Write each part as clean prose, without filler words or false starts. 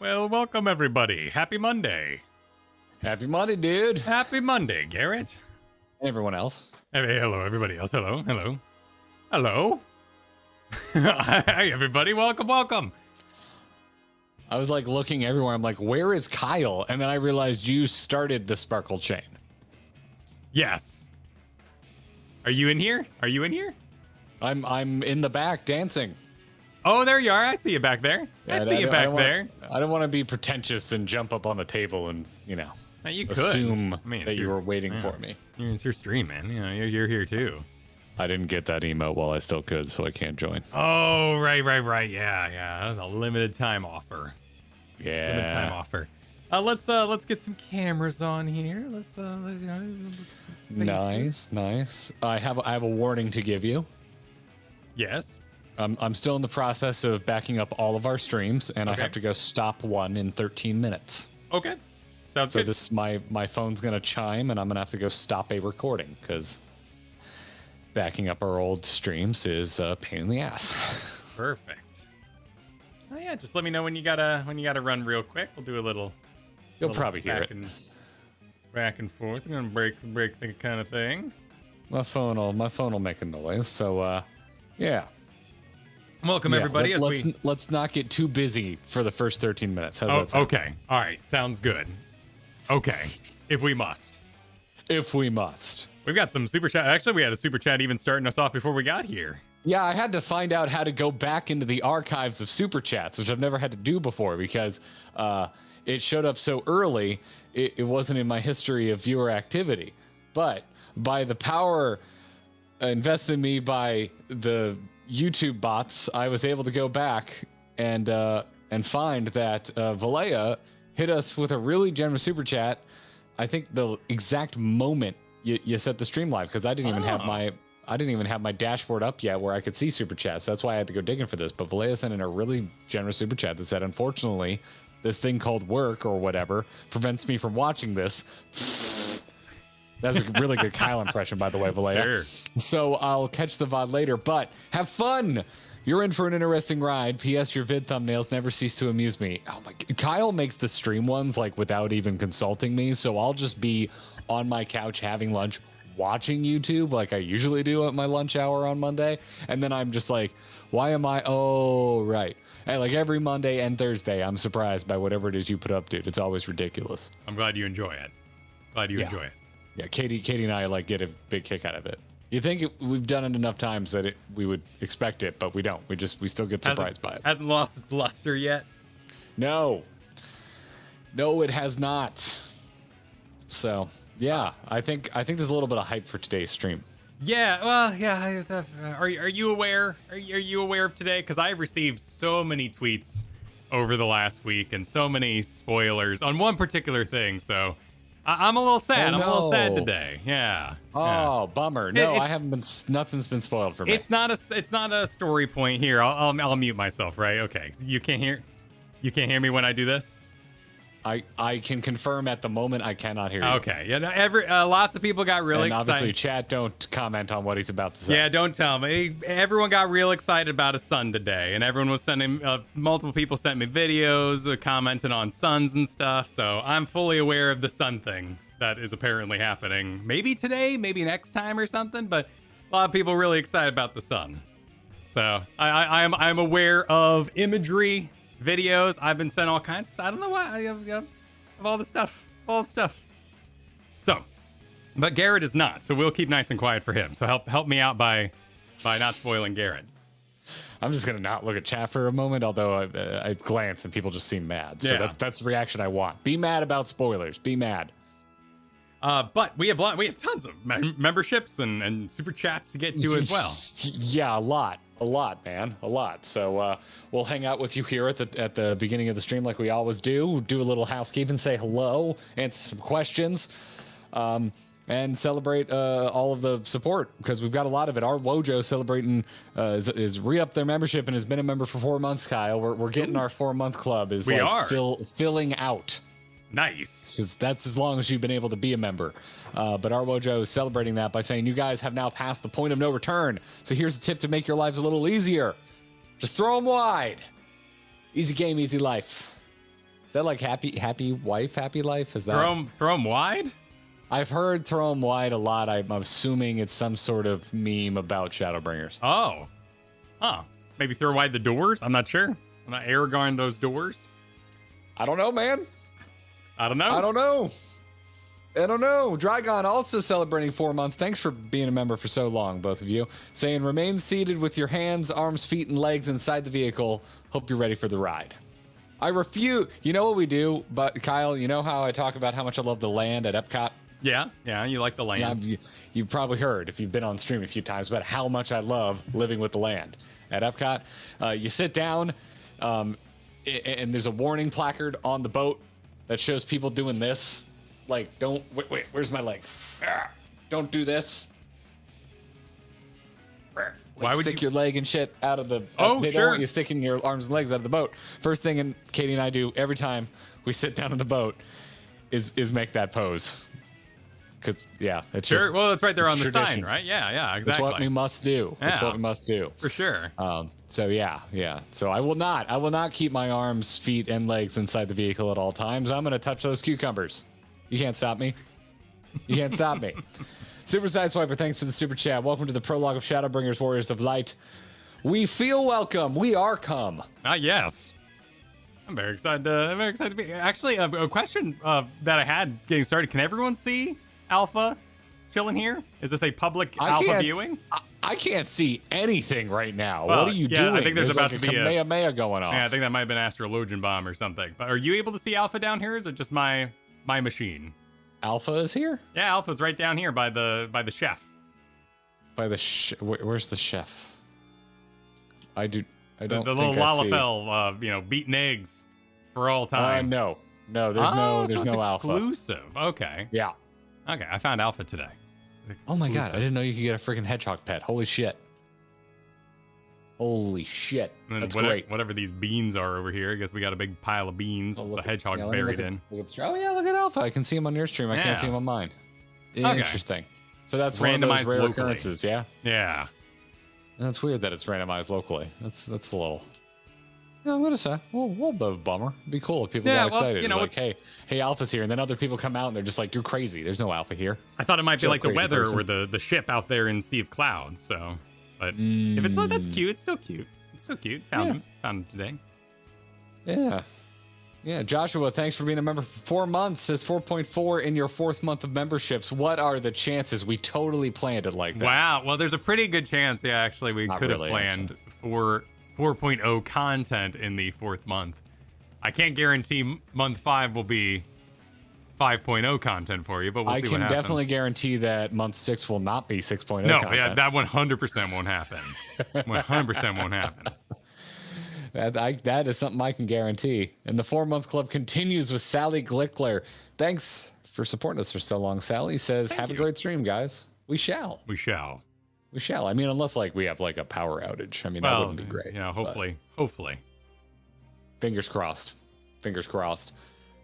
Well, welcome everybody. Happy Monday. Happy Monday, dude. Happy Monday, Garrett. And everyone else. Hey, hello, everybody else. Hello, hello, hello. Hi, everybody. Welcome, welcome. I was like looking everywhere. I'm like, where is Kyle? And then I realized you started the sparkle chain. Yes. Are you in here? Are you in here? I'm in the back dancing. Oh, there you are. I see you back there. Yeah, I see you back there. I don't want to be pretentious and jump up on the table and, Now, you could assume I mean, that you were waiting for me. It's your stream, man. You know, you're here too. I didn't get that emote while I still could, so I can't join. Oh, right. Yeah. That was a limited time offer. Yeah. Limited time offer. Let's get some cameras on here. Let's look at some faces. Nice. I have a warning to give you. Yes. I'm still in the process of backing up all of our streams, and Okay. I have to go stop one in 13 minutes. Okay. Sounds So good. this my phone's gonna chime, and I'm gonna have to go stop a recording because backing up our old streams is a pain in the ass. Perfect. Oh yeah, just let me know when you gotta run real quick. We'll do a little. You'll probably hear back it. Back and forth. I'm gonna break the kind of thing. My phone will make a noise. So yeah. Welcome everybody. Let's not get too busy for the first 13 minutes. How's that sound? Okay. All right. Sounds good. Okay. If we must. We've got some super chat. Actually, we had a super chat even starting us off before we got here. Yeah, I had to find out how to go back into the archives of super chats, which I've never had to do before because it showed up so early. It wasn't in my history of viewer activity. But by the power invested in me by the YouTube bots, I was able to go back and find that Valea hit us with a really generous super chat. I think the exact moment you set the stream live, because I didn't even have my dashboard up yet where I could see super chats. So that's why I had to go digging for this. But Valea sent in a really generous super chat that said, unfortunately, this thing called work or whatever prevents me from watching this. That's a really good Kyle impression, by the way, Valea. Sure. So I'll catch the VOD later, but have fun. You're in for an interesting ride. P.S. Your vid thumbnails never cease to amuse me. Oh my! Kyle makes the stream ones like without even consulting me, so I'll just be on my couch having lunch, watching YouTube like I usually do at my lunch hour on Monday, and then I'm just like, why am I? Oh right. And like every Monday and Thursday, I'm surprised by whatever it is you put up, dude. It's always ridiculous. I'm glad you enjoy it. Enjoy it. Yeah, Katie and I like get a big kick out of it. You think we've done it enough times that we would expect it, but we don't. We still get surprised by it. Hasn't lost its luster yet. No, it has not. So yeah, I think there's a little bit of hype for today's stream. Yeah, well, yeah. Are you aware? Are you aware of today? Because I've received so many tweets over the last week and so many spoilers on one particular thing. So I'm a little sad. Oh, no. I'm a little sad today. Yeah. Oh, bummer. No, I haven't been. Nothing's been spoiled for me. It's not a story point here. I'll mute myself. Right? Okay. You can't hear me when I do this. I can confirm at the moment I cannot hear you. Okay. Yeah. No, lots of people got really and excited. obviously, chat, don't comment on what he's about to say. Yeah, don't tell me. Everyone got real excited about a sun today, and everyone was sending. Multiple people sent me videos, commenting on suns and stuff. So I'm fully aware of the sun thing that is apparently happening. Maybe today, maybe next time or something. But a lot of people really excited about the sun. So I'm aware of imagery. Videos. I've been sent all kinds of stuff. I don't know why. I have all the stuff. So, but Garrett is not. So we'll keep nice and quiet for him. So help me out by not spoiling Garrett. I'm just gonna not look at chat for a moment. Although I glance and people just seem mad. So Yeah. that's the reaction I want. Be mad about spoilers. Be mad. But we have tons of memberships and super chats to get to as well. Yeah, a lot, man, a lot. So we'll hang out with you here at the beginning of the stream like we always do. Do a little housekeeping, say hello, answer some questions, and celebrate all of the support because we've got a lot of it. Our Wojo celebrating is re-up their membership and has been a member for 4 months. Kyle, we're getting our 4-month club is filling out. Nice. Because that's as long as you've been able to be a member. But our Wojo is celebrating that by saying you guys have now passed the point of no return. So here's a tip to make your lives a little easier. Just throw them wide. Easy game, easy life. Is that like happy wife, happy life? Is that Throw 'em wide? I've heard throw 'em wide a lot. I'm assuming it's some sort of meme about Shadowbringers. Oh. Huh. Maybe throw wide the doors? I'm not sure. I'm not Aragorn those doors. I don't know, man. I don't know. I don't know. Drygon also celebrating 4 months. Thanks for being a member for so long, both of you. Saying, remain seated with your hands, arms, feet, and legs inside the vehicle. Hope you're ready for the ride. I refuse. You know what we do? But Kyle, you know how I talk about how much I love the land at Epcot? Yeah, you like the land. Yeah, you've probably heard, if you've been on stream a few times, about how much I love living with the land at Epcot. You sit down, and there's a warning placard on the boat that shows people doing this. Like, don't wait. Where's my leg? Don't do this. Like, why would stick you... your leg and shit out of the? Oh, they sure. don't want you sticking your arms and legs out of the boat. First thing, and Katie and I do every time we sit down in the boat is make that pose. Because it's sure. just, Well, that's right there on the tradition. sign, right? Yeah, exactly. That's what we must do. Yeah. That's what we must do. For sure. So yeah. So I will not keep my arms, feet, and legs inside the vehicle at all times. I'm gonna touch those cucumbers. You can't stop me. You can't stop me. Super Side Swiper, thanks for the super chat. Welcome to the prologue of Shadowbringers Warriors of Light. We feel welcome. We are come. Yes. I'm very excited to be. Actually, a question that I had getting started. Can everyone see Alpha chilling here? Is this a public Alpha viewing? I can't see anything right now. Well, what are you doing? I think there's about like to be a Kamehameha going on. Yeah, I think that might have been Astrologian Bomb or something. But are you able to see Alpha down here? Or is it just my machine? Alpha is here? Yeah, Alpha's right down here by the chef. By the where's the chef? I don't the think little I see. Lalafell, beating eggs for all time. No, there's no Alpha. Exclusive. Okay. Yeah. Okay, I found Alpha today. Oh my god, I didn't know you could get a freaking hedgehog pet. Holy shit. That's great. Whatever these beans are over here, I guess we got a big pile of beans. The hedgehog's buried in. Look at Alpha. I can see him on your stream. I can't see him on mine. Interesting. So that's one of those rare occurrences, yeah? Yeah. That's weird that it's randomized locally. That's a little... Yeah, I'm gonna say, well, a little bit of a bummer. It'd be cool if people got excited. Like, hey, Alpha's here, and then other people come out and they're just like, you're crazy. There's no Alpha here. I thought it might be like the weather or the ship out there in Sea of Clouds. So, but if it's not, that's cute. It's still cute. It's still cute. Found him today. Yeah. Joshua, thanks for being a member for 4 months. Says 4.4 in your 4th month of memberships. What are the chances? We totally planned it like that. Wow. Well, there's a pretty good chance. Yeah, actually, we could have planned for 4.0 content in the 4th month. I can't guarantee month 5 will be 5.0 content for you, but we'll see what happens. I can definitely guarantee that month 6 will not be 6.0 content. No, yeah, that 100% won't happen. 100% won't happen. That is something I can guarantee. And the 4-month club continues with Sally Glickler. Thanks for supporting us for so long. Sally says, have a great stream, guys. We shall. I mean, unless we have a power outage. I mean, that wouldn't be great. Hopefully. Fingers crossed.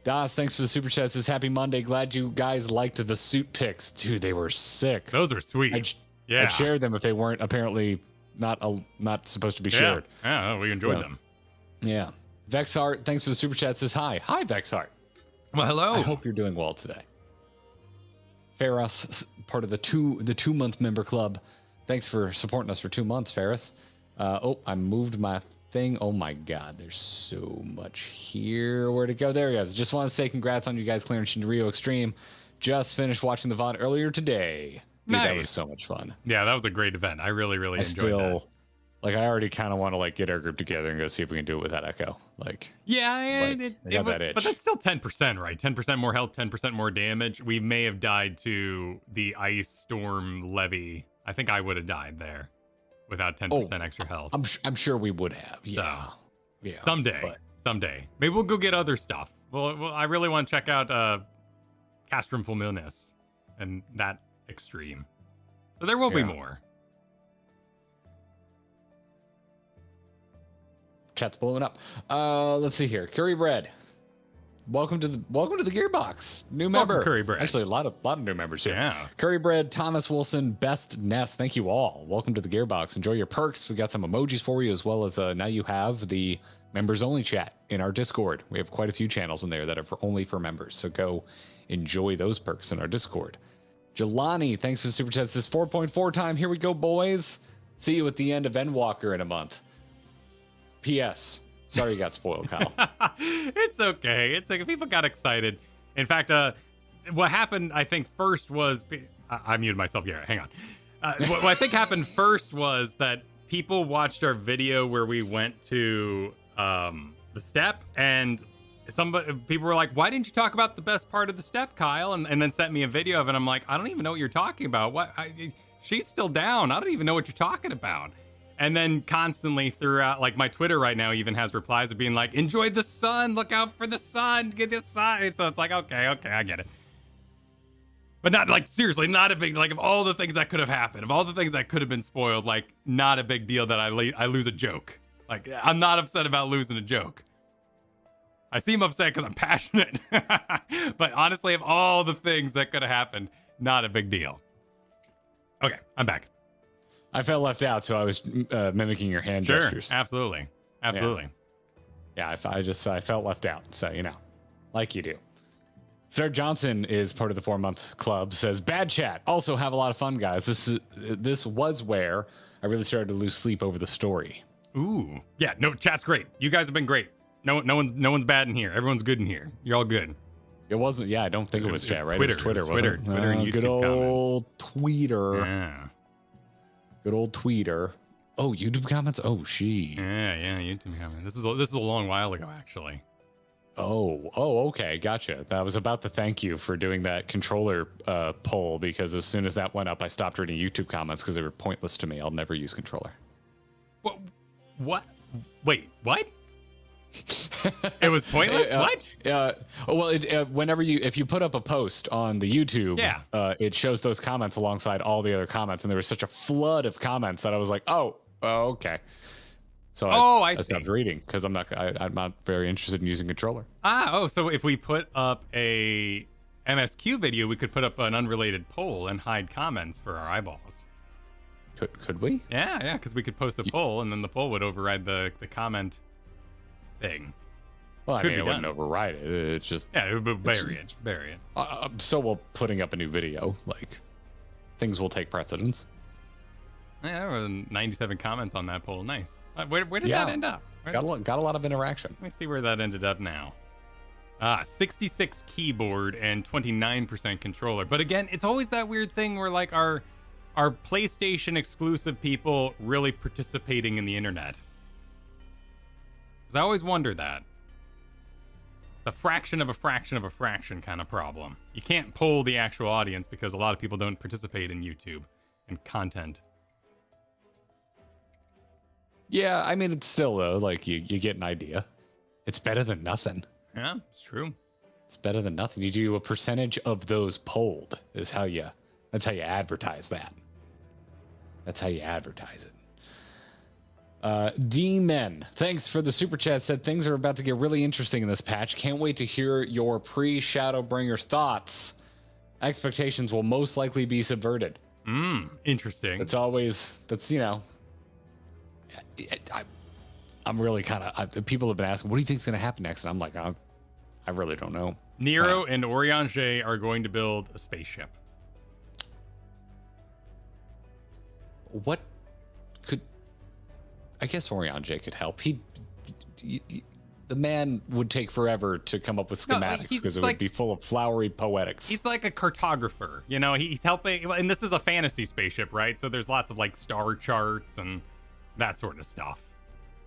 Das, thanks for the super chat. Says happy Monday. Glad you guys liked the suit pics. Dude, they were sick. Those are sweet. I'd share them if they weren't apparently not supposed to be shared. Yeah, we enjoyed them. Yeah. Vexhart, thanks for the super chat. Says hi. Hi, Vexhart. Well, hello. I hope you're doing well today. Ferris, part of the 2-month member club. Thanks for supporting us for 2 months, Ferris. I moved my thing. Oh my god, there's so much here. Where'd it go? There he is. Just want to say congrats on you guys clearing Shinryu Extreme. Just finished watching the VOD earlier today. Dude, that was so much fun. Yeah, that was a great event. I really enjoyed that. I already kind of want to get our group together and go see if we can do it without Echo. But that's still 10%, right? 10% more health, 10% more damage. We may have died to the ice storm levy. I think I would have died there without 10% extra health. I'm sure we would have. Yeah. So, yeah. Someday. Maybe we'll go get other stuff. Well, I really want to check out Castrum Fulminus and that extreme. So there will be more. Chat's blowing up. Let's see here. Curry bread. welcome to the Gearbox. New member. Welcome, Curry Bread. Actually, a lot of new members here. Yeah. Curry Bread, Thomas Wilson, Best Nest. Thank you all. Welcome to the Gearbox. Enjoy your perks. We got some emojis for you, as well as now you have the members only chat in our Discord. We have quite a few channels in there that are only for members. So go enjoy those perks in our Discord. Jelani, thanks for the super chats. This 4.4 time. Here we go, boys. See you at the end of Endwalker in a month. P.S. Sorry you got spoiled, Kyle. It's okay. It's like people got excited. In fact, what happened, I think, first was I muted myself. Yeah, hang on. What I think happened first was that people watched our video where we went to the step, and people were like, "Why didn't you talk about the best part of the step, Kyle?" And then sent me a video of it. I'm like, I don't even know what you're talking about. She's still down. I don't even know what you're talking about. And then constantly throughout, like my Twitter right now even has replies of being like, enjoy the sun, look out for the sun, get the sun. So it's like, okay, I get it. But not like, seriously, not a big, like of all the things that could have happened, of all the things that could have been spoiled, like not a big deal that I lose a joke. Like I'm not upset about losing a joke. I seem upset because I'm passionate. But honestly, of all the things that could have happened, not a big deal. Okay, I'm back. I felt left out, so I was mimicking your hand gestures. Absolutely. Yeah, I felt left out, so like you do. Sarah Johnson is part of the 4-month club. Says bad chat. Also have a lot of fun, guys. This was where I really started to lose sleep over the story. Ooh, yeah. No, chat's great. You guys have been great. No one's bad in here. Everyone's good in here. You're all good. It wasn't. Yeah, I don't think it was chat. Right? Twitter, it was Twitter. Twitter and YouTube good old comments. Tweeter. Yeah. Good old tweeter. Oh, YouTube comments. Oh, Yeah, YouTube comments. This was a long while ago, actually. Oh, okay, gotcha. That was about to thank you for doing that controller poll, because as soon as that went up, I stopped reading YouTube comments because they were pointless to me. I'll never use controller. What? Wait, what? It was pointless. What? Whenever if you put up a post on the YouTube, it shows those comments alongside all the other comments, and there was such a flood of comments that I was like, oh, okay. So I stopped reading because I'm not very interested in using controller. So if we put up a MSQ video, we could put up an unrelated poll and hide comments for our eyeballs. Could we? Yeah, because we could post a poll, and then the poll would override the comment thing. Well, I mean, it wouldn't override it. It's just it would bury it. So while putting up a new video, like things will take precedence. Yeah, there were 97 comments on that poll. Nice. Where did that end up? Got a lot of interaction. Let me see where that ended up now. 66 keyboard and 29% controller. But again, it's always that weird thing where like our PlayStation exclusive people really participating in the internet. Because I always wonder that. It's a fraction of a fraction of a fraction kind of problem. You can't poll the actual audience because a lot of people don't participate in YouTube and content. Yeah, I mean, it's still, though, like, you get an idea. It's better than nothing. Yeah, it's true. It's better than nothing. You do a percentage of those polled that's how you advertise that. That's how you advertise it. D-Men, thanks for the super chat. Said things are about to get really interesting in this patch. Can't wait to hear your pre-Shadowbringers thoughts. Expectations will most likely be subverted. Interesting. I'm really kind of, people have been asking, what do you think is going to happen next? And I'm like, I really don't know. Nero and Oriange are going to build a spaceship. I guess Oriange could help. The man would take forever to come up with schematics because it would be full of flowery poetics. He's like a cartographer, he's helping, and this is a fantasy spaceship, right? So there's lots of like star charts and that sort of stuff.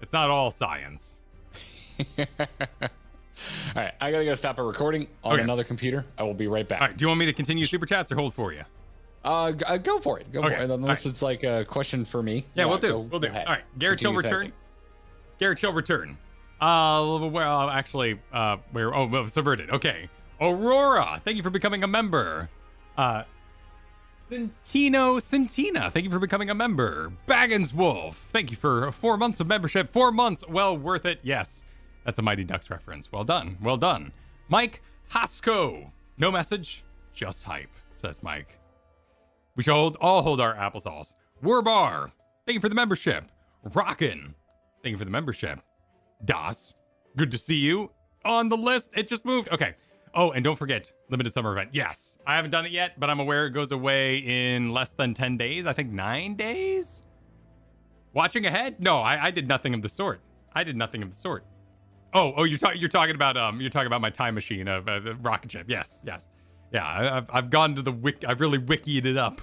It's not all science. All right, I gotta go stop a recording on another computer. I will be right back. All right, do you want me to continue super chats or hold for you? Go for it. Go for it. Unless it's like a question for me. Yeah, we'll do. We'll do. All right, Garrett shall return. Garrett shall return. Well, actually, subverted. Okay. Aurora, thank you for becoming a member. Centina, thank you for becoming a member. Baggins Wolf, thank you for 4 months of membership. 4 months, well worth it. Yes, that's a Mighty Ducks reference. Well done. Mike Hasko. No message, just hype, says Mike. We should all hold our applesauce. Warbar. Thank you for the membership. Rockin'. Thank you for the membership. Das. Good to see you. On the list. It just moved. Okay. Oh, and don't forget, limited summer event. Yes. I haven't done it yet, but I'm aware it goes away in less than 10 days. I think 9 days? Watching ahead? No, I did nothing of the sort. I did nothing of the sort. Oh, you're talking about my time machine of the rocket ship. Yes. Yeah, I've gone to the wiki. I've really wikied it up.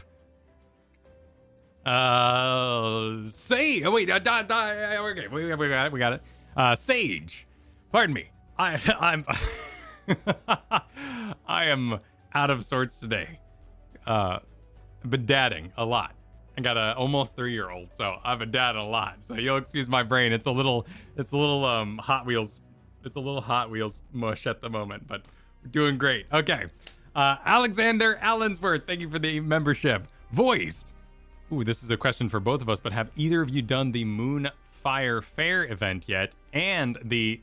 Okay, we got it. Sage, pardon me. I'm I am out of sorts today. I've been dadding a lot. I got a almost 3-year-old, so I've been dadding a lot. So you'll excuse my brain. It's a little Hot Wheels. It's a little Hot Wheels mush at the moment, but we're doing great. Okay. Alexander Allensworth, thank you for the membership. Voiced. Ooh, this is a question for both of us, but have either of you done the Moonfire Fair event yet? And the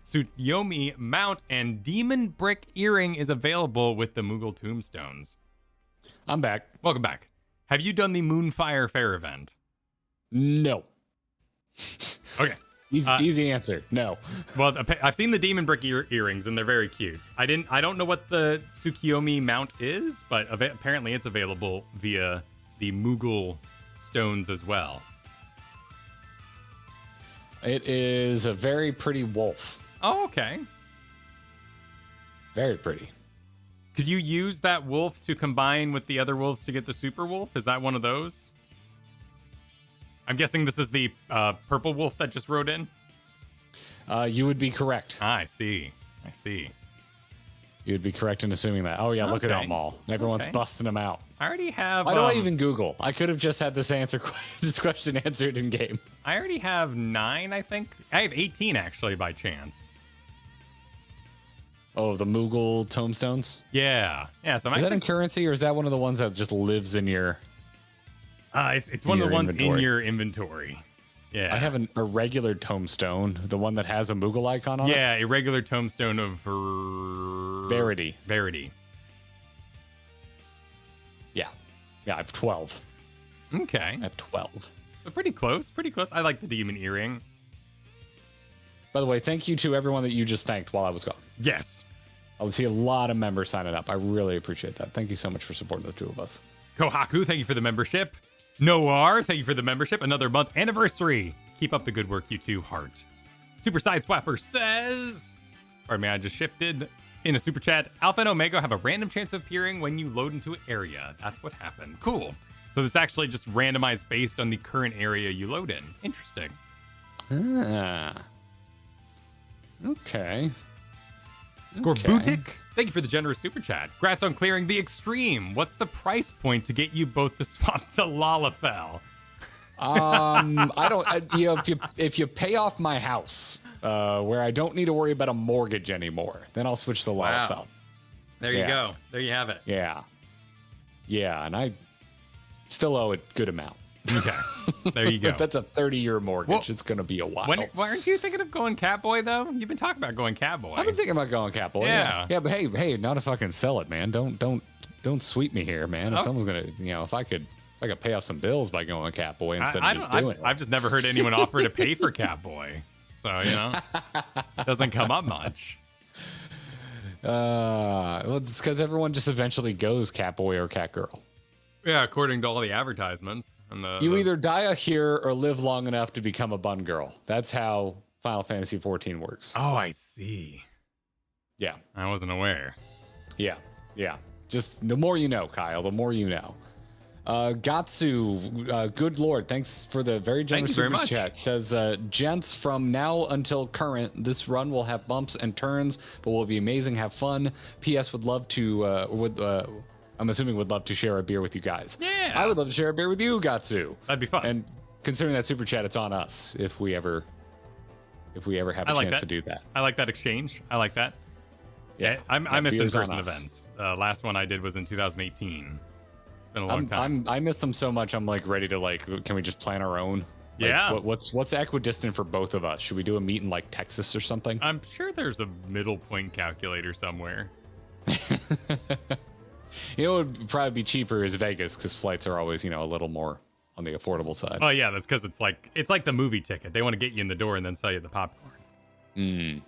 Tsuyomi Mount and Demon Brick Earring is available with the Moogle Tombstones. I'm back. Welcome back. Have you done the Moonfire Fair event? No. Okay. Easy answer. No. Well, I've seen the Demon Brick earrings, and they're very cute. I don't know what the Tsukiyomi Mount is, but apparently it's available via the Moogle stones as well. It is a very pretty wolf. Oh, okay. Very pretty. Could you use that wolf to combine with the other wolves to get the super wolf? Is that one of those? I'm guessing this is the purple wolf that just rode in? You would be correct. I see. You would be correct in assuming that. Oh, yeah, look at them all. Everyone's busting them out. I already have... Why do I even Google? I could have just had this question answered in game. I already have 9, I think. I have 18, actually, by chance. Oh, the Moogle tombstones? Yeah. So is that in currency, or is that one of the ones that just lives in your... it's one of the ones in your inventory. Yeah. I have a regular tombstone, the one that has a Moogle icon on it. Yeah, a regular tombstone of... Verity. Yeah, I have 12. Okay. I have 12. So pretty close. I like the demon earring. By the way, thank you to everyone that you just thanked while I was gone. Yes. I see a lot of members signing up. I really appreciate that. Thank you so much for supporting the two of us. Kohaku, thank you for the membership. Noir, thank you for the membership. Another month anniversary. Keep up the good work, you two. Heart. Super Side Swapper says... Pardon me, I just shifted in a super chat. Alpha and Omega have a random chance of appearing when you load into an area. That's what happened. Cool. So this actually just randomized based on the current area you load in. Interesting. Okay. Scorbutic, thank you for the generous super chat. Congrats on clearing the extreme. What's the price point to get you both to swap to Lalafell? I don't. If you pay off my house, where I don't need to worry about a mortgage anymore, then I'll switch to Lalafell. Wow. There you go. There you have it. Yeah, and I still owe a good amount. Okay, there you go. But that's a 30-year mortgage. Well, it's going to be a while. Why aren't you thinking of going Catboy, though? You've been talking about going Catboy. I've been thinking about going Catboy. Yeah, but hey, not if I can sell it, man. Don't sweep me here, man. If someone's gonna, if I could pay off some bills by going Catboy instead of just doing it. I've just never heard anyone offer to pay for Catboy, so it doesn't come up much. Well, it's because everyone just eventually goes Catboy or Catgirl. Yeah, according to all the advertisements. You either die here or live long enough to become a bun girl. That's how Final Fantasy XIV works. Oh, I see. Yeah. I wasn't aware. Yeah. Just the more you know, Kyle, the more you know. Gatsu, good lord, thanks for the very generous super chat. Says, gents, from now until current, this run will have bumps and turns, but will be amazing, have fun. P.S. would love to, I'm assuming would love to share a beer with you guys. Yeah. I would love to share a beer with you, Gatsu. That'd be fun. And considering that super chat, it's on us if we ever have a chance to do that. I like that exchange. I like that. Yeah. I miss in-person events. Last one I did was in 2018. Been a long time. I miss them so much. I'm like ready to can we just plan our own? Like, Yeah. what's equidistant for both of us? Should we do a meet in like Texas or something? I'm sure there's a middle point calculator somewhere. You know, what would probably be cheaper is Vegas because flights are always, a little more on the affordable side. Oh yeah, that's because it's like the movie ticket. They want to get you in the door and then sell you the popcorn.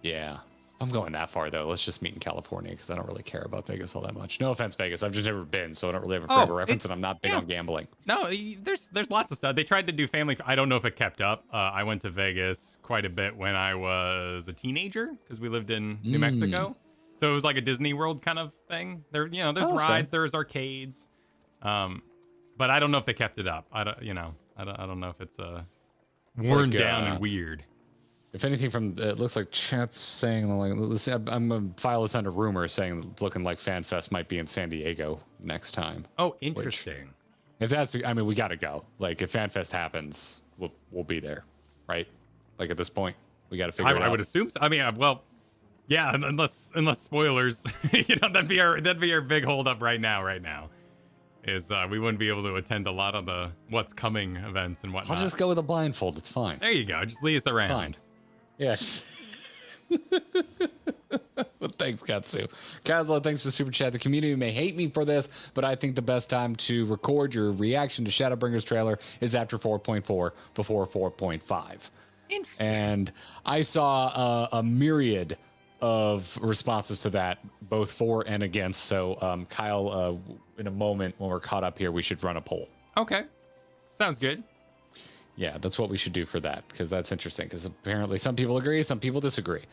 Yeah. I'm going that far though. Let's just meet in California because I don't really care about Vegas all that much. No offense, Vegas. I've just never been, so I don't really have a frame of reference, and I'm not big on gambling. No, there's lots of stuff. They tried to do family. I don't know if it kept up. I went to Vegas quite a bit when I was a teenager because we lived in New Mexico, so it was like a Disney World kind of thing. There's rides, there's arcades, but I don't know if they kept it up. I don't know if it's worn down and weird. If anything, it looks like chat's saying, like, I'm gonna file this under rumor saying looking like FanFest might be in San Diego next time. Oh, interesting. If that's, I mean, we gotta go. Like, if FanFest happens, we'll be there, right? Like at this point, we gotta figure it out. I would assume so. I mean, well, yeah, unless spoilers, that'd be our big holdup right now. Is we wouldn't be able to attend a lot of the what's coming events and whatnot. I'll just go with a blindfold. It's fine. There you go. Just lead us around. Fine. Yes. Well, thanks, Katsu. Kazla, thanks for the super chat. The community may hate me for this, but I think the best time to record your reaction to Shadowbringers trailer is after 4.4, before 4.5. Interesting. And I saw a myriad of responses to that, both for and against. So, Kyle, in a moment when we're caught up here, we should run a poll. Okay. Sounds good. Yeah, that's what we should do for that, because that's interesting, because apparently some people agree, some people disagree.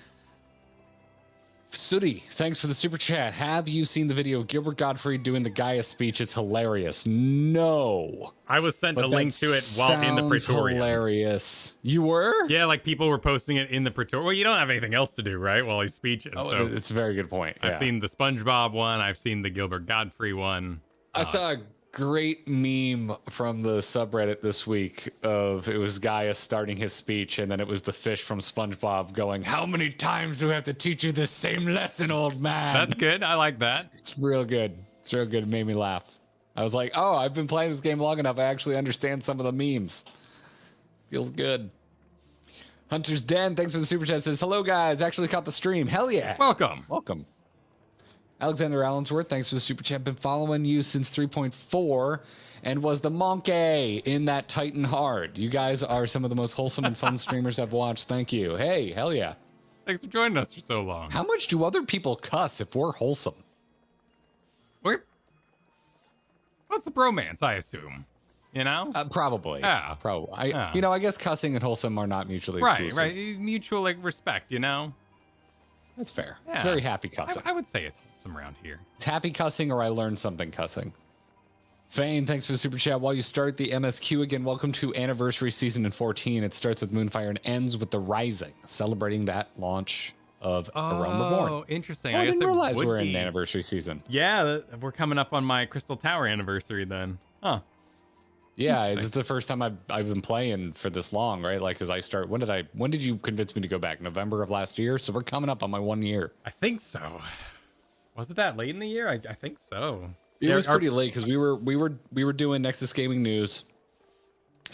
Sooty, thanks for the super chat. Have you seen the video of Gilbert Gottfried doing the Gaia speech? It's hilarious. No. I was sent a link to it while in the Praetorium. Hilarious. You were? Yeah, like people were posting it in the Praetorium. Well, you don't have anything else to do, right? While he's speeching. Oh, so it's a very good point. I've seen the SpongeBob one. I've seen the Gilbert Gottfried one. I saw a great meme from the subreddit this week of it was Gaia starting his speech, and then it was the fish from SpongeBob going, "How many times do I have to teach you this same lesson, old man?" That's good. I like that. It's real good. It's real good. It made me laugh. I was like, oh, I've been playing this game long enough. I actually understand some of the memes. Feels good. Hunter's Den, thanks for the super chat. Says, hello, guys. Actually caught the stream. Hell yeah. Welcome. Alexander Allensworth, thanks for the super chat. Been following you since 3.4 and was the monkey in that Titan Hard. You guys are some of the most wholesome and fun streamers I've watched. Thank you. Hey, hell yeah. Thanks for joining us for so long. How much do other people cuss if we're wholesome? What's the bromance, I assume? Probably. Yeah. Probably. I guess cussing and wholesome are not mutually exclusive. Right. Mutual, respect, That's fair. Yeah. It's very happy cussing. I would say it's wholesome around here. It's happy cussing, or I learned something cussing. Fane, thanks for the super chat. While you start the MSQ again, welcome to Anniversary Season 14. It starts with Moonfire and ends with The Rising, celebrating that launch of A Realm Reborn. Oh, interesting. I guess didn't realize would we're be. in Anniversary Season. Yeah, we're coming up on my Crystal Tower anniversary then. Huh. Yeah, it's the first time I've been playing for this long, right? Like, when did you convince me to go back? November of last year? So we're coming up on my 1 year. I think so. Was it that late in the year? I think so. It was pretty late because we were doing Nexus Gaming News,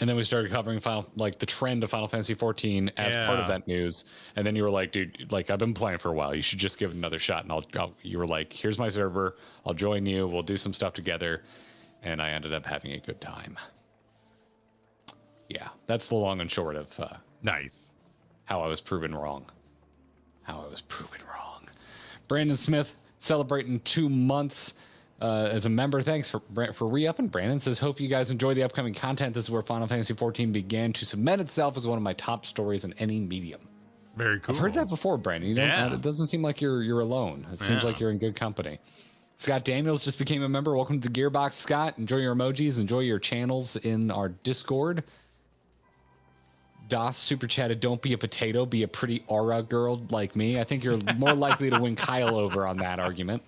and then we started covering the trend of Final Fantasy 14 as part of that news. And then you were like, dude, I've been playing for a while. You should just give it another shot. And you were like, here's my server. I'll join you. We'll do some stuff together. And I ended up having a good time. Yeah, that's the long and short of nice. How I was proven wrong. Brandon Smith celebrating 2 months as a member. Thanks for re-upping. Brandon says, hope you guys enjoy the upcoming content. This is where Final Fantasy 14 began to cement itself as one of my top stories in any medium. Very cool. I've heard that before, Brandon. It doesn't seem like you're alone. It seems like you're in good company. Scott Daniels just became a member. Welcome to the Gearbox, Scott. Enjoy your emojis. Enjoy your channels in our Discord. DOS super chatted, don't be a potato, be a pretty aura girl like me. I think you're more likely to win Kyle over on that argument.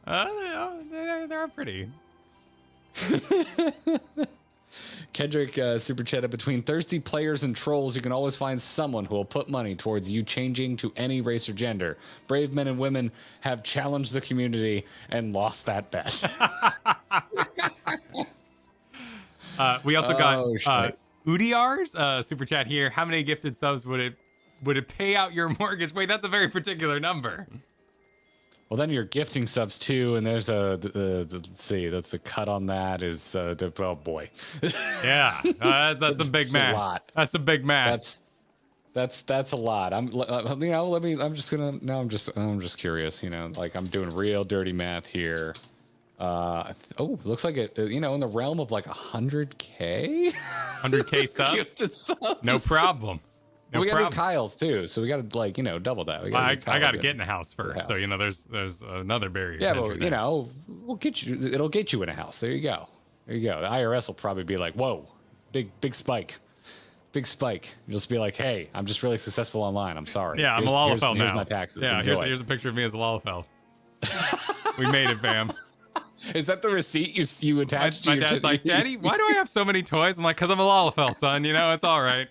They're pretty. Kendrick super chatted, between thirsty players and trolls, you can always find someone who will put money towards you changing to any race or gender. Brave men and women have challenged the community and lost that bet. We also got Udiars, super chat here. How many gifted subs would it pay out your mortgage? Wait, that's a very particular number. Well, then you're gifting subs too, and there's let's see, that's the cut on that is oh boy. Yeah, that's a big math. A lot. That's a big math. That's a lot. I'm just curious. Like I'm doing real dirty math here. Looks like it. In the realm of like 100K. 100K subs. Gifted subs. No problem. No we problem. got to do Kyle's too, so we got to double that. I got to get in a house first, so there's another barrier. Yeah, but we'll get you. It'll get you in a house. There you go. The IRS will probably be like, whoa, big spike. Big spike. You'll just be like, hey, I'm just really successful online. I'm sorry. Yeah, I'm a Lalafell now. Here's my taxes. Yeah, here's a picture of me as a Lalafell. We made it, fam. Is that the receipt you attached to my your dad's like, Daddy, why do I have so many toys? I'm like, because I'm a Lalafell, son. It's all right.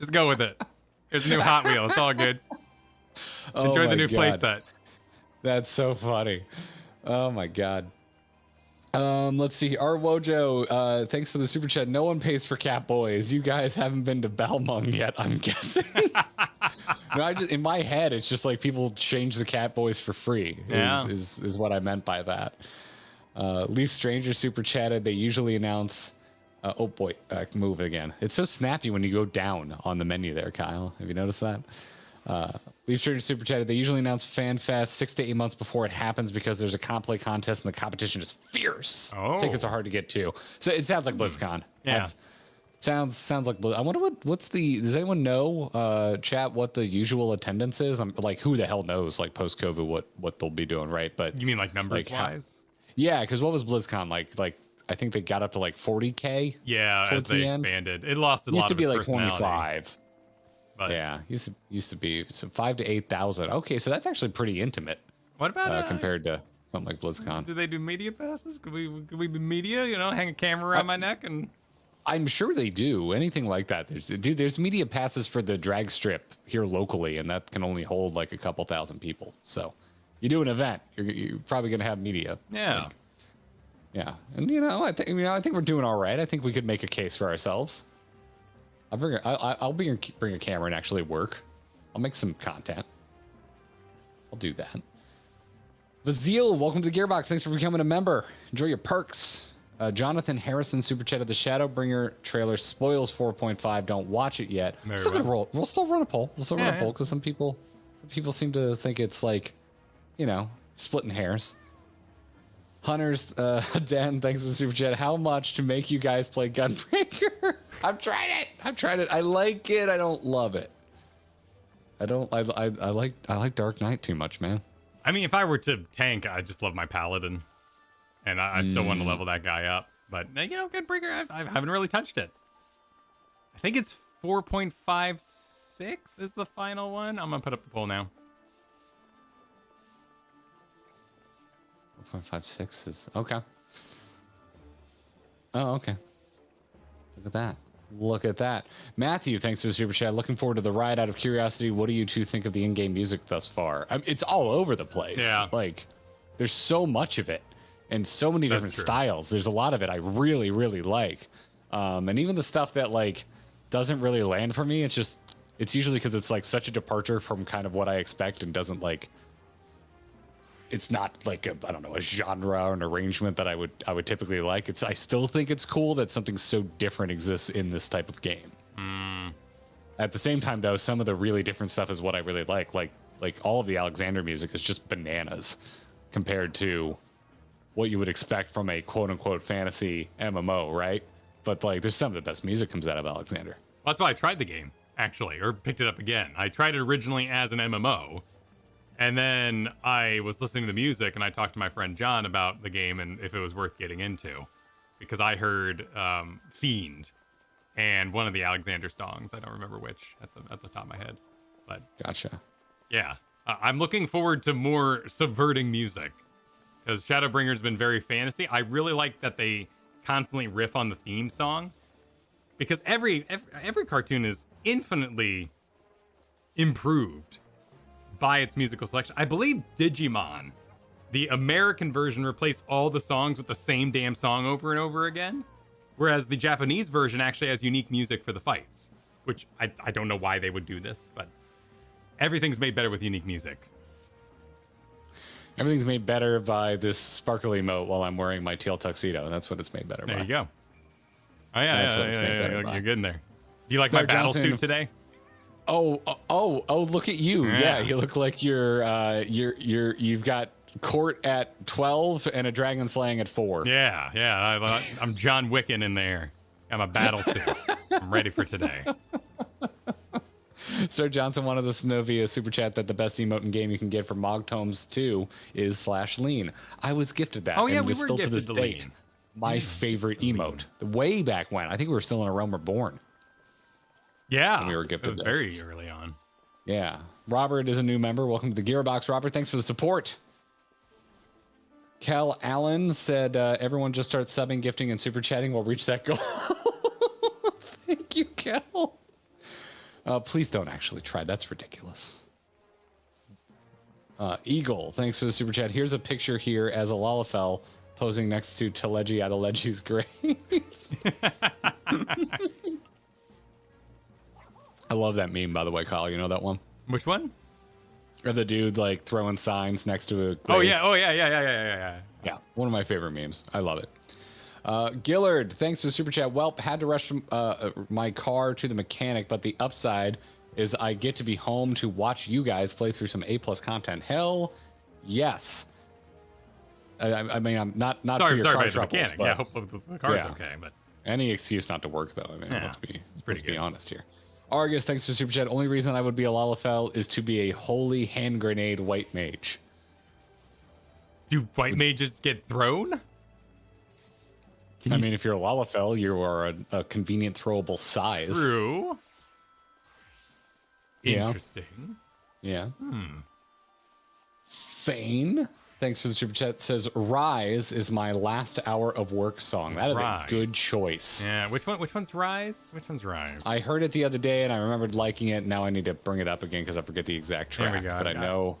Just go with it. Here's a new Hot Wheel. It's all good. Enjoy the new playset. That's so funny. Oh my God. Let's see. Our Wojo, thanks for the super chat. No one pays for Cat Boys. You guys haven't been to Belmung yet, I'm guessing. No, in my head, it's just like people change the Cat Boys for free. Is what I meant by that. Leaf Stranger super chatted. They usually announce. Oh boy, move again. It's so snappy when you go down on the menu there, Kyle. Have you noticed that? Leaf Stranger super chatted. They usually announce FanFest 6 to 8 months before it happens because there's a comp play contest and the competition is fierce. Oh. Tickets are hard to get to. So it sounds like BlizzCon. Yeah. Sounds like. I wonder what's the. Does anyone know, chat, what the usual attendance is? I'm like, who the hell knows? Like post COVID, what they'll be doing, right? But you mean like numbers wise? Yeah, because what was BlizzCon like? I think they got up to like 40K. Yeah, as they expanded, it lost a lot. Used to of be its like 25. But yeah, used to be 5 to 8,000. Okay, so that's actually pretty intimate. What about compared to something like BlizzCon? Do they do media passes? Could we be media? Hang a camera around my neck and. I'm sure they do anything like that. There's media passes for the drag strip here locally, and that can only hold like a couple thousand people. So, you do an event, you're probably gonna have media. Yeah. Yeah, and I think we're doing all right. I think we could make a case for ourselves. I'll bring a camera and actually work. I'll make some content. I'll do that. Vazil, welcome to the Gearbox. Thanks for becoming a member. Enjoy your perks. Jonathan Harrison super chatted. The Shadowbringer trailer spoils 4.5. Don't watch it yet. We'll still run a poll. Because some people seem to think it's like, splitting hairs. Hunters, Dan, thanks for the super chat. How much to make you guys play Gunbreaker? I've tried it. I like it. I don't love it. I like Dark Knight too much, man. I mean, if I were to tank, I just love my Paladin. And I still want to level that guy up. But, Gunbreaker, I haven't really touched it. I think it's 4.56 is the final one. I'm going to put up the poll now. 4.56 is okay. Oh, okay. Look at that. Matthew, thanks for the super chat. Looking forward to the ride. Out of curiosity, what do you two think of the in-game music thus far? It's all over the place. Yeah. Like, there's so much of it and so many different styles. There's a lot of it I really, really like. And even the stuff that like doesn't really land for me, it's usually because it's like such a departure from kind of what I expect and doesn't like. It's not like a genre or an arrangement that I would typically like. I still think it's cool that something so different exists in this type of game. At the same time, though, some of the really different stuff is what I really like. Like all of the Alexander music is just bananas compared to what you would expect from a quote unquote fantasy MMO, right? But like, there's some of the best music comes out of Alexander. Well, that's why I tried the game actually, or picked it up again. I tried it originally as an MMO. And then I was listening to the music, and I talked to my friend John about the game and if it was worth getting into, because I heard "Fiend" and one of the Alexander songs. I don't remember which at the top of my head, but gotcha. Yeah, I'm looking forward to more subverting music because Shadowbringers been very fantasy. I really like that they constantly riff on the theme song because every cartoon is infinitely improved by its musical selection. I believe Digimon, the American version, replaced all the songs with the same damn song over and over again. Whereas the Japanese version actually has unique music for the fights, which I don't know why they would do this, but everything's made better with unique music. Everything's made better by this sparkly emote while I'm wearing my teal tuxedo. That's what it's made better by. There you go. Oh, yeah, That's what it's made better by. You're good in there. Do you like my battle suit today? Oh, look at you. Yeah, you look like you've got court at 12 and a dragon slaying at 4. Yeah. I'm John Wicken in there. I'm a battle suit. I'm ready for today. Sir Johnson wanted us to know via super chat that the best emote in game you can get for Mogtomes 2 is /lean. I was gifted that. Oh yeah, and we it's were still gifted to this the date lean. my favorite emote. Way back when. I think we were still in A Realm Reborn. Yeah, when we were gifted this. Very early on. Yeah. Robert is a new member. Welcome to the Gearbox, Robert. Thanks for the support. Cal Allen said, everyone just start subbing, gifting, and super chatting. We'll reach that goal. Thank you, Cal. Please don't actually try. That's ridiculous. Eagle, thanks for the super chat. Here's a picture here as a Lalafell posing next to Teleji Adeleji's grave. I love that meme, by the way, Kyle. You know that one? Which one? Or the dude like throwing signs next to a grave. Oh yeah. Yeah, one of my favorite memes. I love it. Gillard, thanks for the super chat. Well, had to rush my car to the mechanic, but the upside is I get to be home to watch you guys play through some A+ content. Hell, yes. I mean, I'm not for your car troubles. Mechanic. Yeah, hopefully the car's okay. But any excuse not to work, though. I mean, yeah, let's be honest here. Argus, thanks for the super chat. Only reason I would be a Lalafell is to be a holy hand grenade white mage. Do white mages get thrown? I mean, if you're a Lalafell, you are a convenient throwable size. True. Interesting. Yeah. Fane, thanks for the super chat, says Rise is my last hour of work song. That is a good choice. Yeah, which one's Rise? Which one's Rise? I heard it the other day and I remembered liking it. Now I need to bring it up again because I forget the exact track. There we go. But I know.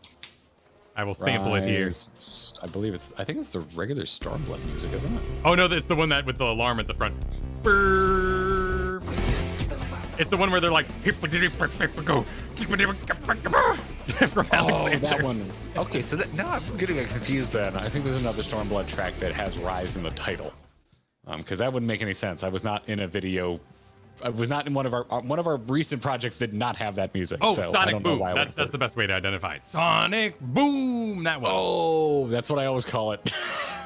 I will sample it here. I think it's the regular Stormblood music, isn't it? Oh no, it's the one that with the alarm at the front. Brrr. It's the one where they're like, go. Oh, that one. Okay, so now I'm getting confused then. I think there's another Stormblood track that has Rise in the title. Because that wouldn't make any sense. I was not in a video. I was not in one of our recent projects did not have that music. Oh, so Sonic Boom. That's the best way to identify it. Sonic Boom. That one. Oh, that's what I always call it.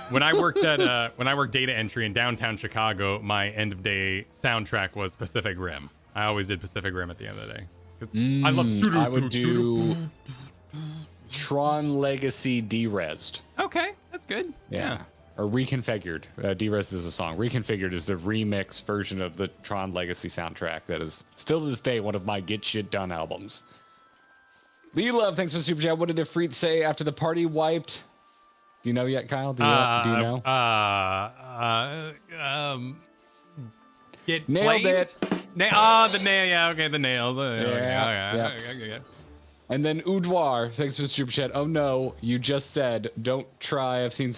When I worked data entry in downtown Chicago, my end of day soundtrack was Pacific Rim. I always did Pacific Rim at the end of the day. I would do Tron Legacy Derezzed. Okay, that's good. Yeah. Or Reconfigured. Derezzed is a song. Reconfigured is the remix version of the Tron Legacy soundtrack that is still to this day one of my Get Shit Done albums. Lee Love, thanks for the super chat. What did Ifrit say after the party wiped? Do you know yet, Kyle? Do you know? Get nailed played? it. The nail. Yeah, okay, the nails. Yeah. And then Udwar, thanks for the super chat. Oh no, you just said don't try. I've seen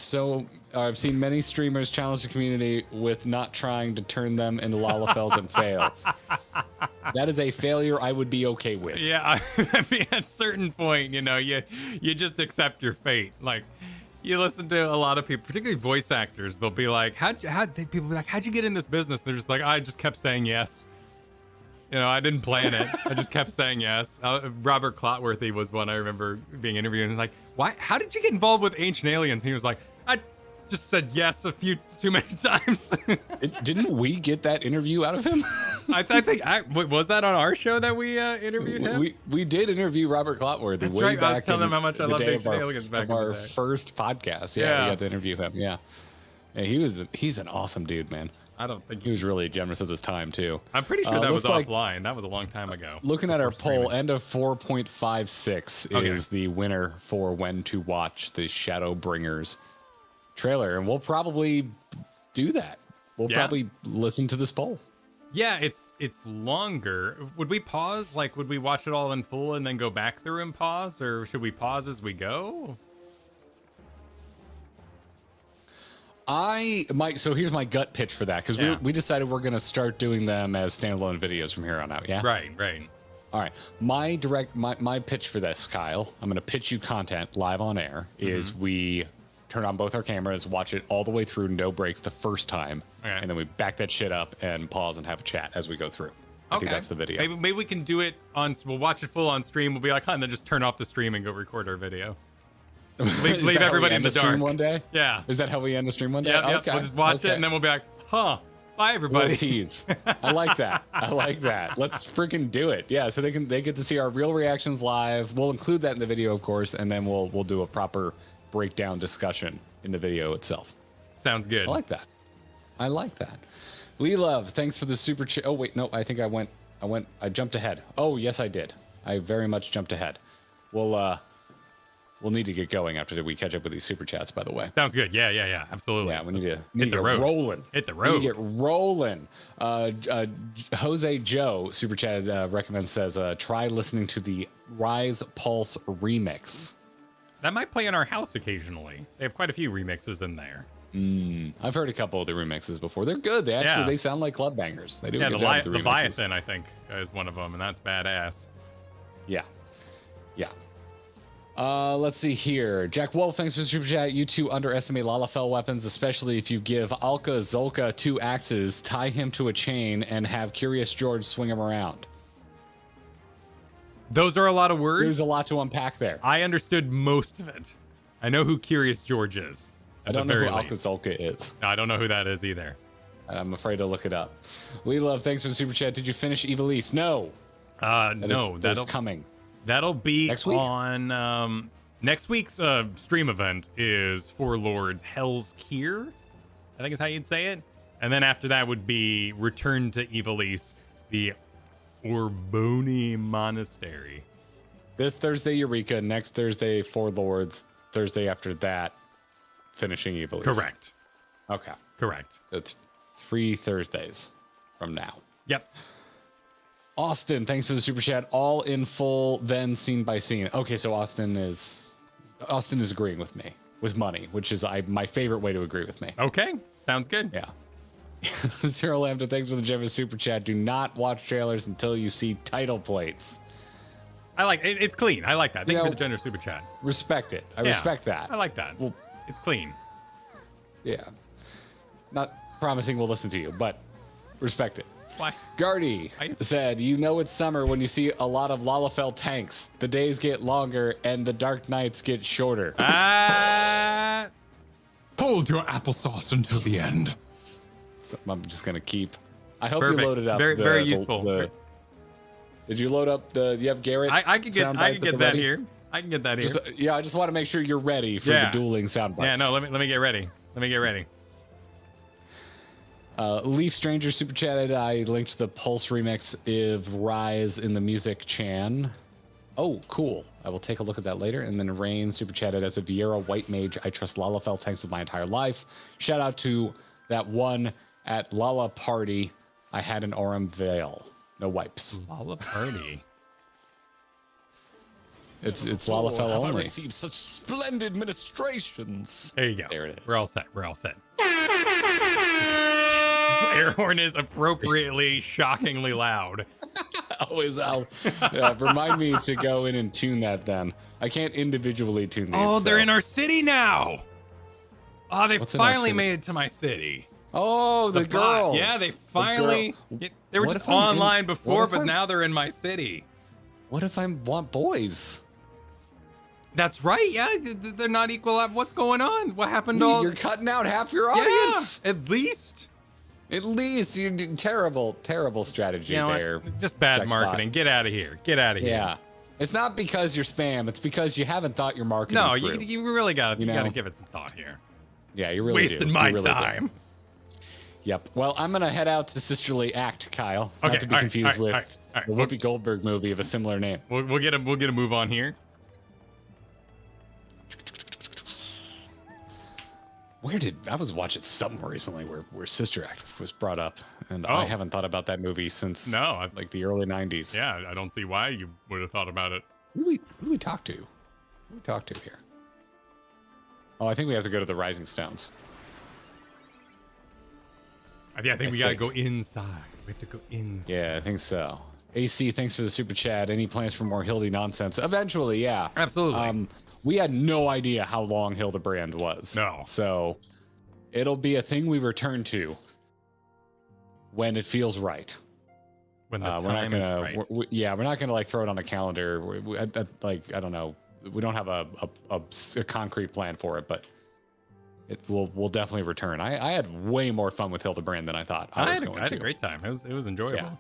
many streamers challenge the community with not trying to turn them into Lalafells and fail. That is a failure I would be okay with. Yeah, I mean, at a certain point, you just accept your fate. Like, you listen to a lot of people, particularly voice actors. They'll be like, people be like, how'd you get in this business? They're just like, I just kept saying yes. I didn't plan it. I just kept saying yes. Robert Clotworthy was one I remember being interviewed, and like, why? How did you get involved with Ancient Aliens? And he was like, I just said yes too many times. Didn't we get that interview out of him? I think was that on our show that we interviewed him? We did interview Robert Clotworthy. That's way right. back I was telling him how much I loved Ancient Aliens back in the day. Our first podcast. Yeah, we got to interview him. Yeah, he's an awesome dude, man. I don't think he was really generous with his time too. I'm pretty sure that was offline. That was a long time ago. Looking at our poll, end of 4.56 is the winner for when to watch the Shadowbringers trailer, and we'll probably do that. We'll probably listen to this poll. Yeah, it's longer. Would we pause? Like, would we watch it all in full and then go back through and pause, or should we pause as we go? So here's my gut pitch for that, because we decided we're gonna start doing them as standalone videos from here on out. Yeah. Right. All right. My pitch for this, Kyle, I'm gonna pitch you content live on air. Is we turn on both our cameras, watch it all the way through, no breaks the first time, and then we back that shit up and pause and have a chat as we go through. I think that's the video. Maybe we can do it we'll watch it full on stream. We'll be like, and then just turn off the stream and go record our video. leave everybody in the dark one day. Yeah. Is that how we end the stream one day? Yeah. Okay. We'll just watch it and then we'll be like, bye everybody. Little tease. I like that. Let's freaking do it. Yeah. So they get to see our real reactions live. We'll include that in the video, of course, and then we'll do a proper breakdown discussion in the video itself. Sounds good. I like that. Lee Love, thanks for the super chat. Oh wait, no, I think I jumped ahead. Oh yes, I did. I very much jumped ahead. We'll need to get going after we catch up with these super chats, by the way. Get Yeah, absolutely. Yeah, we need to hit the road. Rolling. Hit the road. We need to get rolling. Jose Joe super chat says try listening to the Rise Pulse remix. That might play in our house occasionally. They have quite a few remixes in there. I've heard a couple of the remixes before. They're good. They sound like club bangers. They do a good job with the remixes. Leviathan, I think, is one of them, and that's badass. Yeah. Let's see here. Jack Wolf, thanks for the super chat. You two underestimate Lalafell weapons, especially if you give Alka Zolka 2 axes, tie him to a chain, and have Curious George swing him around. Those are a lot of words. There's a lot to unpack there. I understood most of it. I know who Curious George is. I don't know who Alka Zolka is. No, I don't know who that is either. I'm afraid to look it up. Lee Love, thanks for the super chat. Did you finish Evilise? No. That's coming. That'll be next week? on next week's stream event is Four Lords Hell's Kier, I think is how you'd say it. And then after that would be Return to Evilise, the Orboni Monastery. This Thursday, Eureka. Next Thursday, Four Lords. Thursday after that, finishing Evilise. Correct. Okay. Correct. So 3 Thursdays from now. Yep. Austin, thanks for the super chat. All in full, then scene by scene. Okay, so Austin is agreeing with me with money, which is my favorite way to agree with me. Okay, sounds good. Yeah. Zero Lambda, thanks for the generous super chat. Do not watch trailers until you see title plates. I like it. It's clean. I like that. Thank you for the generous super chat. Respect it. I respect that. I like that. Well, it's clean. Yeah. Not promising we'll listen to you, but respect it. Why? Gardy said, you know it's summer when you see a lot of Lalafell tanks. The days get longer and the dark nights get shorter. Hold your applesauce until the end. So I'm just going to keep... I hope Perfect. You loaded up very useful. Did you load up do you have Garrett? I can get that here. I can get that here. I just want to make sure you're ready for the dueling sound bites. Yeah, no, let me get ready. Leaf Stranger super chatted. I linked the Pulse remix of Rise in the music chan. Oh, cool. I will take a look at that later. And then Rain super chatted, as a Vieira White Mage, I trust Lalafell tanks with my entire life. Shout out to that one at Lala Party. I had an Aurum Veil. No wipes. Lala Party. It's Lalafell only. I received such splendid ministrations. There you go. There it is. We're all set. Air horn is appropriately shockingly loud. Always remind me to go in and tune that then. I can't individually tune these. Oh, they're in our city now. Oh, they finally made it to my city. Oh, the girls. Yeah, they finally. They were just online before, but now they're in my city. What if I want boys? That's right. Yeah, they're not equal. What's going on? What happened to all? You're cutting out half your audience. Yeah, at least. You did terrible strategy there. Just bad marketing. Get out of here. Yeah. It's not because you're spam. It's because you haven't thought your marketing through. You really got to give it some thought here. Yeah, you really wasted my time. Yep. Well, I'm gonna head out to Sisterly Act, Kyle. Not to be confused with the Whoopi Goldberg movie of a similar name. We'll get a move on here. I was watching something recently where Sister Act was brought up, and I haven't thought about that movie since like the early 90s. Yeah, I don't see why you would have thought about it. Who do we talk to? Who do we talk to here? Oh, I think we have to go to the Rising Stones. I think we gotta go inside. We have to go inside. Yeah, I think so. AC, thanks for the super chat. Any plans for more Hildy nonsense? Eventually, yeah. Absolutely. We had no idea how long Hildebrand was. No. So it'll be a thing we return to when it feels right. When the time is right. We're not gonna like throw it on the calendar. I don't know. We don't have a concrete plan for it, but we'll definitely return. I had way more fun with Hildebrand than I thought I was going to. I had a great time. It was enjoyable. Yeah.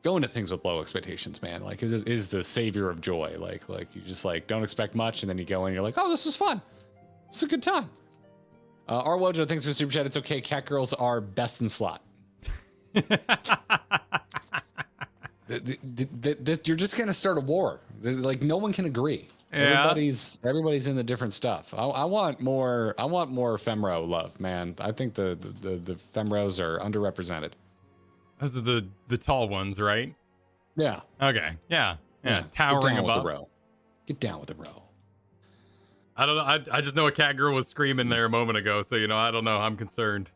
Go into things with low expectations, man. Like it is the savior of joy. Like you just like don't expect much, and then you go in, and you're like, oh, this is fun. It's a good time. Arwojo, thanks for the super chat. It's okay. Cat girls are best in slot. You're just gonna start a war. Like no one can agree. Yeah. Everybody's in the different stuff. I want more Femro love, man. I think the Femros are underrepresented. Those are the tall ones, right? Yeah. Okay. Yeah. Towering above. With the row. Get down with the row. I don't know. I just know a cat girl was screaming there a moment ago, so I don't know. I'm concerned.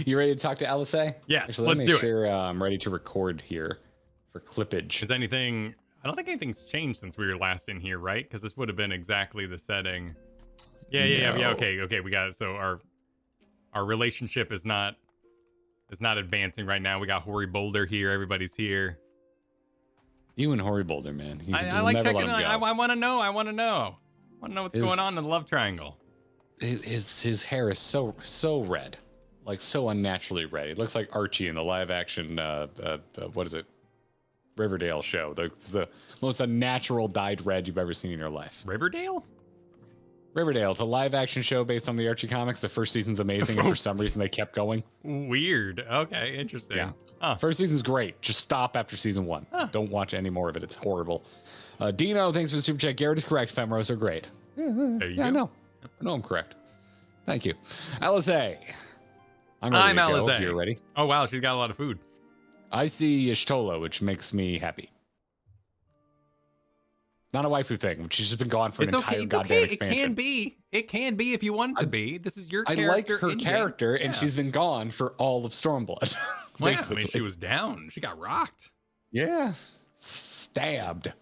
You ready to talk to LSA? Yes. Actually, let's do it. Make sure I'm ready to record here for clippage. Is anything? I don't think anything's changed since we were last in here, right? Because this would have been exactly the setting. Yeah. Okay. We got it. So our relationship is not advancing right now. We got Hoary Boulder here. Everybody's here. You and Hoary Boulder, man. I like checking. I want to know. I want to know what's going on in the love triangle. His hair is so red, like so unnaturally red. It looks like Archie in the live action. What is it? Riverdale show. It's the most unnatural dyed red you've ever seen in your life. Riverdale. It's a live action show based on the Archie comics. The first season's amazing, and for some reason they kept going. Weird. Okay, interesting. Yeah. First season's great. Just stop after season 1. Don't watch any more of it. It's horrible. Dino, thanks for the super chat. Garrett is correct. Femros are great. I know I'm correct. Thank you. Alice. I'm Alice. If you're ready. Oh wow, she's got a lot of food. I see Y'shtola, which makes me happy. Not a waifu thing, which has just been gone for an entire goddamn expansion. It can be if you want it to be. This is your character. I like her character, and she's been gone for all of Stormblood. Well, yeah, I mean, she was down. She got rocked. Yeah. Stabbed.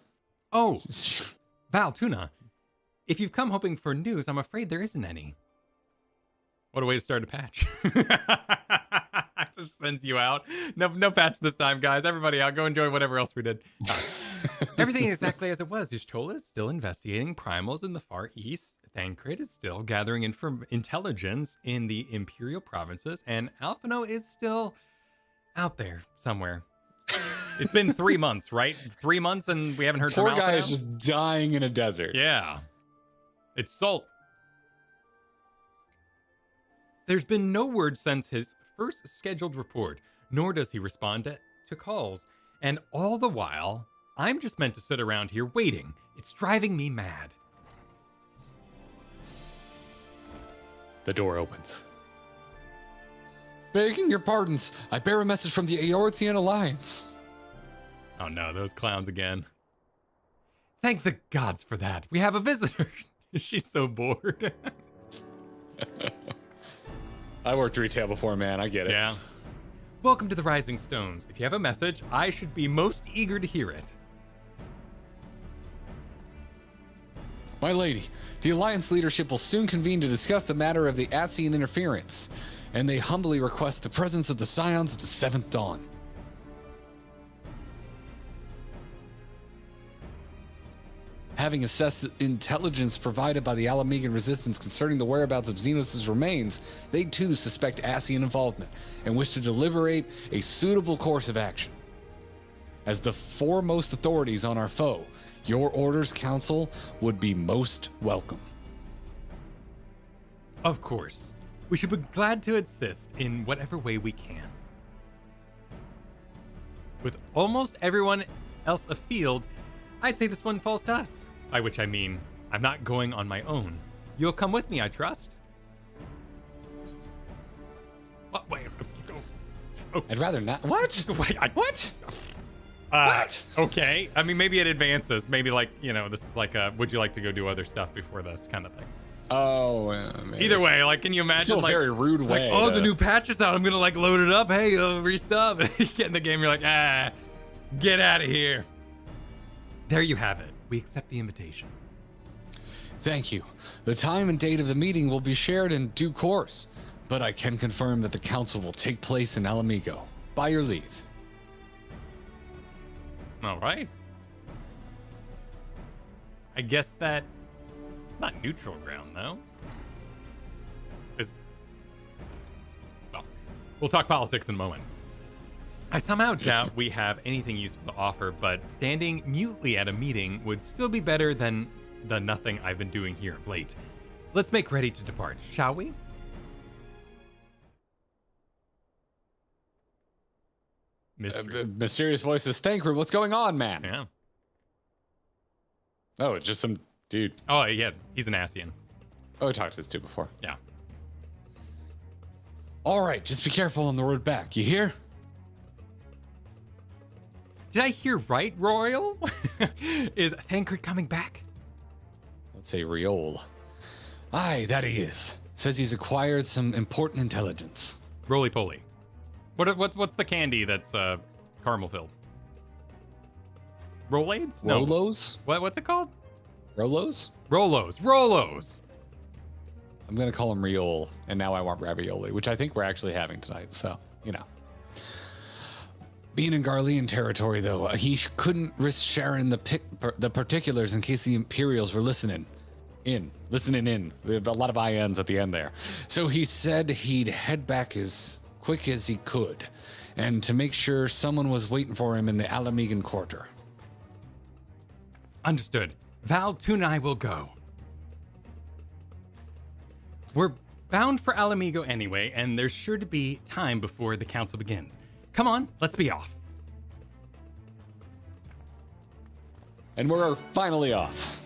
Oh, Val Tuna, if you've come hoping for news, I'm afraid there isn't any. What a way to start a patch. Just sends you out. No patch this time, guys. Everybody out. Go enjoy whatever else we did. Everything exactly as it was. Y'shtola is still investigating primals in the Far East. Thancred is still gathering intelligence in the Imperial provinces. And Alphino is still out there somewhere. It's been 3 months, right? 3 months and we haven't heard from Alphino? Poor guy is just dying in a desert. Yeah. It's Salt. There's been no word since his first scheduled report, nor does he respond to calls. And all the while, I'm just meant to sit around here waiting. It's driving me mad. The door opens. Begging your pardons, I bear a message from the Eorthian Alliance. Oh no, those clowns again. Thank the gods for that. We have a visitor. She's so bored. I worked retail before, man. I get it. Yeah. Welcome to the Rising Stones. If you have a message, I should be most eager to hear it. My lady, the Alliance leadership will soon convene to discuss the matter of the Ascian interference, and they humbly request the presence of the Scions of the Seventh Dawn. Having assessed the intelligence provided by the Alamegan resistance concerning the whereabouts of Xenos' remains, they too suspect Ascian involvement and wish to deliberate a suitable course of action. As the foremost authorities on our foe, your orders, Council, would be most welcome. Of course. We should be glad to assist in whatever way we can. With almost everyone else afield, I'd say this one falls to us. By which I mean, I'm not going on my own. You'll come with me, I trust. What? Wait. Oh. I'd rather not. What? Wait, what? What? Okay. I mean, maybe it advances. Maybe like, this is like a, would you like to go do other stuff before this kind of thing. Oh, maybe. Either way, like, can you imagine? Still a like, very rude way. Like, oh, the new patch is out. I'm gonna like load it up. Hey, resub. You get in the game, you're like, get out of here. There you have it. We accept the invitation. Thank you. The time and date of the meeting will be shared in due course, but I can confirm that the council will take place in Alamigo. By your leave. All right. I guess that it's not neutral ground though. Well, we'll talk politics in a moment. I somehow doubt we have anything useful to offer, but standing mutely at a meeting would still be better than the nothing I've been doing here of late. Let's make ready to depart, shall we? Mysterious voices. Thancred, what's going on, man? Yeah. Oh, it's just some dude. Oh, yeah. He's an Asian. Oh, I talked to this dude before. Yeah. All right, just be careful on the road back. You hear? Did I hear right, Royal? Is Thancred coming back? Let's say Riol. Aye, that he is. Says he's acquired some important intelligence. Roly poly. What's the candy that's caramel filled? Rolades? No. Rolos? What's it called? Rolos? Rolos. I'm gonna call him Riol, and now I want ravioli, which I think we're actually having tonight. So, you know. Being in Garlean territory, though, he couldn't risk sharing the particulars in case the Imperials were listening in. We have a lot of INs at the end there. So he said he'd head back as quick as he could, and to make sure someone was waiting for him in the Alamigan Quarter. Understood. Val, Toon, and I will go. We're bound for Alamigo anyway, and there's sure to be time before the council begins. Come on, let's be off. And we're finally off.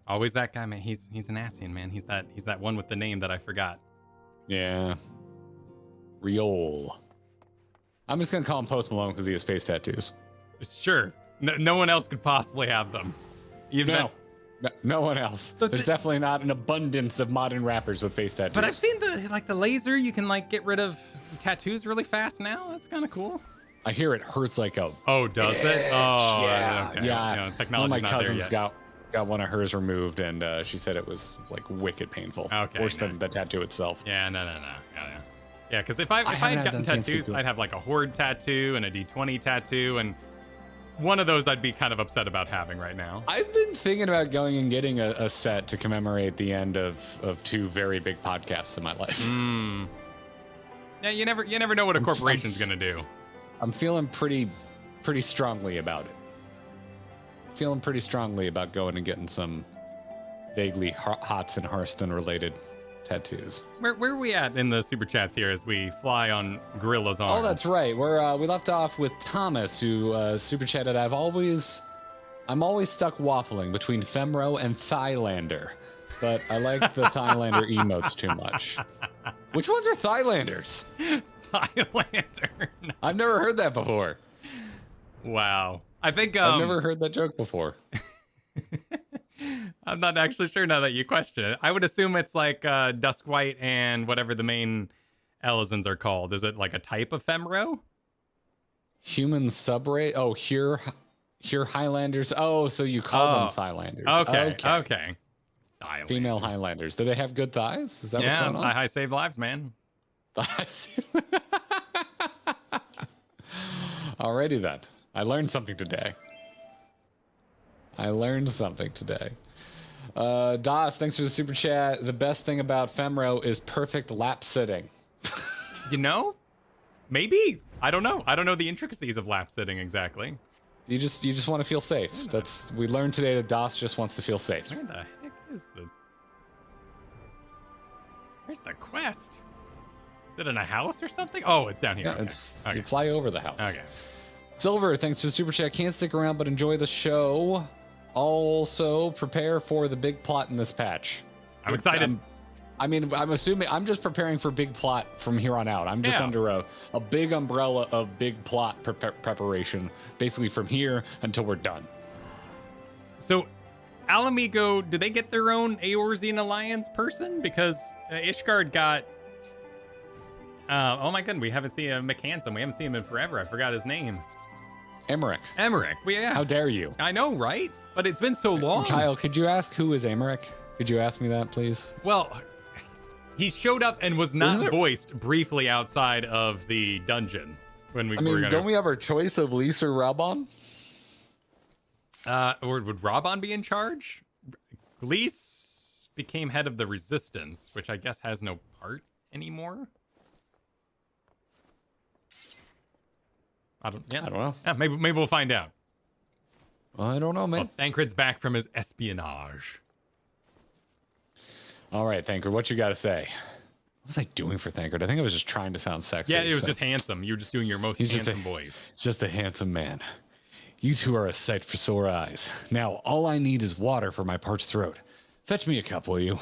Always that guy, man. He's an Asian, man. He's that one with the name that I forgot. Yeah. Riol. I'm just gonna call him Post Malone because he has face tattoos. Sure. No one else could possibly have them. No one else. There's definitely not an abundance of modern rappers with face tattoos. But I've seen the laser. You can like get rid of tattoos really fast now. That's kind of cool. I hear it hurts like a. Oh, does it? Oh, yeah. okay. Yeah. Technology's one of my not cousins there yet. got one of hers removed, and she said it was like wicked painful. Okay, Worse than the tattoo itself. Yeah, no. Yeah, because if I had gotten tattoos, I'd have like a Horde tattoo and a D20 tattoo, and one of those I'd be kind of upset about having right now. I've been thinking about going and getting a set to commemorate the end of two very big podcasts in my life. Yeah, you never know what a corporation's gonna do. I'm feeling pretty strongly about it. Feeling pretty strongly about going and getting some vaguely Hots and Hearthstone related tattoos. Where are we at in the super chats here as we fly on Gorilla's arms? Oh, that's right. We left off with Thomas, who super chatted. I'm always stuck waffling between Femro and Thailander, but I like the Thailander emotes too much. Which ones are Thailanders? Thailander. No. I've never heard that before. Wow. I think I've never heard that joke before. I'm not actually sure now that you question it. I would assume it's like Duskwhite and whatever the main Elizons are called. Is it like a type of Femro? Human subrace? Oh, here Highlanders. Oh, so you call them Thailanders. Okay. Thailanders. Female Highlanders. Do they have good thighs? Is that what's going on? Yeah, I save lives, man. Alrighty then. I learned something today. Das, thanks for the super chat. The best thing about Femro is perfect lap sitting. You know? Maybe. I don't know. I don't know the intricacies of lap sitting exactly. You just want to feel safe. We learned today that Das just wants to feel safe. Where the heck is Where's the quest? Is it in a house or something? Oh, it's down here. Yeah, okay. You fly over the house. Okay. Silver, thanks for the super chat. Can't stick around, but enjoy the show. Also, prepare for the big plot in this patch. I'm excited. I'm assuming I'm just preparing for big plot from here on out. I'm just under a big umbrella of big plot preparation, basically from here until we're done. So, Alamigo, do they get their own Eorzean Alliance person? Because Ishgard got... oh my god, we haven't seen McHandsome. We haven't seen him in forever. I forgot his name. Emmerich. Emmerich. Well, yeah. How dare you? I know, right? But it's been so long. Kyle, could you ask who is Emmerich? Could you ask me that, please? Well, he showed up and was not voiced briefly outside of the dungeon when we were gonna... don't we have our choice of Lise or Rabon? Or would Rabon be in charge? Lise became head of the Resistance, which I guess has no part anymore. I don't know. Yeah, maybe we'll find out. I don't know, man. Well, Thancred's back from his espionage. All right, Thancred, what you got to say? What was I doing for Thancred? I think I was just trying to sound sexy. Yeah, it was just handsome. You were just doing your most handsome voice. Just a handsome man. You two are a sight for sore eyes. Now, all I need is water for my parched throat. Fetch me a cup, will you?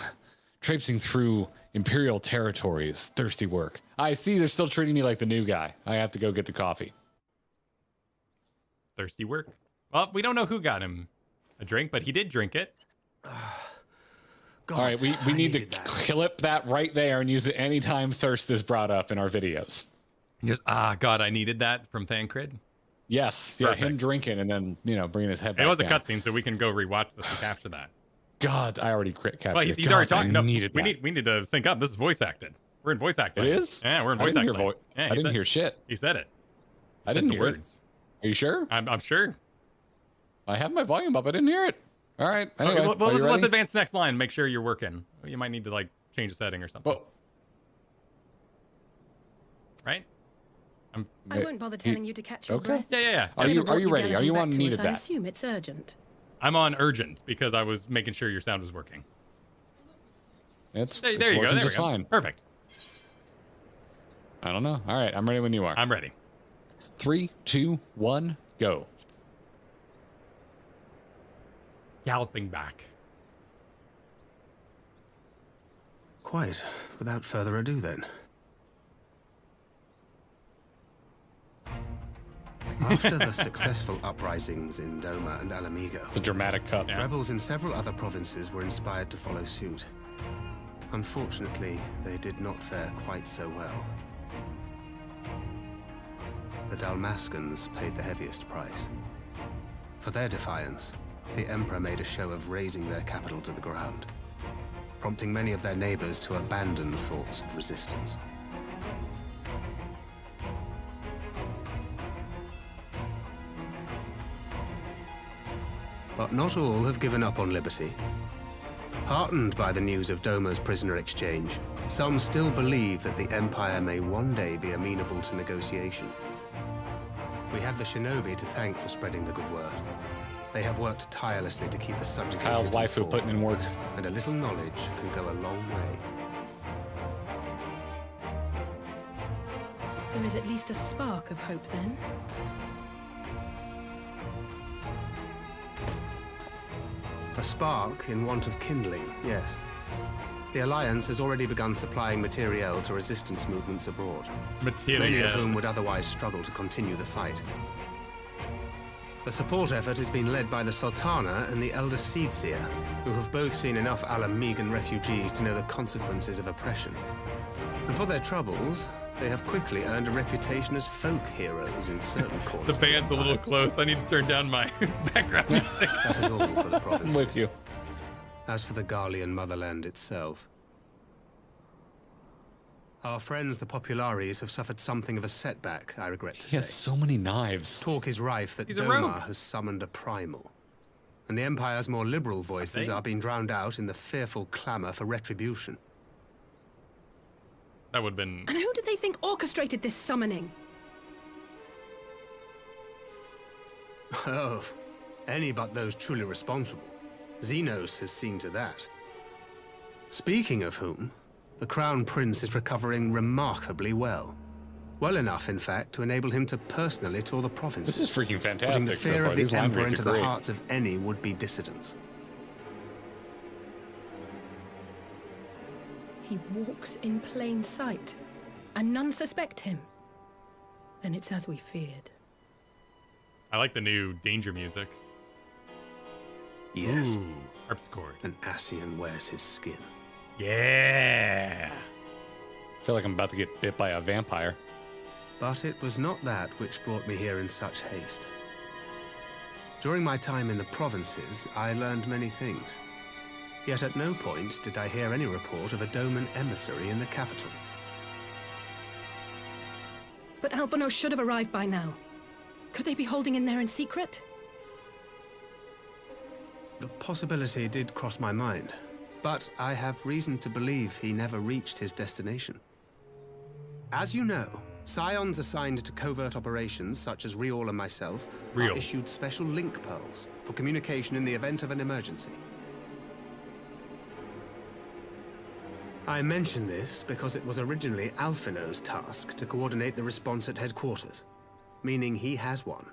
Traipsing through Imperial territory is thirsty work. I see they're still treating me like the new guy. I have to go get the coffee. Thirsty work? Well, we don't know who got him a drink, but he did drink it. God, all right, we need to clip that right there and use it anytime thirst is brought up in our videos. Just, God, I needed that from Thancred. Yes, yeah, him drinking and then, bringing his head back It was a down. cutscene, so we can go rewatch this and capture that. God, I already captured well, it. He's already talking. No, we that. need to sync up. This is voice acted. We're in voice acting. It is? Yeah, we're in voice acting. I didn't hear shit. He said it. I didn't hear words. Are you sure? I'm sure. I have my volume up. I didn't hear it. All right. Anyway, okay, well, let's advance to next line. Make sure you're working. You might need to change a setting or something. Well, right? I won't bother telling you to catch your breath. Yeah. Are you ready? Are you on needed that? I assume it's urgent. I'm on urgent because I was making sure your sound was working. There you go. There just we go. Fine. Perfect. I don't know. All right. I'm ready when you are. I'm ready. 3, 2, 1, go. Galloping back. Quite. Without further ado, then. After the successful uprisings in Doma and Alamigo, It's a dramatic cut. rebels in several other provinces were inspired to follow suit. Unfortunately, they did not fare quite so well. The Dalmascans paid the heaviest price. For their defiance, the Emperor made a show of razing their capital to the ground, prompting many of their neighbors to abandon thoughts of resistance. But not all have given up on liberty. Heartened by the news of Doma's prisoner exchange, some still believe that the Empire may one day be amenable to negotiation. We have the shinobi to thank for spreading the good word. They have worked tirelessly to keep the subjugated Kyle's wife who putting in work. And a little knowledge can go a long way. There is at least a spark of hope, then. A spark in want of kindling, yes. The Alliance has already begun supplying materiel to resistance movements abroad. Many of whom would otherwise struggle to continue the fight. The support effort has been led by the Sultana and the Elder Seedseer, who have both seen enough Alamigan refugees to know the consequences of oppression. And for their troubles, they have quickly earned a reputation as folk heroes in certain corners. The band's a little close. I need to turn down my background music. That is all for the province. I'm with you. As for the Garlean motherland itself, our friends the Populares have suffered something of a setback, I regret to say. He has so many knives. Talk is rife that He's a rogue. Doma has summoned a primal. And the Empire's more liberal voices are being drowned out in the fearful clamor for retribution. That would have been... And who do they think orchestrated this summoning? Oh, any but those truly responsible. Xenos has seen to that. Speaking of whom, the Crown Prince is recovering remarkably well. Well enough, in fact, to enable him to personally tour the provinces. This is freaking fantastic putting the so fear far. of These the line Emperor reads into are the great. hearts of any would-be dissidents. He walks in plain sight, and none suspect him. Then it's as we feared. I like the new danger music. Yes. Ooh. Harpsichord. An Ascian wears his skin. Yeah. I feel like I'm about to get bit by a vampire. But it was not that which brought me here in such haste. During my time in the provinces, I learned many things. Yet at no point did I hear any report of a Doman emissary in the capital. But Alphonse should have arrived by now. Could they be holding in there in secret? The possibility did cross my mind, but I have reason to believe he never reached his destination. As you know, Scions assigned to covert operations, such as Riol and myself, are issued special link pearls for communication in the event of an emergency. I mention this because it was originally Alphino's task to coordinate the response at headquarters, meaning he has one.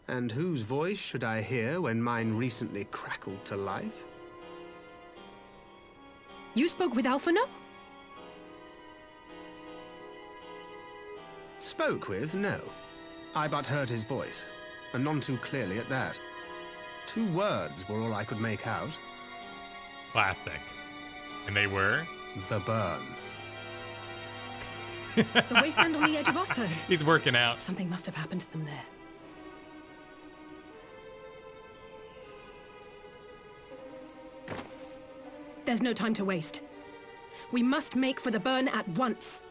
And whose voice should I hear when mine recently crackled to life? You spoke with Alphino? Spoke with, no. I but heard his voice, and none too clearly at that. 2 words were all I could make out. Classic. And they were? The burn. The wasteland on the edge of Otherd. He's working out. Something must have happened to them there. There's no time to waste. We must make for the burn at once.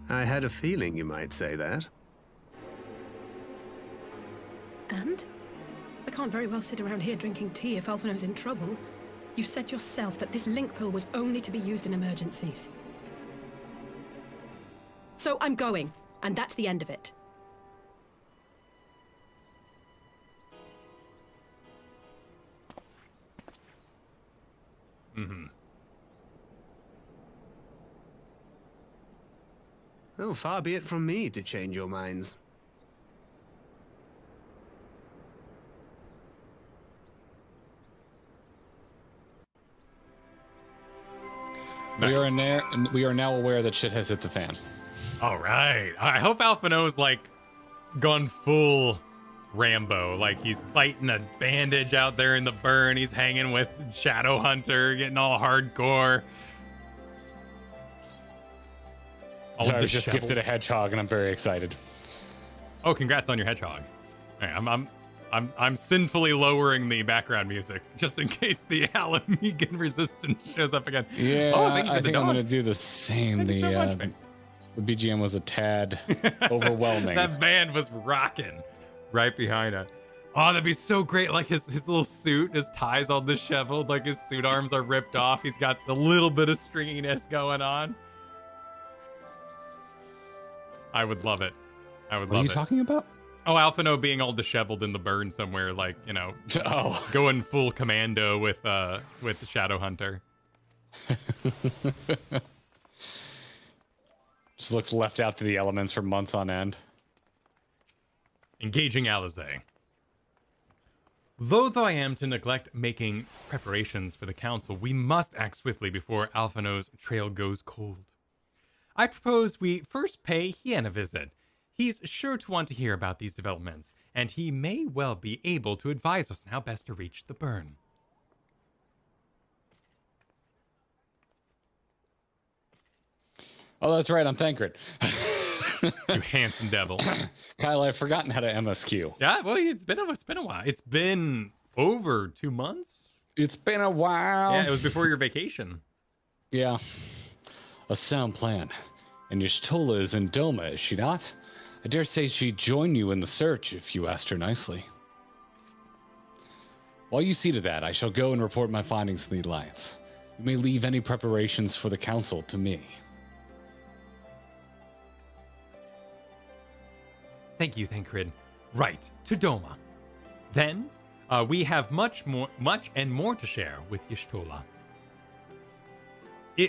I had a feeling you might say that. And? I can't very well sit around here drinking tea if Alphino's in trouble. You said yourself that this link pill was only to be used in emergencies. So I'm going, and that's the end of it. Oh, far be it from me to change your minds. Nice. We are now aware that shit has hit the fan. All right. I hope Alphino's like gone full Rambo. Like he's biting a bandage out there in the burn. He's hanging with Shadowhunter, getting all hardcore. So I was just gifted a hedgehog, and I'm very excited. Oh, congrats on your hedgehog. All right, I'm sinfully lowering the background music just in case the Alamegan resistance shows up again. Yeah, oh, I think I'm gonna do the same. The BGM was a tad overwhelming. That band was rocking right behind it. Oh, that'd be so great. Like his little suit, his tie's all disheveled, like his suit arms are ripped off. He's got a little bit of stringiness going on. I would love it. I would love it. What are you talking about? Oh, Alphino being all disheveled in the burn somewhere, like, you know, going full commando with the Shadowhunter. Just looks left out to the elements for months on end. Engaging Alizé. Loath I am to neglect making preparations for the council, we must act swiftly before Alphino's trail goes cold. I propose we first pay Hien a visit. He's sure to want to hear about these developments, and he may well be able to advise us on how best to reach the burn. Oh, that's right, I'm Thancred. You handsome devil. Kyle, I've forgotten how to MSQ. Yeah, well, it's been a while. It's been over 2 months. It's been a while. Yeah, it was before your vacation. Yeah. A sound plan. And Y'shtola is in Doma, is she not? I dare say she'd join you in the search if you asked her nicely. While you see to that, I shall go and report my findings to the Alliance. You may leave any preparations for the Council to me. Thank you, Thancred. Right, to Doma. Then, we have much and more to share with Y'shtola.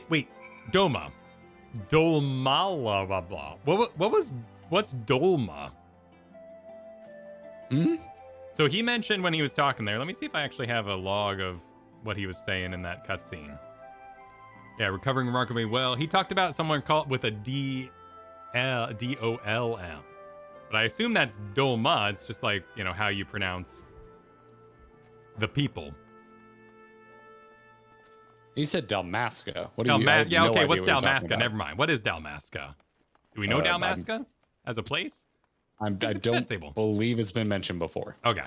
Wait, Doma. Dolma, blah, blah, blah. What's Dolma? So he mentioned when he was talking there, let me see if I actually have a log of what he was saying in that cutscene. Yeah, recovering remarkably well. He talked about someone called with a D-O-L-M. But I assume that's Dolma. It's just like, you know, how you pronounce the people. You said Dalmasca. What do you? Yeah, okay. What's What's Dalmasca? Never mind. What is Dalmasca? Do we know Dalmasca as a place? I don't believe it's been mentioned before. Okay.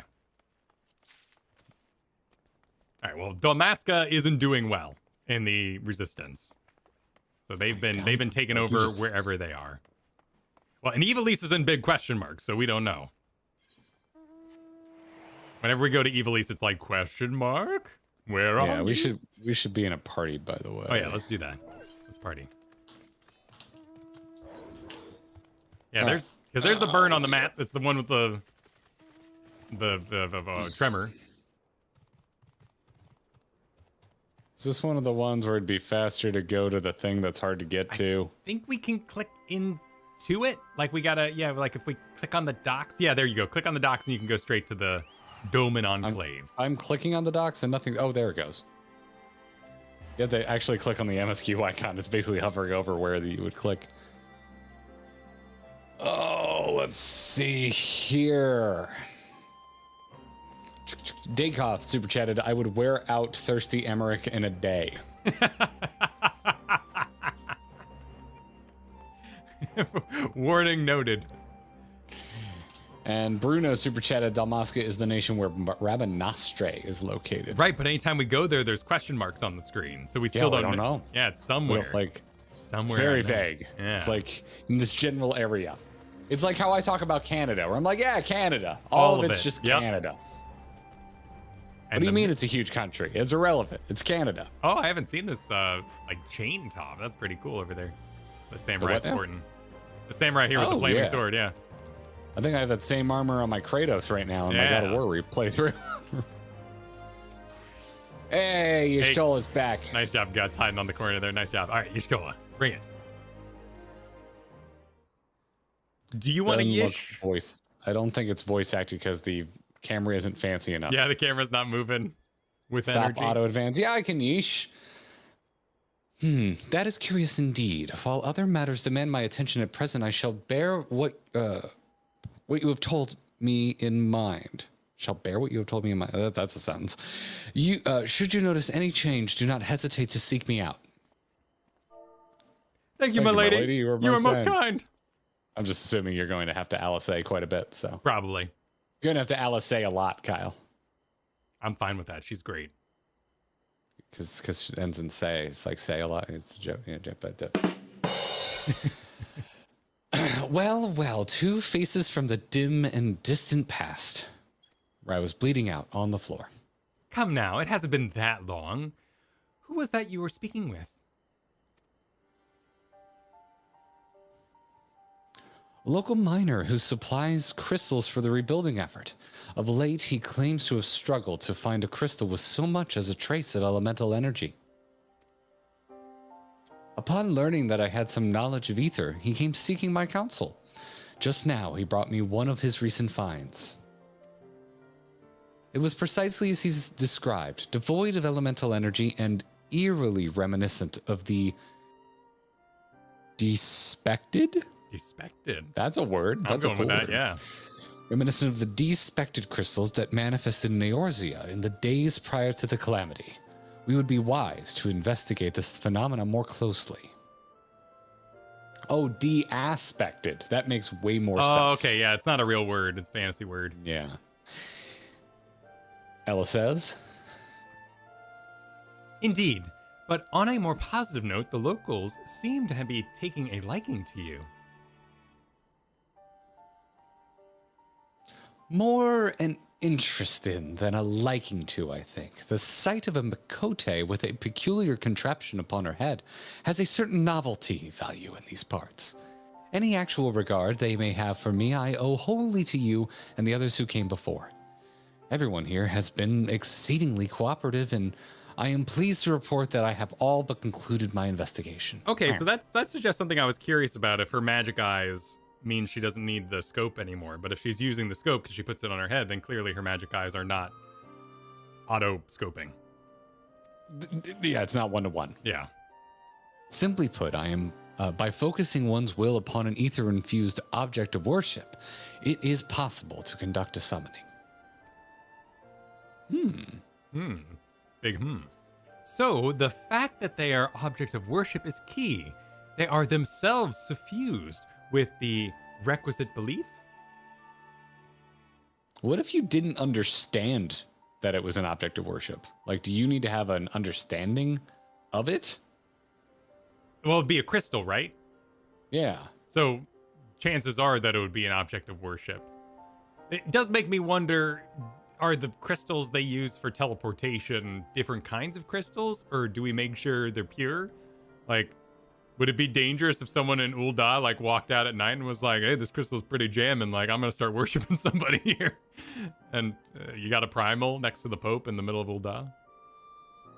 All right. Well, Dalmasca isn't doing well in the Resistance, so they've been taken over wherever they are. Well, and Evilise is in big question marks, so we don't know. Whenever we go to Evilise, it's like question mark. Where are we should be in a party, by the way. Oh yeah, let's do that. Let's party. Yeah, there's the burn on the map. It's the one with the tremor. Is this one of the ones where it'd be faster to go to the thing that's hard to get to? I think we can click into it. Like we gotta, like if we click on the docks. Yeah, there you go. Click on the docks and you can go straight to the Doman Enclave. I'm clicking on the docks and nothing. Oh, there it goes. You have to actually click on the MSQ icon. It's basically hovering over where you would click. Oh, let's see here. Daykoth super chatted, I would wear out Thirsty Emmerich in a day. Warning noted. And Bruno super chatted, Dalmasca is the nation where Rabanastre is located. Right, but anytime we go there, there's question marks on the screen, so we still don't know. Yeah, it's somewhere. Somewhere. It's very vague. Yeah. It's like in this general area. It's like how I talk about Canada, where I'm like, yeah, Canada. All of it's just Canada. What do you mean it's a huge country? It's irrelevant. It's Canada. Oh, I haven't seen this like chain top. That's pretty cool over there. The samurai sporting. The samurai here with the flaming sword, yeah. I think I have that same armor on my Kratos right now in my God of War playthrough. Hey, Y'shtola's back. Nice job, Guts, hiding on the corner there. Nice job. All right, Y'shtola, bring it. Do you want to Yish? Voice. I don't think it's voice acted because the camera isn't fancy enough. Yeah, the camera's not moving with energy. Stop auto advance. Yeah, I can Yish. That is curious indeed. While other matters demand my attention at present, I shall bear what you have told me in mind. Shall bear what you have told me in mind. That's a sentence. You should you notice any change, do not hesitate to seek me out. Thank you, my lady. You are most kind. I'm just assuming you're going to have to Alisay quite a bit, so. Probably. You're going to have to Alisay a lot, Kyle. I'm fine with that. She's great. Because it ends in say. It's like say a lot. It's a joke. Yeah, but well, two faces from the dim and distant past, where I was bleeding out on the floor. Come now, it hasn't been that long. Who was that you were speaking with? A local miner who supplies crystals for the rebuilding effort. Of late, he claims to have struggled to find a crystal with so much as a trace of elemental energy. Upon learning that I had some knowledge of ether, he came seeking my counsel. Just now, he brought me one of his recent finds. It was precisely as he's described, devoid of elemental energy and eerily reminiscent of the despected? Despected? That's a word. That's I'm going with that, yeah. Reminiscent of the despected crystals that manifested in Eorzea in the days prior to the calamity. We would be wise to investigate this phenomenon more closely. Oh, de-aspected. That makes way more sense. Oh, okay, yeah. It's not a real word. It's a fantasy word. Yeah. Ella says? Indeed. But on a more positive note, the locals seem to be taking a liking to you. More an interest in than a liking to, I think. The sight of a Makote with a peculiar contraption upon her head has a certain novelty value in these parts. Any actual regard they may have for me I owe wholly to you and the others who came before. Everyone here has been exceedingly cooperative, and I am pleased to report that I have all but concluded my investigation. Okay, so that suggests something I was curious about. If her magic eyes means she doesn't need the scope anymore, but if she's using the scope because she puts it on her head, then clearly her magic eyes are not auto-scoping. Yeah, it's not one-to-one. Yeah. Simply put, I am, by focusing one's will upon an ether-infused object of worship, it is possible to conduct a summoning. Big So, the fact that they are object of worship is key. They are themselves suffused with the requisite belief. What if you didn't understand that it was an object of worship? Like, do you need to have an understanding of it? Well, it'd be a crystal, right? Yeah. So, chances are that it would be an object of worship. It does make me wonder, are the crystals they use for teleportation different kinds of crystals, or do we make sure they're pure? Like, would it be dangerous if someone in Ul'dah like walked out at night and was like, hey, this crystal's pretty jamming, like I'm gonna start worshiping somebody here? And you got a primal next to the Pope in the middle of Ul'dah?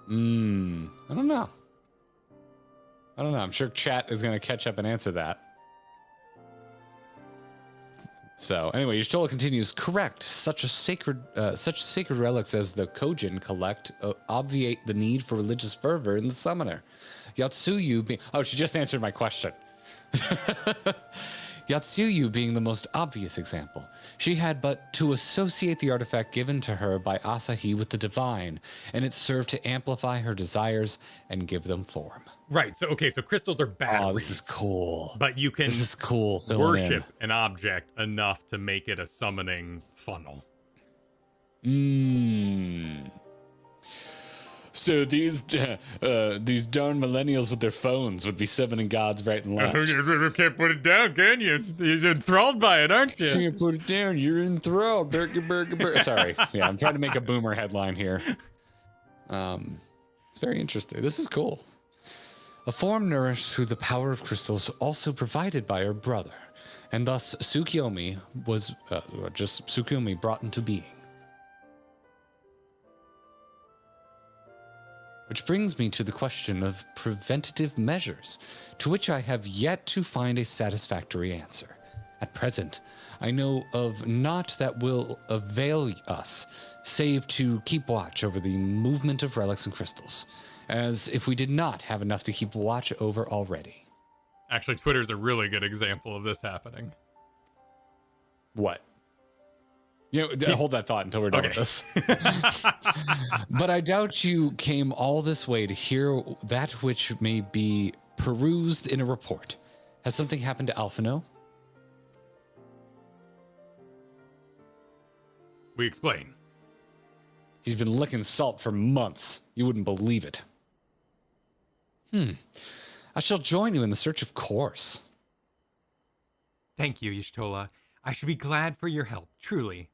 I don't know. I'm sure chat is gonna catch up and answer that. So anyway, Y'shtola continues, correct. Such sacred relics as the Kojin collect obviate the need for religious fervor in the summoner. Yatsuyu being... Oh, she just answered my question. Yatsuyu being the most obvious example. She had but to associate the artifact given to her by Asahi with the divine, and it served to amplify her desires and give them form. Right, so okay, so crystals are batteries. Oh, this is cool. But you can this is cool. worship an object enough to make it a summoning funnel. So these darn millennials with their phones would be summoning gods right and left. You can't put it down, can you? You're enthralled by it, aren't you? You can't put it down. You're enthralled. Sorry. Yeah, I'm trying to make a boomer headline here. It's very interesting. This is cool. A form nourished through the power of crystals also provided by her brother, and thus Tsukiyomi was just Tsukiyomi brought into being. Which brings me to the question of preventative measures, to which I have yet to find a satisfactory answer. At present, I know of naught that will avail us, save to keep watch over the movement of relics and crystals, as if we did not have enough to keep watch over already. Actually, Twitter's a really good example of this happening. What? Hold that thought until we're done with this. But I doubt you came all this way to hear that which may be perused in a report. Has something happened to Alphino? We explain. He's been licking salt for months. You wouldn't believe it. I shall join you in the search of Coeurl. Thank you, Y'shtola. I should be glad for your help, truly.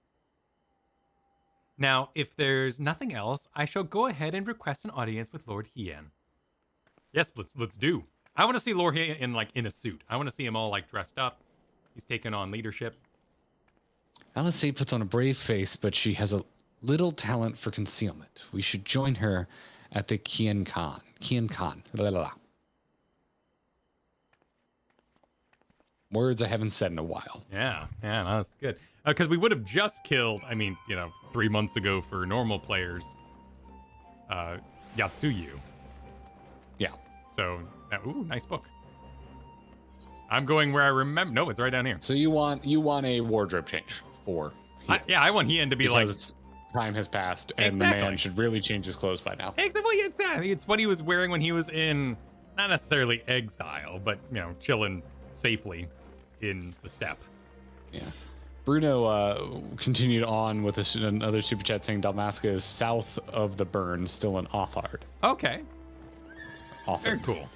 Now, if there's nothing else, I shall go ahead and request an audience with Lord Hien. Yes, let's do. I want to see Lord Hien in a suit. I want to see him all dressed up. He's taking on leadership. Alice puts on a brave face, but she has a little talent for concealment. We should join her at the Kien Khan. Blah, blah, blah. Words I haven't said in a while. Yeah, no, that's good. Because we would have just killed, 3 months ago for normal players, Yatsuyu. Yeah. So, ooh, nice book. I'm going where I remember. No, it's right down here. So you want a wardrobe change for Hien. I want Hien to be because time has passed and the man should really change his clothes by now. Exactly. It's what he was wearing when he was in, not necessarily exile, but, chilling safely in the steppe. Yeah. Bruno continued on with another super chat saying Dalmasca is south of the burn, still in Offhard. Okay. Offhard. Very cool.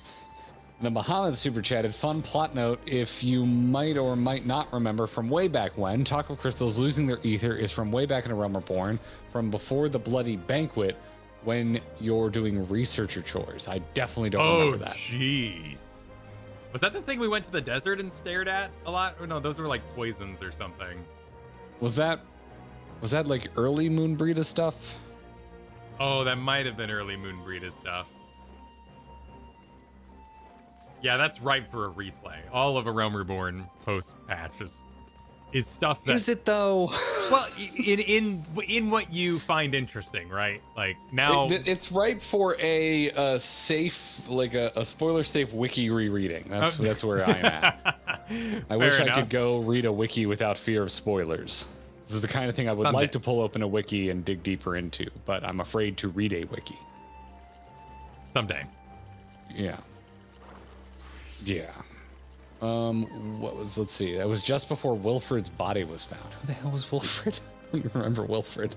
The Muhammad super chatted, fun plot note, if you might or might not remember from way back when, talk of crystals losing their ether is from way back in A Realm Reborn, from before the bloody banquet when you're doing researcher chores. I definitely don't remember that. Oh, jeez. Was that the thing we went to the desert and stared at a lot? Or no, those were like poisons or something. Was that like early Moonbreeda stuff? Oh, that might have been early Moonbreeda stuff. Yeah, that's ripe for a replay. All of A Realm Reborn post-patch is stuff that... Is it, though? Well, in what you find interesting, right? Like, now... It's ripe for a safe, like a spoiler-safe wiki rereading. That's where I'm at. I wish I could go read a wiki without fear of spoilers. This is the kind of thing I would like to pull open a wiki and dig deeper into, but I'm afraid to read a wiki. Someday. Yeah. Yeah. Let's see. That was just before Wilfred's body was found. Who the hell was Wilfred? I don't remember Wilfred.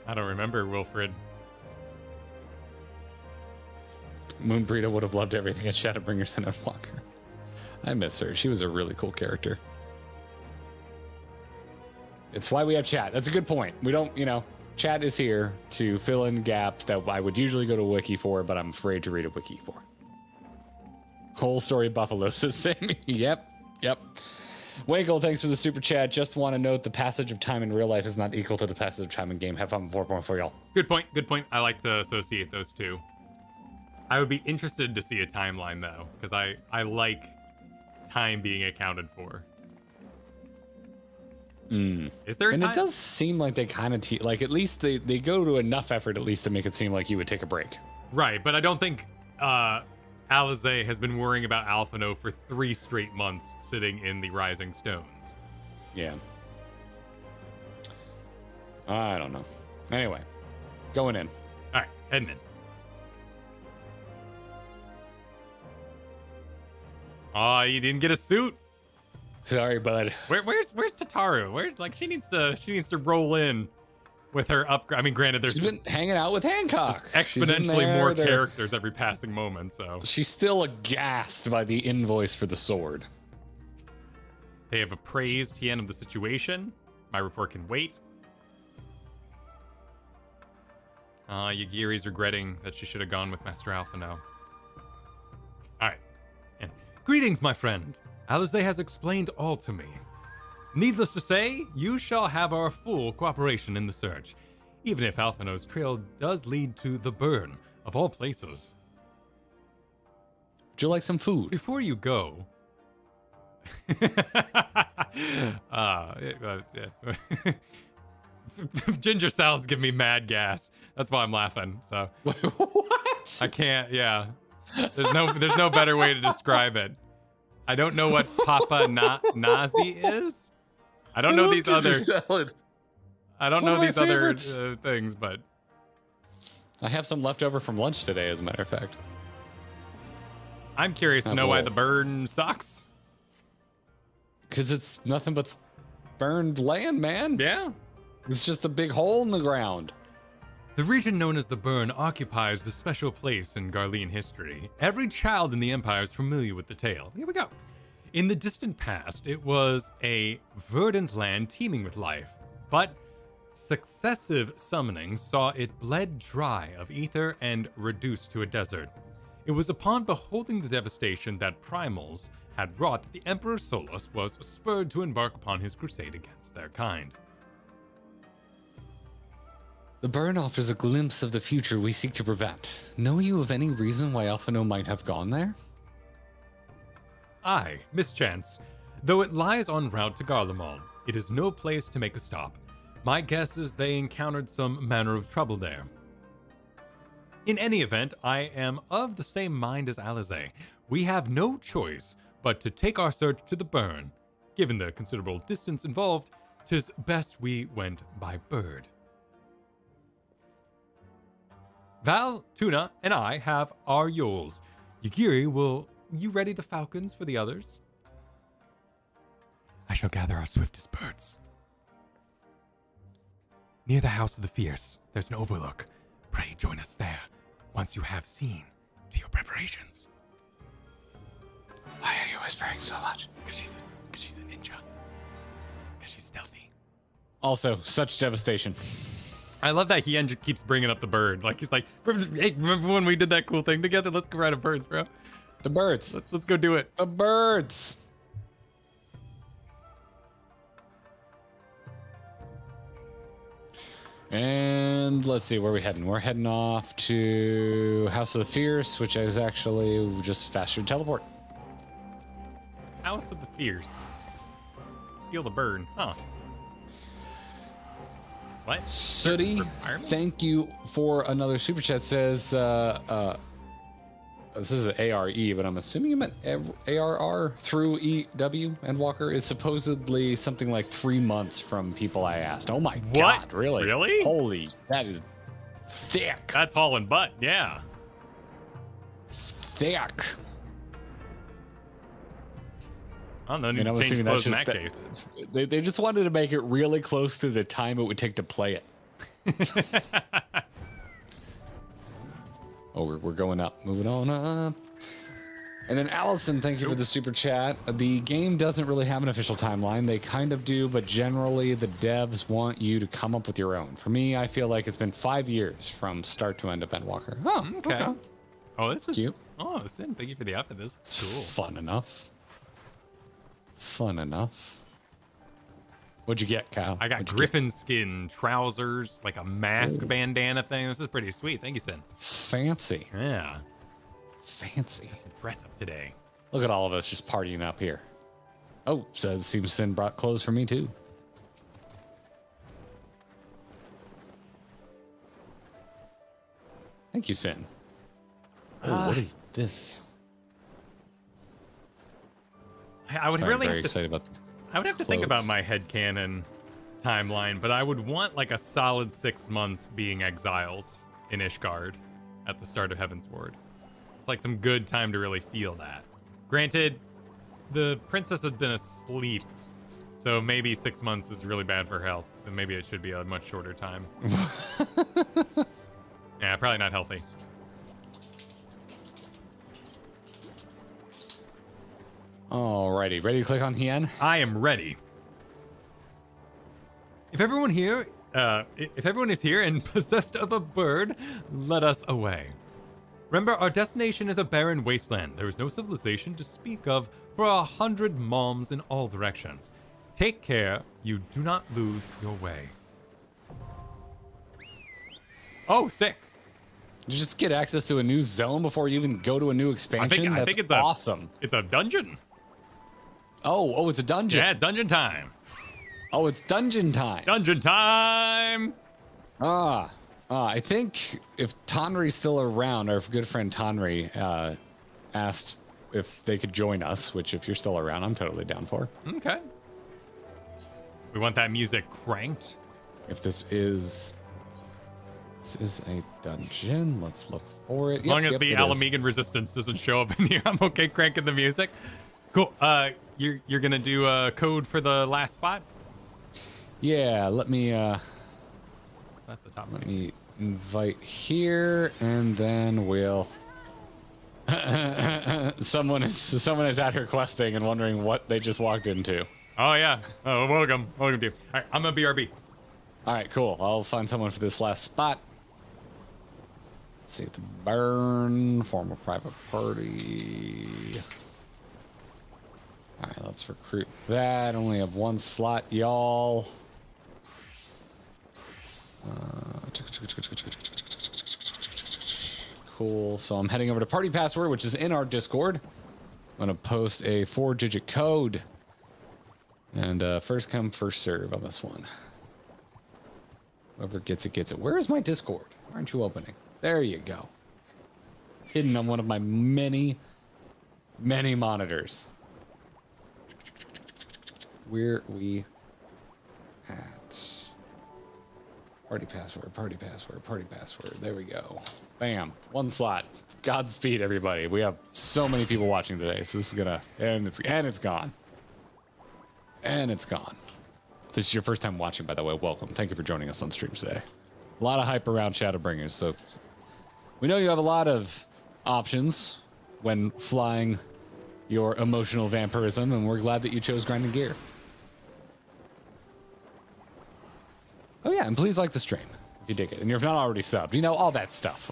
I don't remember Wilfred. Moonbreeda would have loved everything at Shadowbringers and Walker. I miss her. She was a really cool character. It's why we have chat. That's a good point. We don't, chat is here to fill in gaps that I would usually go to a wiki for, but I'm afraid to read a wiki for. Whole story of Buffalo, says Sammy. Yep. Wankle, thanks for the super chat. Just want to note the passage of time in real life is not equal to the passage of time in game. Have fun 4.4, y'all. Good point. I like to associate those two. I would be interested to see a timeline, though, because I like time being accounted for. Is there a time? It does seem like they kind of, at least they go to enough effort at least to make it seem like you would take a break. Right, but I don't think Alizé has been worrying about Alphino for 3 straight months sitting in the Rising Stones. Yeah. I don't know. Anyway, going in. All right, heading in. Oh, you didn't get a suit. Sorry, bud. Where's Tataru? She needs to roll in with her upgrade. I mean, granted, she's been hanging out with Hancock. Exponentially more characters every passing moment, so she's still aghast by the invoice for the sword. They have appraised Tien of the situation. My report can wait. Yagiri's regretting that she should have gone with Master Alphino. All right. And greetings, my friend. Alizé has explained all to me. Needless to say, you shall have our full cooperation in the search, even if Alphino's trail does lead to the burn, of all places. Would you like some food? Before you go... Ginger salads give me mad gas. That's why I'm laughing, so... What? I can't, yeah. There's no better way to describe it. I don't know what Papa Nazi is. I don't know these other salad. I don't know these other things, but I have some left over from lunch today, as a matter of fact. I'm curious to know why the burn sucks. Because it's nothing but burned land, man. Yeah. It's just a big hole in the ground. The region known as the Burn occupies a special place in Garlean history. Every child in the Empire is familiar with the tale. Here we go. In the distant past, it was a verdant land teeming with life, but successive summonings saw it bled dry of ether and reduced to a desert. It was upon beholding the devastation that Primals had wrought that the Emperor Solus was spurred to embark upon his crusade against their kind. The burn offers a glimpse of the future we seek to prevent. Know you of any reason why Alphino might have gone there? Aye, mischance. Though it lies en route to Garlemald, it is no place to make a stop. My guess is they encountered some manner of trouble there. In any event, I am of the same mind as Alizé. We have no choice but to take our search to the burn. Given the considerable distance involved, 'tis best we went by bird. Val, Tuna, and I have our yoles. Yagiri, will you ready the falcons for the others? I shall gather our swiftest birds. Near the House of the Fierce, there's an overlook. Pray join us there, once you have seen to your preparations. Why are you whispering so much? Because she's a ninja. Because she's stealthy. Also, such devastation. I love that Hien just keeps bringing up the bird. Like, he's like, hey, remember when we did that cool thing together? Let's go ride a birds, bro. The birds. Let's go do it. The birds. And let's see, where are we heading? We're heading off to House of the Fierce, which is actually just faster to teleport. House of the Fierce. Feel the burn. Huh. What? Sooty, thank you for another super chat. Says, this is an ARE, but I'm assuming you meant ARR through EW. Endwalker is supposedly something like 3 months from people I asked. Oh my God, really? Really? Holy, that is thick. That's hauling butt, yeah. Thick. I don't know. And I'm Change assuming clothes that's in just that case. they just wanted to make it really close to the time it would take to play it. Oh, we're going up. Moving on up. And then Allison, thank you for the super chat. The game doesn't really have an official timeline. They kind of do, but generally the devs want you to come up with your own. For me, I feel like it's been 5 years from start to end of Endwalker. Oh, okay. Oh, this is cute. Oh, Sin, thank you for the outfit. This is cool. Fun enough. Fun enough. What'd you get, Kyle? I got griffin skin trousers, like a mask bandana thing. This is pretty sweet. Thank you, Sin. Fancy. Yeah. Fancy. That's impressive today. Look at all of us just partying up here. Oh, so it seems Sin brought clothes for me too. Thank you, Sin. Oh, what is this? I would Sorry, really I'm very have to, excited about this. I would have to think about my headcanon timeline, but I would want like a solid 6 months being exiles in Ishgard at the start of Heaven's Ward. It's like some good time to really feel that. Granted, the princess has been asleep, so maybe 6 months is really bad for health, and maybe it should be a much shorter time. Yeah, probably not healthy. Alrighty, ready to click on Hien? I am ready. If everyone is here and possessed of a bird, let us away. Remember, our destination is a barren wasteland. There is no civilization to speak of for 100 moms in all directions. Take care you do not lose your way. Oh, sick. Did you just get access to a new zone before you even go to a new expansion? I think it's awesome. It's a dungeon. Oh, it's a dungeon. Yeah, dungeon time. Oh, it's dungeon time. Dungeon time. I think if Tonri's still around, our good friend Tonri asked if they could join us, which if you're still around, I'm totally down for. Okay. We want that music cranked. If this is a dungeon, let's look for it. As long as the Alamegan resistance doesn't show up in here, I'm okay cranking the music. Cool. You're gonna do a code for the last spot? Yeah, let me That's the top. let me invite here, and then we'll someone is out here questing and wondering what they just walked into. Oh yeah. Oh, welcome to you. All right, I'm a BRB. All right, cool. I'll find someone for this last spot. Let's see, the burn, form a private party. All right, let's recruit that. Only have one slot, y'all. Cool. So I'm heading over to party password, which is in our Discord. I'm gonna post a 4-digit code, and first come, first serve on this one. Whoever gets it, gets it. Where is my Discord? Why aren't you opening? There you go. Hidden on one of my many, many monitors. Where we at? Party password, party password, party password. There we go. Bam. One slot. Godspeed, everybody. We have so many people watching today, so this is gonna and it's gone. And it's gone. If this is your first time watching, by the way, welcome. Thank you for joining us on stream today. A lot of hype around Shadowbringers, so we know you have a lot of options when flying your emotional vampirism, and we're glad that you chose grinding gear. Oh yeah, and please like the stream if you dig it. And if you're not already subbed, you know, all that stuff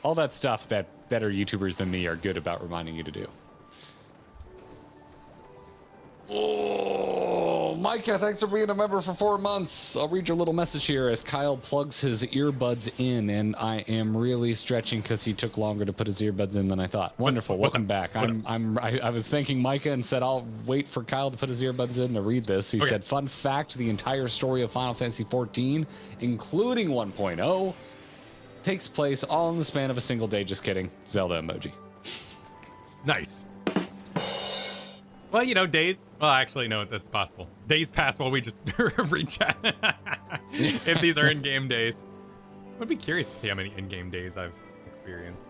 that better YouTubers than me are good about reminding you to do. Oh, Micah, thanks for being a member for 4 months. I'll read your little message here as Kyle plugs his earbuds in, and I am really stretching because he took longer to put his earbuds in than I thought. Wonderful, welcome back. I was thanking Micah and said I'll wait for Kyle to put his earbuds in to read this. He said, fun fact, the entire story of Final Fantasy XIV, including 1.0, takes place all in the span of a single day. Just kidding. Zelda emoji. Nice. Well, you know, days. Well, actually, no, that's possible. Days pass while we just re-chat. If these are in-game days. I'd be curious to see how many in-game days I've experienced.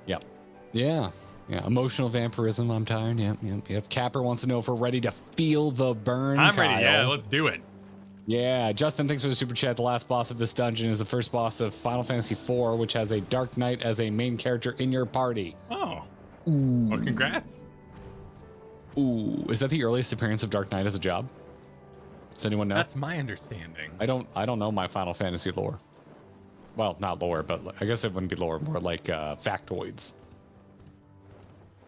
Yep. Yeah. Yeah. Emotional vampirism. I'm tired. Yep. Capper wants to know if we're ready to feel the burn. I'm Kyle. ready. Yeah, let's do it. Yeah. Justin, thanks for the super chat. The last boss of this dungeon is the first boss of Final Fantasy IV, which has a Dark Knight as a main character in your party. Oh. Ooh. Well, congrats. Ooh. Is that the earliest appearance of Dark Knight as a job? Does anyone know? That's my understanding. I don't know my Final Fantasy lore. Well, not lore, but I guess it wouldn't be lore, more like factoids.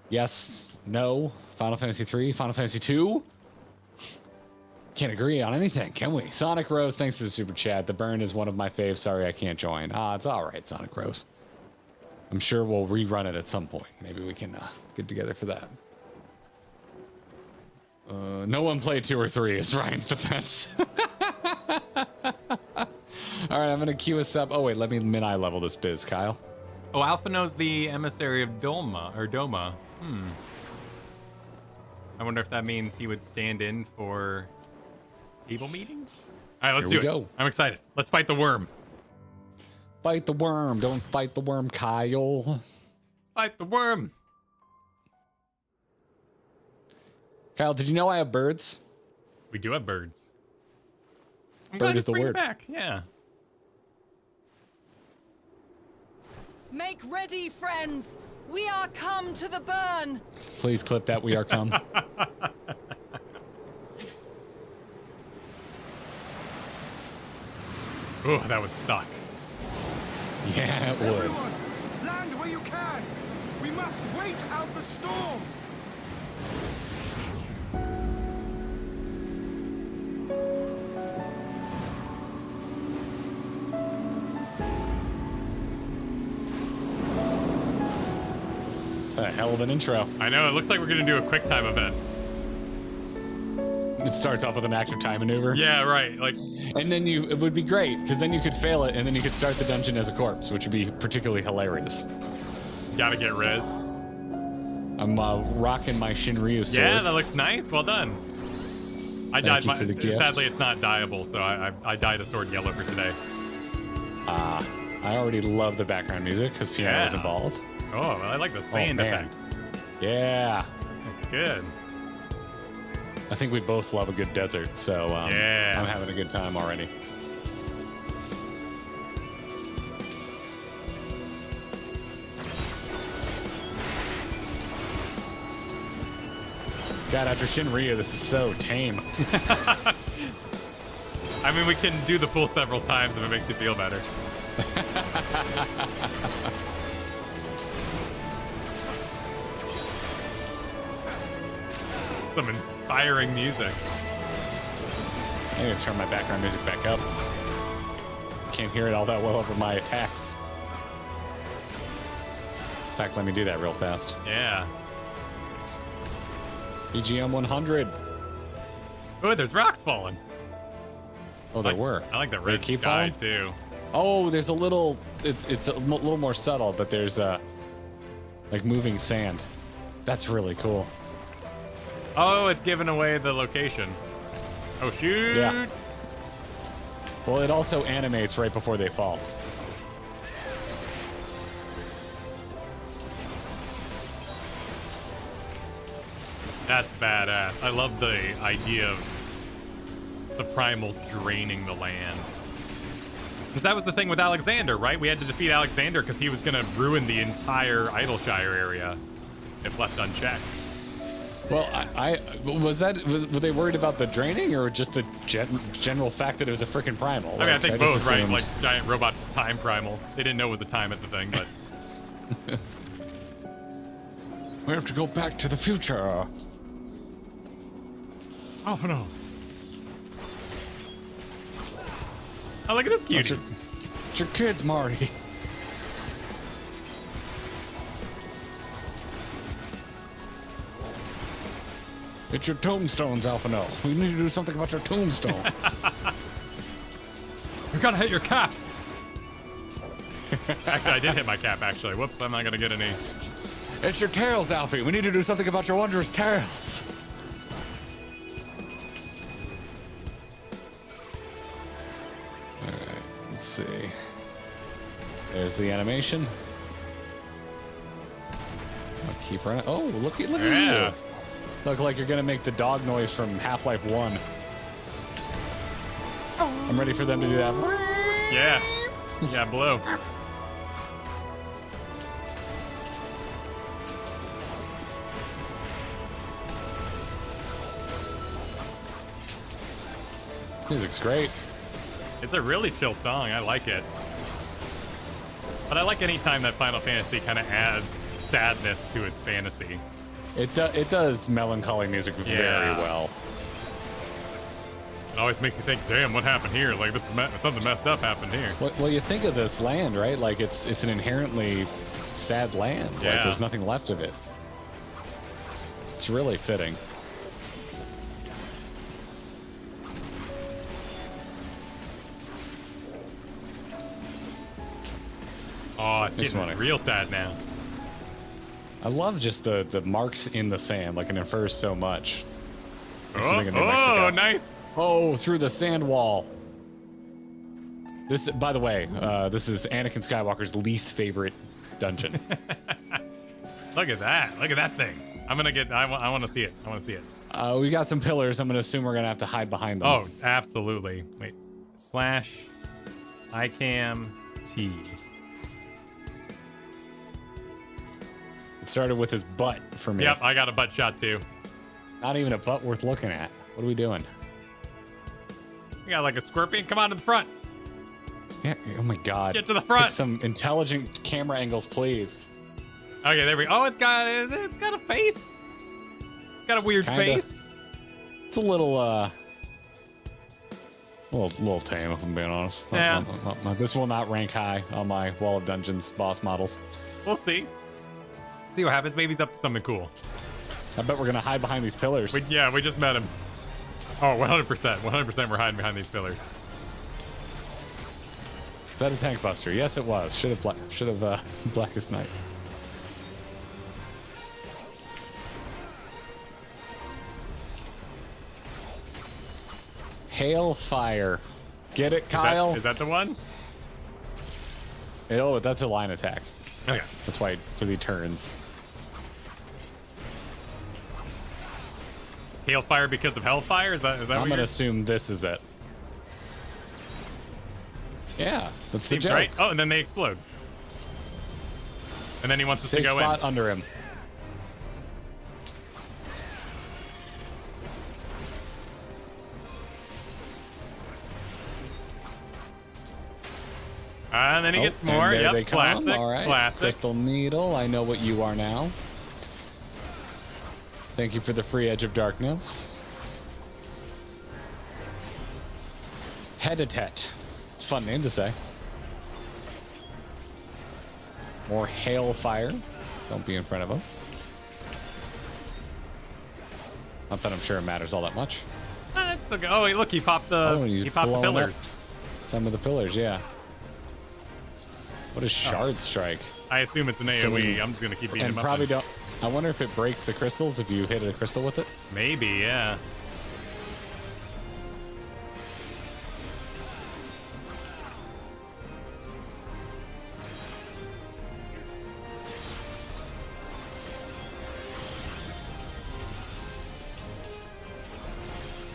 Yes, no, Final Fantasy 3, Final Fantasy 2. Can't agree on anything, can we? Sonic Rose, thanks for the super chat. The burn is one of my faves. Sorry I can't join. It's all right, Sonic Rose. I'm sure we'll rerun it at some point. Maybe we can get together for that. No one played 2 or 3 is Ryan's defense. All right, I'm going to queue us up. Oh, wait, let me min-eye level this biz, Kyle. Oh, Alpha knows the emissary of Doma. I wonder if that means he would stand in for table meetings? All right, let's do it. Go. I'm excited. Let's fight the worm. Fight the worm. Don't fight the worm, Kyle. Fight the worm. Kyle, did you know I have birds? We do have birds. Bird is the word. Back. Yeah. Make ready, friends. We are come to the burn. Please clip that. We are come. Oh, that would suck. Yeah, it would. Everyone, land where you can. We must wait out the storm. That's a hell of an intro. I know. It looks like we're going to do a quick time event. It starts off with an active time maneuver. Yeah, right. Like, and then it would be great because then you could fail it and then you could start the dungeon as a corpse, which would be particularly hilarious. Gotta get res. I'm rocking my Shinryu sword. Yeah, that looks nice. Well done. I Thank died. you for the gift. Sadly, it's not dyeable, so I dyed a sword yellow for today. I already love the background music because piano is involved. Oh, well, I like the sand effects. Yeah. That's good. I think we both love a good desert, so yeah. I'm having a good time already. God, after Shinryu, this is so tame. I mean, we can do the pool several times if it makes you feel better. Some inspiring music. I'm gonna turn my background music back up. Can't hear it all that well over my attacks. In fact, let me do that real fast. Yeah. BGM 100. Oh, there's rocks falling. Oh, there were. I like the red keep sky falling? too. Oh, there's a little. It's a little more subtle, but there's like moving sand. That's really cool. Oh, it's giving away the location. Oh, shoot. Yeah. Well, it also animates right before they fall. That's badass. I love the idea of the primals draining the land. Because that was the thing with Alexander, right? We had to defeat Alexander because he was going to ruin the entire Idleshire area if left unchecked. Well, were they worried about the draining or just the general fact that it was a freaking primal? I mean, I think both, right? Assumed... Like giant robot time primal. They didn't know it was a time at the thing, but we have to go back to the future. oh no! Oh, look at this cutie. It's your kids, Marty. It's your tombstones, Alphino. We need to do something about your tombstones. You gotta hit your cap. Actually, I did hit my cap, actually. Whoops, I'm not gonna get any. It's your tails, Alfie. We need to do something about your wondrous tails. All right, let's see. There's the animation. I'll keep running. Oh, look at you. Look like you're gonna make the dog noise from Half-Life 1. I'm ready for them to do that. Yeah. Yeah, blue. Music's great. It's a really chill song. I like it. But I like any time that Final Fantasy kind of adds sadness to its fantasy. It does melancholy music very well. It always makes you think, damn, what happened here? Like, this is something messed up happened here. Well, you think of this land, right? Like, it's an inherently sad land. Yeah. Like, there's nothing left of it. It's really fitting. Oh, it's getting real sad now. I love just the marks in the sand. Like, it infers so much. Oh, nice. Oh, through the sand wall. This, by the way, this is Anakin Skywalker's least favorite dungeon. Look at that. Look at that thing. I'm going to get, I want to see it. I want to see it. We got some pillars. I'm going to assume we're going to have to hide behind them. Oh, absolutely. Wait. Slash ICAM T. It started with his butt for me. Yep, I got a butt shot too. Not even a butt worth looking at. What are we doing? We got like a scorpion. Come on to the front. Yeah. Oh my God. Get to the front. Pick some intelligent camera angles, please. Okay, there we go. Oh, it's got a face. It's got a weird face. It's a little tame, if I'm being honest. Yeah. This will not rank high on my Wall of Dungeons boss models. We'll see. See what happens. Maybe he's up to something cool. I bet we're gonna hide behind these pillars. We just met him. Oh, 100%. 100% we're hiding behind these pillars. Is that a tank buster? Yes, it was. Should have Blackest Night. Hail fire. Get it, Kyle? Is that the one? Oh, that's a line attack. Okay. That's why, because he turns. Hailfire because of Hellfire? Is that I'm gonna assume this is it. Yeah, that's the Seems joke. right. Oh, and then they explode. And then he wants us to Safe go spot in. under him. And then he gets more. And there they Yep, come. classic. All right. Classic. Crystal Needle, I know what you are now. Thank you for the free Edge of Darkness. Hedatet. It's a fun name to say. More Hailfire. Don't be in front of him. Not that I'm sure it matters all that much. That's still good. Oh, look, he popped the He's the blowing pillars. up some of the pillars, yeah. What is Shard Strike? I assume it's an AoE. I'm just gonna keep beating him up. Probably don't. I wonder if it breaks the crystals if you hit a crystal with it. Maybe, yeah.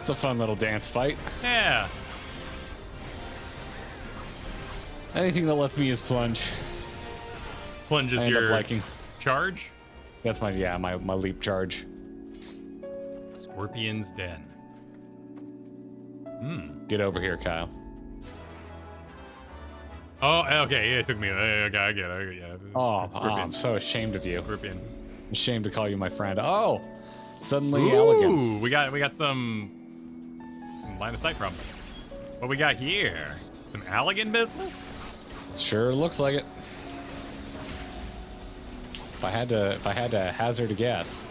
It's a fun little dance fight. Yeah. Anything that lets me use plunge. Plunge is I end up your liking. charge. That's my my leap charge. Scorpion's Den. Get over here, Kyle. Oh, okay. Yeah, it took me. Okay, I get it. Yeah. Oh, Scorpion. I'm so ashamed of you. Scorpion. I'm ashamed to call you my friend. Oh, suddenly elegant. Ooh, we got some line of sight from. What we got here? Some Allegan business? Sure looks like it. If I had to hazard a guess.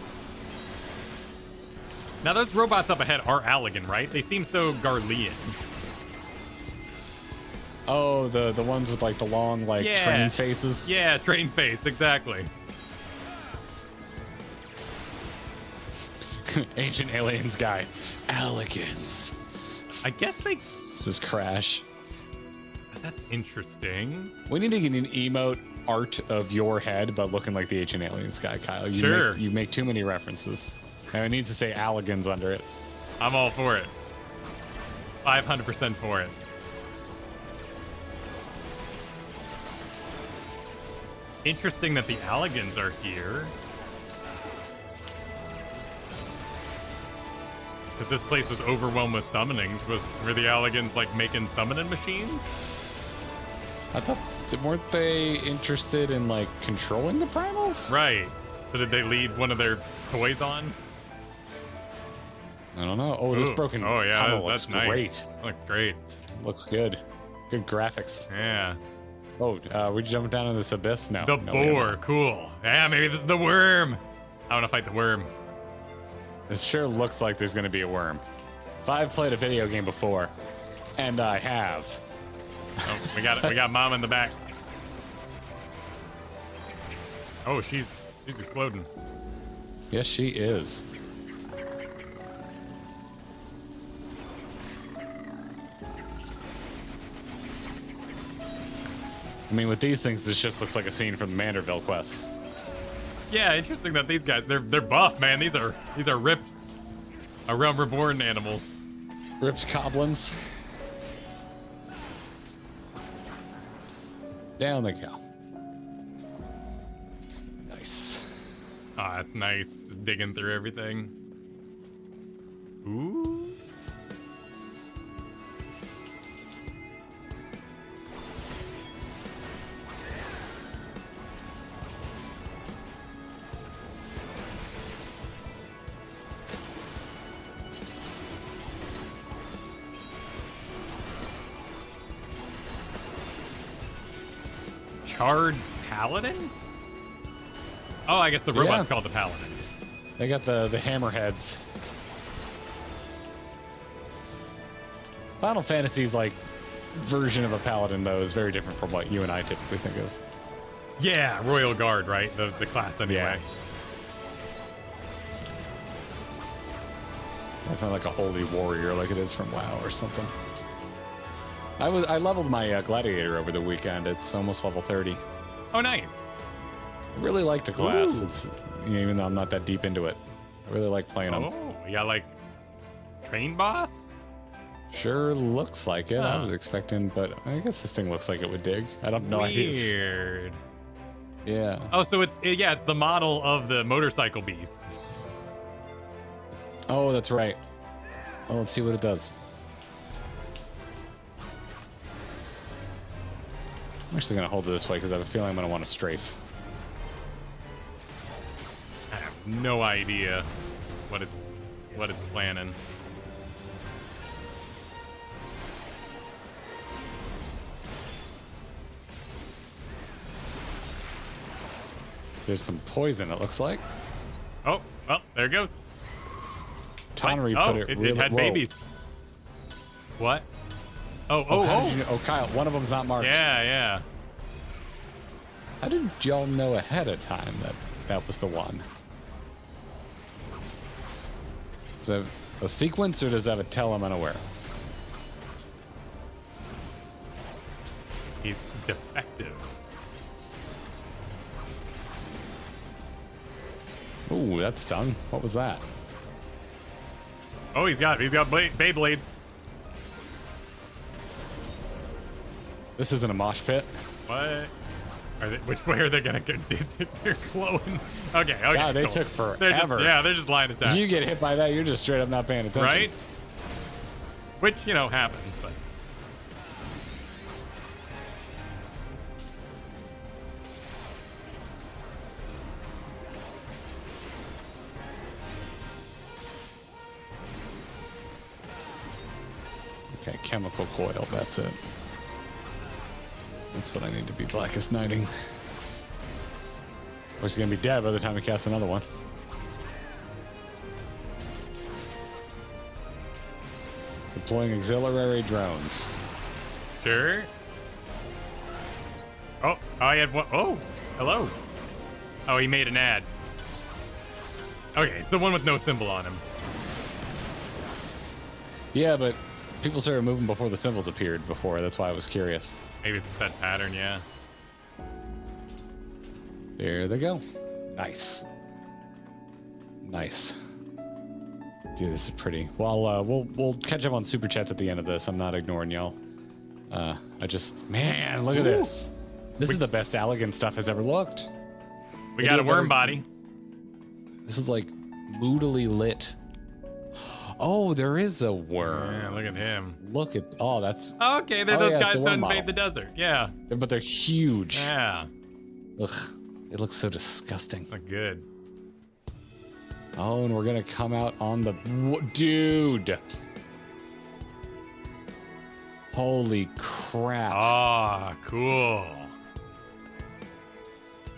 Now those robots up ahead are Allegan, right? They seem so Garlean. Oh, the ones with like the long train faces. Yeah, train face, exactly. Ancient Aliens guy. Elegance. I guess they. This is Crash. That's interesting. We need to get an emote art of your head, but looking like the Ancient Aliens guy, Kyle. Sure. You make too many references. And it needs to say Alligans under it. I'm all for it. 500% for it. Interesting that the Alligans are here. Because this place was overwhelmed with summonings. Were the Alligans like making summoning machines? I thought, weren't they interested in like controlling the primals? Right. So did they leave one of their toys on? I don't know. Oh, this broken tunnel looks that's great. Nice. Looks great. Looks good. Good graphics. Yeah. Oh, we're jumping down in this abyss now. The boar, cool. Yeah, maybe this is the worm. I want to fight the worm. This sure looks like there's going to be a worm. If I've played a video game before, and I have. Oh, we got it. We got Mom in the back. Oh, she's exploding. Yes, she is. I mean, with these things, this just looks like a scene from the Manderville quests. Yeah, interesting that these guys they're buff, man. These are ripped, a realm reborn animals. Ripped goblins. Down they go. Nice. Ah, that's nice. Just digging through everything. Ooh. Charred Paladin? Oh, I guess the robot's called the Paladin. They got the hammerheads. Final Fantasy's like version of a paladin though is very different from what you and I typically think of. Yeah, Royal Guard, right? The class anyway. Yeah. That's not like a holy warrior like it is from WoW or something. I leveled my gladiator over the weekend. It's almost level 30. Oh, nice. I really like the class. Ooh. It's even though I'm not that deep into it, I really like playing them. Oh, you got like train boss? Sure looks like it. Huh. I was expecting, but I guess this thing looks like it would dig. I don't know. Weird. Yeah. Oh, so it's the model of the motorcycle beast. Oh, that's right. Well, let's see what it does. I'm actually going to hold it this way because I have a feeling I'm going to want to strafe. I have no idea what it's planning. There's some poison, it looks like. Oh, well, there it goes. Tonnery Oh, put it it really... had whoa. babies. What? How did you know? Oh, Kyle, one of them's not marked. Yeah. How did y'all know ahead of time that that was the one? Is that a sequence, or does that tell I'm unaware? He's defective. Ooh, that stung. What was that? Oh, he's got Beyblades. This isn't a mosh pit. What? Which way are they gonna go? They're glowing. Okay. God, they cool. took forever. They're just line attack. If you get hit by that, you're just straight up not paying attention. Right? Which, happens, but... Okay, chemical coil, that's it. That's what I need to be Blackest Knighting. Or he's gonna be dead by the time we cast another one. Deploying auxiliary drones. Sure. Oh, I had one. Oh, hello. Oh, he made an ad. Okay, it's the one with no symbol on him. Yeah, but people started moving before the symbols appeared before. That's why I was curious. Maybe it's a set pattern, yeah. There they go. Nice. Nice. Dude, this is pretty. Well, we'll catch up on super chats at the end of this. I'm not ignoring y'all. Man, look at this. This is the best Allegan stuff has ever looked. We got a worm body. This is like moodily lit. Oh, there is a worm. Yeah, look at him. Look at, oh, that's. Okay, they're those guys the that worm invade model. the desert. Yeah. But they're huge. Yeah. Ugh, it looks so disgusting. Look good. Oh, and we're gonna come out on the dude. Holy crap! Ah, cool.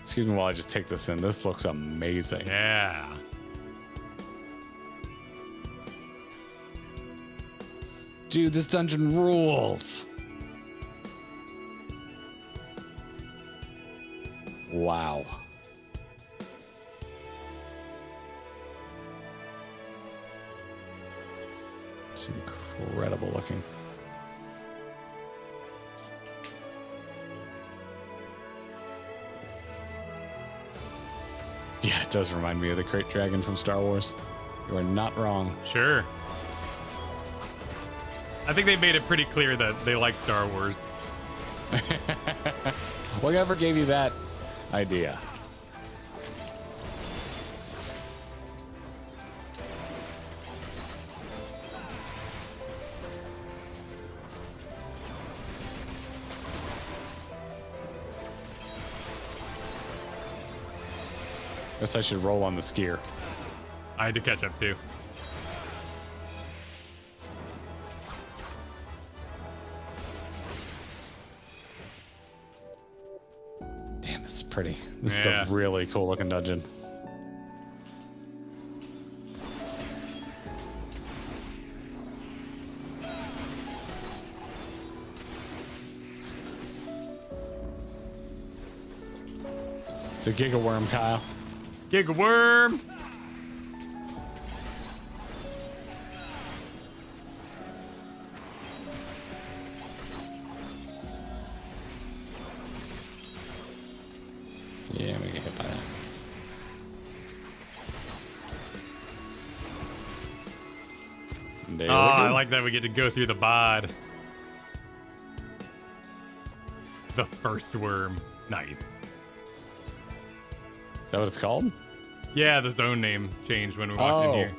Excuse me while I just take this in. This looks amazing. Yeah. Dude, this dungeon rules. Wow. It's incredible looking. Yeah, it does remind me of the Crate Dragon from Star Wars. You are not wrong. Sure. I think they made it pretty clear that they like Star Wars. Whatever gave you that idea? Guess I should roll on the skier. I had to catch up too. Damn, this is pretty. This Yeah. is a really cool looking dungeon. It's a giga worm, Kyle. Giga worm. Yeah, we get hit by that. There Oh, we go. I like that we get to go through the bod. The first worm. Nice. Is that what it's called? Yeah, the zone name changed when we walked in here.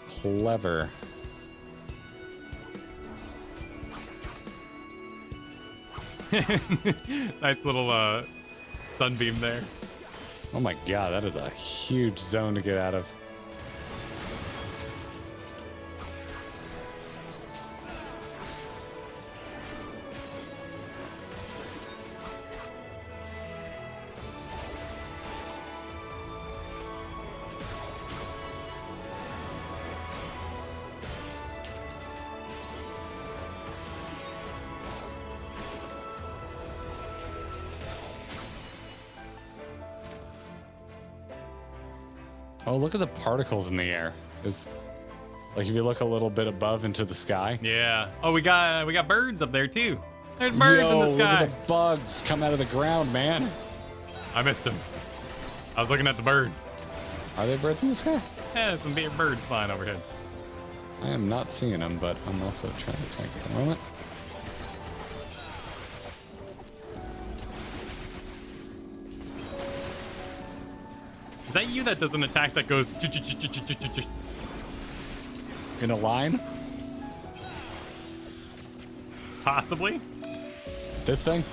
Clever. Nice little sunbeam there. Oh my god, that is a huge zone to get out of. Oh, look at the particles in the air. It's like if you look a little bit above into the sky. Yeah. Oh, we got birds up there too. There's birds in the Look sky. at the bugs come out of the ground, man. I missed them. I was looking at the birds. Are they birds in the sky? Yeah, there's some big birds flying overhead. I am not seeing them, but I'm also trying to tank it a moment. Is that you that does an attack that goes? In a line? Possibly. This thing?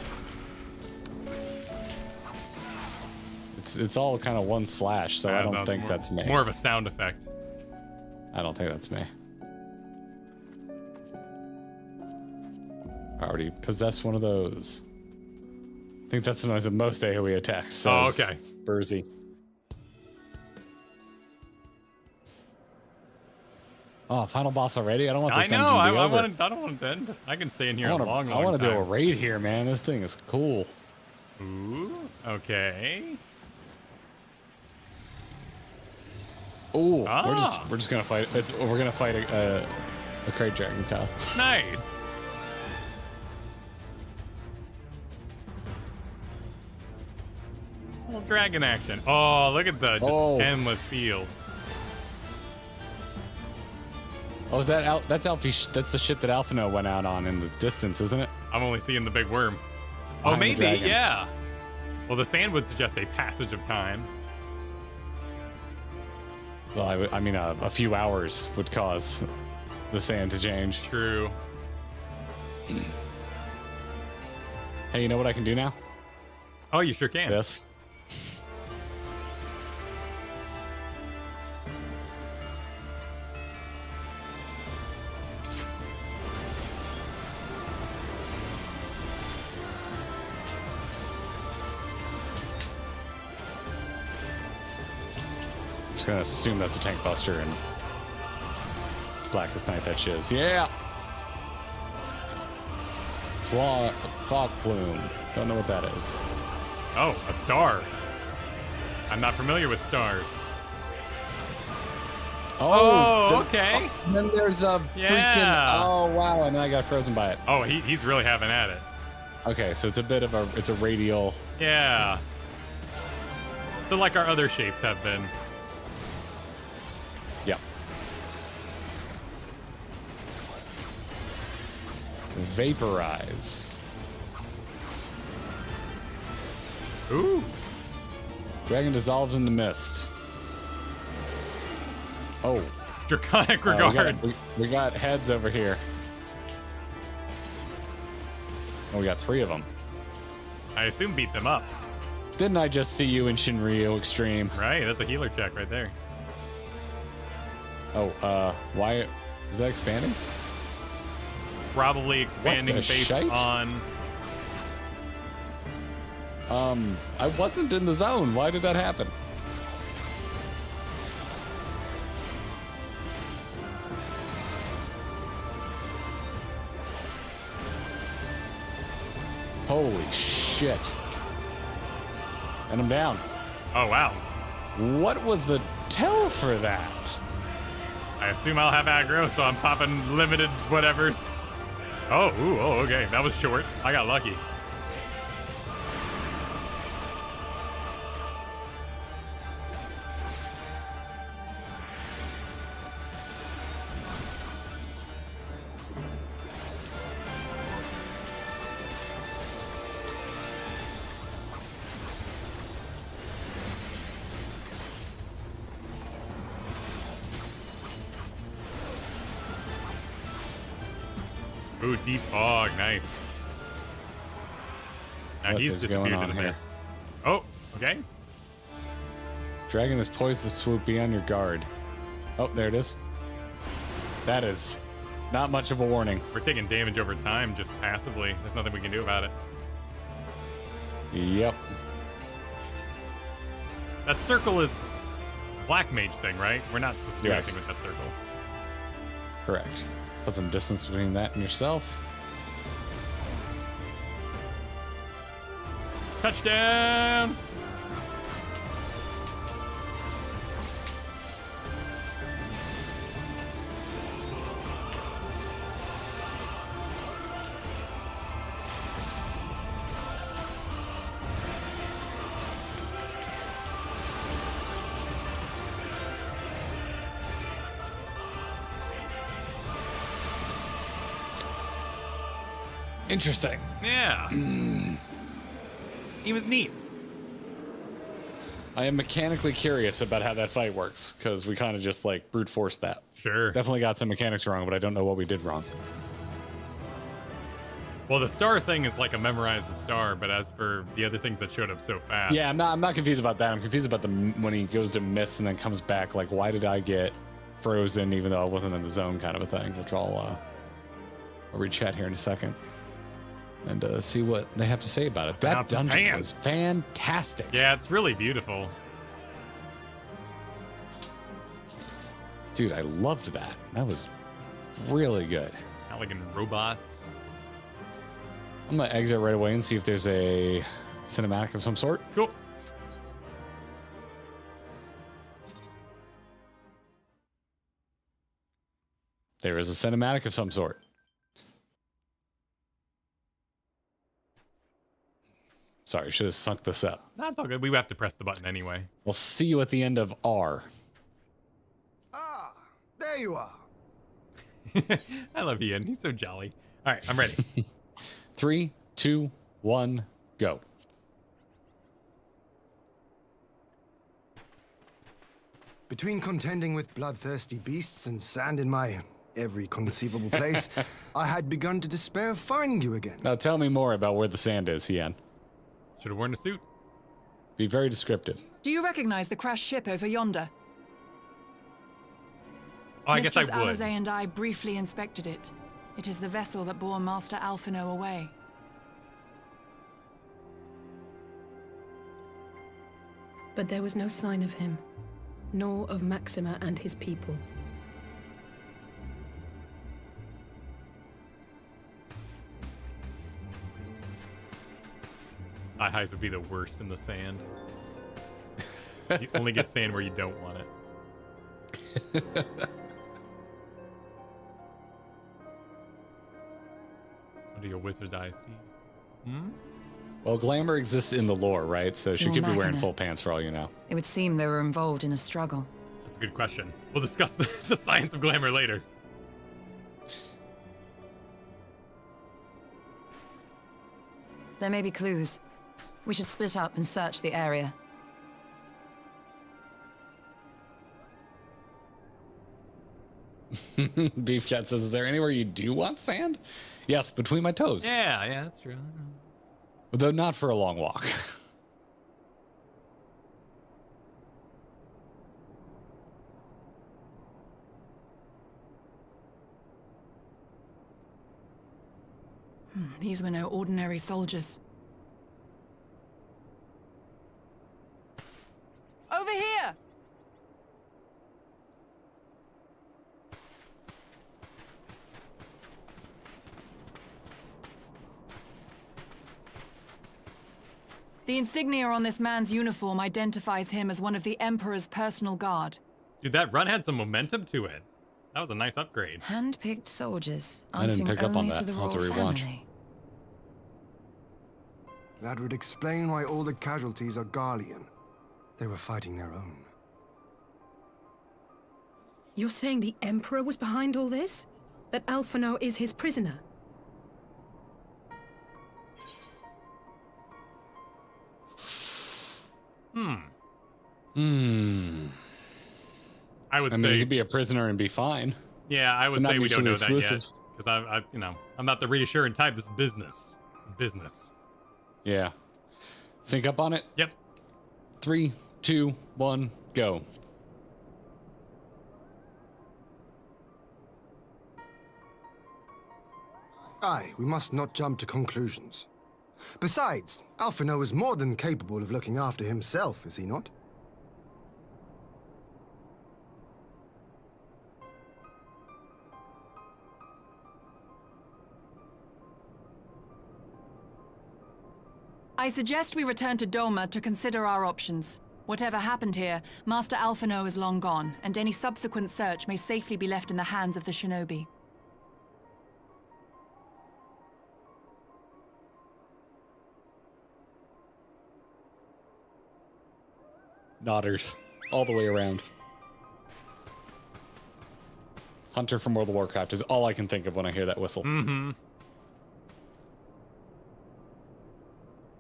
It's all kind of one slash, so I don't think that's me. More of a sound effect. I don't think that's me. I already possessed one of those. I think that's the noise of most AoE attacks. Oh, says okay. Burzy. Oh, final boss already? I don't want this I know. dungeon to be over. I don't want it to end. I can stay in here a long I want to do a time. raid here, man. This thing is cool. Ooh. Okay. Oh, Ah. we're just gonna fight. We're gonna fight a crate dragon, Kyle. Nice. Little dragon action. Oh, look at the just endless fields. Oh, is that out? That's Alfie. That's the shit that Alphino went out on in the distance, isn't it? I'm only seeing the big worm. Oh, Behind the maybe, dragon. yeah. Well, the sand would suggest a passage of time. Well, I mean, a few hours would cause the sand to change. True. Hey, you know what I can do now? Oh, you sure can. This. Just gonna assume that's a tank buster and Blackest Night that shiz. Yeah. Fog plume. Don't know what that is. Oh, a star. I'm not familiar with stars. Okay. Then there's a freaking. Oh wow! And then I got frozen by it. Oh, he's really having at it. Okay, so it's a bit of a. It's a radial. Yeah. So like our other shapes have been. Yep. Vaporize. Ooh. Dragon dissolves in the mist. Oh. Draconic regards. We got heads over here. Oh, we got 3 of them. I assume beat them up. Didn't I just see you in Shinryu Extreme? Right, that's a healer check right there. Oh, why is that expanding? Probably expanding What the based shite? on. I wasn't in the zone. Why did that happen? Holy shit. And I'm down. Oh wow. What was the tell for that? I assume I'll have aggro, so I'm popping limited whatevers. Oh, ooh, oh, okay. That was short. I got lucky. Ooh, deep fog, nice. Now What he's is disappeared going in on the here? mist. Oh, okay. Dragon is poised to swoop beyond your guard. Oh, there it is. That is not much of a warning. We're taking damage over time just passively. There's nothing we can do about it. Yep. That circle is Black Mage thing, right? We're not supposed to do Yes. anything with that circle. Correct. Put some distance between that and yourself. Touchdown! Interesting. Yeah. He was neat. I am mechanically curious about how that fight works because we kind of just like brute forced that. Sure. Definitely got some mechanics wrong, but I don't know what we did wrong. Well, the star thing is like a memorize the star, but as for the other things that showed up so fast. Yeah, I'm not confused about that. I'm confused about when he goes to miss and then comes back. Like, why did I get frozen even though I wasn't in the zone, kind of a thing. Which I'll re-chat here in a second and see what they have to say about it. That Pronounce the dungeon pants. was fantastic. Yeah, it's really beautiful. Dude, I loved that. That was really good. Elegant robots. I'm gonna exit right away and see if there's a cinematic of some sort. Cool. There is a cinematic of some sort. Sorry, should have sunk this up. That's all good. We have to press the button anyway. We'll see you at the end of R. Ah, there you are. I love Ian. He's so jolly. All right, I'm ready. 3, 2, 1, go. Between contending with bloodthirsty beasts and sand in my every conceivable place, I had begun to despair of finding you again. Now tell me more about where the sand is, Ian. Should have worn a suit. Be very descriptive. Do you recognize the crashed ship over yonder? Oh, I guess I Mistress would. Alizé and I briefly inspected it. It is the vessel that bore Master Alphino away. But there was no sign of him, nor of Maxima and his people. High highs would be the worst in the sand. You only get sand where you don't want it. What do your wizard's eyes see? Hmm? Well, glamour exists in the lore, right? So she Your could be wearing machina. full pants for all you know. It would seem they were involved in a struggle. That's a good question. We'll discuss the science of glamour later. There may be clues. We should split up and search the area. Beef Chat says, is there anywhere you do want sand? Yes, between my toes. Yeah, that's true. Though not for a long walk. These were no ordinary soldiers. Over here! The insignia on this man's uniform identifies him as one of the Emperor's personal guard. Dude, that run had some momentum to it. That was a nice upgrade. Hand-picked soldiers, I didn't answering pick up on only that. to the I'll have to royal rewatch. family. That would explain why all the casualties are Garlean. They were fighting their own. You're saying the Emperor was behind all this? That Alphino is his prisoner? I would I say mean, he'd be a prisoner and be fine. yeah, I would but not say we don't know mutually that yet. exclusive. Because I'm not the reassuring type. This is business. Business. Yeah. Sync up on it. Yep. 3, 2, 1, go. Aye, we must not jump to conclusions. Besides, Alphino is more than capable of looking after himself, is he not? I suggest we return to Doma to consider our options. Whatever happened here, Master Alphino is long gone, and any subsequent search may safely be left in the hands of the shinobi. Nodders. All the way around. Hunter from World of Warcraft is all I can think of when I hear that whistle. Mm-hmm.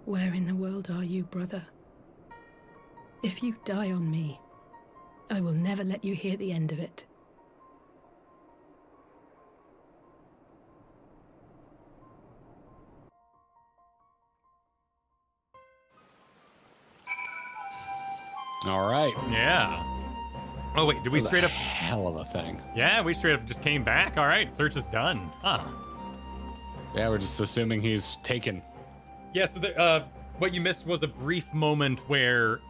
Where in the world are you, brother? If you die on me, I will never let you hear the end of it. All right. Yeah. Oh wait, did we That was straight a up? hell of a thing. Yeah, we straight up just came back. All right, search is done. Huh. Yeah, we're just assuming he's taken. Yeah. So what you missed was a brief moment where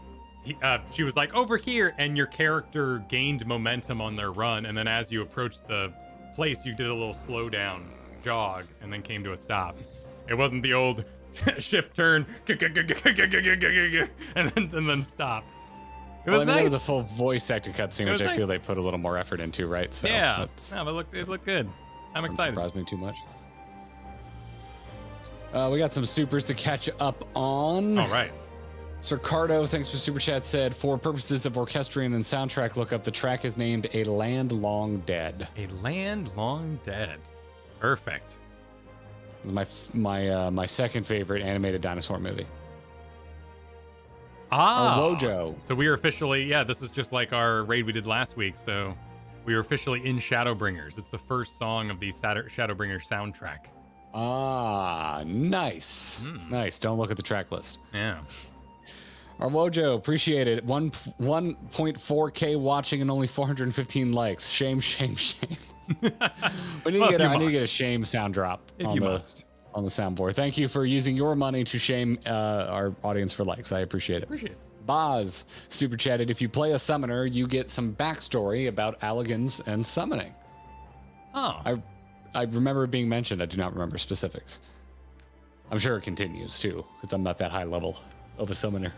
she was like over here, and your character gained momentum on their run, and then as you approached the place, you did a little slow down jog, and then came to a stop. It wasn't the old shift turn and then stop. It was I mean, nice. It was a full voice acted cutscene, which I nice. feel they put a little more effort into, right? So Yeah. No, but it looked good. I'm doesn't excited. surprise me too much. We got some supers to catch up on. All right. Sir Cardo, thanks for super chat, said, for purposes of orchestrion and soundtrack lookup, the track is named A Land Long Dead. A Land Long Dead. Perfect. This is my second favorite animated dinosaur movie. Ah. Wojo. So we are officially, this is just like our raid we did last week. So we are officially in Shadowbringers. It's the first song of the Shadowbringers soundtrack. Ah, nice. Nice. Don't look at the track list. Yeah. Our Wojo, appreciate it. 1.4K watching and only 415 likes. Shame, shame, shame. I need to get a shame sound drop on the soundboard. Thank you for using your money to shame our audience for likes. I appreciate it. Boz super chatted. If you play a summoner, you get some backstory about Alligans and summoning. Oh. I remember it being mentioned. I do not remember specifics. I'm sure it continues too, because I'm not that high level of a summoner.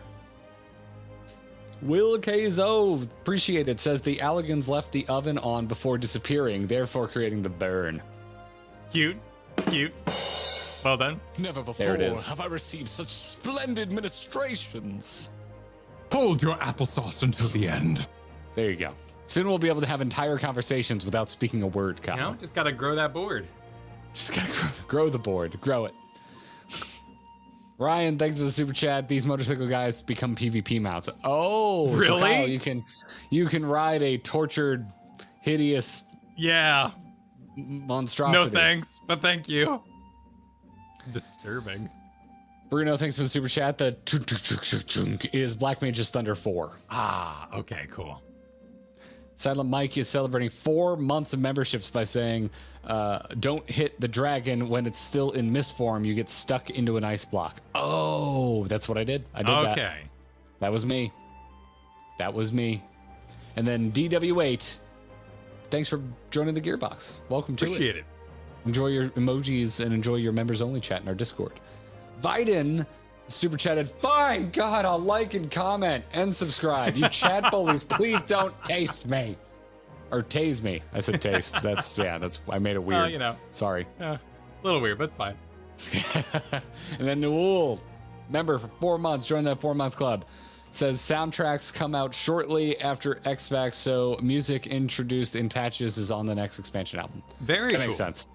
Will Kzo, appreciate it, says the Alligans left the oven on before disappearing, therefore creating the burn. Cute. Well done. Never before There it is. have I received such splendid ministrations. Hold your applesauce until the end. There you go. Soon we'll be able to have entire conversations without speaking a word, Kyle. Just gotta grow that board. Just gotta grow the board. Grow it. Ryan, thanks for the super chat. These motorcycle guys become PvP mounts. Oh, really? So Kyle, you can ride a tortured, hideous monstrosity. No thanks, but thank you. Disturbing. Bruno, thanks for the super chat. The is Black Mage's Thunder 4. Ah, okay, cool. Silent Mike is celebrating 4 months of memberships by saying, don't hit the dragon when it's still in mist form. You get stuck into an ice block. Oh, that's what I did. I did that. Okay. That was me. And then DW8, thanks for joining the Gearbox. Welcome to Appreciate it. Enjoy your emojis and enjoy your members only chat in our Discord. Viden super chatted, fine, God, I'll like and comment and subscribe. You chat bullies, please don't taste me. Or tase me. I said taste. That's I made it weird. Sorry. A little weird, but it's fine. And then Newell, member for 4 months, join that 4-month club. Says soundtracks come out shortly after XVAX, so music introduced in patches is on the next expansion album. Very That cool. makes sense.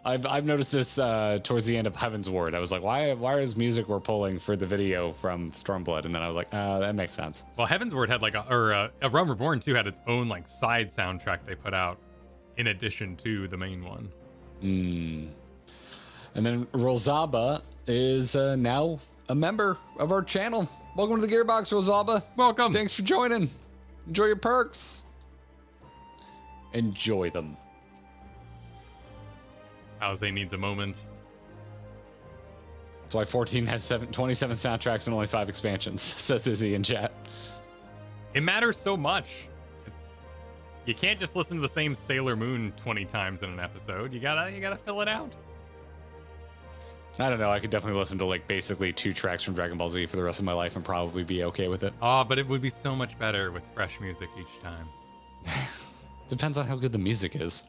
I've noticed this towards the end of Heaven's Ward. I was like, why is music we're pulling for the video from Stormblood? And then I was like, that makes sense. Well, Heaven's Word had A Realm Reborn too had its own side soundtrack they put out in addition to the main one. And then Rosaba is now a member of our channel. Welcome to the Gearbox, Rosaba. Welcome. Thanks for joining. Enjoy your perks. Enjoy them. Alize needs a moment. That's why 14 has 27 soundtracks and only 5 expansions, says Izzy in chat. It matters so much. You can't just listen to the same Sailor Moon 20 times in an episode. You gotta fill it out. I don't know. I could definitely listen to basically 2 tracks from Dragon Ball Z for the rest of my life and probably be okay with it. Oh, but it would be so much better with fresh music each time. Depends on how good the music is.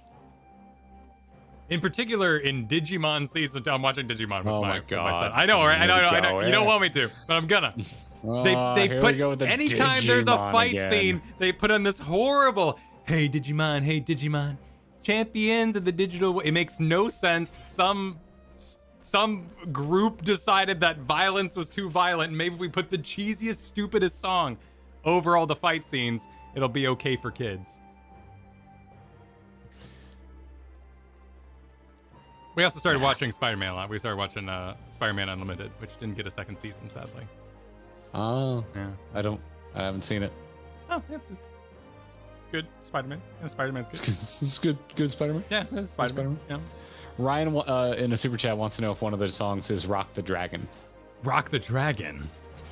In particular, in Digimon Season 2, I'm watching Digimon with Oh my my son. God. I know, right? I know. Yeah. You don't want me to, but I'm gonna. They Here put we go with the anytime there's a Digimon fight again. scene, they put on this horrible hey Digimon, champions of the digital. It makes no sense. Some group decided that violence was too violent. Maybe if we put the cheesiest, stupidest song over all the fight scenes, it'll be okay for kids. We also started watching Spider-Man a lot. We started watching Spider-Man Unlimited, which didn't get a second season, sadly. Oh, Yeah. I haven't seen it. Oh, yeah. Good Spider-Man. Yeah, Spider-Man's good. It's good Spider-Man. Yeah, it's Spider-Man. Spider-Man. Yeah. Ryan in a super chat wants to know if one of the songs is Rock the Dragon. Rock the Dragon.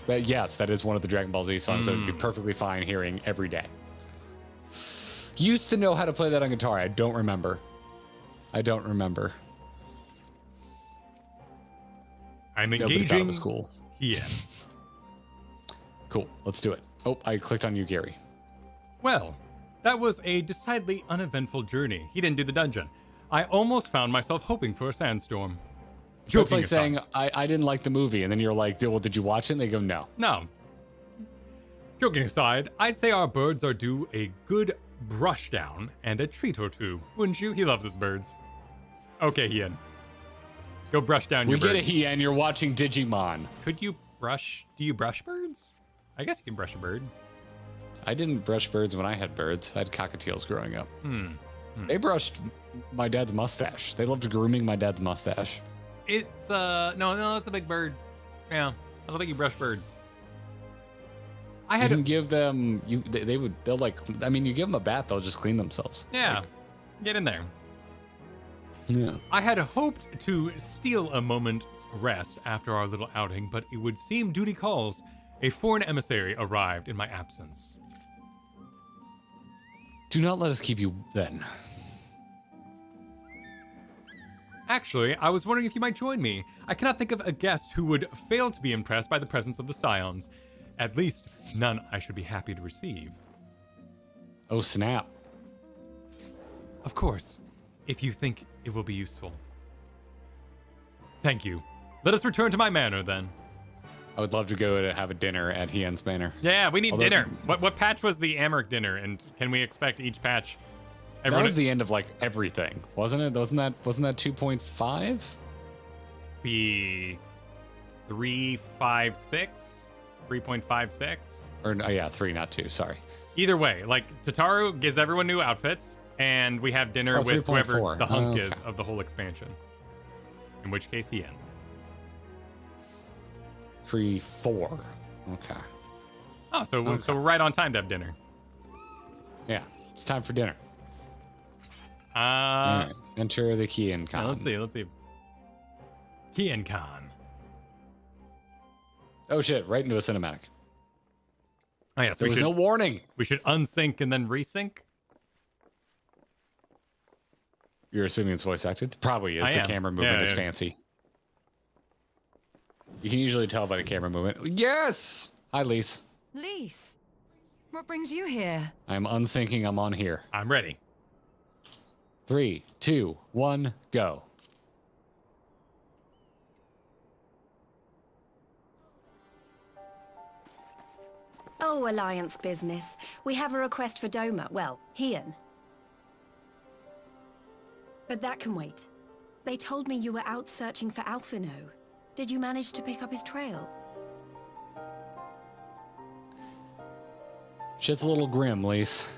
Yes, that is one of the Dragon Ball Z songs that would be perfectly fine hearing every day. Used to know how to play that on guitar. I don't remember. I'm Nobody thought it engaging. was cool. Yeah. Cool. Let's do it. Oh, I clicked on you, Gary. Well, that was a decidedly uneventful journey. He didn't do the dungeon. I almost found myself hoping for a sandstorm. It's like saying, I didn't like the movie, and then you're like, well, did you watch it? And they go, no. No. Joking aside, I'd say our birds are due a good brush down and a treat or two, wouldn't you? He loves his birds. Okay, Ian. Go brush down your birds. We get it, Ian. You're watching Digimon. Could you brush... Do you brush birds? I guess you can brush a bird. I didn't brush birds when I had birds. I had cockatiels growing up. They brushed my dad's mustache. They loved grooming my dad's mustache. It's, no, it's a big bird. Yeah, I don't think you brush birds. You can give them, they'll like, I mean, you give them a bath, they'll just clean themselves. Yeah, like, get in there. Yeah. I had hoped to steal a moment's rest after our little outing, but it would seem duty calls. A foreign emissary arrived in my absence. Do not let us keep you then. Actually, I was wondering if you might join me. I cannot think of a guest who would fail to be impressed by the presence of the Scions. At least, none I should be happy to receive. Oh, snap. Of course, if you think it will be useful. Thank you. Let us return to my manor, then. I would love to go to have a dinner at Hien's Manor. Yeah, we need dinner. What patch was the Amherst dinner, and can we expect each patch? That was the end of like everything, wasn't it? Wasn't that 2.5? Be 3.56, 3.56. Or yeah, 3, not 2. Sorry. Either way, like Tataru gives everyone new outfits, and we have dinner with 3.4. whoever the hunk Okay. is of the whole expansion. In which case, Hien. 3, 4. Okay. Oh, so we're right on time to have dinner. Yeah, it's time for dinner. All Uh, right. Enter the Kien Con. let's see. Kien Con. Oh shit! Right into a cinematic. Oh yes, There was no warning. We should unsync and then resync. You're assuming it's voice acted? Probably is. I The am. camera movement is Yeah. fancy. You can usually tell by the camera movement. Yes! Hi, Lise. Lise, what brings you here? I'm unsyncing. I'm on here. I'm ready. 3, 2, 1, go. Oh, Alliance business. We have a request for Doma. Well, Hien. But that can wait. They told me you were out searching for Alphino. Did you manage to pick up his trail? Shit's a little grim, Lise.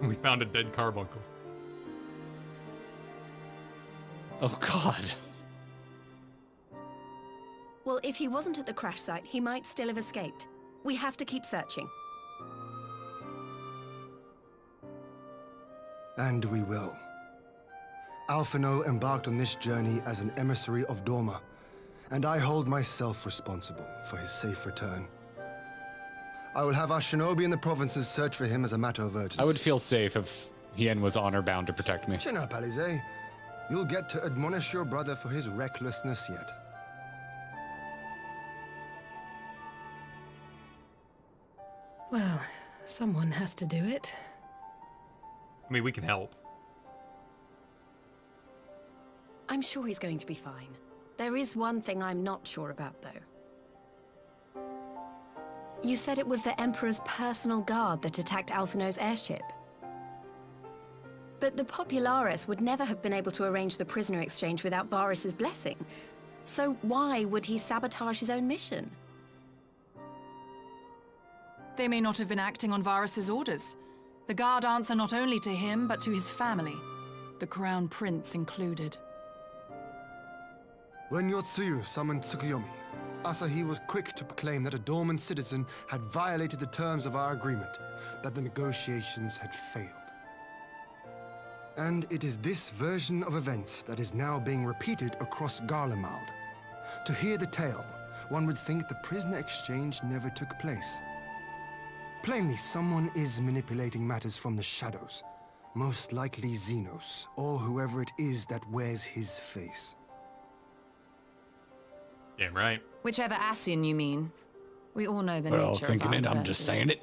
We found a dead carbuncle. Oh, God. Well, if he wasn't at the crash site, he might still have escaped. We have to keep searching. And we will. Alphino embarked on this journey as an emissary of Doma, and I hold myself responsible for his safe return. I will have our shinobi in the provinces search for him as a matter of urgency. I would feel safe if Hien was honor bound to protect me. Chin up, Alize. You'll get to admonish your brother for his recklessness yet. Well, someone has to do it. I mean, we can help. I'm sure he's going to be fine. There is one thing I'm not sure about, though. You said it was the Emperor's personal guard that attacked Alphino's airship. But the Popularis would never have been able to arrange the prisoner exchange without Varys' blessing. So why would he sabotage his own mission? They may not have been acting on Varys' orders. The guard answer not only to him, but to his family, the Crown Prince included. When Yotsuyu summoned Tsukuyomi, Asahi was quick to proclaim that a dormant citizen had violated the terms of our agreement, that the negotiations had failed. And it is this version of events that is now being repeated across Garlemald. To hear the tale, one would think the prisoner exchange never took place. Plainly, someone is manipulating matters from the shadows. Most likely Xenos, or whoever it is that wears his face. Damn right. Whichever Ascian you mean. We all know the We're all nature thinking of it, our I'm just saying it.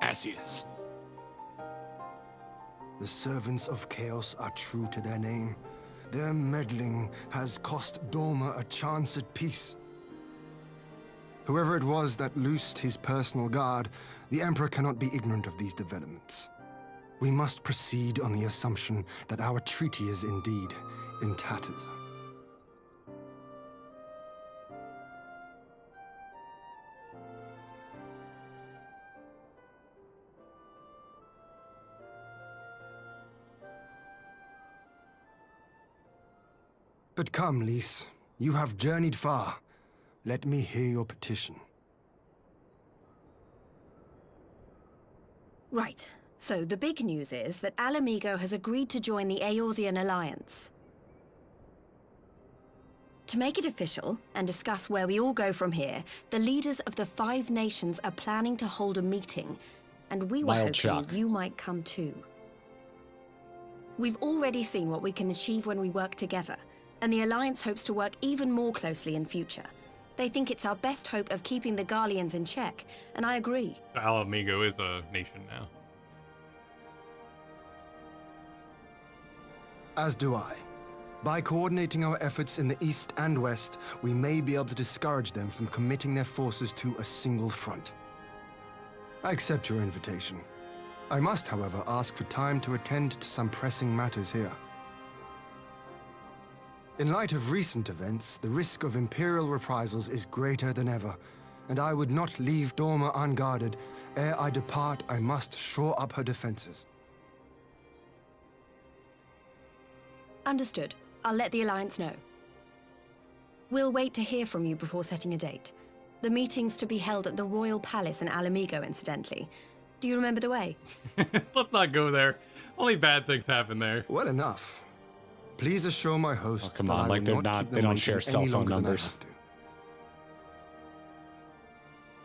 As he is. The servants of chaos are true to their name. Their meddling has cost Dorma a chance at peace. Whoever it was that loosed his personal guard, the Emperor cannot be ignorant of these developments. We must proceed on the assumption that our treaty is indeed in tatters. But come, Lys, you have journeyed far. Let me hear your petition. Right. So the big news is that Alamigo has agreed to join the Eorzean Alliance. To make it official and discuss where we all go from here, the leaders of the 5 nations are planning to hold a meeting, and we were hoping shock. you might come too. We've already seen what we can achieve when we work together, and the Alliance hopes to work even more closely in future. They think it's our best hope of keeping the Garleans in check, and I agree. So Alamigo is a nation now. As do I. By coordinating our efforts in the east and west, we may be able to discourage them from committing their forces to a single front. I accept your invitation. I must, however, ask for time to attend to some pressing matters here. In light of recent events, the risk of Imperial reprisals is greater than ever, and I would not leave Dorma unguarded. Ere I depart, I must shore up her defenses. Understood. I'll let the Alliance know. We'll wait to hear from you before setting a date. The meeting's to be held at the Royal Palace in Alamigo, incidentally. Do you remember the way? Let's not go there. Only bad things happen there. Well enough. Please assure my hosts come that on, I like will they're not not- keep they them don't waiting share any cell phone longer than I numbers. have to.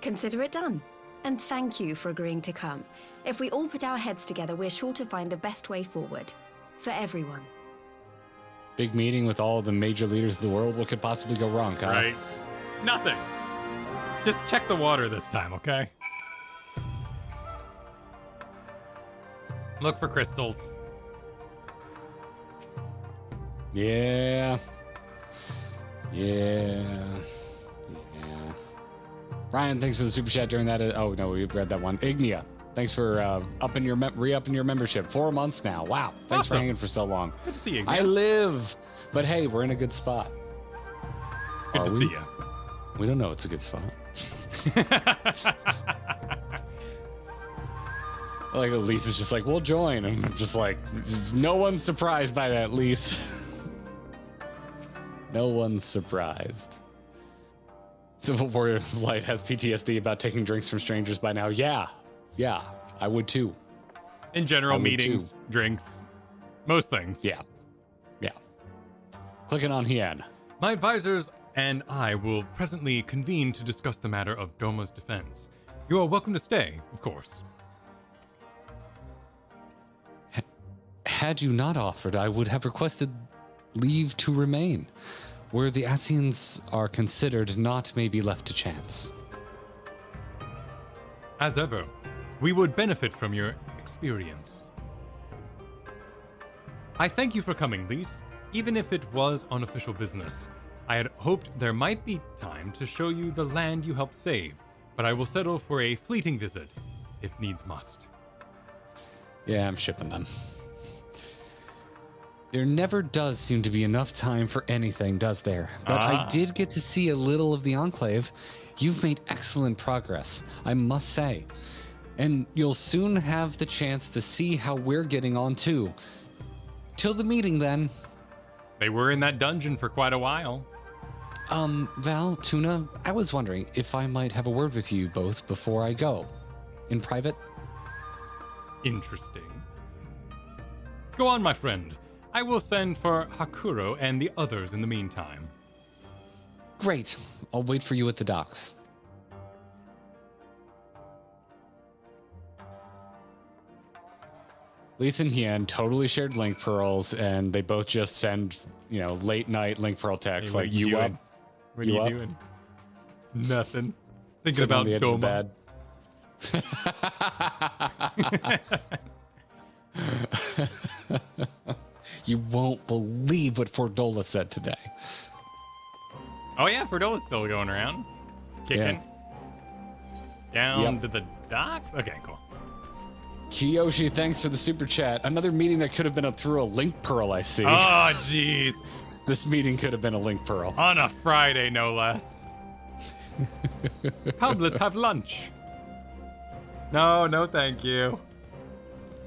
Consider it done. And thank you for agreeing to come. If we all put our heads together, we're sure to find the best way forward. For everyone. Big meeting with all the major leaders of the world. What could possibly go wrong, Kyle? Right? Nothing. Just check the water this time, okay? Look for crystals. Yeah. Ryan, thanks for the super chat during that. Oh no, we read that one. Ignia, thanks for re-upping your membership. 4 months now. Wow, thanks for Awesome. hanging for so long. Good to see you, I Ignia. live, but hey, we're in a good spot. Good Are to we? see you. We don't know it's a good spot. Like Elise is just like, we'll join. And I'm just like, no one's surprised by that, Elise. No one's surprised. The Warrior of Light has PTSD about taking drinks from strangers by now. Yeah, I would too. In general, I would meetings, too. drinks, most things. Yeah. Clicking on Hien. My advisors and I will presently convene to discuss the matter of Doma's defense. You are welcome to stay, of course. Had you not offered, I would have requested leave to remain. Where the Asians are considered, not may be left to chance. As ever, we would benefit from your experience. I thank you for coming, Lys, even if it was unofficial business. I had hoped there might be time to show you the land you helped save, but I will settle for a fleeting visit, if needs must. Yeah, I'm shipping them. There never does seem to be enough time for anything, does there? But I did get to see a little of the Enclave. You've made excellent progress, I must say. And you'll soon have the chance to see how we're getting on too. Till the meeting then. They were in that dungeon for quite a while. Val, Tuna, I was wondering if I might have a word with you both before I go. In private? Interesting. Go on, my friend. I will send for Hakuro and the others in the meantime. Great. I'll wait for you at the docks. Lisa and Hien totally shared link pearls, and they both just send, late night link pearl texts Hey, like, you up? What are you doing? Nothing. Thinking about the edge of the bed. You won't believe what Fordola said today. Oh yeah, Ferdola's still going around. Kicking. Down to the docks? Okay, cool. Kiyoshi, thanks for the super chat. Another meeting that could have been through a link pearl, I see. Oh, jeez. This meeting could have been a link pearl. On a Friday, no less. Come, let's have lunch. No, thank you.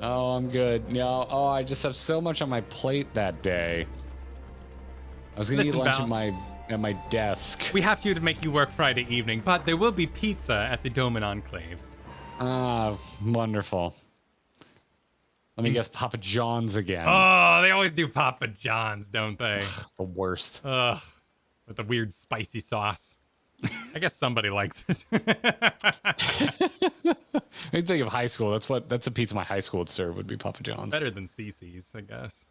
Oh, I'm good. No, I just have so much on my plate that day. I was gonna eat lunch at my desk. We have to make you work Friday evening, but there will be pizza at the Doman Enclave. Ah, wonderful. Let me guess, Papa John's again. Oh, they always do Papa John's, don't they? The worst. Ugh, with the weird spicy sauce. I guess somebody likes it. I think of high school. That's a pizza my high school would serve, would be Papa John's. Better than CC's, I guess.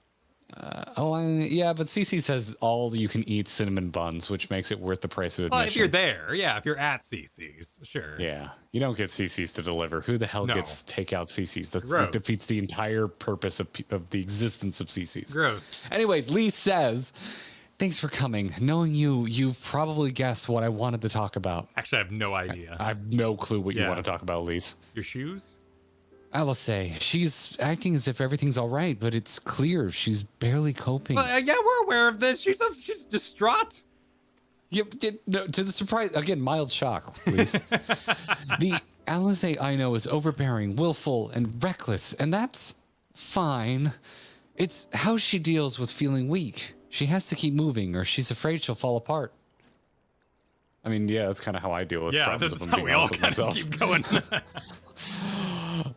Yeah, but CC's has all you can eat cinnamon buns, which makes it worth the price of admission. Well, if you're there, yeah, if you're at CC's, sure. Yeah, you don't get CC's to deliver. Who the hell gets takeout CC's? That defeats the entire purpose of the existence of CC's. Gross. Anyways, Lee says, thanks for coming. Knowing you've probably guessed what I wanted to talk about. Actually, I have no idea. I have no clue what you want to talk about, Lise. Your shoes? Alice, she's acting as if everything's all right, but it's clear she's barely coping. Well, yeah, we're aware of this. She's distraught. Yeah, no, to the surprise, again, mild shock, please. The Alice I know is overbearing, willful, and reckless, and that's fine. It's how she deals with feeling weak. She has to keep moving, or she's afraid she'll fall apart. I mean, yeah, that's kind of how I deal with problems. That's how we all kind of keep going.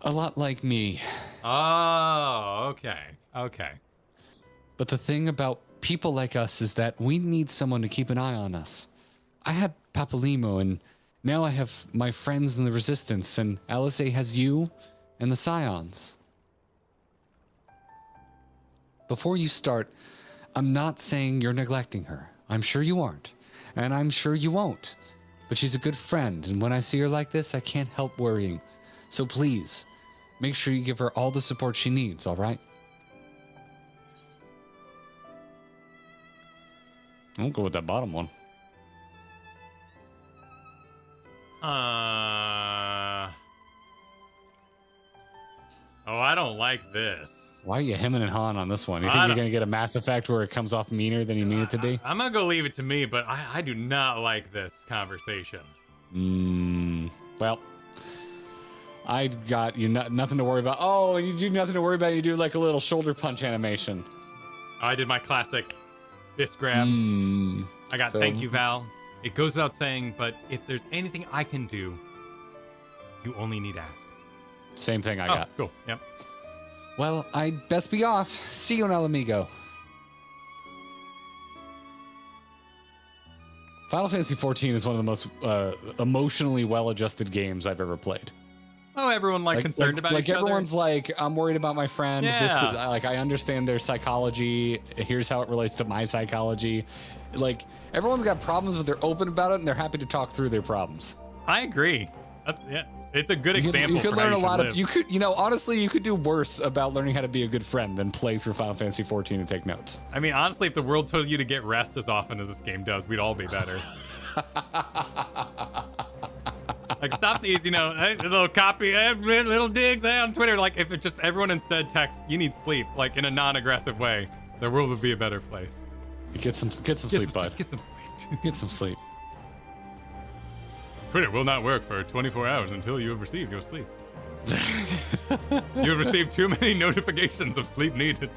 A lot like me. Oh, okay. But the thing about people like us is that we need someone to keep an eye on us. I had Papalimo, and now I have my friends in the Resistance, and Alice has you and the Scions. Before you start, I'm not saying you're neglecting her. I'm sure you aren't, and I'm sure you won't. But she's a good friend, and when I see her like this, I can't help worrying. So please, make sure you give her all the support she needs, all right? I'll go with that bottom one. Oh, I don't like this. Why are you hemming and hawing on this one? You think you're going to get a Mass Effect where it comes off meaner than you mean it to be? I'm going to go leave it to me, but I do not like this conversation. Well, I got you nothing to worry about. Oh, and you do nothing to worry about. You do like a little shoulder punch animation. I did my classic fist grab. I got thank you, Val. It goes without saying, but if there's anything I can do, you only need to ask. Same thing I got. Cool. Yep. Well, I'd best be off. See you in El Amigo. Final Fantasy XIV is one of the most emotionally well-adjusted games I've ever played. Oh, everyone concerned about each other? Like everyone's like, I'm worried about my friend. Yeah. This is, I understand their psychology. Here's how it relates to my psychology. Like everyone's got problems, but they're open about it and they're happy to talk through their problems. I agree. It's a good example. You could learn a lot of. You could, honestly, you could do worse about learning how to be a good friend than play through Final Fantasy XIV and take notes. I mean, honestly, if the world told you to get rest as often as this game does, we'd all be better. Like, stop these, little copy, little digs on Twitter. Like, if it just everyone instead texts, you need sleep, like in a non-aggressive way, the world would be a better place. Get some sleep, bud. Get some sleep. Get some sleep. Twitter will not work for 24 hours until you have received your sleep. You have received too many notifications of sleep needed.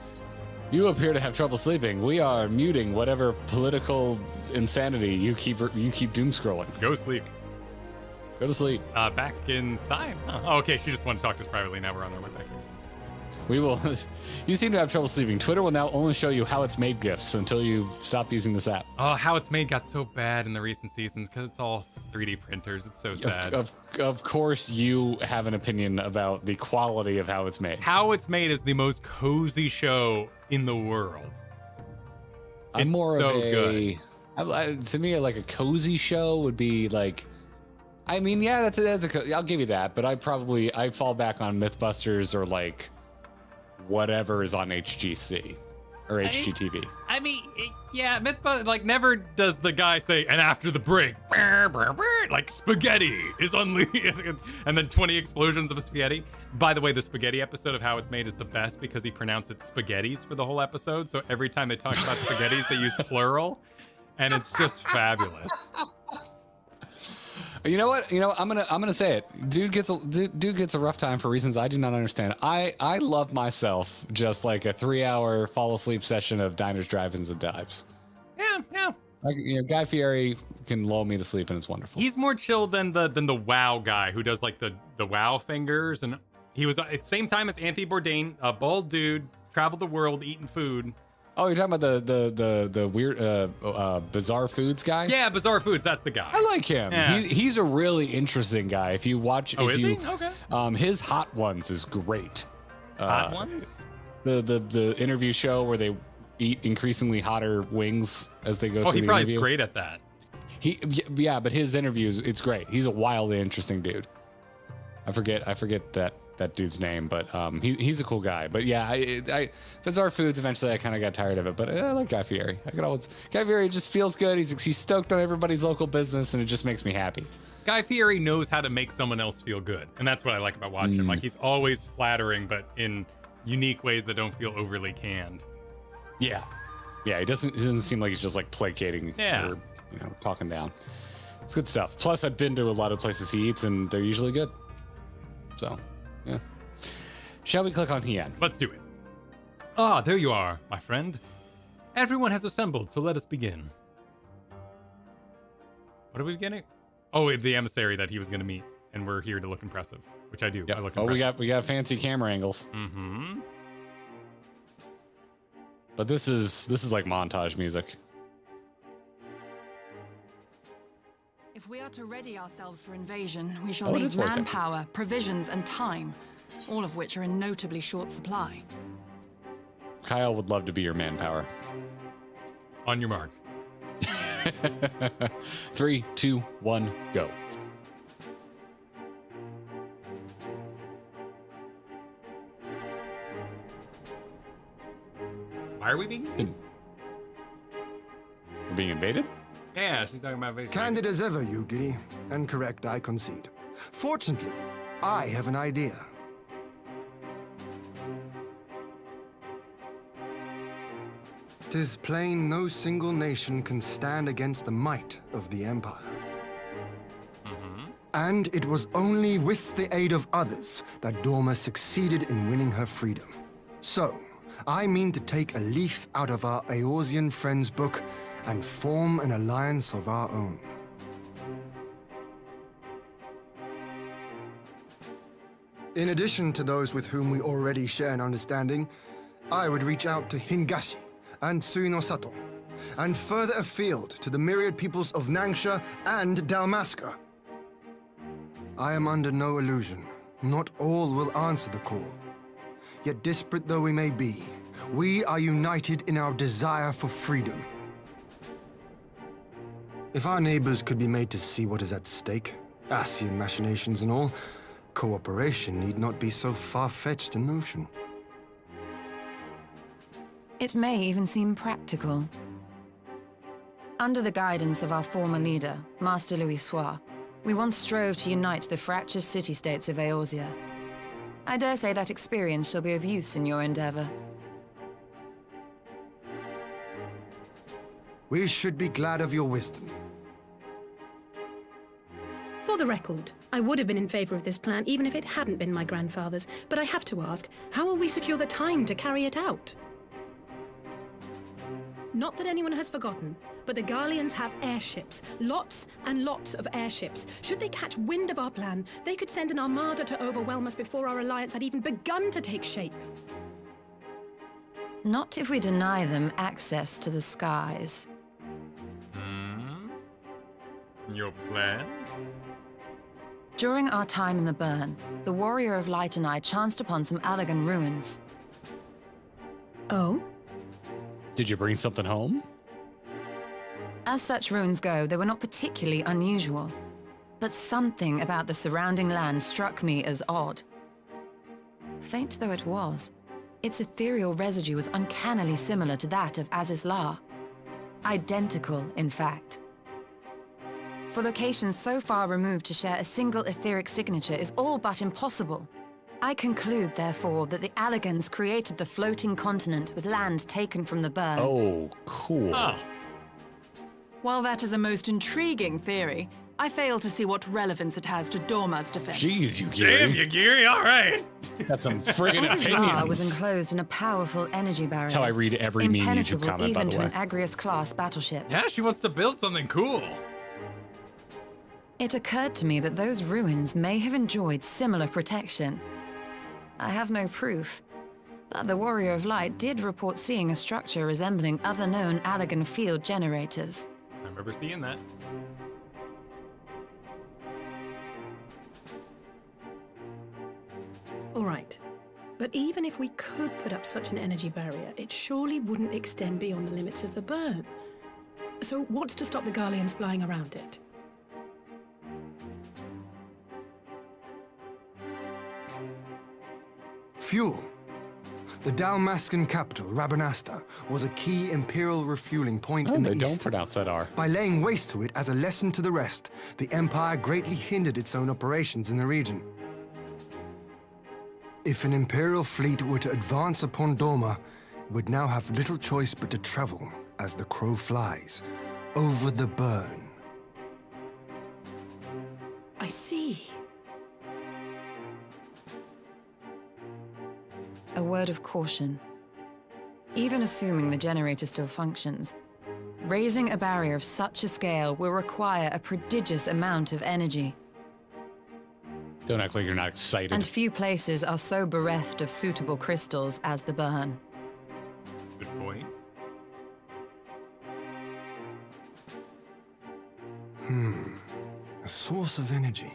You appear to have trouble sleeping. We are muting whatever political insanity you keep doom scrolling. Go sleep. Go to sleep. Back inside. Oh, okay, she just wanted to talk to us privately. Now we're on our way back here. We will. You seem to have trouble sleeping. Twitter will now only show you how it's made gifs until you stop using this app. Oh, how it's made got so bad in the recent seasons because it's all 3D printers. It's so sad. Of course, you have an opinion about the quality of how it's made. How it's made is the most cozy show in the world. I'm more so of a. Good. To me, like a cozy show would be like I mean, yeah, I'll give you that, but I fall back on Mythbusters or like whatever is on HGC or HGTV. I mean, yeah, Mythbusters, like, never does the guy say, and after the break, brr, brr, brr, like, spaghetti is unleashed, and then 20 explosions of spaghetti. By the way, the spaghetti episode of How It's Made is the best because he pronounced it spaghettis for the whole episode. So every time they talk about spaghettis, they use plural, and it's just fabulous. You know what? I'm gonna say it. Dude gets a rough time for reasons I do not understand. I love myself just like a 3-hour fall asleep session of diners, drive-ins, and dives. Yeah. Like, Guy Fieri can lull me to sleep, and it's wonderful. He's more chill than the WoW guy who does like the WoW fingers, and he was at the same time as Anthony Bourdain, a bald dude, traveled the world eating food. Oh, you're talking about the weird Bizarre Foods guy? Yeah, Bizarre Foods. That's the guy. I like him. Yeah. He's a really interesting guy. If you watch, he? Okay. His Hot Ones is great. Hot Ones? The interview show where they eat increasingly hotter wings as they go through the interview. He probably is great at that. Yeah, but his interviews, it's great. He's a wildly interesting dude. I forget that dude's name, but he's a cool guy. But yeah, Bizarre Foods, eventually I kind of got tired of it, but I like Guy Fieri. Guy Fieri just feels good. He's stoked on everybody's local business, and it just makes me happy. Guy Fieri knows how to make someone else feel good, and that's what I like about watching him. Like, he's always flattering, but in unique ways that don't feel overly canned. Yeah, he doesn't seem like he's just like placating or talking down. It's good stuff. Plus, I've been to a lot of places he eats, and they're usually good. So, yeah. Shall we click on Hien? Let's do it. Ah, there you are, my friend. Everyone has assembled, so let us begin. What are we beginning? Oh, the emissary that he was going to meet, and we're here to look impressive, which I do. Yep. I look impressive. we got fancy camera angles. Mm-hmm. But this is like montage music. If we are to ready ourselves for invasion, we shall need manpower, provisions, and time, all of which are in notably short supply. Kyle would love to be your manpower. On your mark. 3, 2, 1, go. Why are we being invaded? We're being invaded? Yeah, she's talking about invasion. Candid as ever, you giddy. And correct, I concede. Fortunately, I have an idea. "'Tis plain no single nation can stand against the might of the Empire. And it was only with the aid of others that Dorma succeeded in winning her freedom. So, I mean to take a leaf out of our Eorzean friends' book and form an alliance of our own. In addition to those with whom we already share an understanding, I would reach out to Hingashi and Suinosato, and further afield to the myriad peoples of Nangsha and Dalmasca. I am under no illusion. Not all will answer the call. Yet disparate though we may be, we are united in our desire for freedom. If our neighbors could be made to see what is at stake, Ascian machinations and all, cooperation need not be so far-fetched a notion. It may even seem practical. Under the guidance of our former leader, Master Louis Soir, we once strove to unite the fractious city-states of Eorzea. I dare say that experience shall be of use in your endeavor. We should be glad of your wisdom. For the record, I would have been in favor of this plan even if it hadn't been my grandfather's, but I have to ask, how will we secure the time to carry it out? Not that anyone has forgotten, but the Garleans have airships. Lots and lots of airships. Should they catch wind of our plan, they could send an armada to overwhelm us before our alliance had even begun to take shape. Not if we deny them access to the skies. Your plan? During our time in the Burn, the Warrior of Light and I chanced upon some Allagan ruins. Oh? Did you bring something home? As such ruins go, they were not particularly unusual. But something about the surrounding land struck me as odd. Faint though it was, its ethereal residue was uncannily similar to that of Azizlar. Identical, in fact. For locations so far removed to share a single etheric signature is all but impossible. I conclude, therefore, that the Allegans created the floating continent with land taken from the burn. Oh, cool. Huh. While that is a most intriguing theory, I fail to see what relevance it has to Dorma's defense. Jeez, you Damn Giri. you, Geary. All right. Got some friggin' Azizlar was opinions. enclosed in a powerful energy barrier. That's how I read every meme YouTube impenetrable comment, by even the to way. an Agrius-class battleship. Yeah, she wants to build something cool. It occurred to me that those ruins may have enjoyed similar protection. I have no proof, but the Warrior of Light did report seeing a structure resembling other known Allegan field generators. I remember seeing that. All right. But even if we could put up such an energy barrier, it surely wouldn't extend beyond the limits of the burn. So what's to stop the Garleans flying around it? Fuel. The Dalmascan capital, Rabanasta, was a key imperial refueling point Oh, in the they don't east. pronounce that R. By laying waste to it as a lesson to the rest, the Empire greatly hindered its own operations in the region. If an Imperial fleet were to advance upon Doma, it would now have little choice but to travel, as the crow flies, over the burn. I see. A word of caution. Even assuming the generator still functions, raising a barrier of such a scale will require a prodigious amount of energy. Don't act like you're not excited. And few places are so bereft of suitable crystals as the burn. Good point. A source of energy.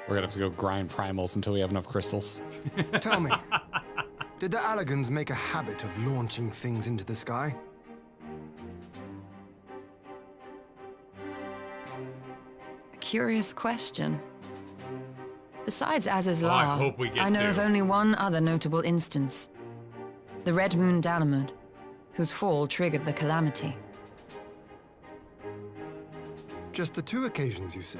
We're gonna have to go grind primals until we have enough crystals. Tell me, did the Allegans make a habit of launching things into the sky? A curious question. Besides Azizlar, Oh, I hope we get I know to. of only one other notable instance. The Red Moon Dalamud, whose fall triggered the calamity. Just the 2 occasions, you say?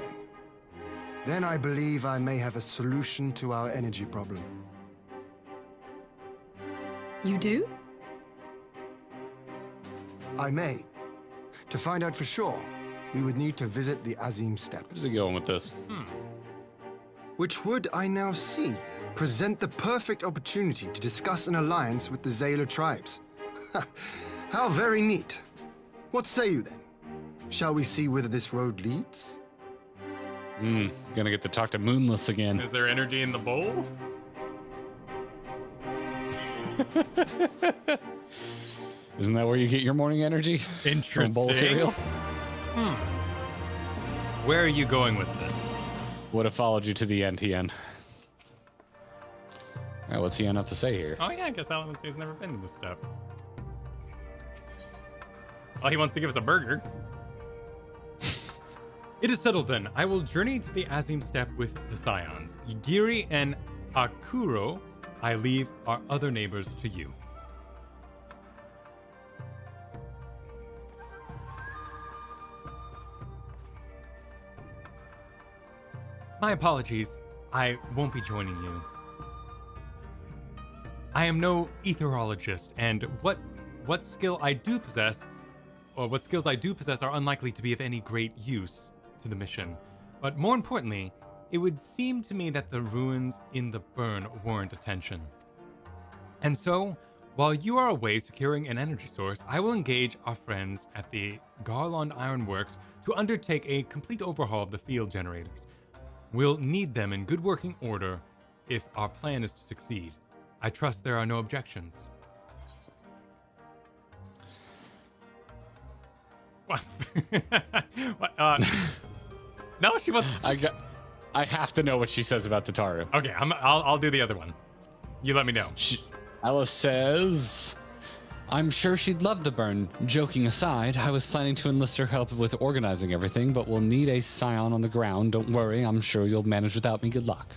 Then I believe I may have a solution to our energy problem. You do? I may. To find out for sure, we would need to visit the Azim Steppe. Where's he going with this? Which would, I now see, present the perfect opportunity to discuss an alliance with the Zayla tribes. How very neat. What say you then? Shall we see whither this road leads? Gonna get to talk to Moonless again. Is there energy in the bowl? Isn't that where you get your morning energy? From a bowl of cereal? Where are you going with this? Would have followed you to the end, Hien. All right, what's Hien have to say here? Oh yeah, I guess Alan has never been to this step. Oh, he wants to give us a burger. It is settled then. I will journey to the Azim Steppe with the Scions. Ygiri and Akuro, I leave our other neighbors to you. My apologies. I won't be joining you. I am no etherologist, and what skill I do possess, or what skills I do possess, are unlikely to be of any great use to the mission. But more importantly, it would seem to me that the ruins in the burn warrant attention. And so, while you are away securing an energy source, I will engage our friends at the Garland Iron Works to undertake a complete overhaul of the field generators. We'll need them in good working order if our plan is to succeed. I trust there are no objections. What? What? No, she wasn't. I have to know what she says about Tataru. Okay, I'll do the other one. You let me know. Alice says, I'm sure she'd love the burn. Joking aside, I was planning to enlist her help with organizing everything, but we'll need a scion on the ground. Don't worry, I'm sure you'll manage without me. Good luck.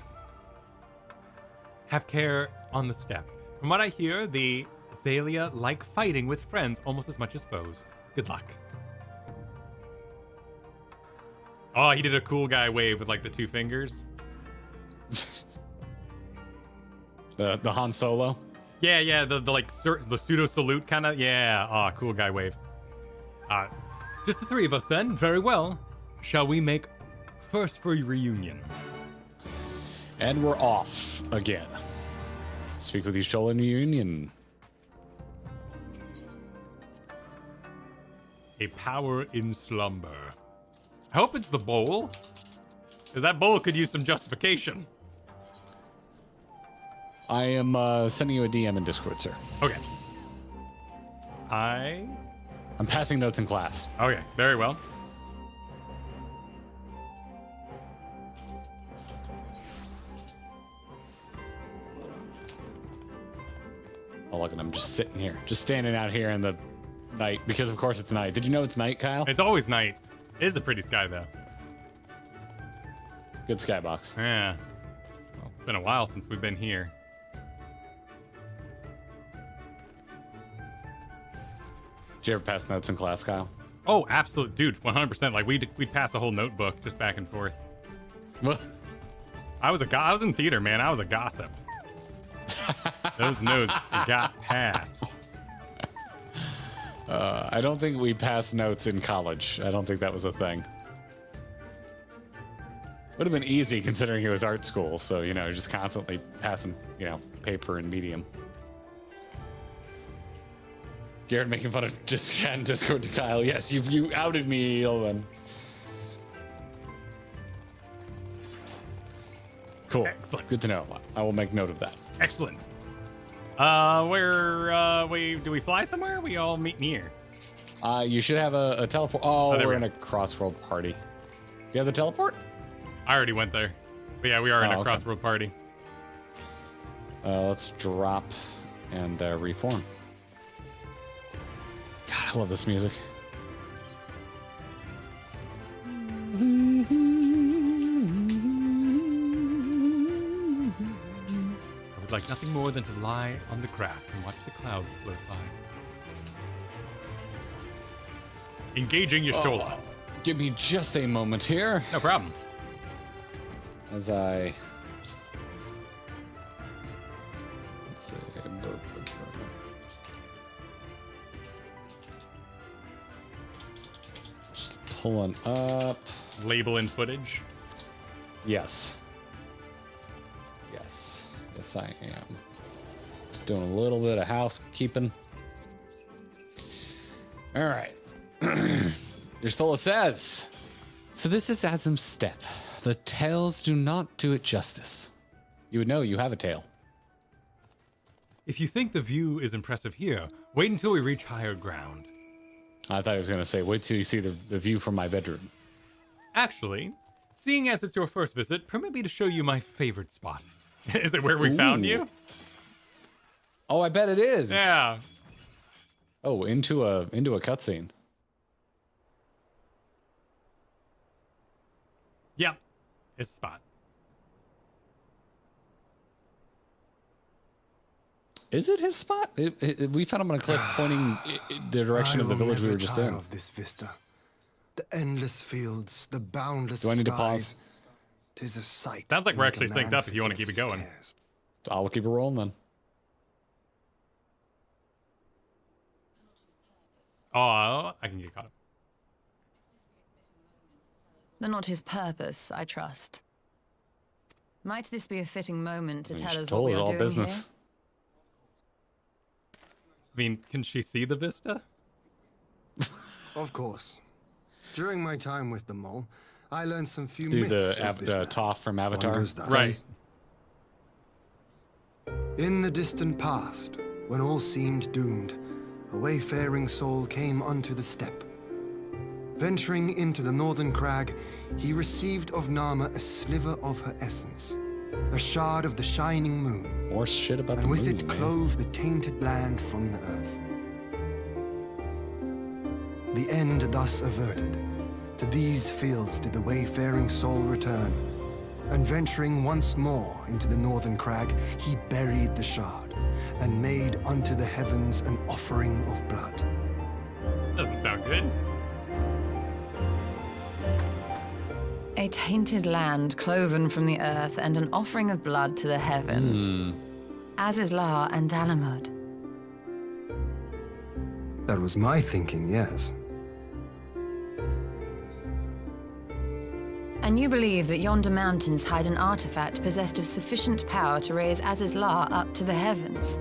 Have care on the step. From what I hear, the Zalia like fighting with friends almost as much as foes. Good luck. Oh, he did a cool guy wave with like the 2 fingers. The Han Solo? Yeah, the like the pseudo salute kind of. Yeah, cool guy wave. Just the 3 of us then. Very well. Shall we make first for reunion? And we're off again. Speak with you, Shoal in reunion. A power in slumber. I hope it's the bowl, because that bowl could use some justification. I am sending you a DM in Discord, sir. Okay. I'm passing notes in class. Okay, very well. Oh, look, and I'm just sitting here, just standing out here in the night, because of course it's night. Did you know it's night, Kyle? It's always night. It is a pretty sky, though. Good skybox. Yeah. Well, it's been a while since we've been here. Did you ever pass notes in class, Kyle? Oh, absolute, dude, 100%. Like we'd pass a whole notebook just back and forth. What? I was in theater, man. I was a gossip. Those notes got passed. I don't think we passed notes in college. I don't think that was a thing. Would have been easy considering it was art school, so just constantly passing, paper and medium. Garrett making fun of Discord to Kyle. Yes, you outed me, Elvin. Cool. Excellent. Good to know. I will make note of that. Excellent. Do we fly somewhere? We all meet here. You should have a teleport. Oh, there we're we in go. a crossworld party. You have the teleport? I already went there. But yeah, we are in a okay. crossroad party. Let's drop and reform. God, I love this music. I would like nothing more than to lie on the grass and watch the clouds float by. Engaging Y'shtola. Give me just a moment here. No problem. As I... Let's see. Just pulling up. Label in footage. Yes. Yes. Yes, I am. Just doing a little bit of housekeeping. All right. Y'shtola says, so this is Azim's step. The tails do not do it justice. You would know you have a tail. If you think the view is impressive here, wait until we reach higher ground. I thought he was going to say, wait till you see the view from my bedroom. Actually, seeing as it's your first visit, permit me to show you my favorite spot. Is it where we found you? Oh, I bet it is. Yeah. Oh, into a cutscene. Yep. It's the spot. Is it his spot? We found him on a cliff pointing the direction of the village we were just in. Of this vista, the endless fields, the boundless Do I need to skies. pause? 'Tis a sight. Sounds like to we're make a actually synced man up if you want to keep it forget his going. cares. I'll keep it rolling then. Oh, I can get caught up. But not his purpose, I trust. Might this be a fitting moment to tell us what we Y'shtola's are all doing business. here? I mean, can she see the vista? Of course. During my time with the mole, I learned some few Do myths of this the land. Toph from One Avatar. goes thus. Right. In the distant past, when all seemed doomed, a wayfaring soul came unto the steppe. Venturing into the northern crag, he received of Nama a sliver of her essence, a shard of the shining moon, More shit about the and with moon, it man. clove the tainted land from the earth. The end thus averted. To these fields did the wayfaring soul return, and venturing once more into the northern crag, he buried the shard, and made unto the heavens an offering of blood. Doesn't sound good. A tainted land cloven from the earth and an offering of blood to the heavens. Azizlar and Dalamud. That was my thinking, yes. And you believe that yonder mountains hide an artifact possessed of sufficient power to raise Azizlar up to the heavens.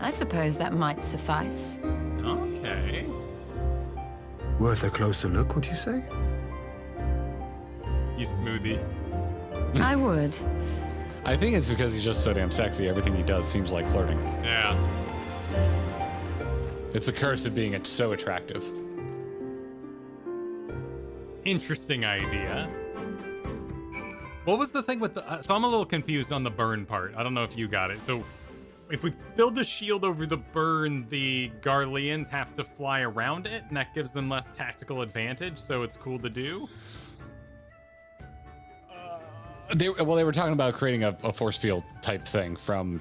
I suppose that might suffice. Okay. Worth a closer look, would you say? You smoothie. I would. I think it's because he's just so damn sexy. Everything he does seems like flirting. Yeah. It's the curse of being so attractive. Interesting idea. What was the thing with the... so I'm a little confused on the burn part. I don't know if you got it. So if we build a shield over the burn, the Garleans have to fly around it, and that gives them less tactical advantage, so it's cool to do? They were talking about creating a force field type thing from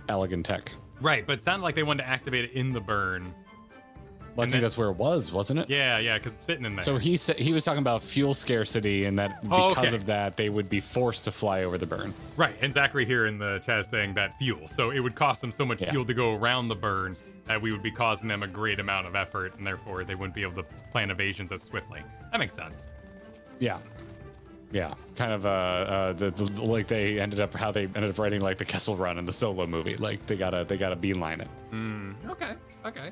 Elegant Tech. Right, but it sounded like they wanted to activate it in the burn. Well, I think that's where it was, wasn't it? Yeah, because it's sitting in there. So he was talking about fuel scarcity, and that because of that, they would be forced to fly over the burn. Right, and Zachary here in the chat is saying that fuel. So it would cost them so much fuel to go around the burn that we would be causing them a great amount of effort, and therefore they wouldn't be able to plan evasions as swiftly. That makes sense. Yeah. Yeah, kind of like they ended up writing like the Kessel Run in the Solo movie. Like they gotta beeline it. Okay.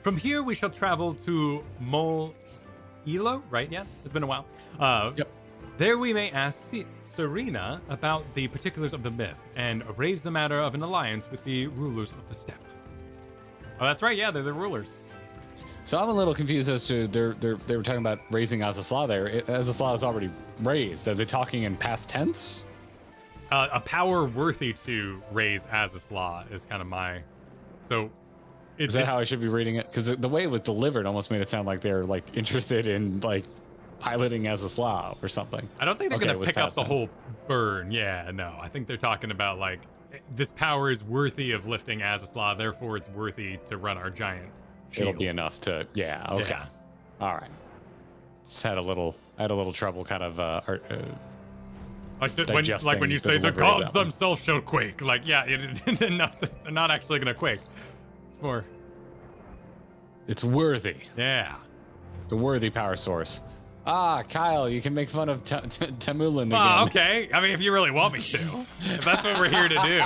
From here we shall travel to Mol Ilo, right? Yeah, it's been a while. Yep. There we may ask Serena about the particulars of the myth and raise the matter of an alliance with the rulers of the steppe. Oh, that's right. Yeah, they're the rulers. So I'm a little confused as to they were talking about raising Azizlar there. Azizlar is already raised. Are they talking in past tense? A power worthy to raise Azizlar is kind of my... So... Is that how I should be reading it? Because the way it was delivered almost made it sound like they're like interested in like piloting Azizlar or something. I don't think they're going to pick up the whole burn. Yeah, no. I think they're talking about like, this power is worthy of lifting Azizlar, therefore it's worthy to run our giant shield. It'll be enough to, yeah, okay. Yeah. All right. Just had a little trouble kind of when you say the gods themselves shall quake. Like, yeah, they're not actually going to quake. It's more... It's worthy. Yeah. The worthy power source. Ah, Kyle, you can make fun of Temulin again. Oh, okay. I mean, if you really want me to. If that's what we're here to do.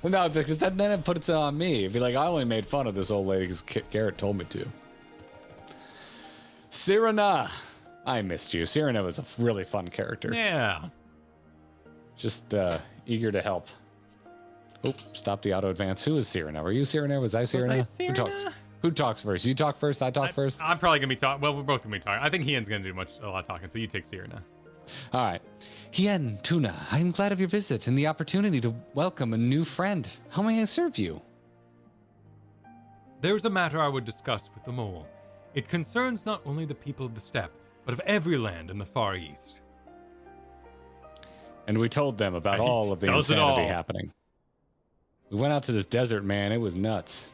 Well, no, because then it puts it on me. It'd be like, I only made fun of this old lady because Garrett told me to. Serena. I missed you. Serena was a really fun character. Yeah. Just eager to help. Oh, stop the auto advance. Who is Serena? Were you Serena? Was I Serena? Who talks first? You talk first. I talk first. I'm probably gonna be talking. Well, we're both gonna be talking. I think Hien's gonna do a lot of talking. So you take Serena. All right. Hien, Tuna, I'm glad of your visit and the opportunity to welcome a new friend. How may I serve you? There's a matter I would discuss with the mole. It concerns not only the people of the steppe, but of every land in the Far East. And we told them about all of the insanity happening. We went out to this desert, man. It was nuts.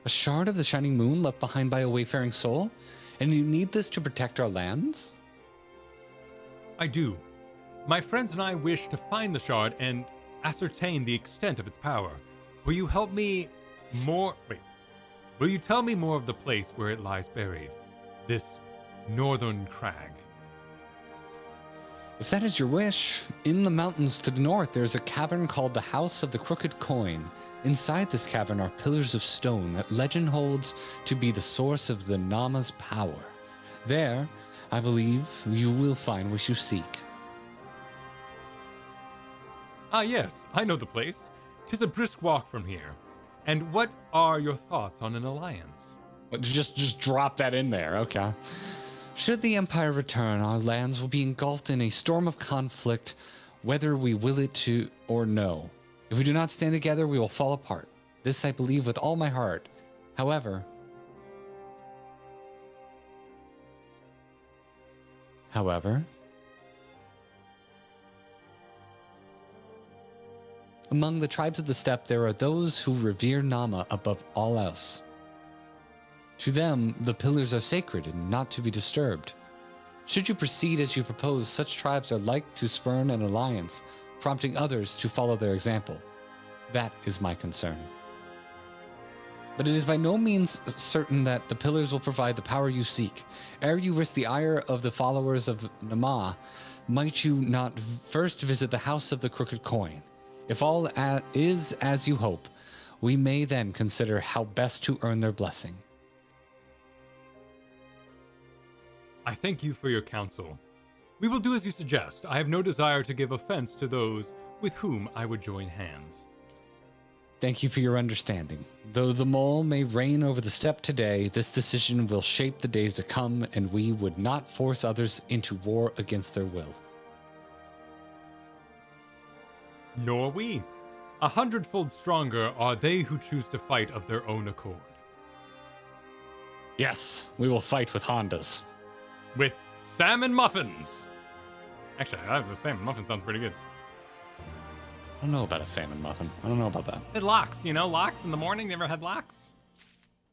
A shard of the shining moon left behind by a wayfaring soul? And you need this to protect our lands? I do. My friends and I wish to find the shard and ascertain the extent of its power. Will you help me more... Wait. Will you tell me more of the place where it lies buried? This northern crag. If that is your wish, in the mountains to the north, there's a cavern called the House of the Crooked Coin. Inside this cavern are pillars of stone that legend holds to be the source of the Nama's power. There, I believe, you will find what you seek. Ah, yes, I know the place. 'Tis a brisk walk from here. And what are your thoughts on an alliance? Just drop that in there, okay. Should the Empire return, our lands will be engulfed in a storm of conflict, whether we will it to or no. If we do not stand together, we will fall apart. This I believe with all my heart. However, However, among the tribes of the steppe, there are those who revere Nama above all else. To them, the pillars are sacred and not to be disturbed. Should you proceed as you propose, such tribes are like to spurn an alliance, prompting others to follow their example. That is my concern. But it is by no means certain that the pillars will provide the power you seek. Ere you risk the ire of the followers of Nama, might you not first visit the House of the Crooked Coin? If all is as you hope, we may then consider how best to earn their blessing. I thank you for your counsel. We will do as you suggest. I have no desire to give offense to those with whom I would join hands. Thank you for your understanding. Though the mole may reign over the steppe today, this decision will shape the days to come, and we would not force others into war against their will. Nor we. 100-fold stronger are they who choose to fight of their own accord. Yes, we will fight with Hondas. With salmon muffins. Actually, the salmon muffin sounds pretty good. I don't know about a salmon muffin. I don't know about that. It locks, locks in the morning. You ever had locks?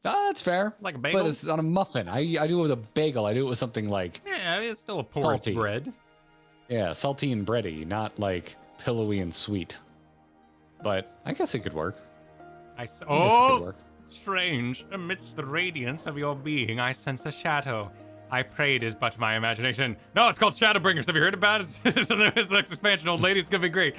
Oh, that's fair. Like a bagel? But it's on a muffin. I do it with a bagel. I do it with something like... Yeah, it's still a porous salty bread. Yeah, salty and bready, not like pillowy and sweet. But I guess it could work. I guess it could work. Strange. Amidst the radiance of your being, I sense a shadow. I pray it is but my imagination. No, it's called Shadowbringers. Have you heard about it? It's the next expansion, old lady. It's gonna be great.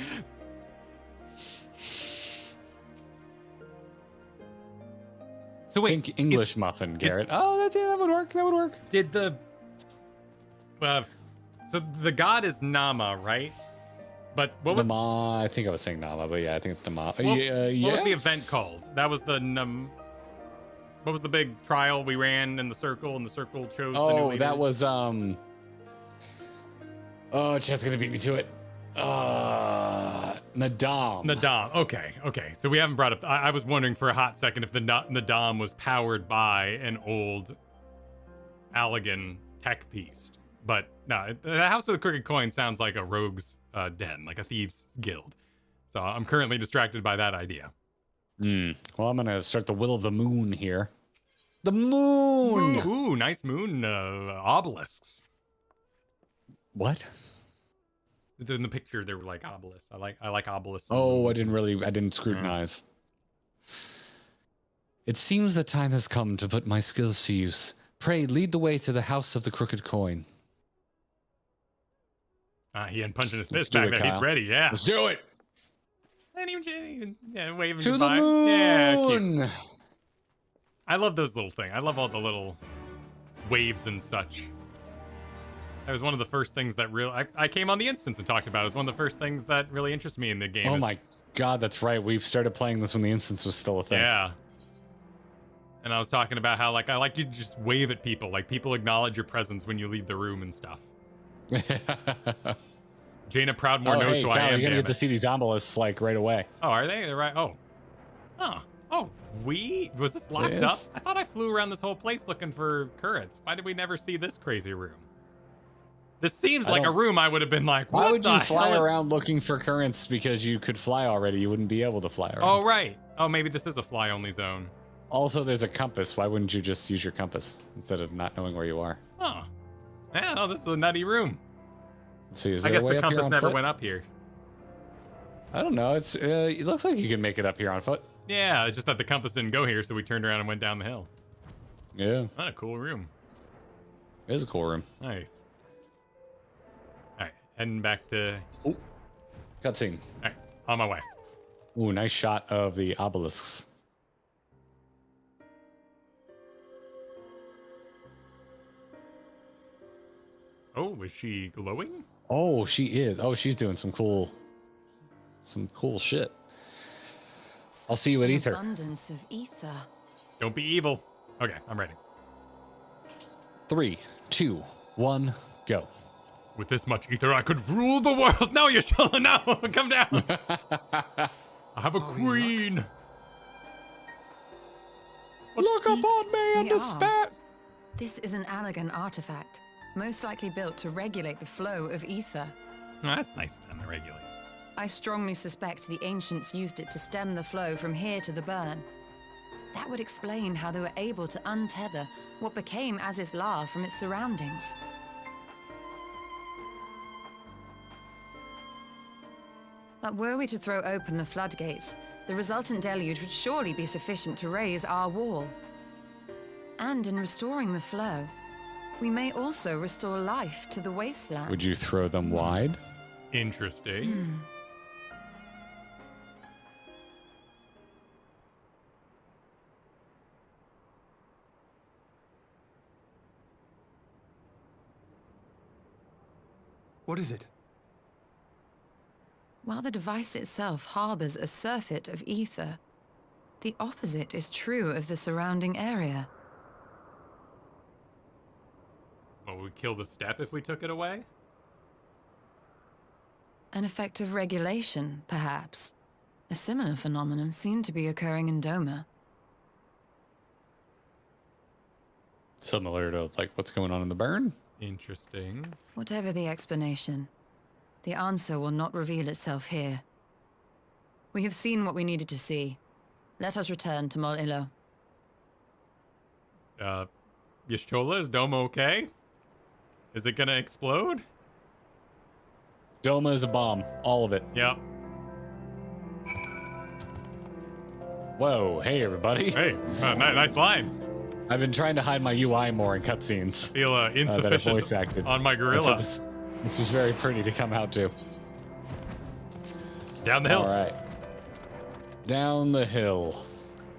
So wait, think English muffin, Garrett. That would work. That would work. Did the so the god is Nama, right? But what was Nama? I think I was saying Nama, but yeah, I think it's Nama. What was the event called? That was the what was the big trial we ran in the circle, and the circle chose the new leader? That was Chad's gonna beat me to it. Nadam. Nadam. Okay. So we haven't brought up. I was wondering for a hot second if the Nadam was powered by an old Allegan tech piece, but no. The House of the Crooked Coin sounds like a rogue's den, like a thieves' guild. So I'm currently distracted by that idea. Well, I'm gonna start the Will of the Moon here. The moon. Ooh, nice moon obelisks. What? In the picture, they were like obelisks. I like obelisks. Oh, I didn't scrutinize. It seems the time has come to put my skills to use. Pray, lead the way to the House of the Crooked Coin. He hadn't punched his fist back there. Kyle. He's ready, yeah. Let's do it. And even waving to goodbye. The moon. Yeah, cute. I love those little things. I love all the little waves and such. That was one of the first things that I came on the instance and talked about. It was one of the first things that really interests me in the game. Oh my god, that's right. We've started playing this when the instance was still a thing. Yeah. And I was talking about how I like you to just wave at people. Like people acknowledge your presence when you leave the room and stuff. Jaina Proudmore knows who I am. You're gonna get to see these obelisks right away. Oh, are they? They're right. Oh. Was this locked up? I thought I flew around this whole place looking for turrets. Why did we never see this crazy room? This seems like a room I would have been like, what Why would you fly hell around looking for currents? Because you could fly already. You wouldn't be able to fly around. Oh, right. Oh, maybe this is a fly-only zone. Also, there's a compass. Why wouldn't you just use your compass instead of not knowing where you are? Oh. Yeah, no, this is a nutty room. So is I there guess a way the up here compass on never foot? went up here. I don't know. It looks like you can make it up here on foot. Yeah, it's just that the compass didn't go here, so we turned around and went down the hill. Yeah. What a cool room. It is a cool room. Nice. Alright, heading back to... Oh, cutscene. Alright, on my way. Ooh, nice shot of the obelisks. Oh, is she glowing? Oh, she is. Oh, she's doing some cool shit. I'll see you at Ether. Abundance of ether. Don't be evil. Okay, I'm ready. 3, 2, 1, go. With this much ether, I could rule the world. No, you're still no. Come down. I have a queen. Look upon me and We are. despair. This is an Allegan artifact. most likely built to regulate the flow of ether. Well, that's nice of them to regulate. I strongly suspect the ancients used it to stem the flow from here to the burn. That would explain how they were able to untether what became Azys La from its surroundings. But were we to throw open the floodgates, the resultant deluge would surely be sufficient to raise our wall. And in restoring the flow, we may also restore life to the wasteland. Would you throw them wide? Interesting. What is it? While the device itself harbors a surfeit of ether, the opposite is true of the surrounding area. Well, would we kill the step if we took it away? An effect of regulation, perhaps. A similar phenomenon seemed to be occurring in Doma. Similar to, like, what's going on in the burn? Interesting. Whatever the explanation, the answer will not reveal itself here. We have seen what we needed to see. Let us return to Mol Ilo. Y'shtola, is Doma okay? Is it gonna explode? Doma is a bomb. All of it. Yep. Whoa, hey everybody. Hey, nice line. I've been trying to hide my UI more in cutscenes. Feel insufficient that are voice acted. on my gorilla. So this was very pretty to come out to. Down the hill. All right. Down the hill.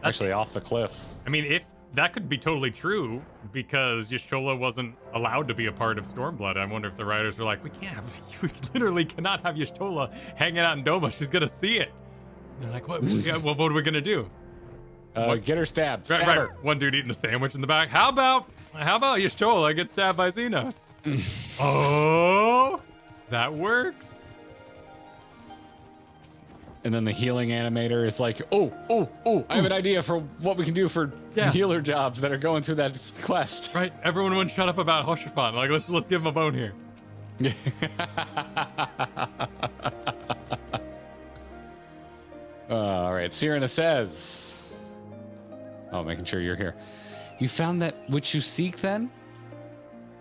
Actually, off the cliff. I mean, if that could be totally true, because Y'shtola wasn't allowed to be a part of Stormblood. I wonder if the writers were like, we literally cannot have Y'shtola hanging out in Doma. She's gonna see it. And they're like, what are we gonna do? Get her stabbed. Stab Right. her. One dude eating a sandwich in the back. How about Y'shtola gets stabbed by Xenos? Oh, that works. And then the healing animator is like, oh, I have an idea for what we can do for healer jobs that are going through that quest. Right. Everyone wouldn't shut up about Hoshifan. Like, let's give him a bone here. All right. Cyrena says, making sure you're here. You found that which you seek then?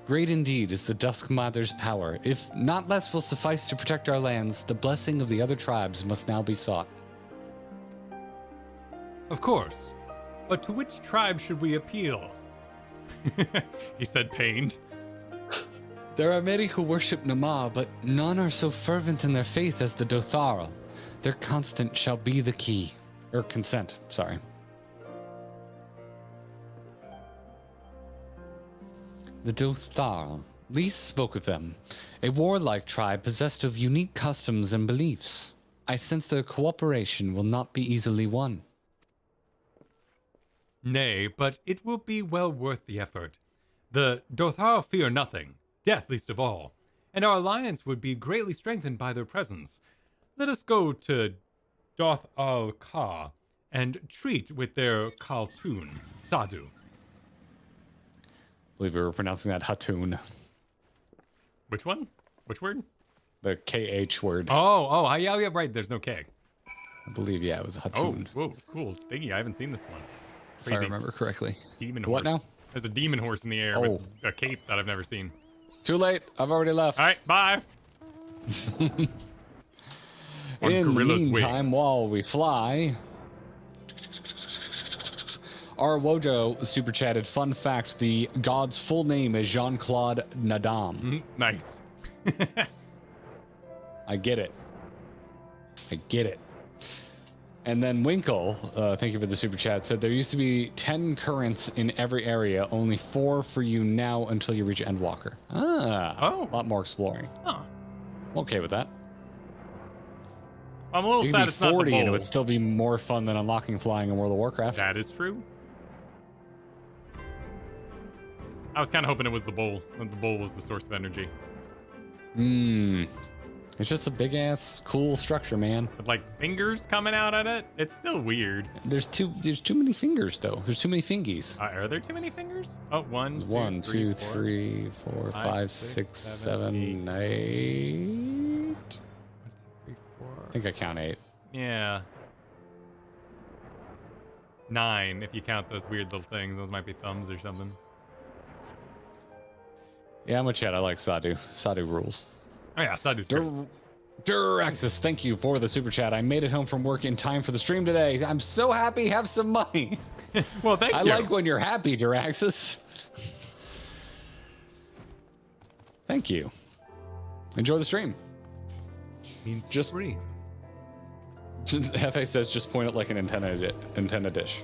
Great indeed is the Dusk Mother's power. If not less will suffice to protect our lands, the blessing of the other tribes must now be sought. Of course. But to which tribe should we appeal? He said pained. There are many who worship Nama, but none are so fervent in their faith as the Dotharl. Their consent shall be the key. Consent, sorry. The Dotharl. Lys spoke of them, a warlike tribe possessed of unique customs and beliefs. I sense their cooperation will not be easily won. Nay, but it will be well worth the effort. The Dotharl fear nothing, death least of all, and our alliance would be greatly strengthened by their presence. Let us go to Doth al-Ka and treat with their Khaltun, Sadu. I believe we were pronouncing that Hatun. Which one? Which word? The KH word. Oh, yeah, right. There's no K. I believe, it was Hatun. Oh, whoa, cool. Thingy, I haven't seen this one. If I remember correctly. Demon what horse. now? There's a demon horse in the air with a cape that I've never seen. Too late. I've already left. All right, bye. In the meantime, while we fly, our Wojo super chatted, fun fact, the god's full name is Jean-Claude Nadam. Nice. I get it. And then Winkle, thank you for the super chat, said there used to be 10 currents in every area, only 4 for you now until you reach Endwalker. A lot more exploring. Huh. I'm okay with that. I'm a little sad it's not the 40 and it bowl. would still be more fun than unlocking flying in World of Warcraft. That is true. I was kind of hoping it was the bowl. The bowl was the source of energy. It's just a big ass cool structure, man. With like fingers coming out at it. It's still weird. There's too many fingers though. There's too many fingies. Are there too many fingers? Oh, one, There's two, one, three, two, three, four, five, six, seven, 8. 1, 2, 3, 4. I think I count 8. Yeah. 9 if you count those weird little things. Those might be thumbs or something. Yeah, I'm a chat. I like Sadu. Sadu rules. Oh yeah, Sadu's great. Duraxis, thank you for the super chat. I made it home from work in time for the stream today. I'm so happy. Have some money. Well, thank you. I like when you're happy, Duraxis. Thank you. Enjoy the stream. Means just free. Hefe says just point it like an antenna dish.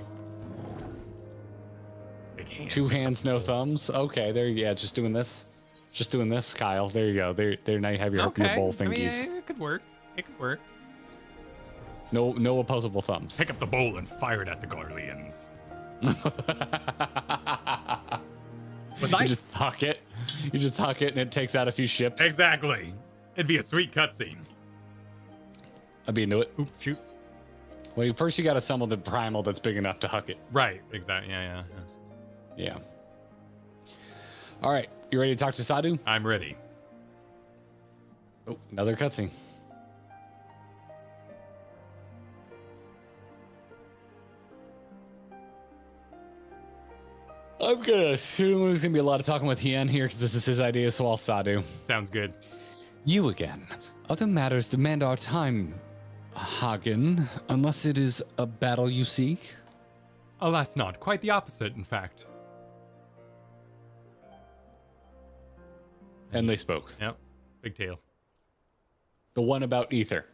Big hand. 2 hands, no thumbs. Okay, there. Yeah, just doing this. Just doing this, Kyle. There you go. There. Now you have your bowl fingies. I mean, it could work. It could work. No opposable thumbs. Pick up the bowl and fire it at the Garleans. Was I You just huck it. You just huck it, and it takes out a few ships. Exactly. It'd be a sweet cutscene. I'd be into it. Oop, shoot. Well, first you got to summon the primal that's big enough to huck it. Right. Exactly. Yeah. Yeah. All right. You ready to talk to Sadu? I'm ready. Oh, another cutscene. I'm gonna assume there's gonna be a lot of talking with Hien here because this is his idea, so I'll Sadu. Sounds good. You again. Other matters demand our time, Hagen, unless it is a battle you seek. Alas, not. Quite the opposite, in fact. And they spoke. Yep. Big tail. The one about Ether.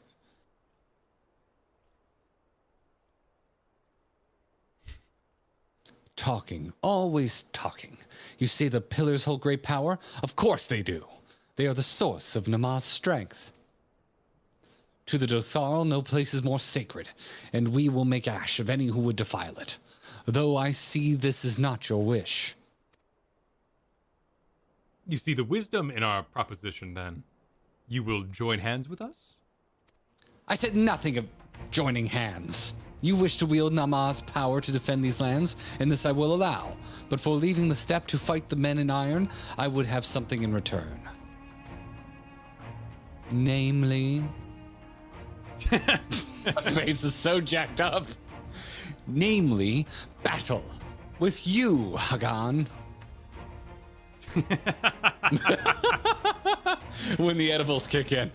Talking, always talking. You say the pillars hold great power? Of course they do. They are the source of Nama's strength. To the Dotharl, no place is more sacred, and we will make ash of any who would defile it. Though I see this is not your wish. You see the wisdom in our proposition, then. You will join hands with us? I said nothing of joining hands. You wish to wield Nama's power to defend these lands, and this I will allow. But for leaving the steppe to fight the men in iron, I would have something in return. Namely... My face is so jacked up. Namely, battle with you, Hagan. When the edibles kick in.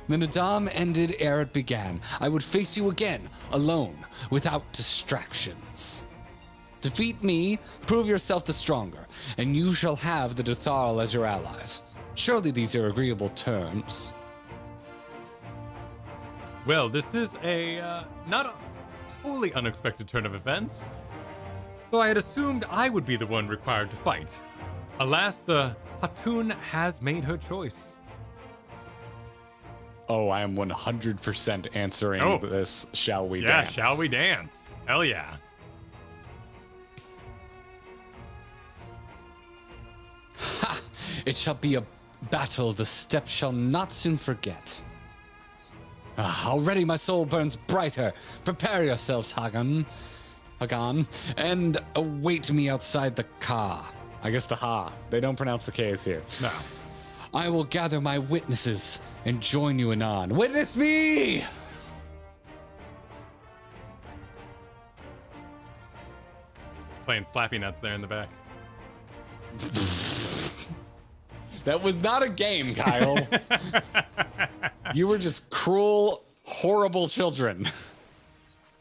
The Nadam ended ere it began. I would face you again, alone, without distractions. Defeat me, prove yourself the stronger, and you shall have the Dotharl as your allies. Surely these are agreeable terms. Well, this is a, not a wholly unexpected turn of events, though I had assumed I would be the one required to fight. Alas, the Hatun has made her choice. Oh, I am 100% answering this. Shall we dance? Yeah, shall we dance? Hell yeah. Ha! It shall be a battle the steppe shall not soon forget. Already my soul burns brighter. Prepare yourselves, Hagan, and await me outside the Ka. I guess the Ha. They don't pronounce the K's here. No. I will gather my witnesses and join you anon. Witness me! Playing Slappy Nuts there in the back. That was not a game, Kyle. You were just cruel, horrible children.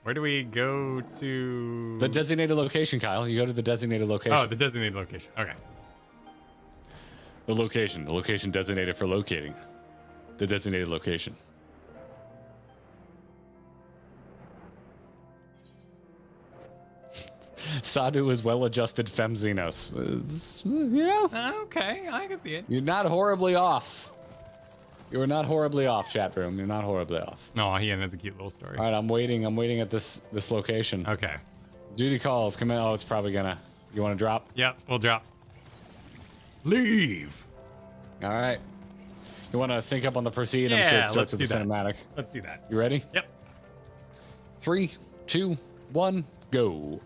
Where do we go to? The designated location, Kyle. You go to the designated location. Oh, the designated location. Okay. The location designated for locating. The designated location. Sadu is well-adjusted Femxenos. Yeah. Okay, I can see it. You're not horribly off. You are not horribly off, chat room. You're not horribly off. No, he has a cute little story. All right, I'm waiting at this location. Okay. Duty calls. Come in. Oh, it's probably gonna. You want to drop? Yep, we'll drop. Leave. All right. You want to sync up on the proceed? I'm Yeah, sure it let's starts with do the that. cinematic. Let's do that. You ready? Yep. 3, 2, 1, go.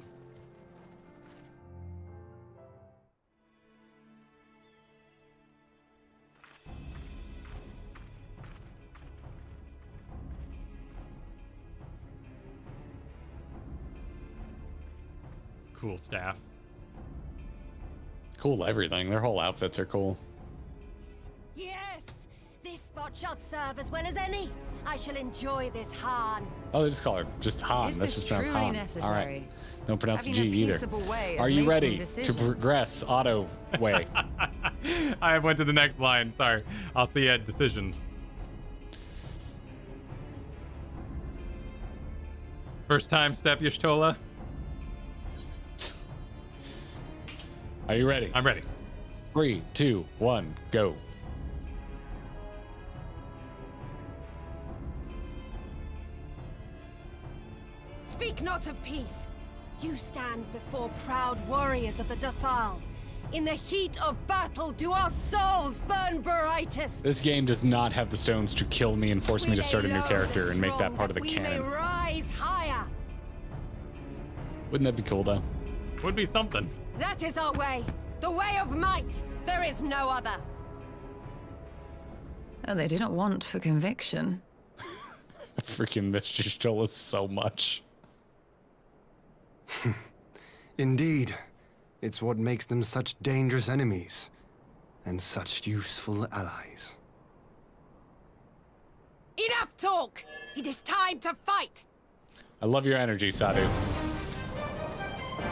Cool staff. Cool everything. Their whole outfits are cool. Yes! This spot shall serve as well as any. I shall enjoy this Han. Oh, they just call her just Han. Is That's this just pronounced truly Han. necessary? All right. Don't pronounce the Having G a either. peaceable way of Are you making ready decisions. to progress auto way? I went to the next line. Sorry. I'll see you at decisions. First time step Y'shtola? Are you ready? I'm ready. 3, 2, 1, go. Speak not of peace. You stand before proud warriors of the Dathal. In the heat of battle, do our souls burn brightest. This game does not have the stones to kill me and force me to start a new character and make that part of the we canon. may rise higher. Wouldn't that be cool, though? Would be something. That is our way. The way of might. There is no other. Oh, they do not want for conviction. I freaking miss Y'shtola so much. Indeed. It's what makes them such dangerous enemies. And such useful allies. Enough talk! It is time to fight! I love your energy, Sadu.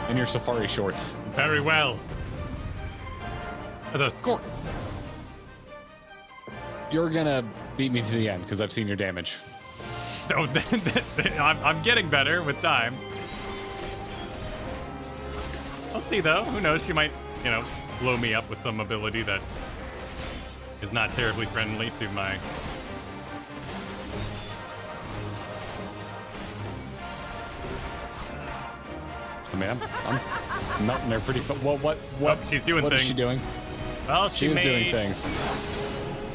And your safari shorts. Very well. The score. You're gonna beat me to the end because I've seen your damage. Oh, I'm getting better with time. I'll see though. Who knows? She might, you know, blow me up with some ability that is not terribly friendly to my. I mean, I'm melting her pretty. What? Oh, she's doing what things. is she doing? Well, She was doing things.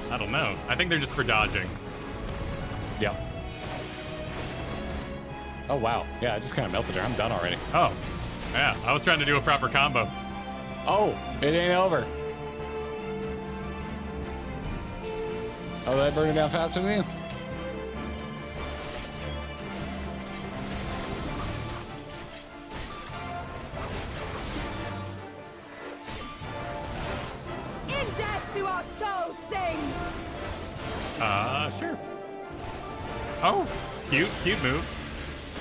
I don't know. I think they're just for dodging. Yeah. Oh wow. Yeah, I just kind of melted her. I'm done already. Oh, yeah. I was trying to do a proper combo. Oh, it ain't over. Oh, did I burn it down faster than you? In death do our souls sing! Sure. Oh, cute move.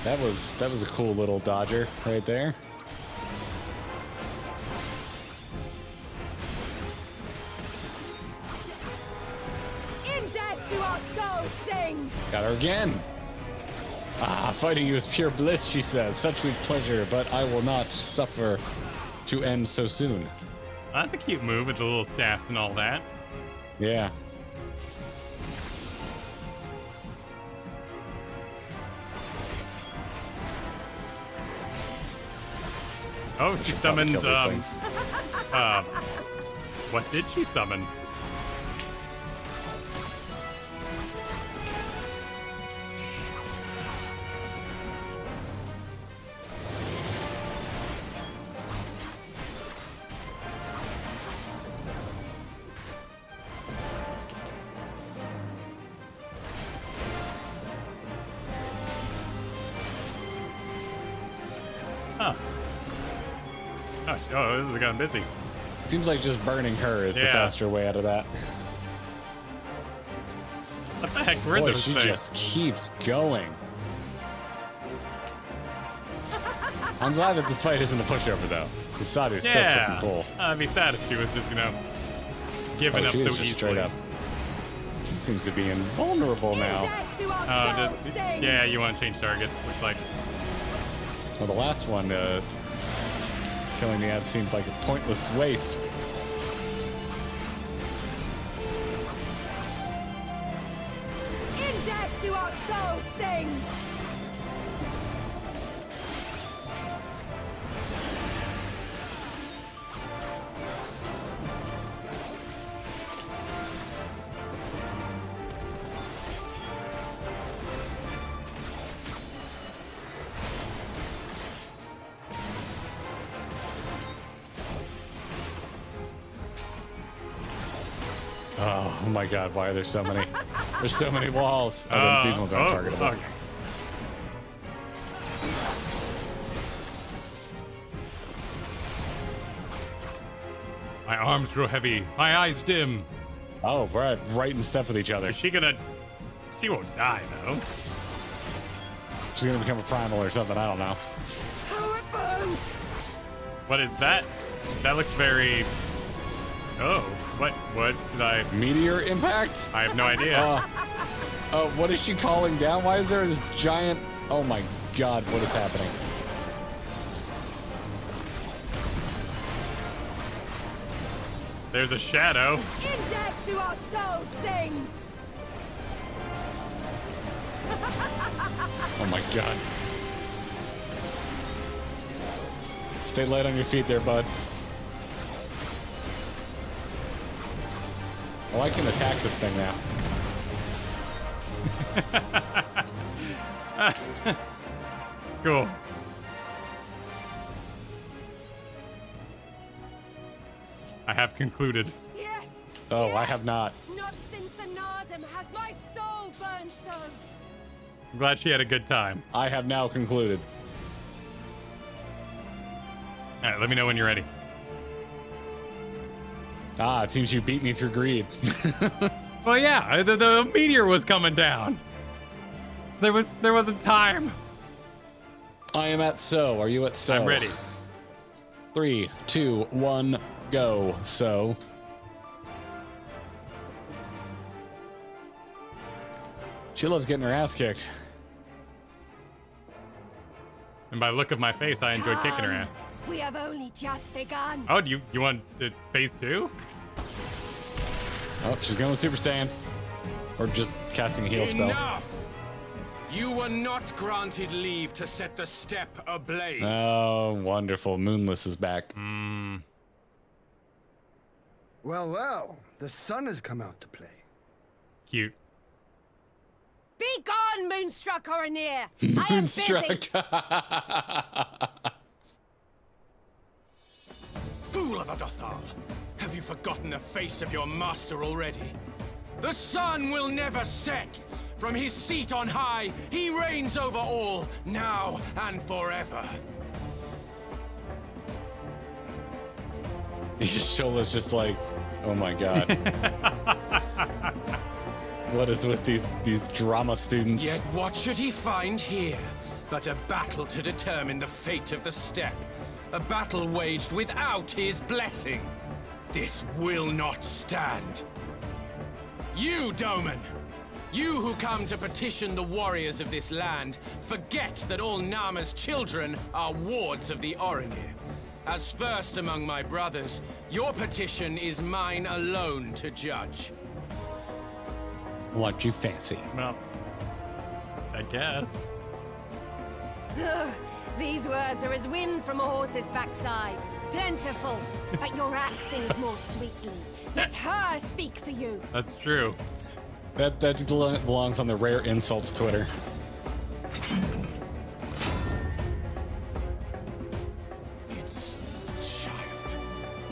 That was a cool little dodger right there. In death do our souls sing! Got her again. Ah, fighting you is pure bliss, she says. Such sweet pleasure, but I will not suffer to end so soon. That's a cute move with the little staffs and all that. Yeah. Oh, she Probably summoned, kill these things. what did she summon? Huh. Oh, this is getting busy. Seems like just burning her is the Yeah. faster way out of that. What the heck? Where's Boy, this she thing? just keeps going. I'm glad that this fight isn't a pushover, though. Because Sadu's so freaking cool. I'd be sad if she was just, you know, giving up she so is just easily. straight up. She seems to be invulnerable now. Death do our Oh, souls just, sing! yeah, you want to change targets. Looks like. Well, the last one, just killing me, that seems like a pointless waste. In death do our souls sing! Oh my god, why are there so many? There's so many walls. These ones aren't targetable. Okay. My arms grow heavy. My eyes dim. Oh, we're right in step with each other. Is she gonna... She won't die, though. She's gonna become a primal or something, I don't know. What is that? That looks very... Oh, what did I... Meteor impact? I have no idea. What is she calling down? Why is there this giant... Oh my god, what is happening? There's a shadow. In death do our souls sing! Oh my god. Stay light on your feet there, bud. Oh, I can attack this thing now. Cool. I have concluded. Yes! Oh, yes! I have not. Not since the Nardum has my soul burned so! I'm glad she had a good time. I have now concluded. All right, let me know when you're ready. Ah, it seems you beat me through greed. Well, yeah, the meteor was coming down. There wasn't time. I am at so. Are you at so? I'm ready. 3, 2, 1, go. So. She loves getting her ass kicked. And by look of my face, I enjoyed kicking her ass. We have only just begun. Oh, do you want phase 2? Oh, she's going Super Saiyan. Or just casting a heal spell. Enough! You were not granted leave to set the steppe ablaze. Oh, wonderful. Moonless is back. Well, well, the sun has come out to play. Cute. Be gone, Moonstruck Oranir! I am busy! Fool of a Dothal! Have you forgotten the face of your master already? The sun will never set! From his seat on high, he reigns over all, now and forever. Shola's just like, oh my god. What is with these drama students? Yet what should he find here but a battle to determine the fate of the steppe? A battle waged without his blessing. This will not stand. You, Doman! You who come to petition the warriors of this land, forget that all Nama's children are wards of the Oranir. As first among my brothers, your petition is mine alone to judge. What you fancy? Well, I guess. These words are as wind from a horse's backside. Plentiful, but your axe sings more sweetly. Let her speak for you. That's true. That belongs on the rare insults Twitter. Insolent child.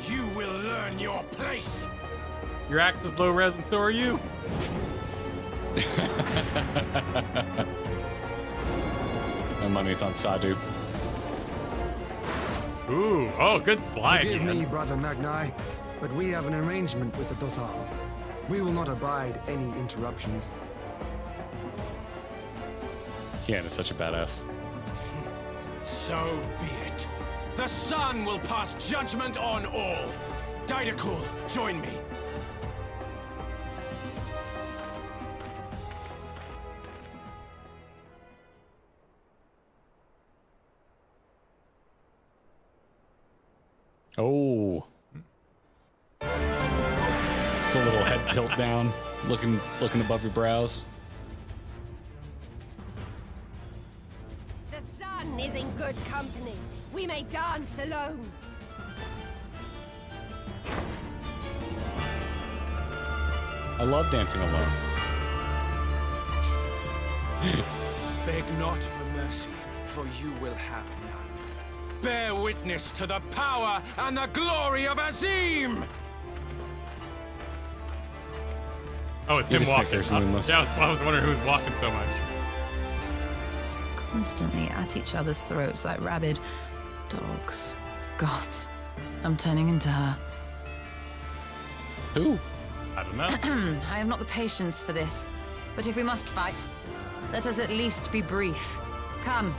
You will learn your place. Your axe is low res and so are you. No money's on Sadu. Ooh, oh, good slide. Forgive Ian. me, Brother Magnai, but we have an arrangement with the Dothal. We will not abide any interruptions. Kian is such a badass. So be it. The sun will pass judgment on all. Didakul, join me. Oh. Just a little head tilt down, looking above your brows. The sun is in good company. We may dance alone. I love dancing alone. Beg not for mercy, for you will have none. Bear witness to the power and the glory of Azim! Oh, it's Eat him a walking. Snickers, Oh, Moonless. yeah, I was wondering who's walking so much. Constantly at each other's throats like rabid dogs. Gods, I'm turning into her. Who? I don't know. I have not the patience for this. But if we must fight, let us at least be brief. Come.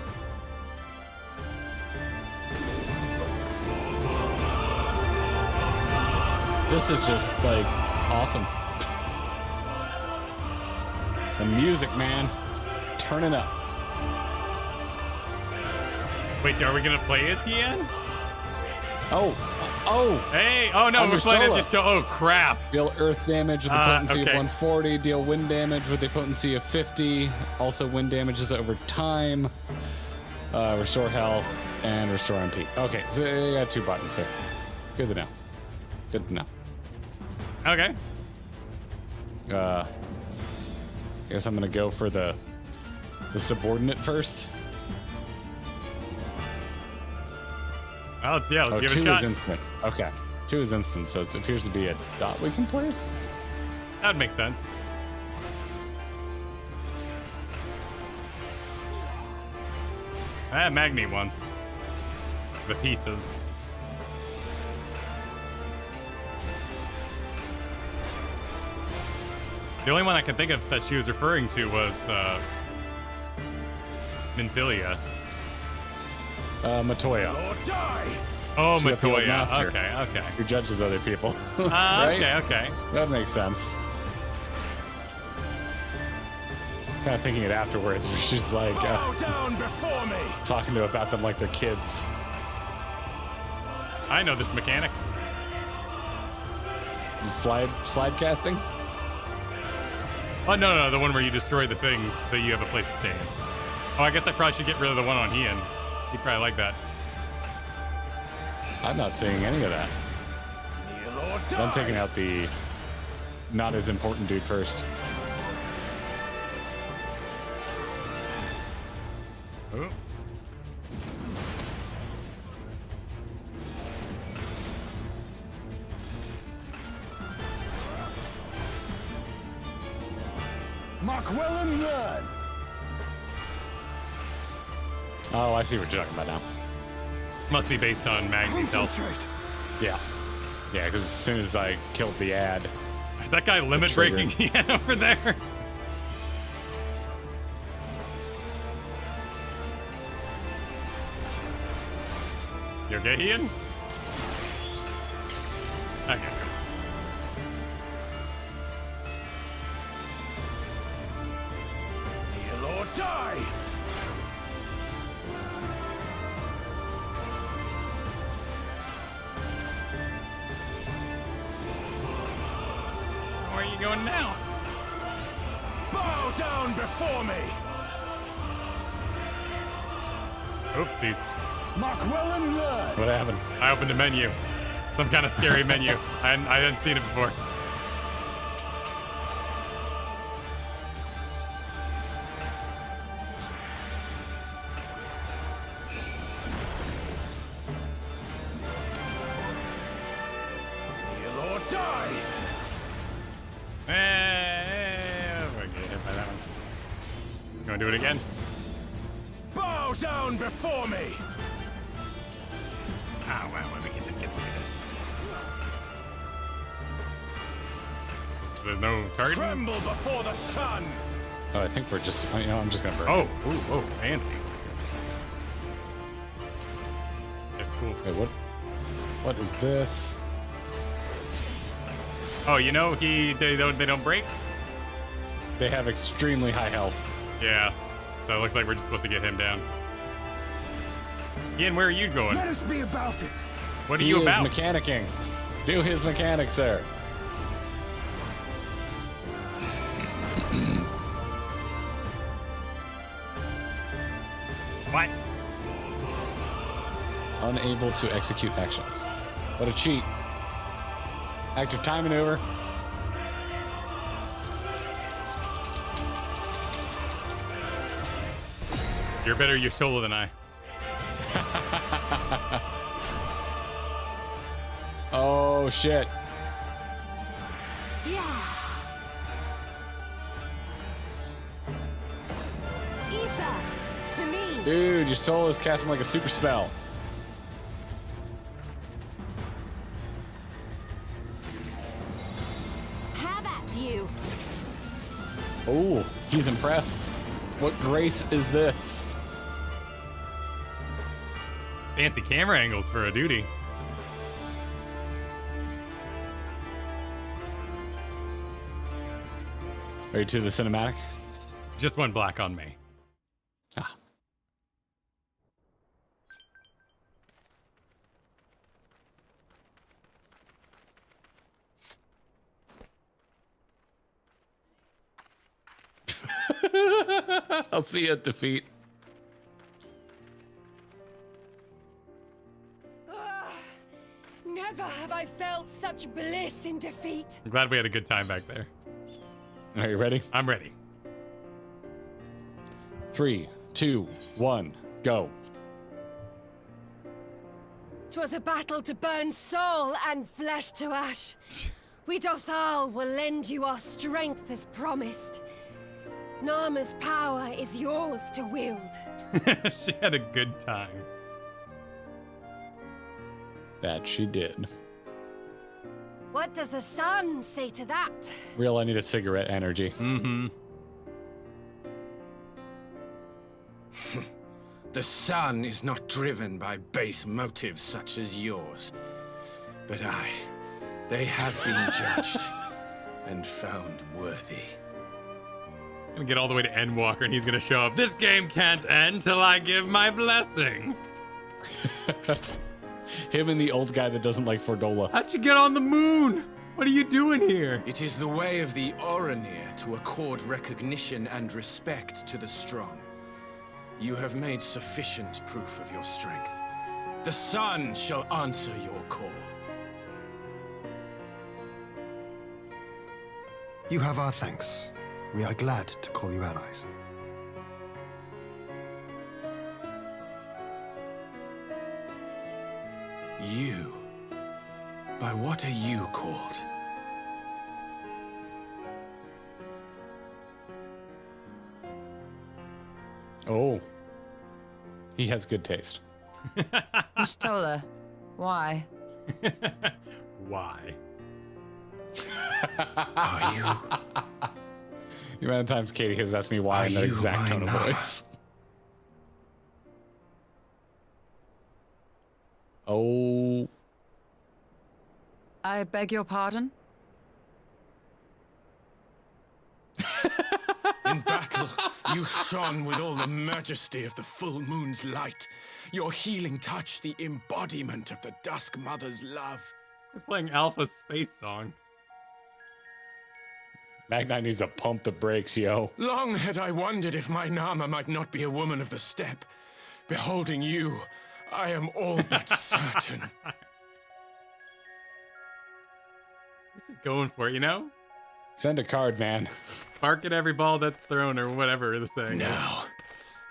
This is just like awesome. The music, man. Turn it up. Wait, are we gonna play as Hien? Oh. Hey, oh no, Under we're playing as Stola. just oh crap. Deal earth damage with the potency okay. of 140. Deal wind damage with the potency of 50. Also, wind damages over time. Restore health and restore MP. Okay, so you got 2 buttons here. Good to know. Good to know. Okay. I guess I'm gonna go for the subordinate first. Oh yeah, let's give it a 2 shot. is instant. Okay. 2 is instant, so it appears to be a dot we can place. That would make sense. I had Magni once. The pieces. The only one I can think of that she was referring to was Minfilia. Matoya. Oh, She got the old Matoya. master. Okay. Who judges other people. Right? Okay. That makes sense. Kind of thinking it afterwards, where she's like down before me. talking to about them like they're kids. I know this mechanic. Slide casting. Oh, no, the one where you destroy the things so you have a place to stay in. Oh, I guess I probably should get rid of the one on Hien. He'd probably like that. I'm not seeing any of that. I'm taking out the not as important dude first. Oh. Mark well and learn. Oh, I see what you're talking about now. Must be based on Magni's health. Yeah. Yeah, because as soon as I killed the ad, Is that guy limit trigger. breaking Hien over there? You okay, Hien? Okay. Heal or die. Where are you going now? Bow down before me. Oopsies. Mark well and learn. what happened? I opened a menu. Some kind of scary menu. I hadn't seen it before. Heal or die. We're getting hit by that one. You want to do it again? Bow down before me. Oh, well, we can just get through this. There's no target? Tremble before the sun. Oh, I think we're just. I'm just gonna burn. Oh, ooh, fancy. That's cool. Wait, what is this? Oh, you know, they don't break? They have extremely high health. Yeah. So it looks like we're just supposed to get him down. Ian, where are you going? Let us be about it. What are you about? He is mechanicking. Do his mechanic, sir. What? Unable to execute actions. What a cheat. Active time maneuver. You're better Y'shtola than I. Oh, shit. Dude, your soul is casting like a super spell. How about you? Oh, he's impressed. What grace is this? Fancy camera angles for a duty. Are you to the cinematic? Just went black on me. Ah. I'll see you at defeat. Never have I felt such bliss in defeat. I'm glad we had a good time back there. Are you ready? I'm ready. 3, 2, 1, go. 'Twas a battle to burn soul and flesh to ash. We Dothal will lend you our strength as promised. Narma's power is yours to wield. She had a good time. That she did. What does the sun say to that? Real, I need a cigarette energy. Mm-hmm. The sun is not driven by base motives such as yours. But they have been judged and found worthy. Gonna get all the way to Endwalker and he's gonna show up. This game can't end till I give my blessing. Him and the old guy that doesn't like Fordola. How'd you get on the moon? What are you doing here? It is the way of the Oranir to accord recognition and respect to the strong. You have made sufficient proof of your strength. The sun shall answer your call. You have our thanks. We are glad to call you allies. You? By what are you called? Oh. He has good taste. Stola, why? Why? Are you? The amount of times Katie has asked me why in that exact tone of voice. Oh. I beg your pardon? In battle, you shone with all the majesty of the full moon's light. Your healing touch, the embodiment of the Dusk Mother's love. We're playing Alpha Space Song. Magnite needs to pump the brakes, yo. Long had I wondered if my Nama might not be a woman of the steppe. Beholding you, I am all but certain. This is going for it, you know? Send a card, man. Bark at every ball that's thrown, or whatever the saying is. Now,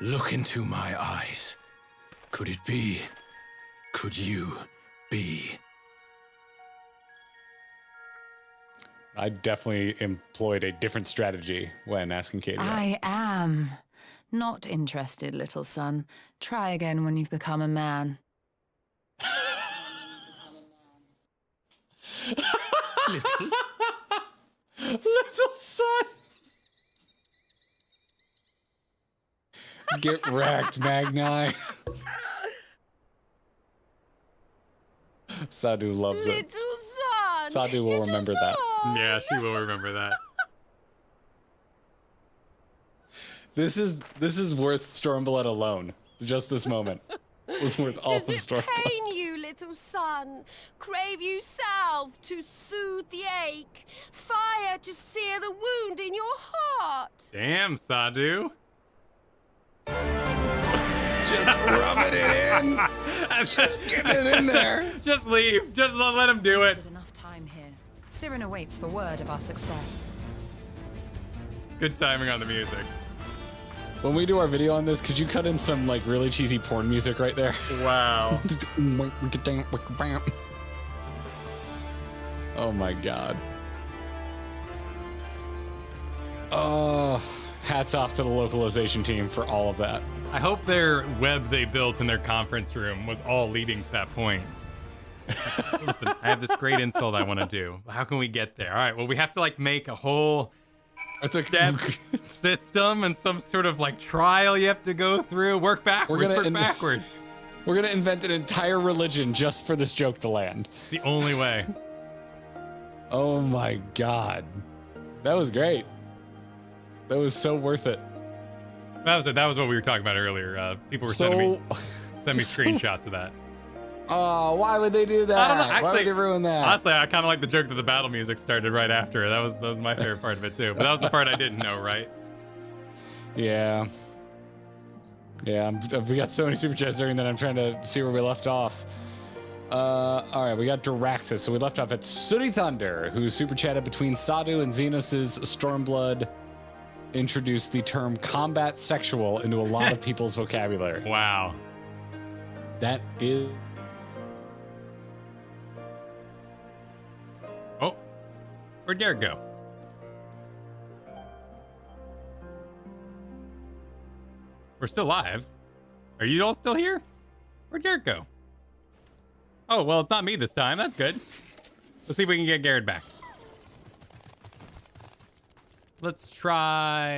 look into my eyes. Could it be? Could you be? I definitely employed a different strategy when asking Katie. I am not interested, little son. Try again when you've become a man. Little son! Get wrecked, Magnite. Sadu loves it. Little son! Sadu will remember that. Yeah, she will remember that. This is worth Stormblood alone. Just this moment was worth all of Does it Stormblood. pain you, little son? Crave you salve to soothe the ache? Fire to sear the wound in your heart? Damn, Sadu. Just rubbing it in. Just getting it in there. Just leave. Just let him do it. Wasted enough time here. Siren awaits for word of our success. Good timing on the music. When we do our video on this, could you cut in some like really cheesy porn music right there? Wow. Oh my god. Oh, hats off to the localization team for all of that. I hope their web they built in their conference room was all leading to that point. Listen, I have this great insult I want to do. How can we get there? All right, well, we have to like make a whole step system and some sort of like trial you have to go through. Work backwards, work backwards. We're gonna invent an entire religion just for this joke to land. The only way. Oh my god. That was great. That was so worth it. That was it. That was what we were talking about earlier. People were sending me screenshots of that. Oh, why would they do that? I don't know. Actually, why would they ruin that? Honestly, I kind of like the joke that the battle music started right after. That was my favorite part of it too. But that was the part I didn't know, right? Yeah. Yeah, we got so many super chats during that I'm trying to see where we left off. All right, we got Diraxis. So we left off at Sooty Thunder, who super chatted between Sadu and Xenos' Stormblood introduced the term combat sexual into a lot of people's vocabulary. Wow. That is... Oh, where'd Garrett go? We're still live. Are you all still here? Where'd Garrett go? Oh, well, it's not me this time. That's good. Let's see if we can get Garrett back. Let's try...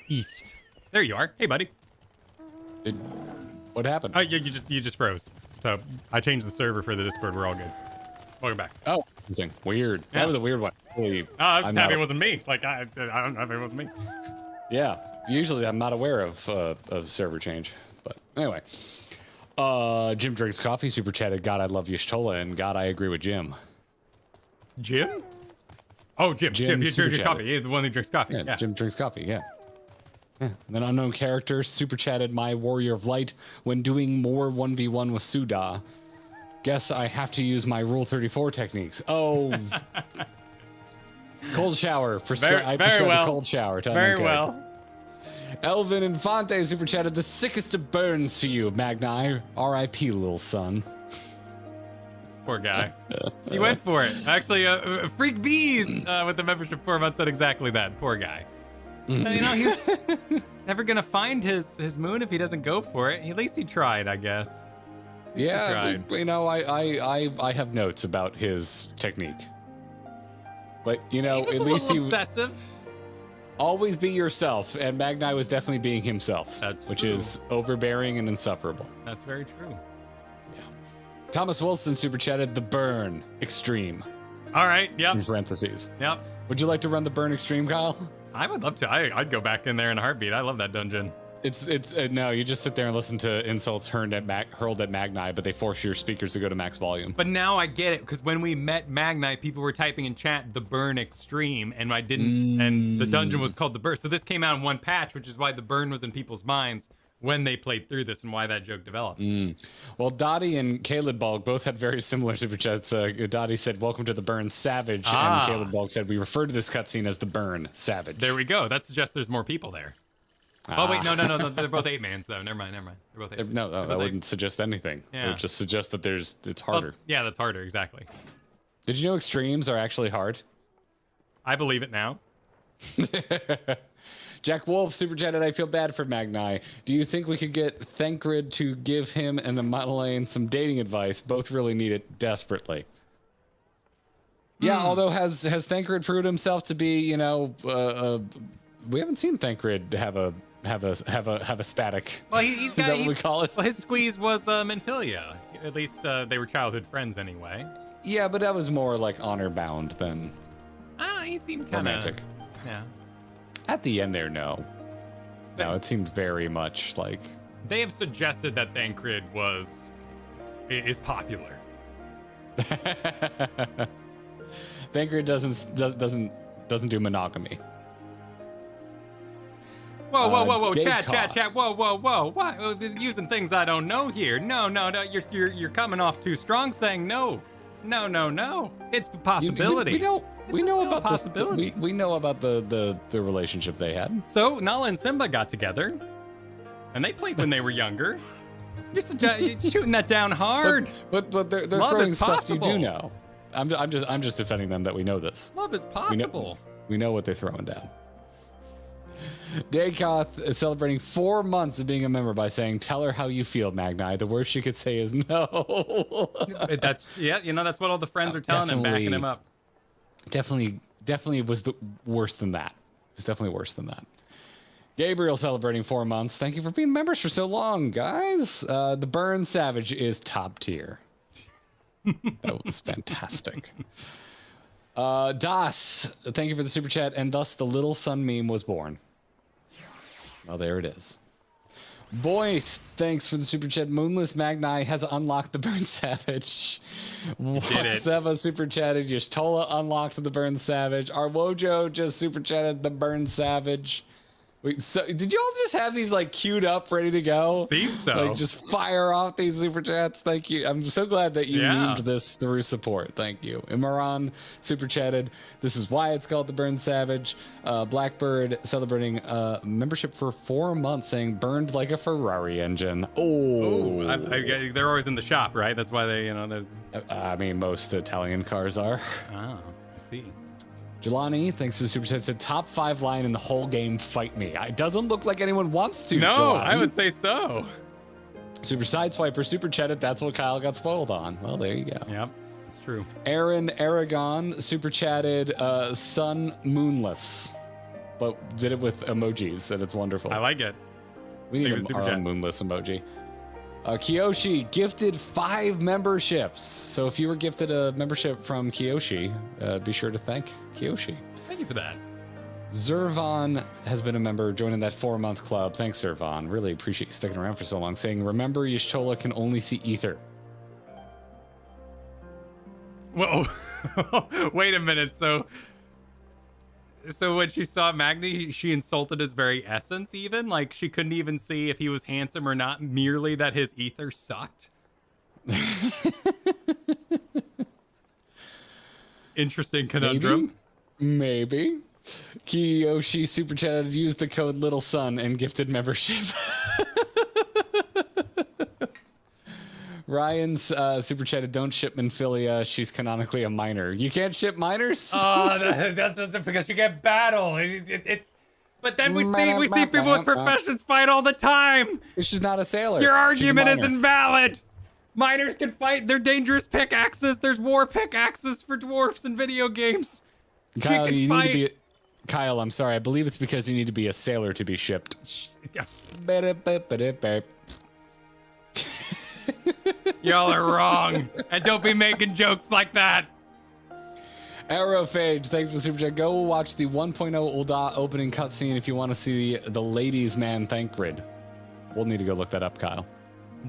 East. There you are. Hey, buddy. What happened? Oh, you just froze. So I changed the server for the Discord. We're all good. Welcome back. Oh, weird. Yeah. That was a weird one. I was just happy it wasn't me. Like, I don't know if it wasn't me. Yeah. Usually I'm not aware of server change. But anyway. Jim Drinks Coffee super chatted, God, I love Y'shtola, and God, I agree with Jim. Jim? Oh, Jim drinks coffee. Yeah, the one who drinks coffee. Yeah, Jim Drinks Coffee, yeah. And then Unknown Character super chatted, my Warrior of Light when doing more 1v1 with Suda. Guess I have to use my Rule 34 techniques. Oh. Cold shower. I prescribe a cold shower. Very well. Elvin Infante super chatted, the sickest of burns to you, Magni. R.I.P. little son. Poor guy. He went for it. Actually, Freak Bees with the membership 4 months said exactly that. Poor guy. You know, he's never gonna find his moon if he doesn't go for it. At least he tried, I guess. Yeah, you know, I have notes about his technique. But you know, at least he obsessive. Always be yourself, and Magni was definitely being himself. That's which true. Is overbearing and insufferable. That's very true. Yeah. Thomas Wilson super chatted, the burn extreme. All right. Yep. In parentheses. Yep. Would you like to run the burn extreme, Kyle? I would love to. I'd go back in there in a heartbeat. I love that dungeon. It's no, you just sit there and listen to insults hurled at Magni, but they force your speakers to go to max volume. But now I get it, because when we met Magni, people were typing in chat the burn extreme, and I didn't, and the dungeon was called the burn. So this came out in one patch, which is why the burn was in people's minds when they played through this, and why that joke developed. Well, Dottie and Caleb Bulg both had very similar super chats. Dottie said, welcome to the burn savage, and Caleb Bulg said, we refer to this cutscene as the burn savage. There we go. That suggests there's more people there. Oh wait, no, they're both 8-mans though. Never mind. They're both 8. No, that wouldn't suggest anything. Yeah. It would just suggest that it's harder. Well, yeah, that's harder, exactly. Did you know extremes are actually hard? I believe it now. Jack Wolf super chatted, I feel bad for Magni. Do you think we could get Thancred to give him and the Madeleine some dating advice? Both really need it desperately. Yeah, although has Thancred proved himself to be, you know, we haven't seen Thancred have a static. Well, is that what we call it? Well, his squeeze was Minfilia. At least they were childhood friends anyway. Yeah, but that was more like honor bound than. He seemed kind of romantic. Yeah. At the end there, no, it seemed very much like. They have suggested that Thancred is popular. Thancred doesn't do monogamy. Whoa, chat, whoa, what? Using things I don't know here. No, you're coming off too strong saying no. It's a possibility. We know about possibility. We know about the relationship they had. So Nala and Simba got together, and they played when they were younger. You're shooting that down hard. But they're throwing stuff you do know. I'm just defending them that we know this. Love is possible. We know what they're throwing down. Dakoth is celebrating 4 months of being a member by saying, "Tell her how you feel, Magni." The worst she could say is no. That's that's what all the friends are telling him, backing him up. Definitely was worse than that. It was definitely worse than that. Gabriel celebrating 4 months. Thank you for being members for so long, guys. The Burn Savage is top tier. That was fantastic. Das, thank you for the super chat, and thus the little sun meme was born. Well, there it is. Boyce, thanks for the super chat. Moonless Magni has unlocked the Burn Savage. Seva super chatted. Yashtola unlocked the Burn Savage. Arwojo just super chatted the Burn Savage. Wait, so did you all just have these like queued up, ready to go? Seems so. Like just fire off these super chats. Thank you. I'm so glad that you named this through support. Thank you. Imran super chatted. This is why it's called the Burn Savage. Blackbird celebrating membership for 4 months, saying burned like a Ferrari engine. They're always in the shop, right? That's why they, I mean, most Italian cars are. Oh, I see. Jelani, thanks for the super chat, said top 5 line in the whole game, fight me. It doesn't look like anyone wants to. No, Jelani. I would say so. Super Sideswiper super chatted. That's what Kyle got spoiled on. Well, there you go. Yep, it's true. Aaron Aragon super chatted Sun Moonless, but did it with emojis, and it's wonderful. I like it. We need our own Moonless emoji. Kiyoshi gifted 5 memberships. So if you were gifted a membership from Kiyoshi, be sure to thank Kiyoshi. Thank you for that. Zervon has been a member, joining that 4-month club. Thanks, Zervon. Really appreciate you sticking around for so long. Saying, remember, Y'shtola can only see ether. Whoa. Wait a minute. So when she saw Magni, she insulted his very essence even? Like, she couldn't even see if he was handsome or not, merely that his ether sucked? Interesting conundrum. Maybe. Kiyoshi super chatted, used the code Little Sun and gifted membership. Ryan's super chatted, don't ship Minfilia. She's canonically a minor. You can't ship minors? Oh, that's because you get battle. But then we see people with professions fight all the time. She's not a sailor. Your argument is invalid. Minors can fight. They're dangerous pickaxes. There's war pickaxes for dwarfs in video games. Kyle, you need to be... Kyle, I'm sorry. I believe it's because you need to be a sailor to be shipped. Y'all are wrong. And don't be making jokes like that. Arrowphage, thanks for the super chat. Go watch the 1.0 Ul'dah opening cutscene if you want to see the ladies' man Thancred. We'll need to go look that up, Kyle.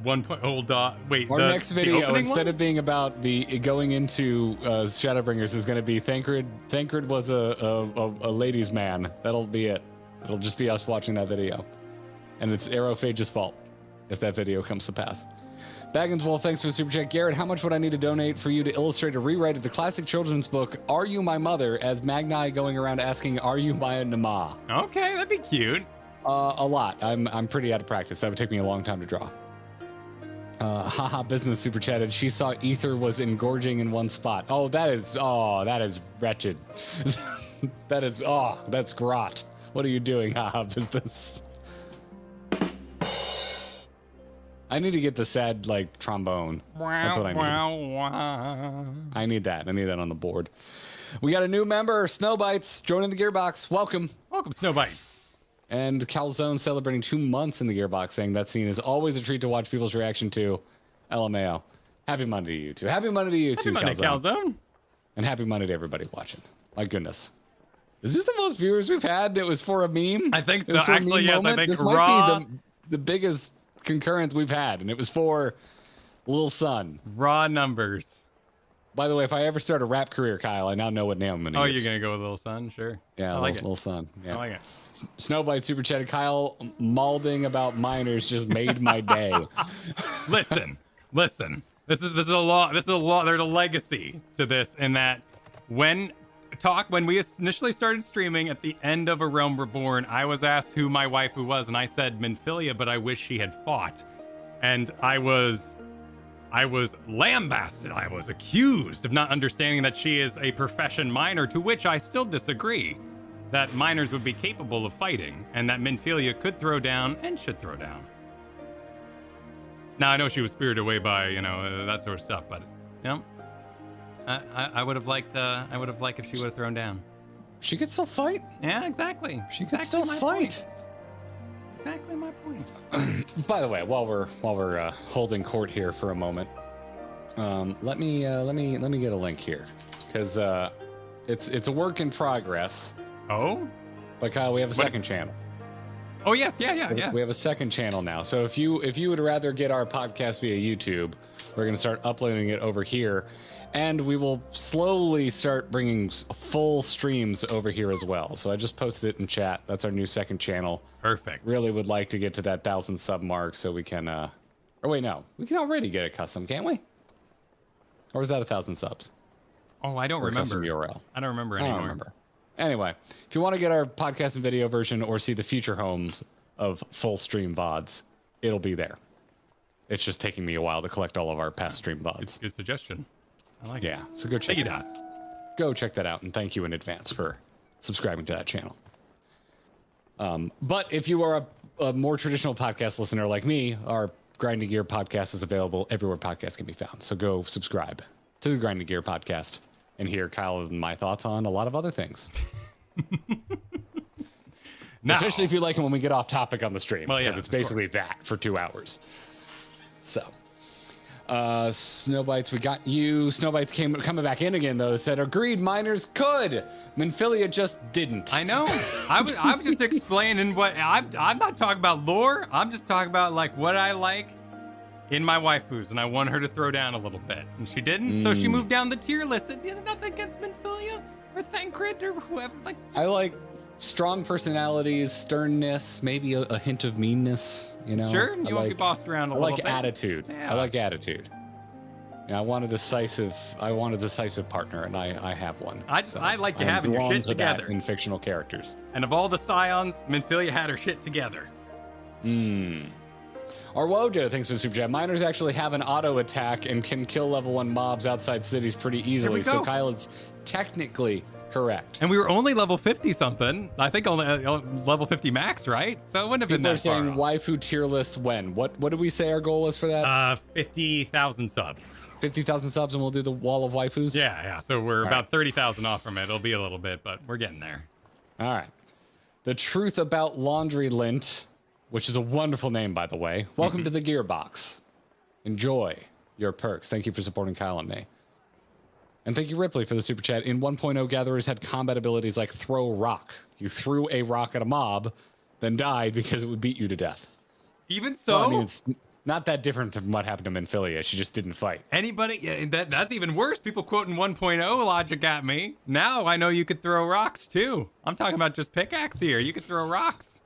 1.0 Ul'dah. Wait, our next video, instead of being about the going into Shadowbringers, is going to be Thancred. Thancred was a ladies' man. That'll be it. It'll just be us watching that video. And it's Arrowphage's fault if that video comes to pass. Baggins Wolf, thanks for the super chat. Garrett, how much would I need to donate for you to illustrate a rewrite of the classic children's book, Are You My Mother, as Magni going around asking, Are you my Nama? Okay, that'd be cute. A lot. I'm pretty out of practice. That would take me a long time to draw. Haha Business super chatted. She saw ether was engorging in one spot. That is wretched. That's grot. What are you doing, Haha Business? I need to get the sad, like, trombone. That's what I need. I need that. I need that on the board. We got a new member, Snowbites, joining the Gearbox. Welcome. Welcome, Snowbites. And Calzone celebrating 2 months in the Gearbox, saying that scene is always a treat to watch people's reaction to. LMAO. Happy Monday to you two. Happy Monday to you too, Calzone. And happy Monday to everybody watching. My goodness. Is this the most viewers we've had? It was for a meme? I think so. Actually, yes. Moment? I think this might be the biggest concurrence we've had, and it was for Little Sun. Raw numbers. By the way, if I ever start a rap career, Kyle, I now know what name I'm gonna use. You're gonna go with Little Sun? Sure. Yeah, I like Little Sun. Yeah. I like it. Snowbite super chatted. Kyle malding about minors just made my day. Listen. This is a law. There's a legacy to this, in that when we initially started streaming at the end of A Realm Reborn, I was asked who my waifu was, and I said Minfilia, but I wish she had fought. And I was lambasted. I was accused of not understanding that she is a profession minor, to which I still disagree. that miners would be capable of fighting, and that Minfilia could throw down and should throw down. Now, I know she was spirited away by, that sort of stuff, but, I would have liked if she would have thrown down. She could still fight. Yeah, exactly. She could still fight. Exactly my point. By the way, while we're holding court here for a moment, let me get a link here, because it's a work in progress. Oh. But Kyle, we have a second channel. Oh yes, yeah. We have a second channel now. So if you would rather get our podcast via YouTube, we're gonna start uploading it over here, and we will slowly start bringing full streams over here as well. So I just posted it in chat. That's our new second channel. Perfect. Really would like to get to that 1,000 sub mark so we can. Or wait, no, we can already get a custom, can't we? Or is that 1,000 subs? Oh, I don't or remember. Custom URL. I don't remember anymore. I don't remember. Anyway, if you want to get our podcast and video version or see the future homes of full stream VODs, it'll be there. It's just taking me a while to collect all of our past stream VODs. Good suggestion. I like it. Yeah, so go check it out. Go check that out, and thank you in advance for subscribing to that channel. But if you are a more traditional podcast listener like me, our Grinding Gear podcast is available everywhere podcasts can be found. So go subscribe to the Grinding Gear podcast and hear Kyle and my thoughts on a lot of other things. Especially if you like it when we get off topic on the stream, because it's basically that for 2 hours. So, Snowbites, we got you. Snowbites coming back in again, though. It said, agreed, miners could. Minfilia just didn't. I know. I was just explaining what I'm not talking about lore. I'm just talking about like what I like in my waifus, and I want her to throw down a little bit, and she didn't, so she moved down the tier list. Nothing against Minfilia or Thancred or whoever. Like, I like strong personalities, sternness, maybe a hint of meanness. Sure, you won't get bossed around a little bit. I like attitude. Yeah. I like attitude. I want a decisive partner, and I have one. I like you having your shit together in fictional characters. And of all the scions, Minfilia had her shit together. Arwojo, thanks for the super chat. Miners actually have an auto attack and can kill level 1 mobs outside cities pretty easily. So Kyle is technically correct. And we were only level 50 something. I think only level 50 max, right? So it wouldn't have been that far. People are saying waifu tier list when? What did we say our goal was for that? 50,000 subs. 50,000 subs, and we'll do the wall of waifus? Yeah. So we're about 30,000 off from it. It'll be a little bit, but we're getting there. All right. The Truth About Laundry Lint, which is a wonderful name, by the way. Welcome to the Gearbox. Enjoy your perks. Thank you for supporting Kyle and me. And thank you, Ripley, for the super chat. In 1.0, gatherers had combat abilities like throw rock. You threw a rock at a mob, then died because it would beat you to death. Even so? Well, I mean, it's not that different from what happened to Minfilia. She just didn't fight. Anybody? Yeah, that's even worse. People quoting 1.0 logic at me. Now I know you could throw rocks, too. I'm talking about just pickaxe here. You could throw rocks.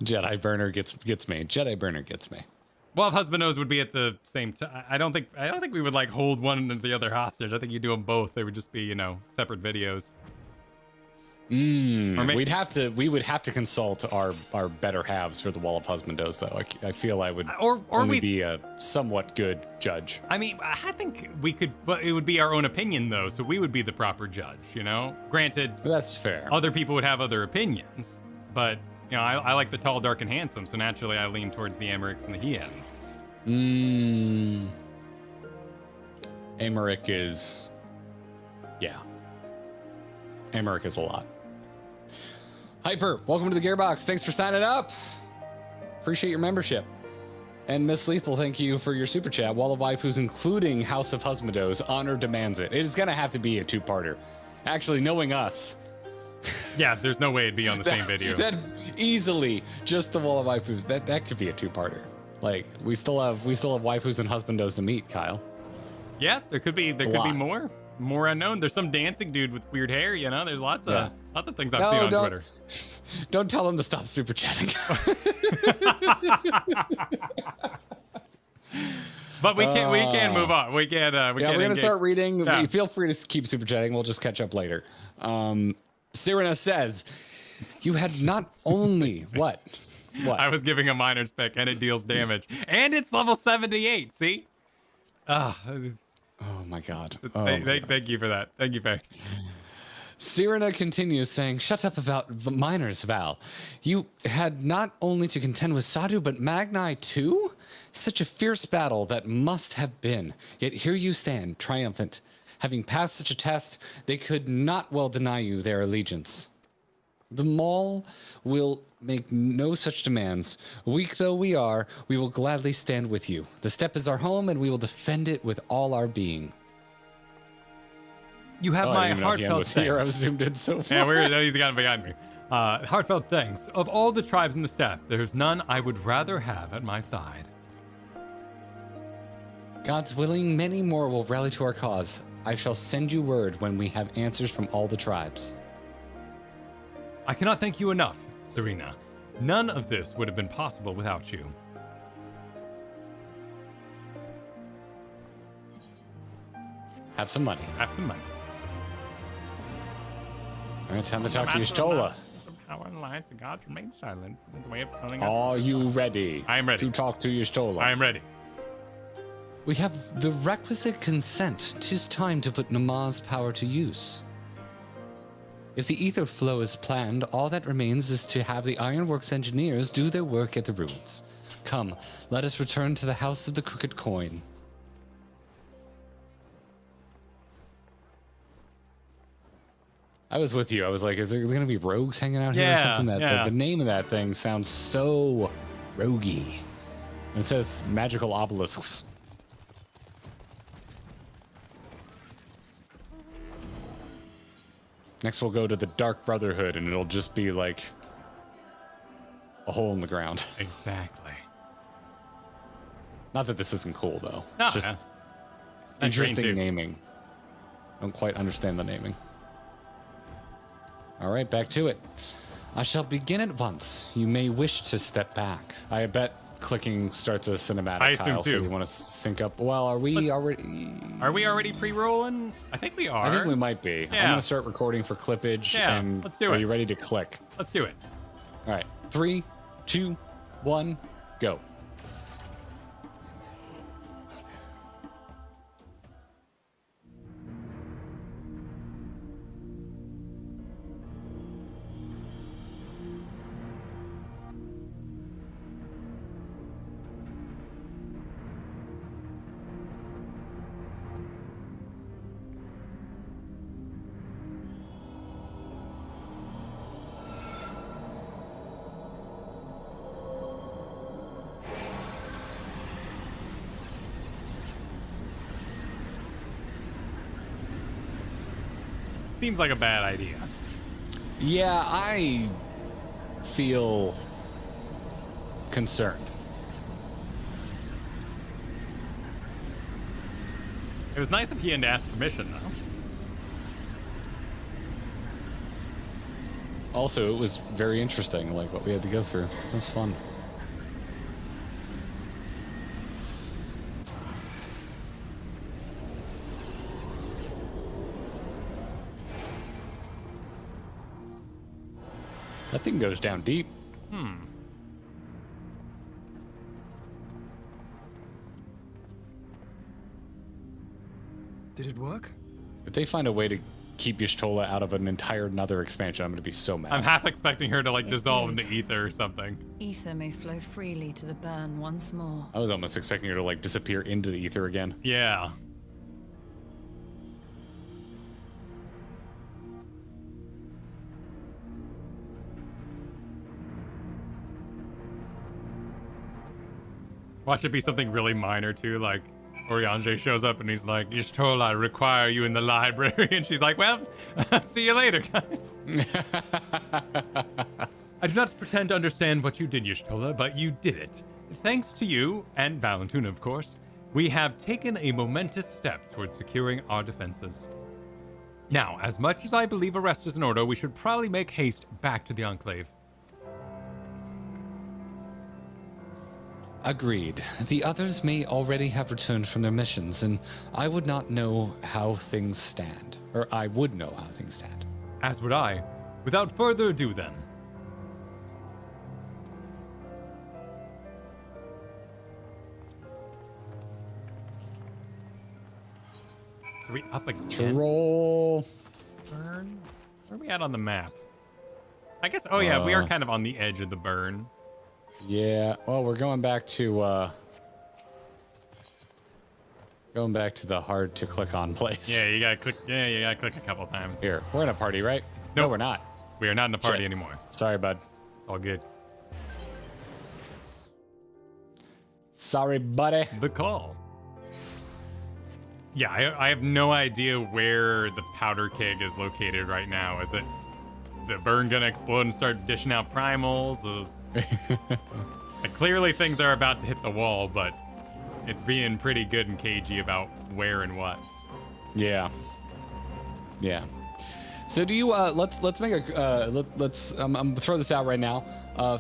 Jedi Burner gets me. Jedi Burner gets me. Well, if husband knows would be at the same time. I don't think we would like hold one and the other hostage. I think you do them both. They would just be, separate videos. We would have to consult our better halves for the Wall of Husbandos, though. I feel I would only be a somewhat good judge. I mean, I think we could, but it would be our own opinion, though, so we would be the proper judge, Granted, that's fair. Other people would have other opinions, but I like the tall, dark, and handsome, so naturally I lean towards the Americks and the Hiens. Amaric is... Yeah. Amaric is a lot. Hyper, welcome to the Gearbox. Thanks for signing up. Appreciate your membership. And Miss Lethal, thank you for your super chat. Wall of Waifus, including House of Husbandos. Honor demands it. It is going to have to be a two-parter. Actually, knowing us... Yeah, there's no way it'd be on the same video. That easily, just the Wall of Waifus. That could be a two-parter. Like, we still have waifus and husbandos to meet, Kyle. Yeah, there could be more unknown. There's some dancing dude with weird hair, There's lots of things I've seen on Twitter. Don't tell him to stop super chatting. But we can move on. We're gonna start reading. Yeah. Feel free to keep super chatting. We'll just catch up later. Sirena says, you had not only what? I was giving a miner's pick and it deals damage. And it's level 78, see? Oh my god. Thank you for that. Thank you, Faye. Cyrena continues saying, shut up about the miners, Val. You had not only to contend with Sadu, but Magni too? Such a fierce battle that must have been. Yet here you stand, triumphant. Having passed such a test, they could not well deny you their allegiance. The Maul will make no such demands. Weak though we are, we will gladly stand with you. The steppe is our home, and we will defend it with all our being. You have my heartfelt thanks. I was zoomed in so far. Yeah, he's got behind me. Heartfelt thanks. Of all the tribes in the steppe, there's none I would rather have at my side. God's willing, many more will rally to our cause. I shall send you word when we have answers from all the tribes. I cannot thank you enough, Serena. None of this would have been possible without you. Have some money. Have some money. All right, time to talk to Y'shtola. Power and alliance, the gods remain silent. It's a way of telling us. Are you ready? I am ready. To talk to Y'shtola. I am ready. We have the requisite consent. 'Tis time to put Namah's power to use. If the ether flow is planned, all that remains is to have the Ironworks engineers do their work at the ruins. Come, let us return to the House of the Crooked Coin. I was with you. I was like, is there going to be rogues hanging out here or something? The name of that thing sounds so roguey. It says magical obelisks. Next we'll go to the Dark Brotherhood, and it'll just be like a hole in the ground. Exactly. Not that this isn't cool, though. No, just interesting naming. I don't quite understand the naming. All right, back to it. I shall begin at once. You may wish to step back. I bet clicking starts a cinematic. I assume Kyle, too. So you want to sync up? Well, are we already? Are we already pre-rolling? I think we are. I think we might be. Yeah. I'm gonna start recording for clippage. Yeah, and let's do it. Are you ready to click? Let's do it. All right, 3, 2, 1, go. Seems like a bad idea. Yeah, I feel concerned. It was nice if he hadn't asked permission, though. Also, it was very interesting, like what we had to go through. It was fun. That thing goes down deep. Did it work? If they find a way to keep Y'shtola out of an entire another expansion, I'm going to be so mad. I'm half expecting her to like dissolve into ether or something. Ether may flow freely to the burn once more. I was almost expecting her to like disappear into the ether again. Yeah. Watch it be something really minor too, like Oriange shows up and he's like, Y'shtola, I require you in the library. And she's like, well, see you later, guys. I do not pretend to understand what you did, Y'shtola, but you did it. Thanks to you, and Valentine, of course, we have taken a momentous step towards securing our defenses. Now, as much as I believe a rest is in order, we should probably make haste back to the Enclave. Agreed. The others may already have returned from their missions, and I would not know how things stand. Or I would know how things stand. As would I. Without further ado, then. So we up again? Roll. Turn. Where are we at on the map? I guess, oh yeah, we are kind of on the edge of the burn. Yeah, well, we're going back to the hard to click on place. Yeah, you gotta click. Yeah, you gotta click a couple times. Here, we're in a party, right? Nope. No, we're not. We are not in a party Shit. anymore. Sorry, bud. All good. Sorry, buddy. The call. Yeah, I have no idea where the powder keg is located right now. Is it the burn gonna explode and start dishing out primals? Like, clearly things are about to hit the wall, but it's being pretty good and cagey about where and what. Yeah. Yeah. So do you let's make a I'm gonna throw this out right now.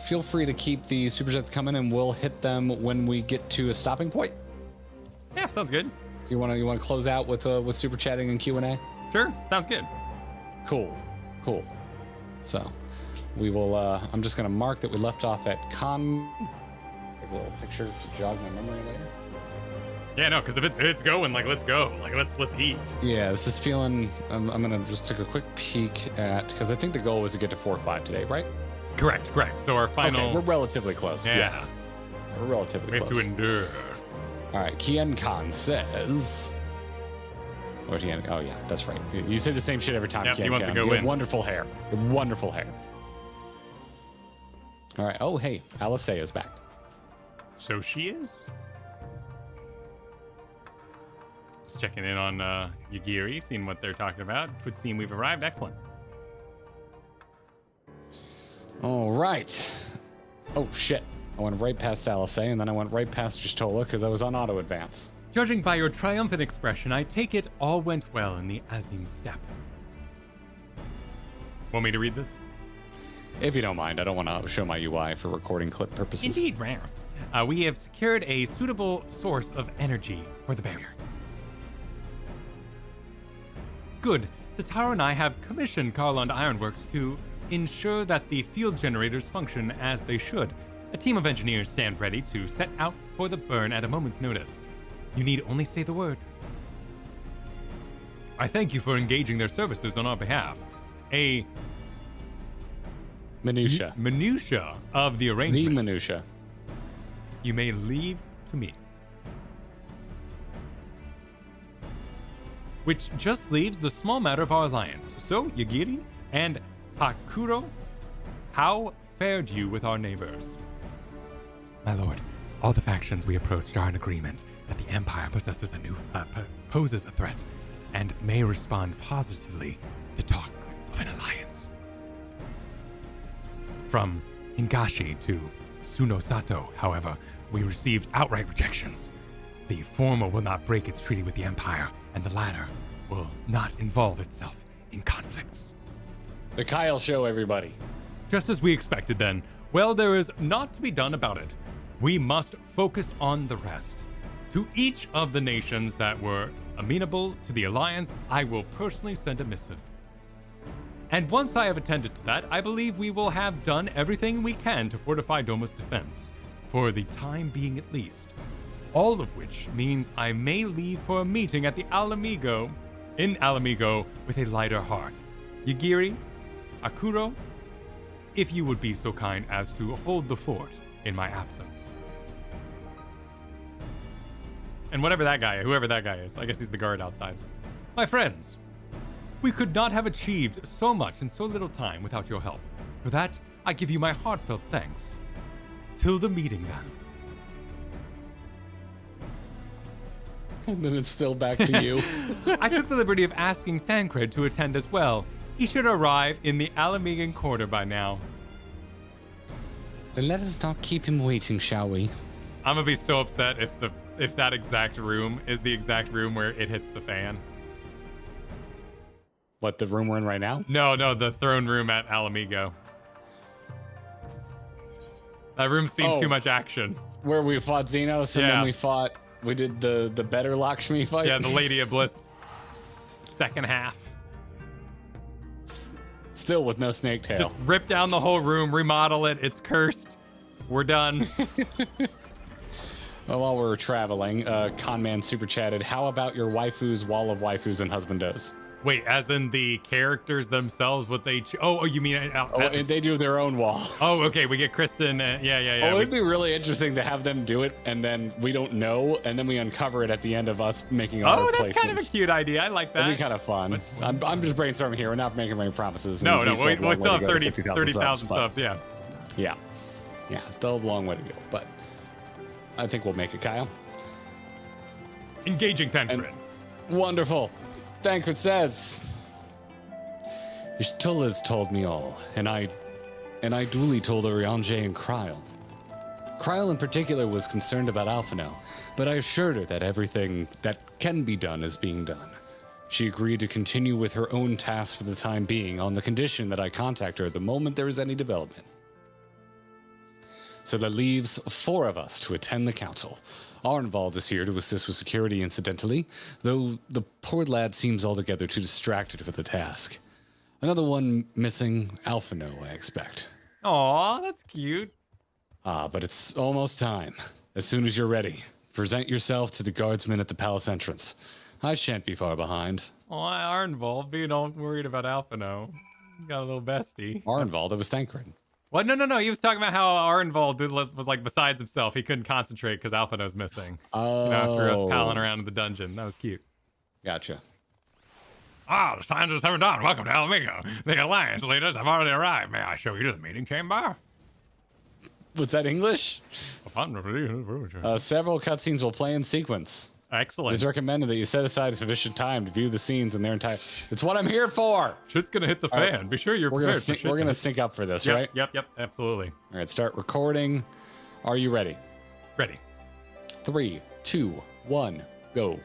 Feel free to keep the super chats coming, and we'll hit them when we get to a stopping point. Yeah, sounds good. You wanna close out with super chatting and Q&A? Sure, sounds good. Cool. So we will. I'm just gonna mark that we left off at con. Take a little picture to jog my memory later. Yeah, no, because if it's going, like, let's go. Like, let's eat. Yeah, this is feeling. I'm gonna just take a quick peek at, because I think the goal was to get to 4 or 5 today, right? Correct. So our final. Okay, we're relatively close. Yeah. We're relatively close. We have to endure. All right, Kian Khan says. Oh yeah, that's right. You say the same shit every time. Yep, Kian he wants Khan. to go You have in. wonderful hair. You have wonderful hair. All right. Oh hey, Alice is back. So she is. Just checking in on Yagiri, seeing what they're talking about. Would seem we've arrived. Excellent. All right. Oh shit. I went right past Alice, and then I went right past Justola because I was on auto advance. Judging by your triumphant expression, I take it all went well in the Azim Steppe. Want me to read this? If you don't mind, I don't want to show my UI for recording clip purposes. Indeed, rare. We have secured a suitable source of energy for the barrier. Good. Tataro and I have commissioned Coeurl and Ironworks to ensure that the field generators function as they should. A team of engineers stand ready to set out for the burn at a moment's notice. You need only say the word. I thank you for engaging their services on our behalf. A minutia of the arrangement. The minutia. You may leave to me. Which just leaves the small matter of our alliance. So, Yagiri and Hakuro, how fared you with our neighbors? My lord, all the factions we approached are in agreement that the Empire poses a threat and may respond positively to talk of an alliance. From Hingashi to Tsunosato, however, we received outright rejections. The former will not break its treaty with the Empire, and the latter will not involve itself in conflicts. The Kyle show, everybody. Just as we expected then. Well, there is naught to be done about it. We must focus on the rest. To each of the nations that were amenable to the alliance, I will personally send a missive. And once I have attended to that, I believe we will have done everything we can to fortify Doma's defense, for the time being at least. All of which means I may leave for a meeting at the in Alamigo with a lighter heart. Yagiri, Akuro, if you would be so kind as to hold the fort in my absence. And whoever that guy is, I guess he's the guard outside. My friends, we could not have achieved so much in so little time without your help. For that, I give you my heartfelt thanks. Till the meeting then. And then it's still back to you. I took the liberty of asking Thancred to attend as well. He should arrive in the Alamigan Quarter by now. Then let us not keep him waiting, shall we? I'm gonna be so upset if that exact room is the exact room where it hits the fan. What, the room we're in right now? No, the throne room at Alamigo. That room's seen too much action. Where we fought Xenos and then we did the better Lakshmi fight? Yeah, the Lady of Bliss. Second half. Still with no snake tail. Just rip down the whole room, remodel it. It's cursed. We're done. Well, while we're traveling, Conman super chatted, how about your waifu's wall of waifus and husbandos? Wait, as in the characters themselves, what they... oh, you mean... and they do their own wall. Oh, okay, we get Kristen. Yeah. It'd be really interesting to have them do it, and then we don't know, and then we uncover it at the end of us making our placements. Oh, that's kind of a cute idea. I like that. It'd be kind of fun. I'm just brainstorming here. We're not making any promises. No, we still have 30,000 subs, yeah. Yeah, still a long way to go, but I think we'll make it, Kyle. Engaging Tancred. Wonderful. Tancred says, Y'shtolas told me all, and I duly told Oriange and Kyle. Kyle in particular was concerned about Alphino, but I assured her that everything that can be done is being done. She agreed to continue with her own tasks for the time being on the condition that I contact her the moment there is any development. So that leaves 4 of us to attend the council. Arnvald is here to assist with security incidentally, though the poor lad seems altogether too distracted for the task. Another one missing, Alphino, I expect. Aw, that's cute. But it's almost time. As soon as you're ready, present yourself to the guardsmen at the palace entrance. I shan't be far behind. Oh, Arnvald being all worried about Alphino. You got a little bestie. Arnvald, it was Tancred. What? No. He was talking about how Arnvald was like besides himself. He couldn't concentrate because Alphino's missing. Oh. After us palling around in the dungeon. That was cute. Gotcha. The signs of 7 dawn. Welcome to Alamigo. The Alliance leaders have already arrived. May I show you to the meeting chamber? Was that English? Several cutscenes will play in sequence. Excellent. It's recommended that you set aside sufficient time to view the scenes in their entire... It's what I'm here for! Shit's gonna hit the fan. Right. Be sure you're prepared. We're gonna sync up for this, right? Yep, absolutely. All right, start recording. Are you ready? Ready. 3, 2, 1, go.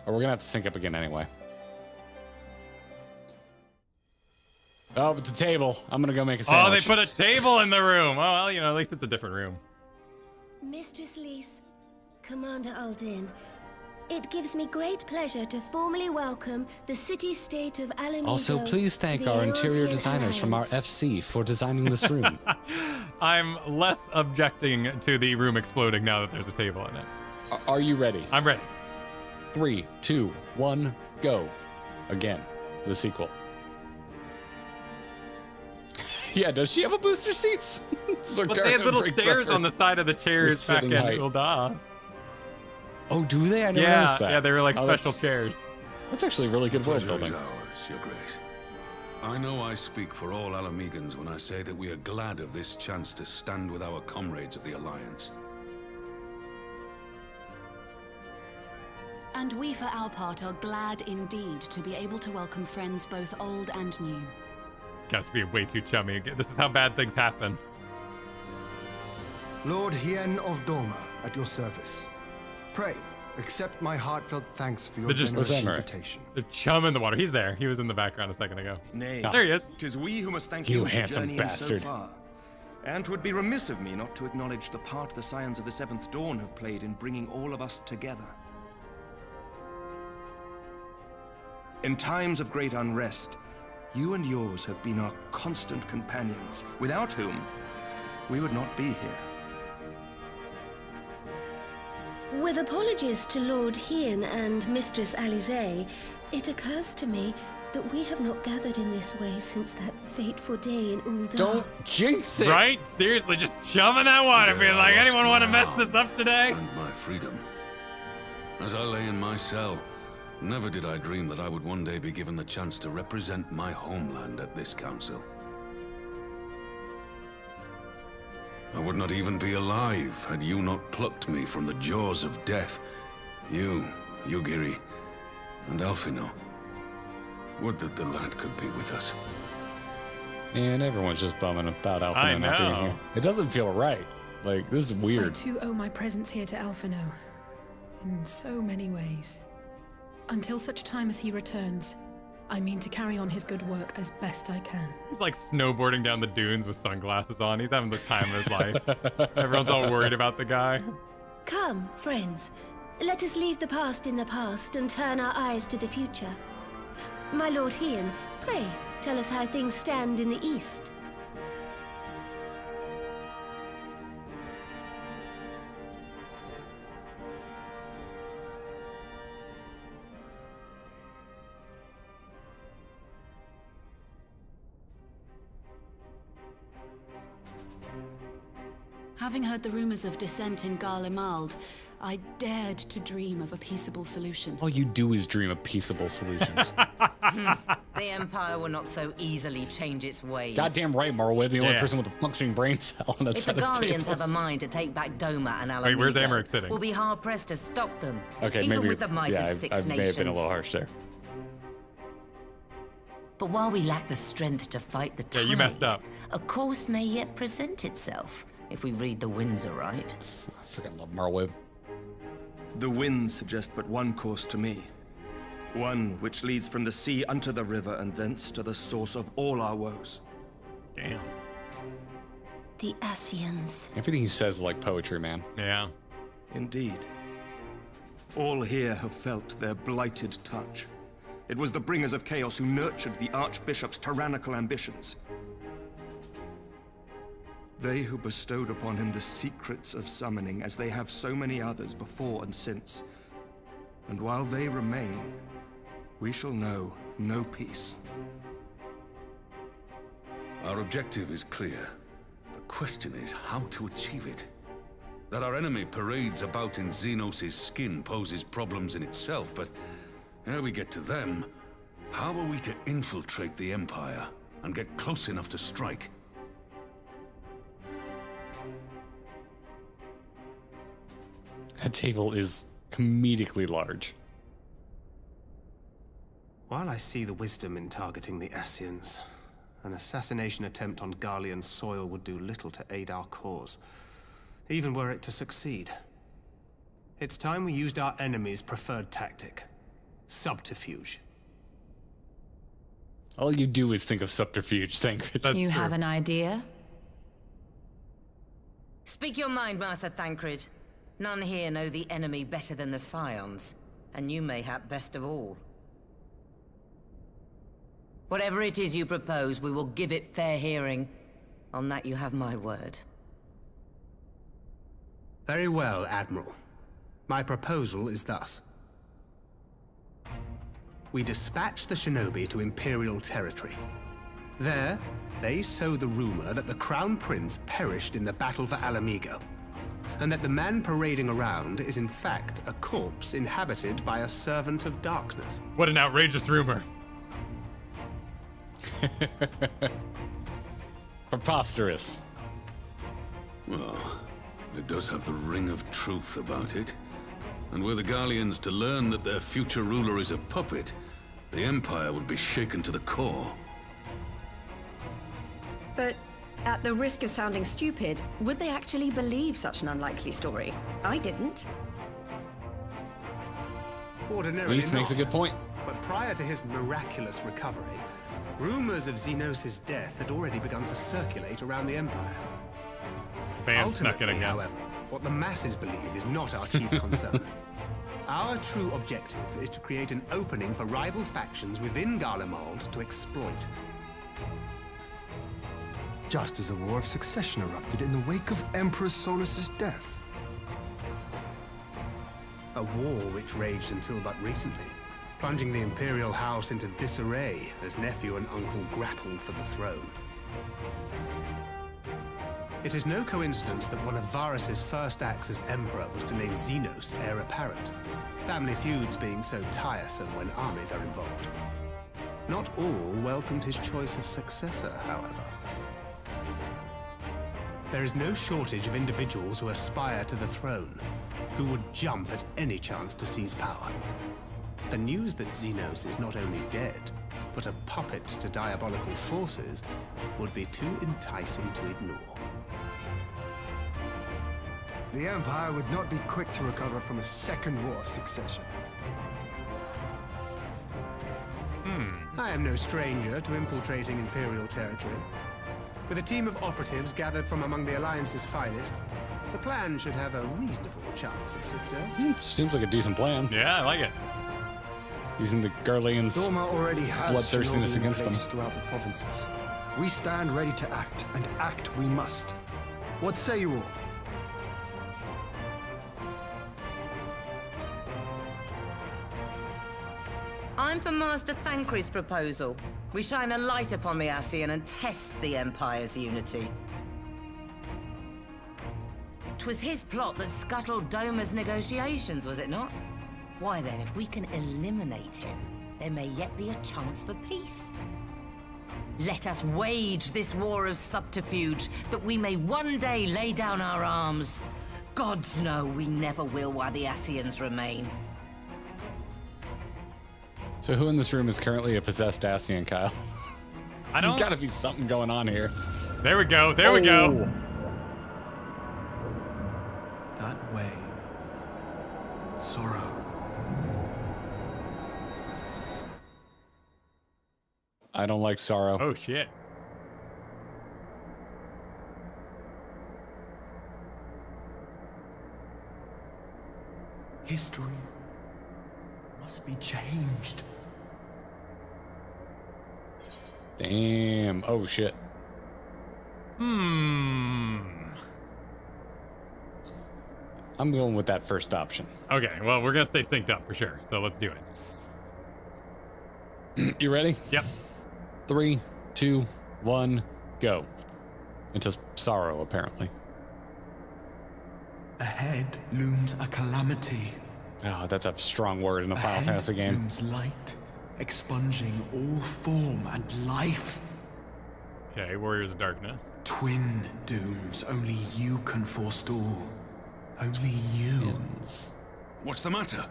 Or we're gonna have to sync up again anyway. Oh, it's a table. I'm gonna go make a sandwich. Oh, they put a table in the room. Oh, well, at least it's a different room. Mistress Lys, Commander Aldin, it gives me great pleasure to formally welcome the city-state of Alamigo. Also, please thank our interior designers from our FC for designing this room. I'm less objecting to the room exploding now that there's a table in it. Are you ready? I'm ready. 3, 2, 1, go. Again, the sequel. Yeah, does she have a booster seats? So but they had little stairs on the side of the chairs back in Ul'dah. Oh, do they? I never noticed that. Yeah, they were like special chairs. That's actually really good world building. Ours, Your Grace. I know I speak for all Alamegans when I say that we are glad of this chance to stand with our comrades of the Alliance. And we, for our part, are glad indeed to be able to welcome friends both old and new. Guys being way too chummy again. This is how bad things happen. Lord Hien of Doma, at your service. Pray, accept my heartfelt thanks for your generous invitation. The chum in the water. He's there. He was in the background a second ago. Nay, there he is. 'Tis we who must thank you for handsome journeying bastard. so far. And 'twould be remiss of me not to acknowledge the part the Scions of the Seventh Dawn have played in bringing all of us together. In times of great unrest, you and yours have been our constant companions, without whom we would not be here. With apologies to Lord Hien and Mistress Alize, it occurs to me that we have not gathered in this way since that fateful day in Ul'dah. Don't jinx it! Right? Seriously, just chumming that water, being like, anyone want to mess this up today? And my freedom. As I lay in my cell, never did I dream that I would one day be given the chance to represent my homeland at this council. I would not even be alive had you not plucked me from the jaws of death. You, Yugiri, and Alphino. Would that the lad could be with us. And everyone's just bumming about Alphino not being here. It doesn't feel right. Like, this is weird. I too owe my presence here to Alphino. In so many ways. Until such time as he returns, I mean to carry on his good work as best I can. He's like snowboarding down the dunes with sunglasses on. He's having the time of his life. Everyone's all worried about the guy. Come, friends. Let us leave the past in the past and turn our eyes to the future. My Lord Hien, pray, tell us how things stand in the east. Having heard the rumors of dissent in Garlemald, I dared to dream of a peaceable solution. All you do is dream of peaceable solutions. The Empire will not so easily change its ways. Goddamn right, Marweb, the only person with a functioning brain cell on that If side the of the Garleans table. have a mind to take back Doma and Alameda, Wait, where's Amaric sitting? we'll be hard-pressed to stop them. Okay, even maybe, with the might of six I may nations. have been a little harsh there. But while we lack the strength to fight the tide, Yeah, you messed up. a course may yet present itself, if we read the winds aright. I freaking love Marweb. The winds suggest but one course to me. One which leads from the sea unto the river and thence to the source of all our woes. Damn. The Ascians. Everything he says is like poetry, man. Yeah. Indeed. All here have felt their blighted touch. It was the bringers of chaos who nurtured the Archbishop's tyrannical ambitions. They who bestowed upon him the secrets of summoning, as they have so many others before and since. And while they remain, we shall know no peace. Our objective is clear. The question is how to achieve it. That our enemy parades about in Xenos' skin poses problems in itself, but ere we get to them, how are we to infiltrate the Empire and get close enough to strike? That table is comedically large. While I see the wisdom in targeting the Ascians, an assassination attempt on Garlean soil would do little to aid our cause, even were it to succeed. It's time we used our enemy's preferred tactic: subterfuge. All you do is think of subterfuge, thank you. You have an idea? Speak your mind, Master Thancred. None here know the enemy better than the Scions, and you mayhap best of all. Whatever it is you propose, we will give it fair hearing. On that you have my word. Very well, Admiral. My proposal is thus. We dispatch the Shinobi to Imperial territory. There, they sow the rumor that the Crown Prince perished in the battle for Alamigo, and that the man parading around is in fact a corpse inhabited by a servant of darkness. What an outrageous rumor. Preposterous. Well, it does have the ring of truth about it. And were the Garleans to learn that their future ruler is a puppet, the Empire would be shaken to the core. But at the risk of sounding stupid, would they actually believe such an unlikely story? I didn't. Ordinarily Reese makes a not. good point. But prior to his miraculous recovery, rumors of Xenos' death had already begun to circulate around the Empire. Bam, snuck it Ultimately, again. however, what the masses believe is not our chief concern. Our true objective is to create an opening for rival factions within Garlemald to exploit. Just as a war of succession erupted in the wake of Emperor Solus's death. A war which raged until but recently, plunging the Imperial House into disarray as nephew and uncle grappled for the throne. It is no coincidence that one of Varus's first acts as Emperor was to name Xenos heir apparent, family feuds being so tiresome when armies are involved. Not all welcomed his choice of successor, however. There is no shortage of individuals who aspire to the throne, who would jump at any chance to seize power. The news that Xenos is not only dead, but a puppet to diabolical forces would be too enticing to ignore. The Empire would not be quick to recover from a second war of succession. I am no stranger to infiltrating Imperial territory. With a team of operatives gathered from among the Alliance's finest, the plan should have a reasonable chance of success. Seems like a decent plan. Yeah, I like it. Using the Garleans' Doma already has bloodthirstiness shinobi in against them. place throughout the provinces. We stand ready to act, and act we must. What say you all? I'm for Master Thancred's proposal. We shine a light upon the Ascian and test the Empire's unity. It was his plot that scuttled Doma's negotiations, was it not? Why then, if we can eliminate him, there may yet be a chance for peace. Let us wage this war of subterfuge, that we may one day lay down our arms. Gods know we never will while the Ascians remain. So who in this room is currently a possessed Ascian, Kyle? There's got to be something going on here. There we go. There we go. That way. Sorrow. I don't like sorrow. Oh, shit. History must be changed. Damn. Oh, shit. I'm going with that first option. Okay, well, we're going to stay synced up for sure, so let's do it. You ready? Yep. 3, 2, 1, go. Into sorrow, apparently. Ahead looms a calamity. Oh, that's a strong word in a Final Ahead Fantasy game. looms light, expunging all form and life. Okay, Warriors of Darkness. Twin dooms only you can forestall. Only you. What's the matter?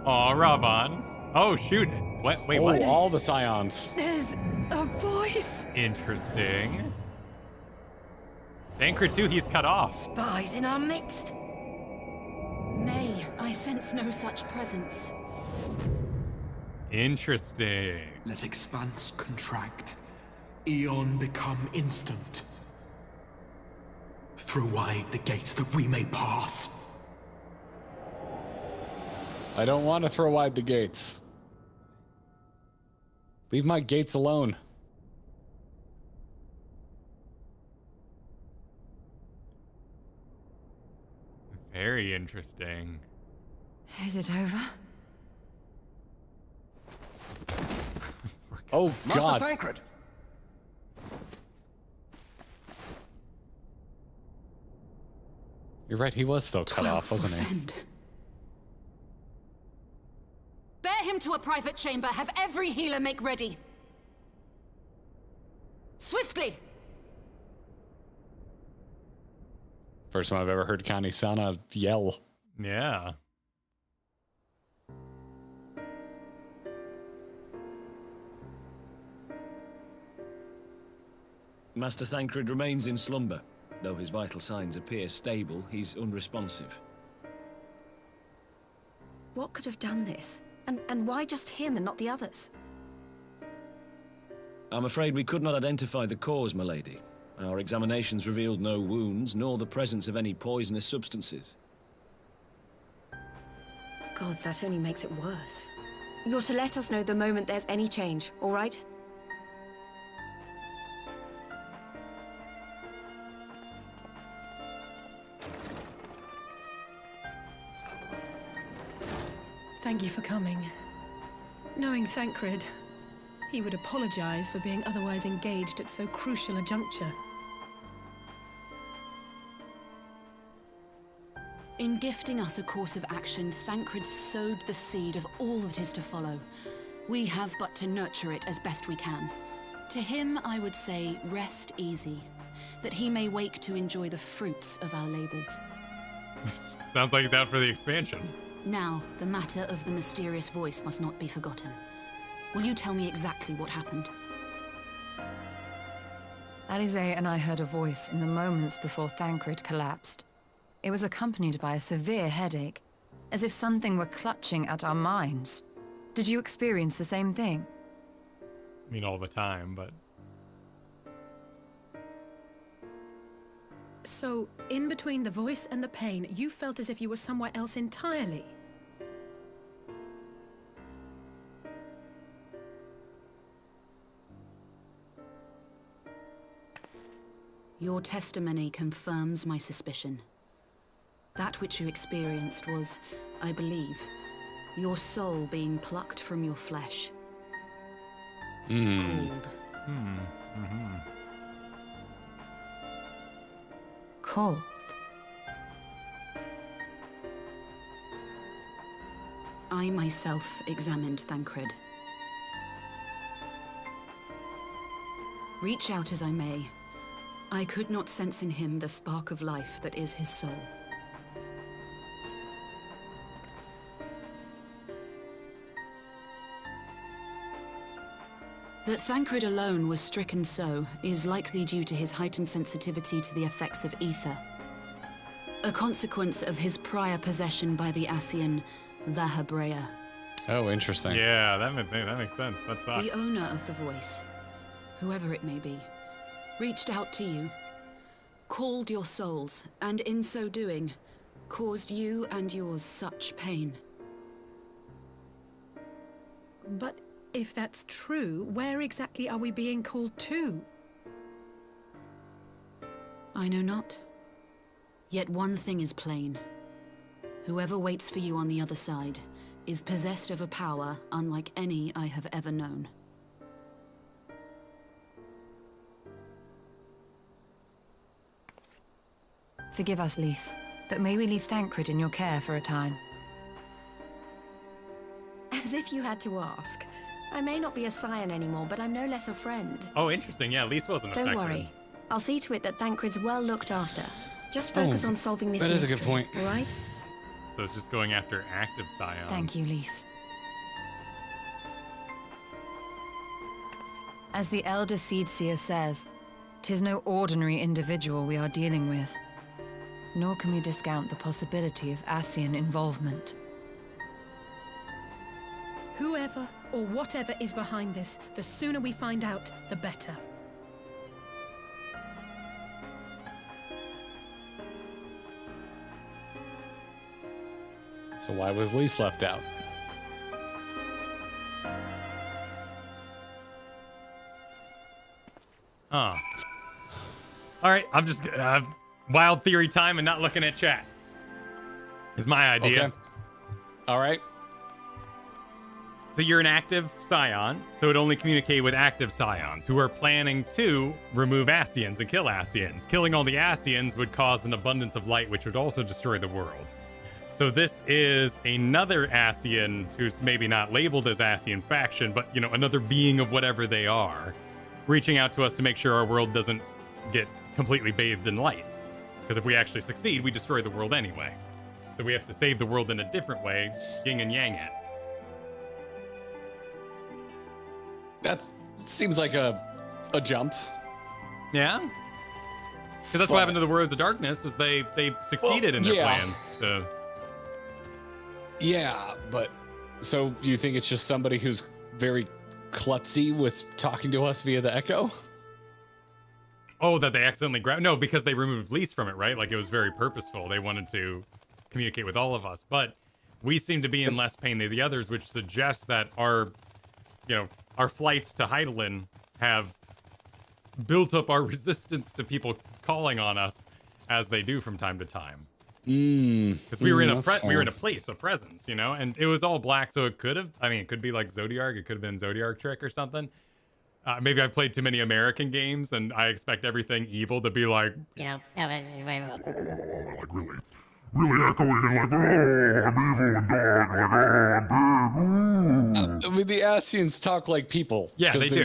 Aw, Ravan. Oh, shoot. Wait, what? All the Scions. There's a voice. Interesting. Thancred too, he's cut off. Spies in our midst. Nay, I sense no such presence. Interesting. Let expanse contract. Eon become instant. Throw wide the gates that we may pass. I don't want to throw wide the gates. Leave my gates alone. Very interesting. Is it over? Oh, Master God. Thancred! You're right, he was still cut off, wasn't he? Bear him to a private chamber. Have every healer make ready. Swiftly! First time I've ever heard Connie Sana yell. Yeah. Master Thancred remains in slumber. Though his vital signs appear stable, he's unresponsive. What could have done this? And why just him and not the others? I'm afraid we could not identify the cause, my lady. Our examinations revealed no wounds, nor the presence of any poisonous substances. Gods, that only makes it worse. You're to let us know the moment there's any change, all right? Thank you for coming. Knowing Thancred, he would apologize for being otherwise engaged at so crucial a juncture. In gifting us a course of action, Thancred sowed the seed of all that is to follow. We have but to nurture it as best we can. To him, I would say, rest easy, that he may wake to enjoy the fruits of our labors. Sounds like he's out for the expansion. Now, the matter of the mysterious voice must not be forgotten. Will you tell me exactly what happened? Alizé and I heard a voice in the moments before Thancred collapsed. It was accompanied by a severe headache, as if something were clutching at our minds. Did you experience the same thing? I mean, all the time, but... So, in between the voice and the pain, you felt as if you were somewhere else entirely. Your testimony confirms my suspicion. That which you experienced was, I believe, your soul being plucked from your flesh. Cold. Cold. I myself examined Thancred. Reach out as I may, I could not sense in him the spark of life that is his soul. That Thancred alone was stricken so is likely due to his heightened sensitivity to the effects of ether, a consequence of his prior possession by the Ascian Lahabrea. Oh, interesting. Yeah, that makes sense. That sucks. The owner of the voice, whoever it may be, reached out to you, called your souls, and in so doing, caused you and yours such pain. But if that's true, where exactly are we being called to? I know not. Yet one thing is plain. Whoever waits for you on the other side is possessed of a power unlike any I have ever known. Forgive us, Lys, but may we leave Thancred in your care for a time? As if you had to ask. I may not be a scion anymore, but I'm no less a friend. Oh, interesting. Yeah, Lys wasn't affected. Don't worry. I'll see to it that Thancred's well looked after. Just focus on solving this mystery. mystery. That is a good point. All right? So it's just going after active scions. Thank you, Lys. As the Elder Seedseer says, 'tis no ordinary individual we are dealing with. Nor can we discount the possibility of Ascian involvement. Whoever or whatever is behind this, the sooner we find out, the better. So why was Lys left out? Oh. All right, I'm just wild theory time and not looking at chat. Is my idea. Okay. All right. So you're an active scion, so it would only communicate with active scions who are planning to remove Ascians and kill Ascians. Killing all the Ascians would cause an abundance of light, which would also destroy the world. So this is another Ascian who's maybe not labeled as Ascian faction, but, you know, another being of whatever they are, reaching out to us to make sure our world doesn't get completely bathed in light. Because if we actually succeed, we destroy the world anyway. So we have to save the world in a different way, yin and yang it. That seems like a jump. Yeah? Because that's what happened to the Worlds of Darkness, is they succeeded in their plans. So. Yeah, but so you think it's just somebody who's very klutzy with talking to us via the Echo? Oh, that they accidentally grabbed? No, because they removed Lys from it, right? Like, it was very purposeful. They wanted to communicate with all of us. But we seem to be in less pain than the others, which suggests that our flights to Hydaelyn have built up our resistance to people calling on us, as they do from time to time. Because we were in a place of presence, you know, and it was all black, so it could have. I mean, it could be like Zodiark. It could have been Zodiark Trick or something. Maybe I've played too many American games, and I expect everything evil to be like, like really echoing like, oh, I'm evil and dark, like, oh, I'm big. I mean, the Ascians talk like people. Yeah, they do.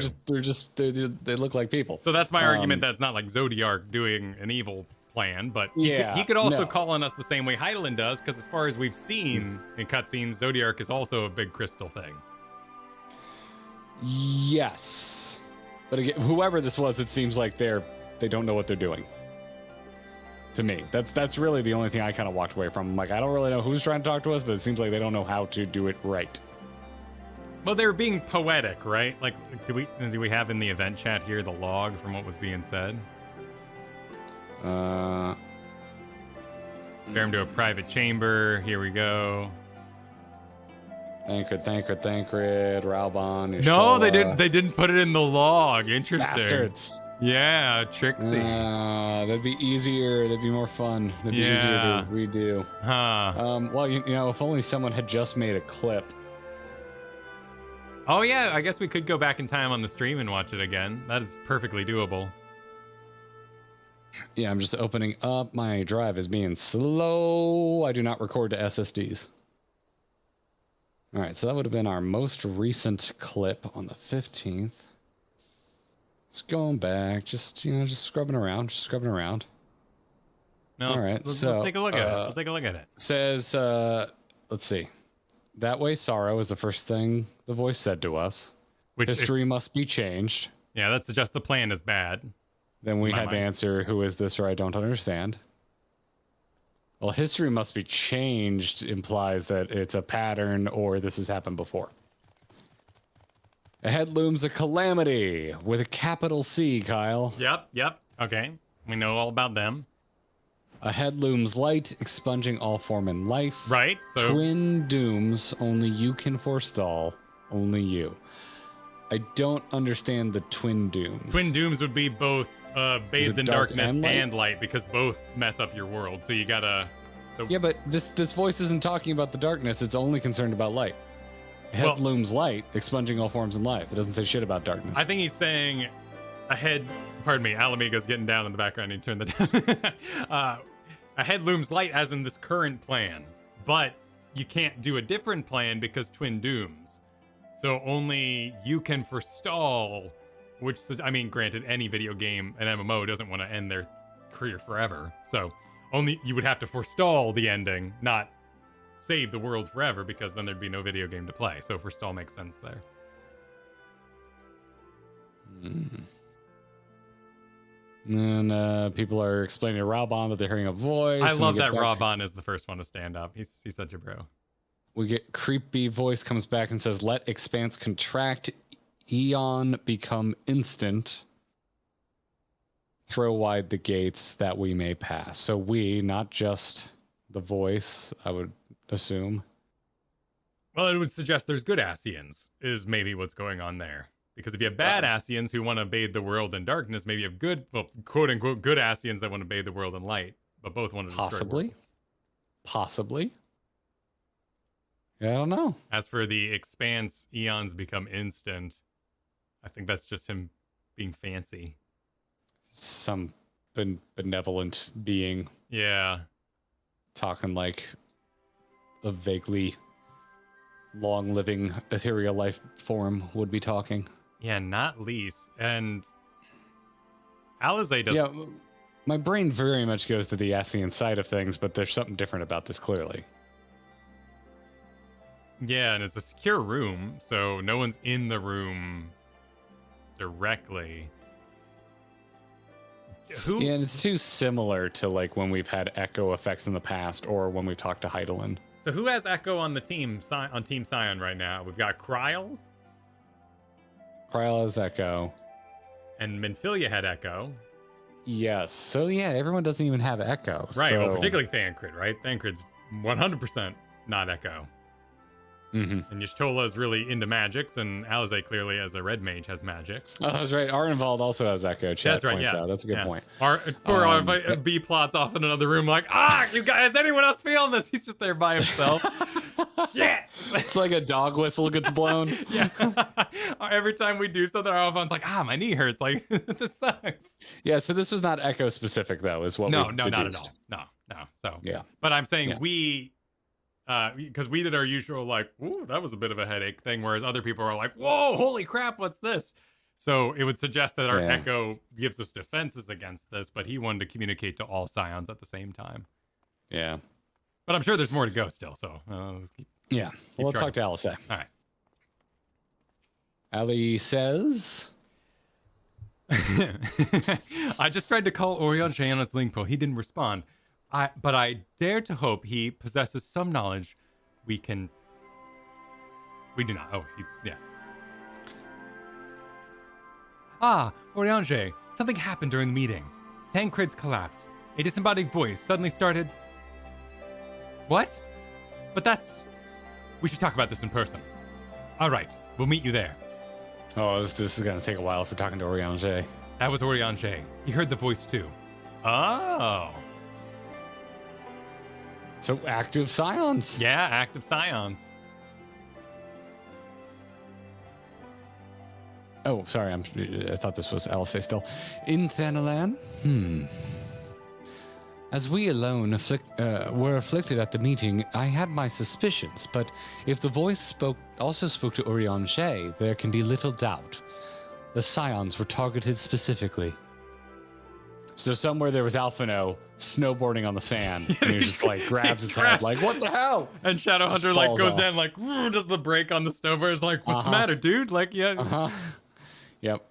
They look like people. So that's my argument. That's not like Zodiark doing an evil plan, but he could also call on us the same way Hydaelyn does, because as far as we've seen in cutscenes, Zodiark is also a big crystal thing. Yes, but again, whoever this was, it seems like they don't know what they're doing. To me, that's really the only thing I kind of walked away from. I'm like, I don't really know who's trying to talk to us, but it seems like they don't know how to do it right. Well, they were being poetic, right? Like, do we have in the event chat here the log from what was being said? Bear him to a private chamber. Here we go. Thancred, Raubon. No, they didn't put it in the log. Interesting. Bastards. Yeah, tricksy. That'd be easier. That'd be more fun. That'd be easier to redo. Huh. Well, you know, if only someone had just made a clip. Oh yeah, I guess we could go back in time on the stream and watch it again. That is perfectly doable. Yeah, I'm just opening up. My drive is being slow. I do not record to SSDs. All right, so that would have been our most recent clip on the 15th. It's going back, just scrubbing around, No, All right, let's so take a look at it. Let's take a look at it. Says, let's see. That way, sorrow is the first thing the voice said to us. History must be changed. Yeah, that suggests the plan is bad. Then we had to answer, who is this or I don't understand. Well, history must be changed implies that it's a pattern or this has happened before. Ahead looms a calamity with a capital C, Kyle. Yep. Okay. We know all about them. Ahead looms light, expunging all form and life. Right. So twin dooms, only you can forestall. Only you. I don't understand the twin dooms. Twin dooms would be both bathed in dark darkness and and light? light because both mess up your world. So you gotta. Yeah, but this voice isn't talking about the darkness. It's only concerned about light. Ahead looms light, expunging all forms in life. It doesn't say shit about darkness. I think he's saying ahead. Pardon me, Alamigo's getting down in the background. You turn that down. Ahead looms light, as in this current plan, but you can't do a different plan because twin dooms. So only you can forestall. Which, I mean, granted, any video game, an MMO, doesn't want to end their career forever. So only you would have to forestall the ending, not save the world forever, because then there'd be no video game to play. So forestall makes sense there. And people are explaining to Raubon that they're hearing a voice. I love that Raubon is the first one to stand up. He's such a bro. We get creepy voice comes back and says, let expanse contract, eon become instant. Throw wide the gates that we may pass. So we, not just the voice, I would assume. Well, it would suggest there's good Ascians, is maybe what's going on there. Because if you have bad Ascians who want to bathe the world in darkness, maybe you have good, well, quote unquote, good Ascians that want to bathe the world in light, but both want to destroy worlds. Possibly. Yeah, I don't know. As for the expanse, eons become instant. I think that's just him being fancy. Some benevolent being. Yeah. Talking like a vaguely long-living ethereal life form would be talking. Yeah, not least. And Alizé does. Yeah, my brain very much goes to the Ascian side of things, but there's something different about this clearly. Yeah, and it's a secure room, so no one's in the room directly. Yeah, and it's too similar to like when we've had echo effects in the past or when we talked to Heidelin. So who has Echo on the team, on Team Scion right now? We've got Coeurl. Coeurl has Echo. And Minfilia had Echo. Yes. So yeah, everyone doesn't even have Echo. Right, so... well, particularly Thancred, right? Thancred's 100% not Echo. Mm-hmm. And Y'shtola is really into magics, and Alizé clearly, as a red mage, has magics. Oh, that's right. Arnvald also has Echo. Chat that's right, points yeah. out. That's a good point. Poor B plots off in another room, like, you guys, is anyone else feeling this? He's just there by himself. Yeah. It's like a dog whistle gets blown. Yeah. Every time we do something, Arnvald's like, my knee hurts. Like, this sucks. Yeah. So this was not Echo specific, though, is what we not at all. No. So yeah. But I'm saying because we did our usual like, ooh, that was a bit of a headache thing, whereas other people are like, whoa, holy crap, what's this? So it would suggest that our Echo gives us defenses against this, but he wanted to communicate to all Scions at the same time. Yeah. But I'm sure there's more to go still, so keep let's talk to Alice. All right. Ali says... I just tried to call Orion on his link pro. He didn't respond. But I dare to hope he possesses some knowledge we do not. Oh, yes. Oriange, something happened during the meeting. Thancred's collapsed. A disembodied voice suddenly started... What? But we should talk about this in person. All right, we'll meet you there. Oh, this is going to take a while if we're talking to Oriange. That was Oriange. He heard the voice too. Oh. So active Scions. Yeah, active Scions. Oh, sorry. I thought this was Alice still. In Thanalan? As we alone were afflicted at the meeting, I had my suspicions, but if the voice also spoke to Urianger, there can be little doubt. The Scions were targeted specifically. So somewhere there was Alphino snowboarding on the sand, and he just like grabs his head, like, what the hell? And Shadowhunter like goes down, like, does the break on the snowboard. Is like, what's the matter, dude? Like, yeah. Yep.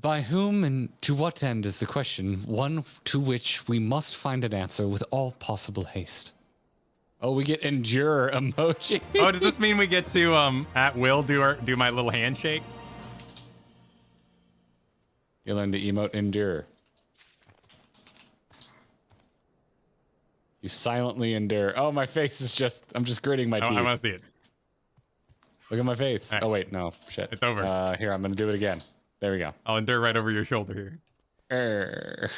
By whom and to what end is the question, one to which we must find an answer with all possible haste. Oh, we get endure emoji. Oh, does this mean we get to at will do my little handshake? You learn the emote endure. You silently endure. Oh, my face is just, I'm just gritting my teeth. I want to see it. Look at my face. Right. Oh, wait, no. Shit. It's over. Here, I'm going to do it again. There we go. I'll endure right over your shoulder here.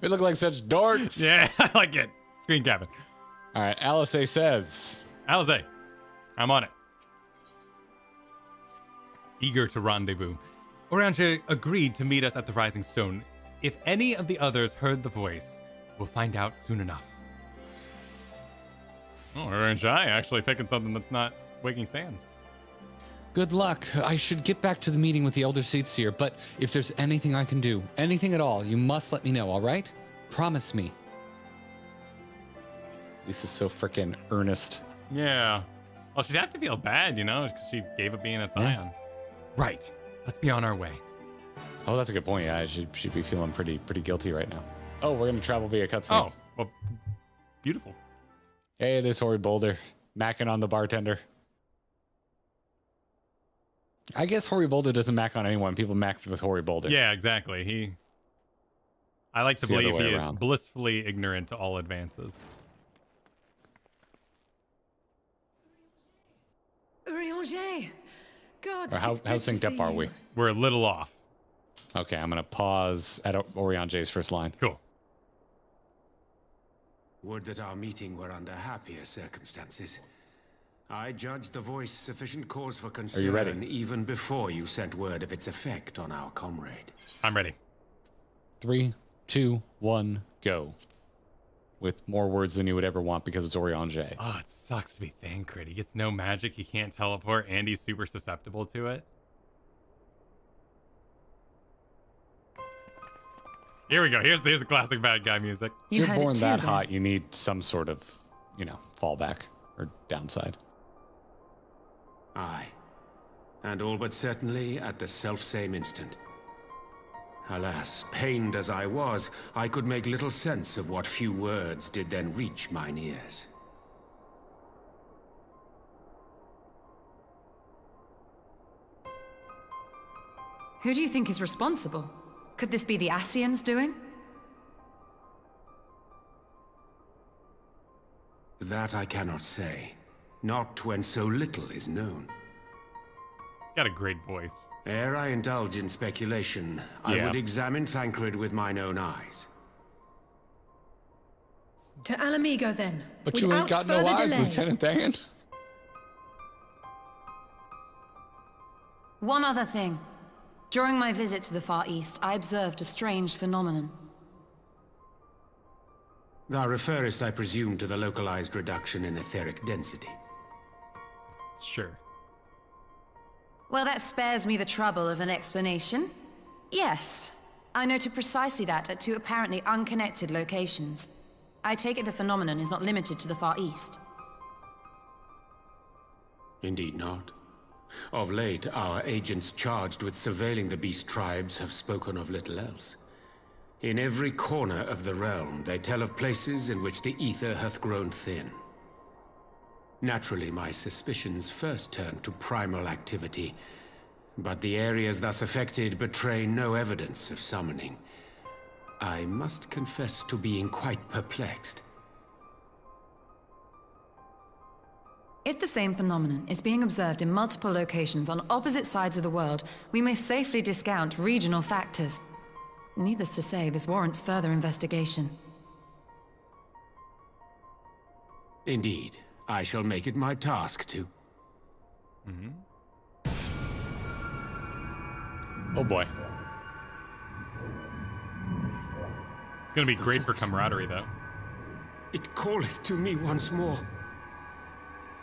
We look like such dorks. Yeah, I like it. Screen capping. All right, Alice says. Alice, I'm on it. Eager to rendezvous, Urianger agreed to meet us at the Rising Stone. If any of the others heard the voice, we'll find out soon enough. Oh, Urianger actually picking something that's not Waking Sands. Good luck. I should get back to the meeting with the Elder Seedseer, but if there's anything I can do, anything at all, you must let me know, all right? Promise me. This is so freaking earnest. Yeah. Well, she'd have to feel bad, you know, because she gave up being a Scion. Yeah. Right. Let's be on our way. Oh, that's a good point. Yeah, she'd be feeling pretty guilty right now. Oh, we're gonna travel via cutscene. Oh, well, beautiful. Hey, there's Hoary Boulder, macking on the bartender. I guess Hoary Boulder doesn't mac on anyone. People mac with Hoary Boulder. Yeah, exactly. I like to believe he is blissfully ignorant to all advances. Urianger! God, How synced up are we? We're a little off. Okay, I'm gonna pause at Urianger's first line. Cool. Would that our meeting were under happier circumstances. I judged the voice sufficient cause for concern. Are you ready? Even before you sent word of its effect on our comrade. I'm ready. 3, 2, 1, go. With more words than you would ever want because it's Urianger. Oh, it sucks to be Thancred. He gets no magic, he can't teleport, and he's super susceptible to it. Here we go. Here's the classic bad guy music. If you're born that hot, you need some sort of, fallback or downside. Aye. And all but certainly at the selfsame instant. Alas, pained as I was, I could make little sense of what few words did then reach mine ears. Who do you think is responsible? Could this be the Ascians doing? That I cannot say. Not when so little is known. Got a great voice. Ere I indulge in speculation, I would examine Thancred with mine own eyes. To Alamigo, then. But you ain't got no eyes, Lieutenant Thangan. One other thing. During my visit to the Far East, I observed a strange phenomenon. Thou referrest, I presume, to the localized reduction in etheric density. Sure. Well, that spares me the trouble of an explanation. Yes, I noted precisely that at two apparently unconnected locations. I take it the phenomenon is not limited to the Far East. Indeed not. Of late, our agents charged with surveilling the beast tribes have spoken of little else. In every corner of the realm, they tell of places in which the ether hath grown thin. Naturally, my suspicions first turned to primal activity, but the areas thus affected betray no evidence of summoning. I must confess to being quite perplexed. If the same phenomenon is being observed in multiple locations on opposite sides of the world, we may safely discount regional factors. Needless to say, this warrants further investigation. Indeed. I shall make it my task to. Oh boy. It's gonna be great for camaraderie, though. It calleth to me once more.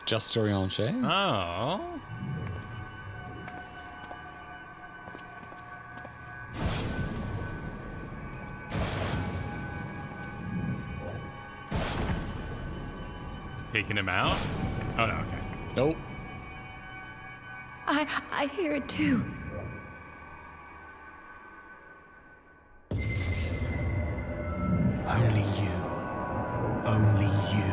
Just Oriange? Oh. Taking him out? Oh no, okay. Nope. I hear it too. Only you. Only you.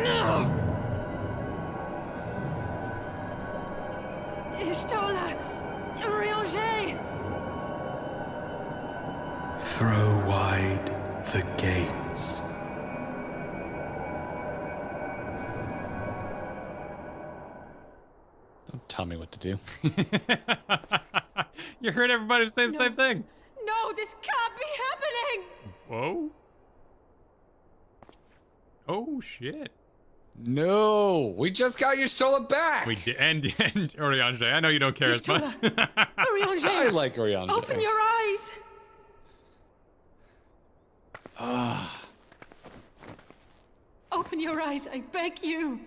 No! Ishtola! Oriange! Throw wide the gates. Don't tell me what to do. You heard everybody say the same thing. No, this can't be happening! Whoa. Oh shit. No, we just got your Stola back. We did, and Oriange. I know you don't care as much. Oriange! I like Oriange. Open your eyes! Open your eyes, I beg you.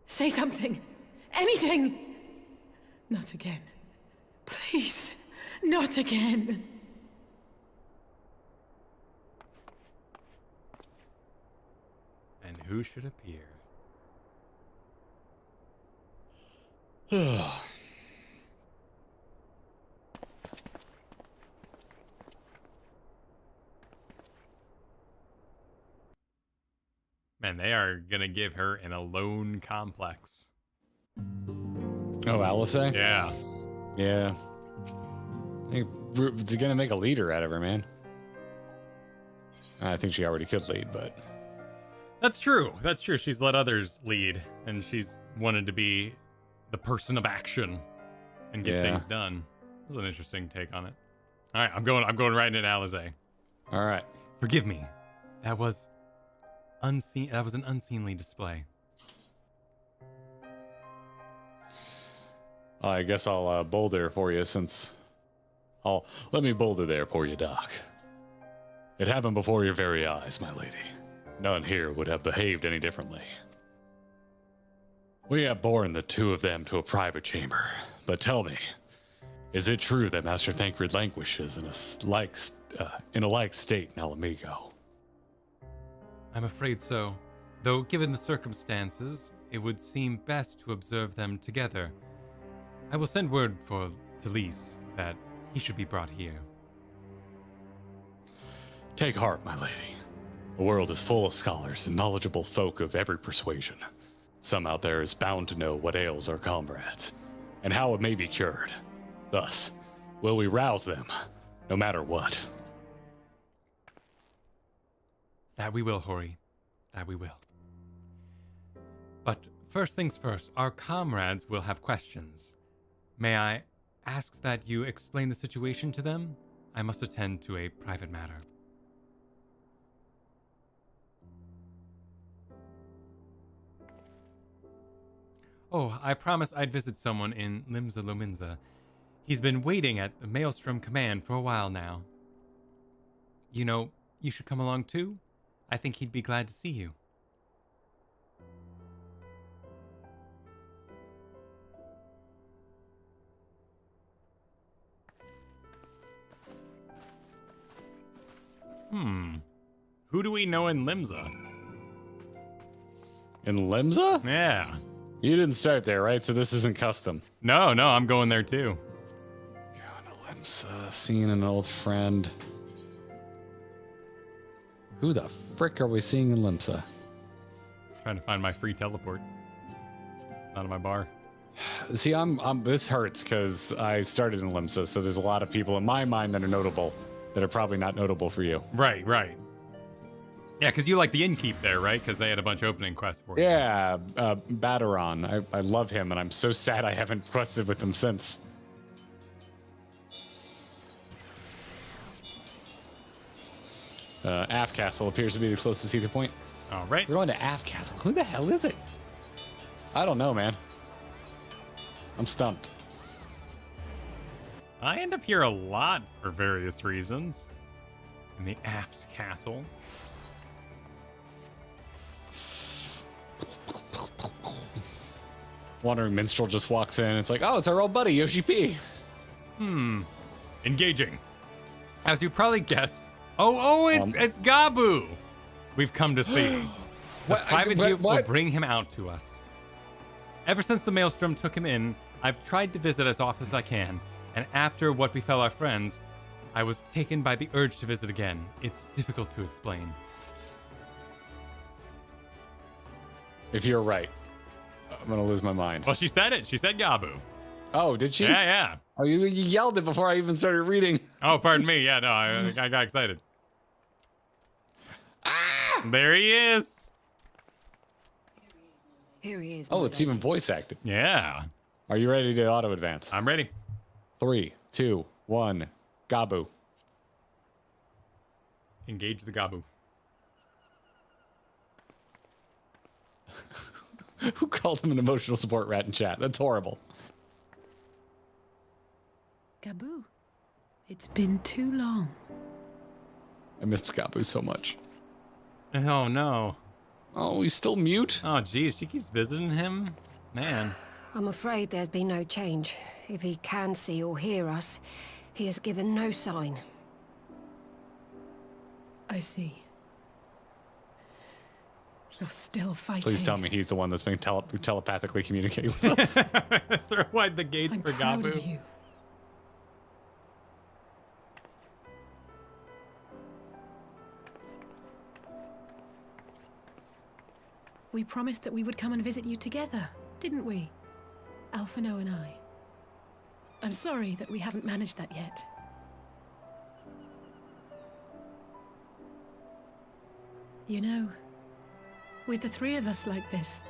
Say something. Anything. Not again. Please, not again. And who should appear? Man, they are gonna give her an alone complex. Oh, Alice? Yeah. Yeah. It's gonna make a leader out of her, man. I think she already could lead, but... That's true. That's true. She's let others lead, and she's wanted to be the person of action and get things done. That's an interesting take on it. All right, I'm going right into Alize. All right. Forgive me. That was unseen. That was an unseemly display. I guess I'll boulder for you since... Let me boulder there for you, Doc. It happened before your very eyes, my lady. None here would have behaved any differently. We have borne the two of them to a private chamber, but tell me, is it true that Master Thancred languishes in a like state in Alamigo? I'm afraid so. Though, given the circumstances, it would seem best to observe them together. I will send word for Talise that he should be brought here. Take heart, my lady. The world is full of scholars and knowledgeable folk of every persuasion. Some out there is bound to know what ails our comrades, and how it may be cured. Thus, will we rouse them, no matter what? That we will, Hori. That we will. But first things first, our comrades will have questions. May I ask that you explain the situation to them? I must attend to a private matter. Oh, I promised I'd visit someone in Limsa Lominsa. He's been waiting at the Maelstrom Command for a while now. You know, you should come along too. I think he'd be glad to see you. Who do we know in Limsa? In Limsa? Yeah. You didn't start there, right? So this isn't custom. No, I'm going there too. Going to Limsa, seeing an old friend. Who the frick are we seeing in Limsa? Trying to find my free teleport. Out of my bar. See, this hurts because I started in Limsa, so there's a lot of people in my mind that are notable that are probably not notable for you. Right. Yeah, because you like the innkeep there, right? Because they had a bunch of opening quests for you. Yeah, Bataron. I love him, and I'm so sad I haven't quested with him since. Aft Castle appears to be the closest either point. All right. We're going to Aft Castle. Who the hell is it? I don't know, man. I'm stumped. I end up here a lot for various reasons. In the aft castle. Wandering Minstrel just walks in. It's like, oh, it's our old buddy, Yoshi P. Engaging. As you probably guessed. It's Gabu. We've come to see. The private here will bring him out to us. Ever since the Maelstrom took him in, I've tried to visit as often as I can, and after what befell our friends, I was taken by the urge to visit again. It's difficult to explain. If you're right, I'm gonna lose my mind. Well, she said it. She said Gabu. Oh, did she? Yeah. Oh, you yelled it before I even started reading. Oh, pardon me. Yeah, no, I got excited. There he is. Here he is. Oh, it's even voice acted. Yeah. Are you ready to auto advance? I'm ready. 3, 2, 1, Gabu. Engage the Gabu. Who called him an emotional support rat in chat? That's horrible. Gabu, it's been too long. I missed Gabu so much. Oh, no. Oh, he's still mute? Oh, geez. She keeps visiting him? Man. I'm afraid there's been no change. If he can see or hear us, he has given no sign. I see. You're still fighting. Please tell me he's the one that's been telepathically communicating with us. Throw wide the gates for proud Gabu. of you. We promised that we would come and visit you together, didn't we? Alphino and I. I'm sorry that we haven't managed that yet. You know, with the three of us like this,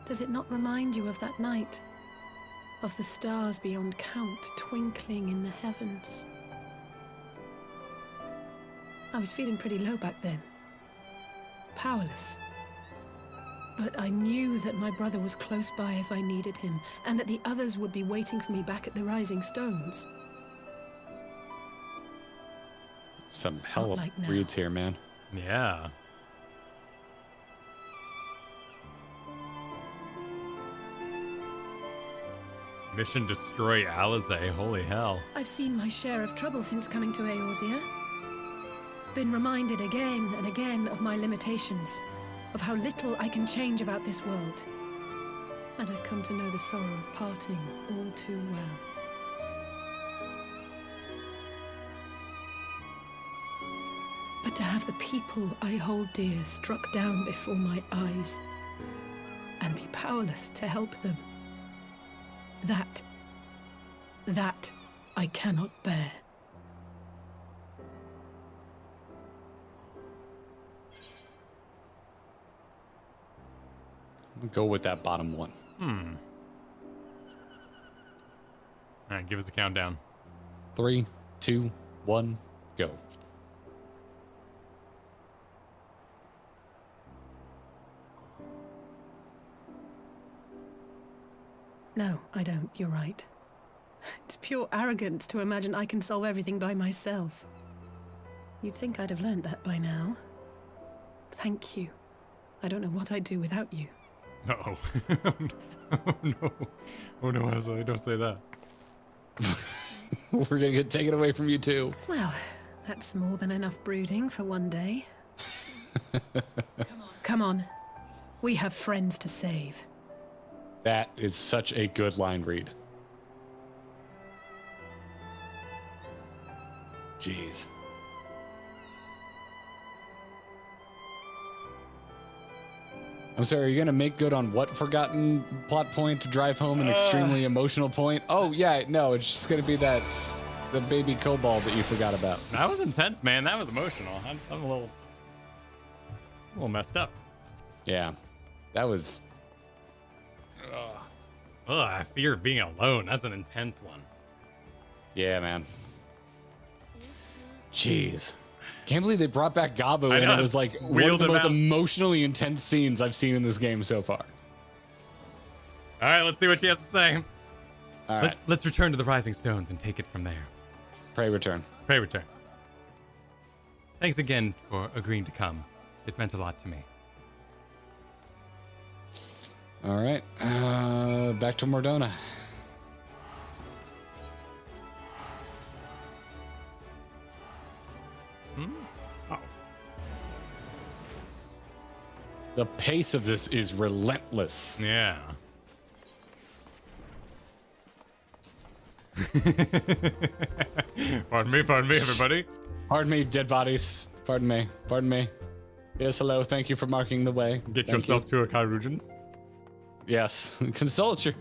does it not remind you of that night? Of the stars beyond count twinkling in the heavens? I was feeling pretty low back then. Powerless. But I knew that my brother was close by if I needed him, and that the others would be waiting for me back at the Rising Stones. Some hell of reads here, man. Yeah. Mission destroy Alizé. Holy hell. I've seen my share of trouble since coming to Eorzea. Been reminded again and again of my limitations, of how little I can change about this world. And I've come to know the sorrow of parting all too well. But to have the people I hold dear struck down before my eyes, and be powerless to help them, that I cannot bear. Go with that bottom one. All right, give us a countdown. 3, 2, 1, go. No, I don't. You're right. It's pure arrogance to imagine I can solve everything by myself. You'd think I'd have learned that by now. Thank you. I don't know what I'd do without you. Uh-oh. Oh, no. Oh, no, Ashley, don't say that. We're gonna get taken away from you, too. Well, that's more than enough brooding for one day. Come on. We have friends to save. That is such a good line read. Jeez. I'm sorry, are you going to make good on what forgotten plot point to drive home an extremely emotional point? Oh, yeah, no, it's just going to be the baby kobold that you forgot about. That was intense, man. That was emotional. I'm a little messed up. Yeah, that was... I fear being alone. That's an intense one. Yeah, man. Jeez. Can't believe they brought back Gabu, and it was like one of the most emotionally intense scenes I've seen in this game so far. All right, let's see what she has to say. All right. Let's return to the Rising Stones and take it from there. Pray return. Pray return. Thanks again for agreeing to come. It meant a lot to me. All right. Back to Mordona. Oh. The pace of this is relentless. Yeah. Pardon me, everybody. Pardon me, dead bodies. Pardon me. Pardon me. Yes, hello. Thank you for marking the way. Get Thank yourself you. to a Chirurgeon. Yes. Consult your...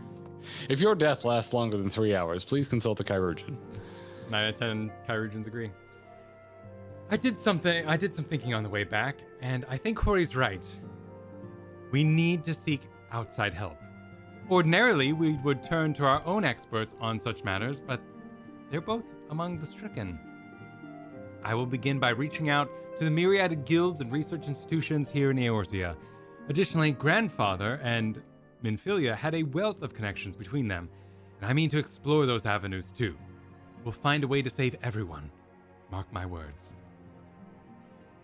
If your death lasts longer than 3 hours, please consult a Chirurgeon. 9 out of 10 Chirurgeons agree. I did some thinking on the way back, and I think Corey's right. We need to seek outside help. Ordinarily, we would turn to our own experts on such matters, but they're both among the stricken. I will begin by reaching out to the myriad guilds and research institutions here in Eorzea. Additionally, Grandfather and Minfilia had a wealth of connections between them, and I mean to explore those avenues too. We'll find a way to save everyone. Mark my words.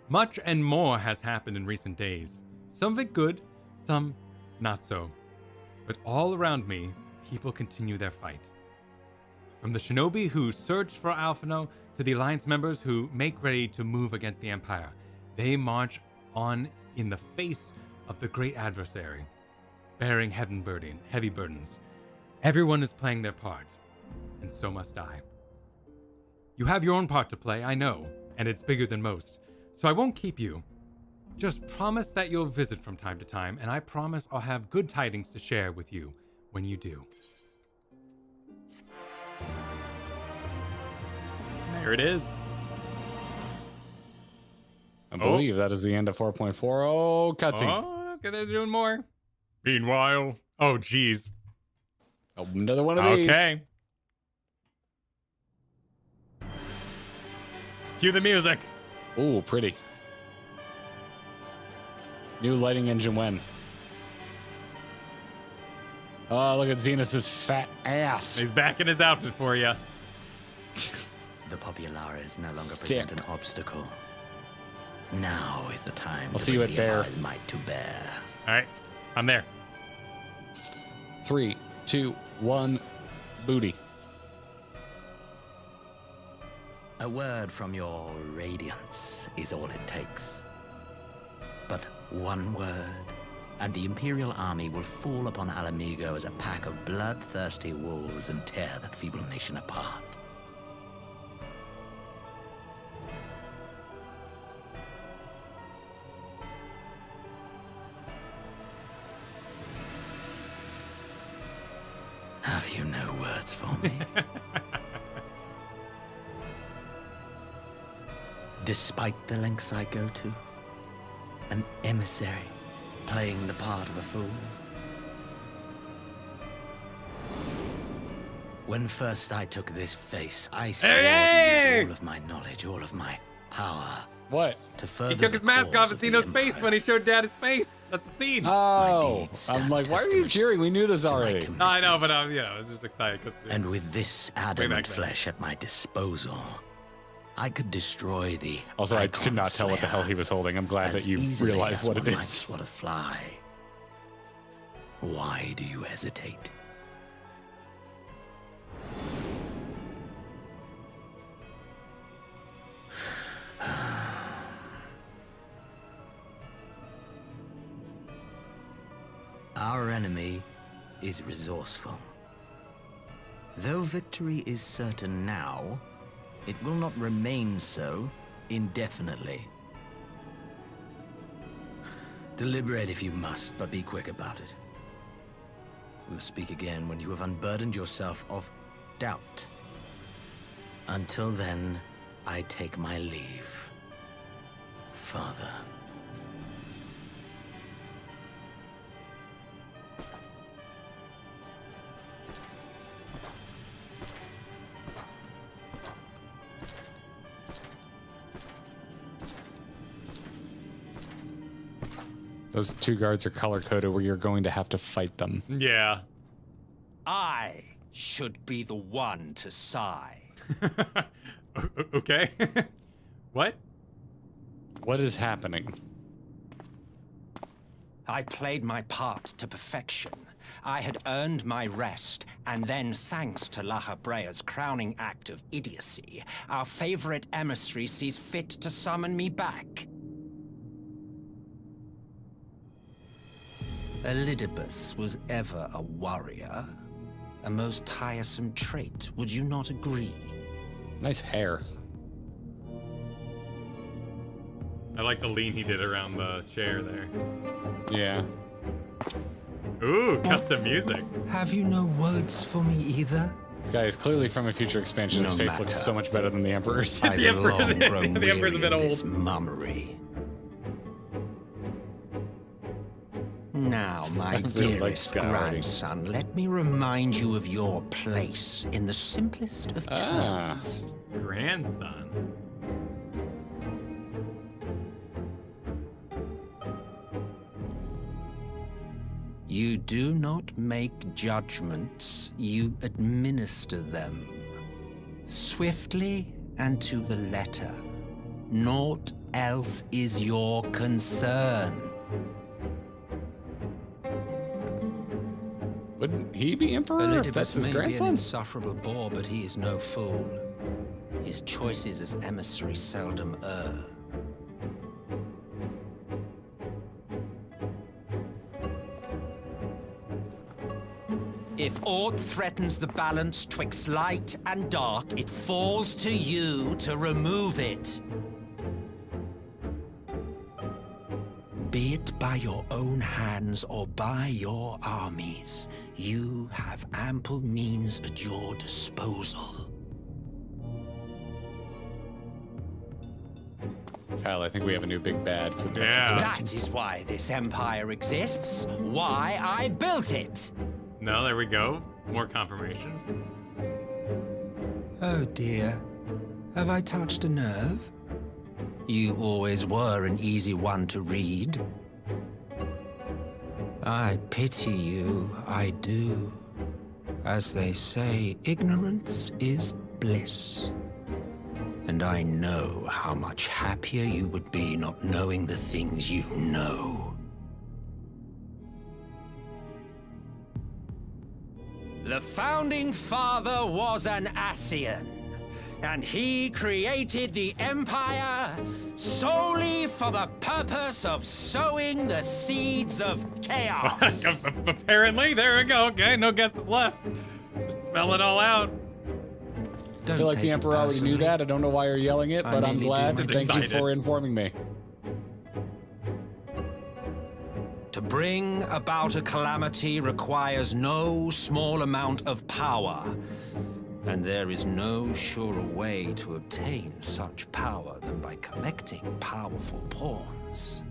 Much and more has happened in recent days. Some of it good, some not so. But all around me, people continue their fight. From the shinobi who search for Alphino to the Alliance members who make ready to move against the Empire, they march on in the face of the great adversary, bearing heavy burdens. Everyone is playing their part, and so must I. You have your own part to play, I know, and it's bigger than most, so I won't keep you. Just promise that you'll visit from time to time, and I promise I'll have good tidings to share with you when you do. There it is. I believe that is the end of 4.4. Oh, cutscene. Oh, okay, they're doing more. Meanwhile, oh, geez. Oh, another one of these. Okay. Cue the music. Ooh, pretty. New lighting engine when? Oh, look at Zenus's fat ass. He's back in his outfit for you. The Populares no longer present an obstacle. Now is the time I'll to see you bring at the Bear. Empire's might to bear. All right, I'm there. 3, 2, 1, booty. A word from your radiance is all it takes. But one word, and the Imperial army will fall upon Alamigo as a pack of bloodthirsty wolves and tear that feeble nation apart. Have you no words for me? Despite the lengths I go to, an emissary playing the part of a fool. When first I took this face, I swore to use all of my knowledge, all of my power. What? To further He took his mask off and see no space when he showed Dad his face. That's the scene. Oh, I'm like, why are you cheering? We knew this already. I know, but I was just excited because. And with this adamant flesh at my disposal, I could destroy the. Also, I could not tell what the hell he was holding. I'm glad that you realized what it is. Swat a fly. Why do you hesitate? Our enemy is resourceful. Though victory is certain now, it will not remain so indefinitely. Deliberate if you must, but be quick about it. We'll speak again when you have unburdened yourself of doubt. Until then, I take my leave, Father. Those two guards are color-coded where you're going to have to fight them. Yeah. I should be the one to sigh. Okay. What? What is happening? I played my part to perfection. I had earned my rest, and then thanks to La Habrea's crowning act of idiocy, our favorite emissary sees fit to summon me back. Elidibus was ever a warrior. A most tiresome trait, would you not agree? Nice hair. I like the lean he did around the chair there. Yeah. Ooh, custom music. Have you no words for me either? This guy is clearly from a future expansion. His face looks so much better than the Emperor's. I've long grown the Emperor's a weary bit of old. this mummery. Now, my really like dearest Sky already. grandson, let me remind you of your place in the simplest of terms. Grandson. You do not make judgments, you administer them. Swiftly and to the letter. Naught else is your concern. Wouldn't he be Emperor if that's his may be an grandson? insufferable bore, but he is no fool. His choices as emissary seldom err. If aught threatens the balance twixt light and dark, it falls to you to remove it. Be it by your own hands or by your armies, you have ample means at your disposal. Kyle, I think we have a new big bad for the That is why this empire exists, why I built it. No, there we go. More confirmation. Oh dear, have I touched a nerve? You always were an easy one to read. I pity you, I do. As they say, ignorance is bliss. And I know how much happier you would be not knowing the things you know. The founding father was an Ascian, and he created the Empire solely for the purpose of sowing the seeds of chaos. Apparently, there we go. Okay, no guesses left. Just spell it all out. I feel like the Emperor already knew that. I don't know why you're yelling it, but I'm glad. Thank you for informing me. To bring about a calamity requires no small amount of power, and there is no surer way to obtain such power than by collecting powerful pawns.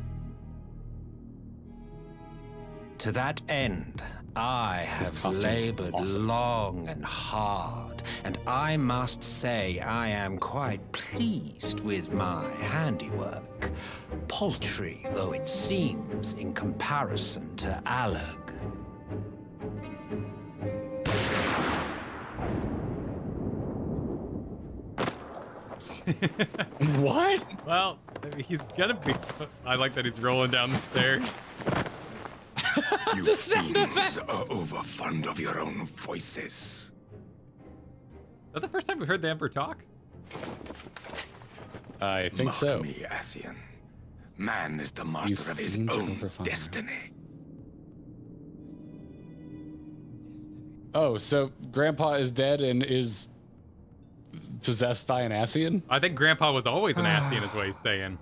To that end, I have labored long and hard, and I must say I am quite pleased with my handiwork, paltry though it seems in comparison to Alag. What? Well, he's gonna be. I like that he's rolling down the stairs. You fiends are overfond of your own voices. Is that the first time we heard the Emperor talk? I think Mock so. me, Ascian. Man is the master of his own destiny. Oh, so Grandpa is dead and is possessed by an Ascian? I think Grandpa was always an Ascian, is what he's saying.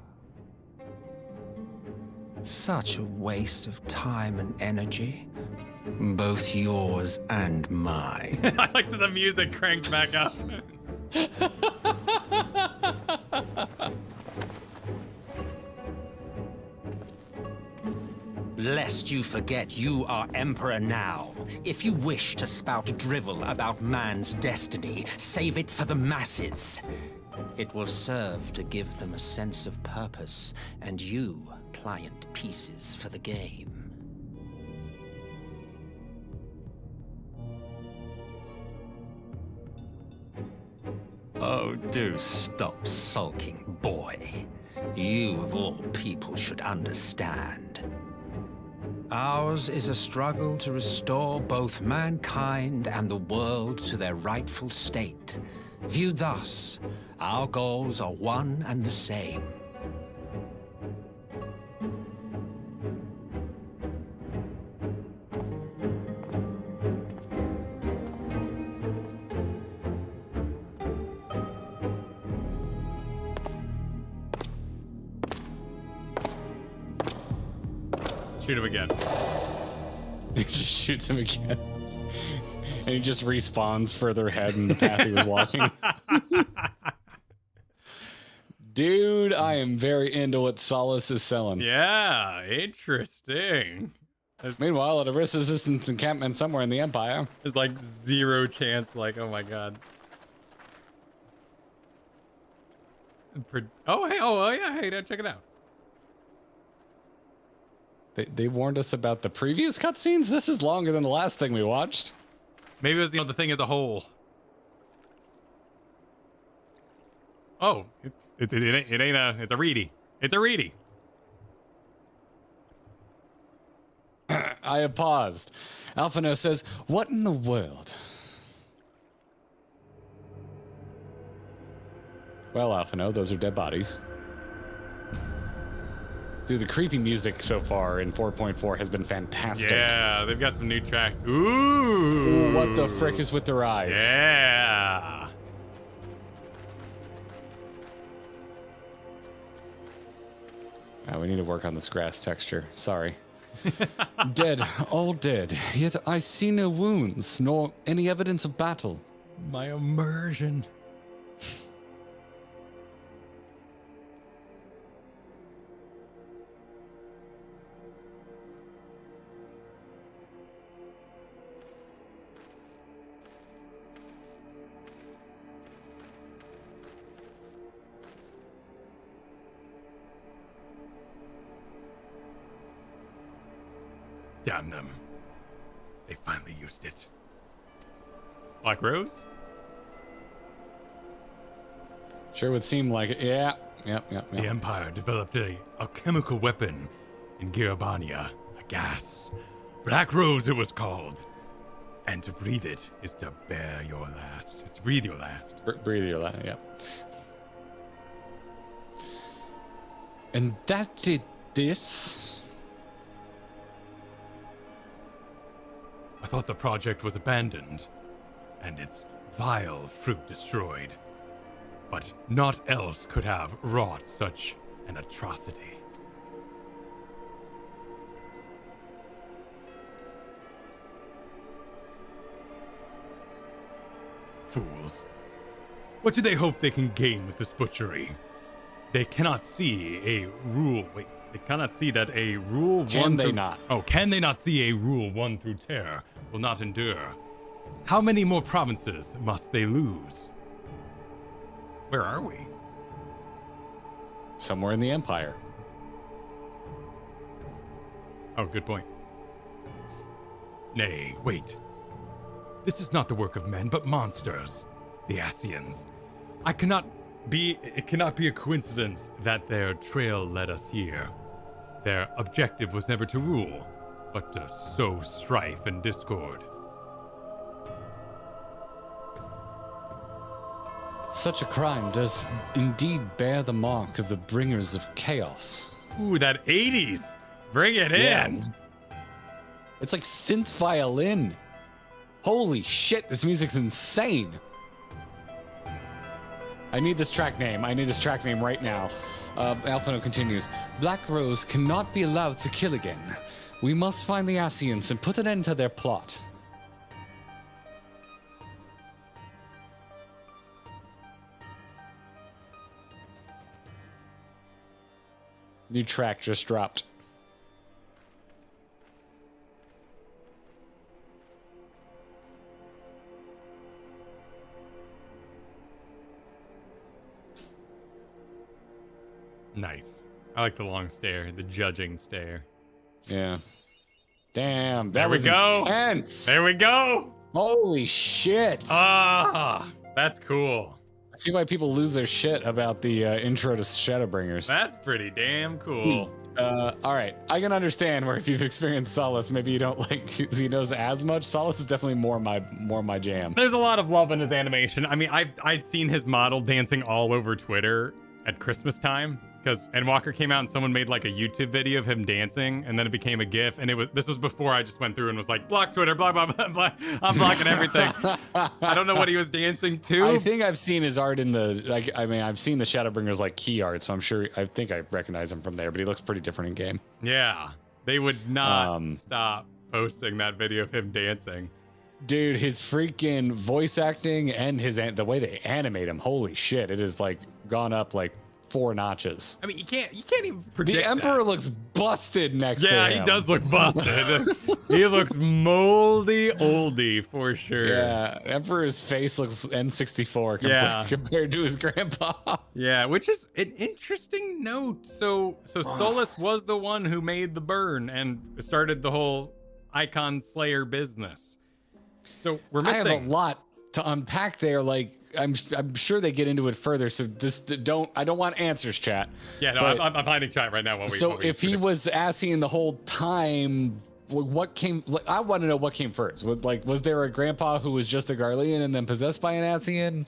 Such a waste of time and energy. Both yours and mine. I like that the music cranked back up. Lest you forget you are Emperor now. If you wish to spout drivel about man's destiny, save it for the masses. It will serve to give them a sense of purpose, and you, pliant pieces for the game. Oh, do stop sulking, boy. You, of all people, should understand. Ours is a struggle to restore both mankind and the world to their rightful state. Viewed thus, our goals are one and the same. Shoot him again. He just shoots him again. And he just respawns further ahead in the path he was walking. Dude, I am very into what Solace is selling. Yeah, interesting. Meanwhile, at a resistance encampment somewhere in the Empire. There's like zero chance, like, oh my god. Oh, hey, oh yeah, hey, check it out. They warned us about the previous cutscenes? This is longer than the last thing we watched. Maybe it was the thing as a whole. Oh, it ain't it's a reedy. It's a reedy. I have paused. Alphino says, what in the world? Well, Alphino, those are dead bodies. Dude, the creepy music so far in 4.4 has been fantastic. Yeah, they've got some new tracks. Ooh. What the frick is with their eyes? Yeah. We need to work on this grass texture. Sorry. Dead, all dead. Yet I see no wounds, nor any evidence of battle. My immersion. Damn them. They finally used it. Black Rose? Sure would seem like it. Yeah. Yep. The Empire developed a chemical weapon in Girabania, a gas. Black Rose it was called. And to breathe it is to bear your last. It's to breathe your last. Breathe your last, yeah. And that did this? I thought the project was abandoned, and its vile fruit destroyed. But naught else could have wrought such an atrocity. Fools. What do they hope they can gain with this butchery? They cannot see a rule. Wait, they cannot see that a rule Can they not? Oh, can they not see a rule 1 through terror will not endure? How many more provinces must they lose? Where are we? Somewhere in the Empire. Oh, good point. Nay, wait. This is not the work of men, but monsters. The Ascians. It cannot be a coincidence that their trail led us here. Their objective was never to rule, but to sow strife and discord. Such a crime does indeed bear the mark of the bringers of chaos. Ooh, that 80s! Bring it in! It's like synth violin. Holy shit, this music's insane. I need this track name. I need this track name right now. Alphino continues. Black Rose cannot be allowed to kill again. We must find the Ascians and put an end to their plot. New track just dropped. Nice. I like the long stare, the judging stare. Yeah. Damn, that There we was go. intense. There we go. Holy shit. Ah, that's cool. see why people lose their shit about the intro to Shadowbringers. That's pretty damn cool. All right, I can understand where if you've experienced Solace, maybe you don't like Xenos as much. Solace is definitely more my jam. There's a lot of love in his animation. I mean, I'd seen his model dancing all over Twitter at Christmas time because Endwalker came out and someone made like a YouTube video of him dancing, and then it became a GIF. And this was before I just went through and was like, block Twitter, blah blah blah blah. I'm blocking everything. I don't know what he was dancing to. I think I've seen his art in the like. I mean, I've seen the Shadowbringers like key art, so I'm sure. I think I recognize him from there, but he looks pretty different in game. Yeah, they would not stop posting that video of him dancing. Dude, his freaking voice acting and the way they animate him, holy shit! It is like gone up like 4 notches. I mean, you can't even predict the Emperor that. looks busted next to him. Yeah, he does look busted. He looks moldy oldie for sure. Yeah, Emperor's face looks N64 compared to his grandpa. Yeah, which is an interesting note. So Solus was the one who made the burn and started the whole Icon Slayer business. So we're missing. I have a lot to unpack there. Like I'm sure they get into it further. So I don't want answers, chat. Yeah, no, I'm finding chat right now. If he was Ascian the whole time, what came? I want to know what came first. Was there a grandpa who was just a Garlean and then possessed by an Ascian,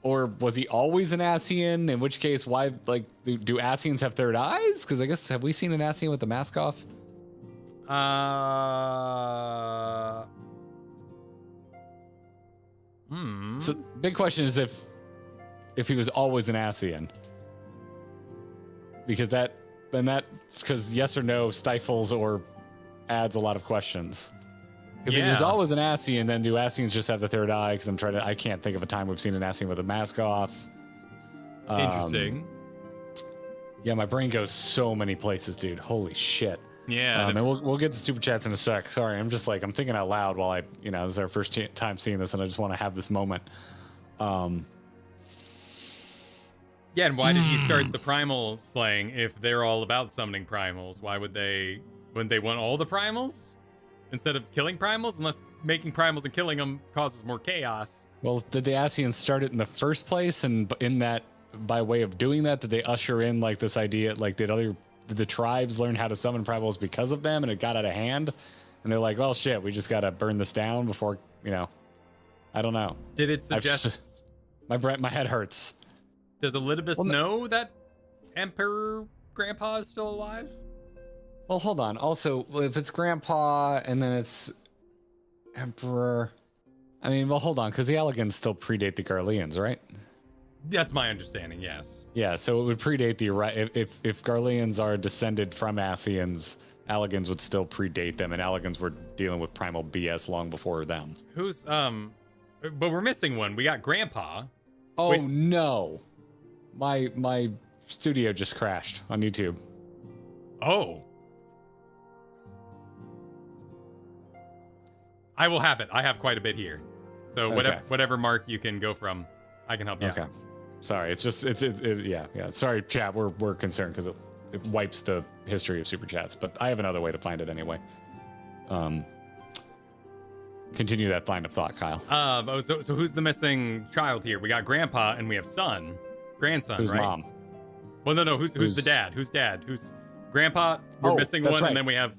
or was he always an Ascian? In which case, why do Ascians have third eyes? Because I guess have we seen an Ascian with the mask off? So big question is if he was always an Ascian, because that's because yes or no stifles or adds a lot of questions. Because if he was always an Ascian, then do Ascians just have the third eye? Because I can't think of a time we've seen an Ascian with a mask off. Interesting. Yeah, my brain goes so many places, dude. Holy shit. Yeah. And we'll get to super chats in a sec. Sorry, I'm thinking out loud while this is our first time seeing this, and I just want to have this moment. Yeah, and why did he start the primal slaying if they're all about summoning primals? Wouldn't they want all the primals instead of killing primals? Unless making primals and killing them causes more chaos. Well, did the Ascians start it in the first place? And in that, by way of doing that, did they usher in like this idea? Like, did the tribes learn how to summon primals because of them, and it got out of hand? And they're like, well, shit, we just got to burn this down before, I don't know. Did it suggest... My head hurts. Does Elidibus know that Emperor Grandpa is still alive? Well, hold on. Also, if it's Grandpa and then it's Emperor... I mean, well, hold on, because the Alligans still predate the Garleans, right? That's my understanding, yes. Yeah, so it would predate if Garleans are descended from Ascians, Alligans would still predate them, and Alligans were dealing with primal BS long before them. But we're missing one. We got Grandpa. Oh, no. My studio just crashed on YouTube. Oh. I will have it. I have quite a bit here. So whatever mark you can go from, I can help you. Okay. Sorry, yeah. Sorry, chat. We're concerned because it wipes the history of super chats, but I have another way to find it anyway. Continue that line of thought, Kyle. So who's the missing child here? We got Grandpa and we have grandson, who's right? Mom? Well, no. Who's the dad? Who's dad? Who's Grandpa? We're missing one, right. And then we have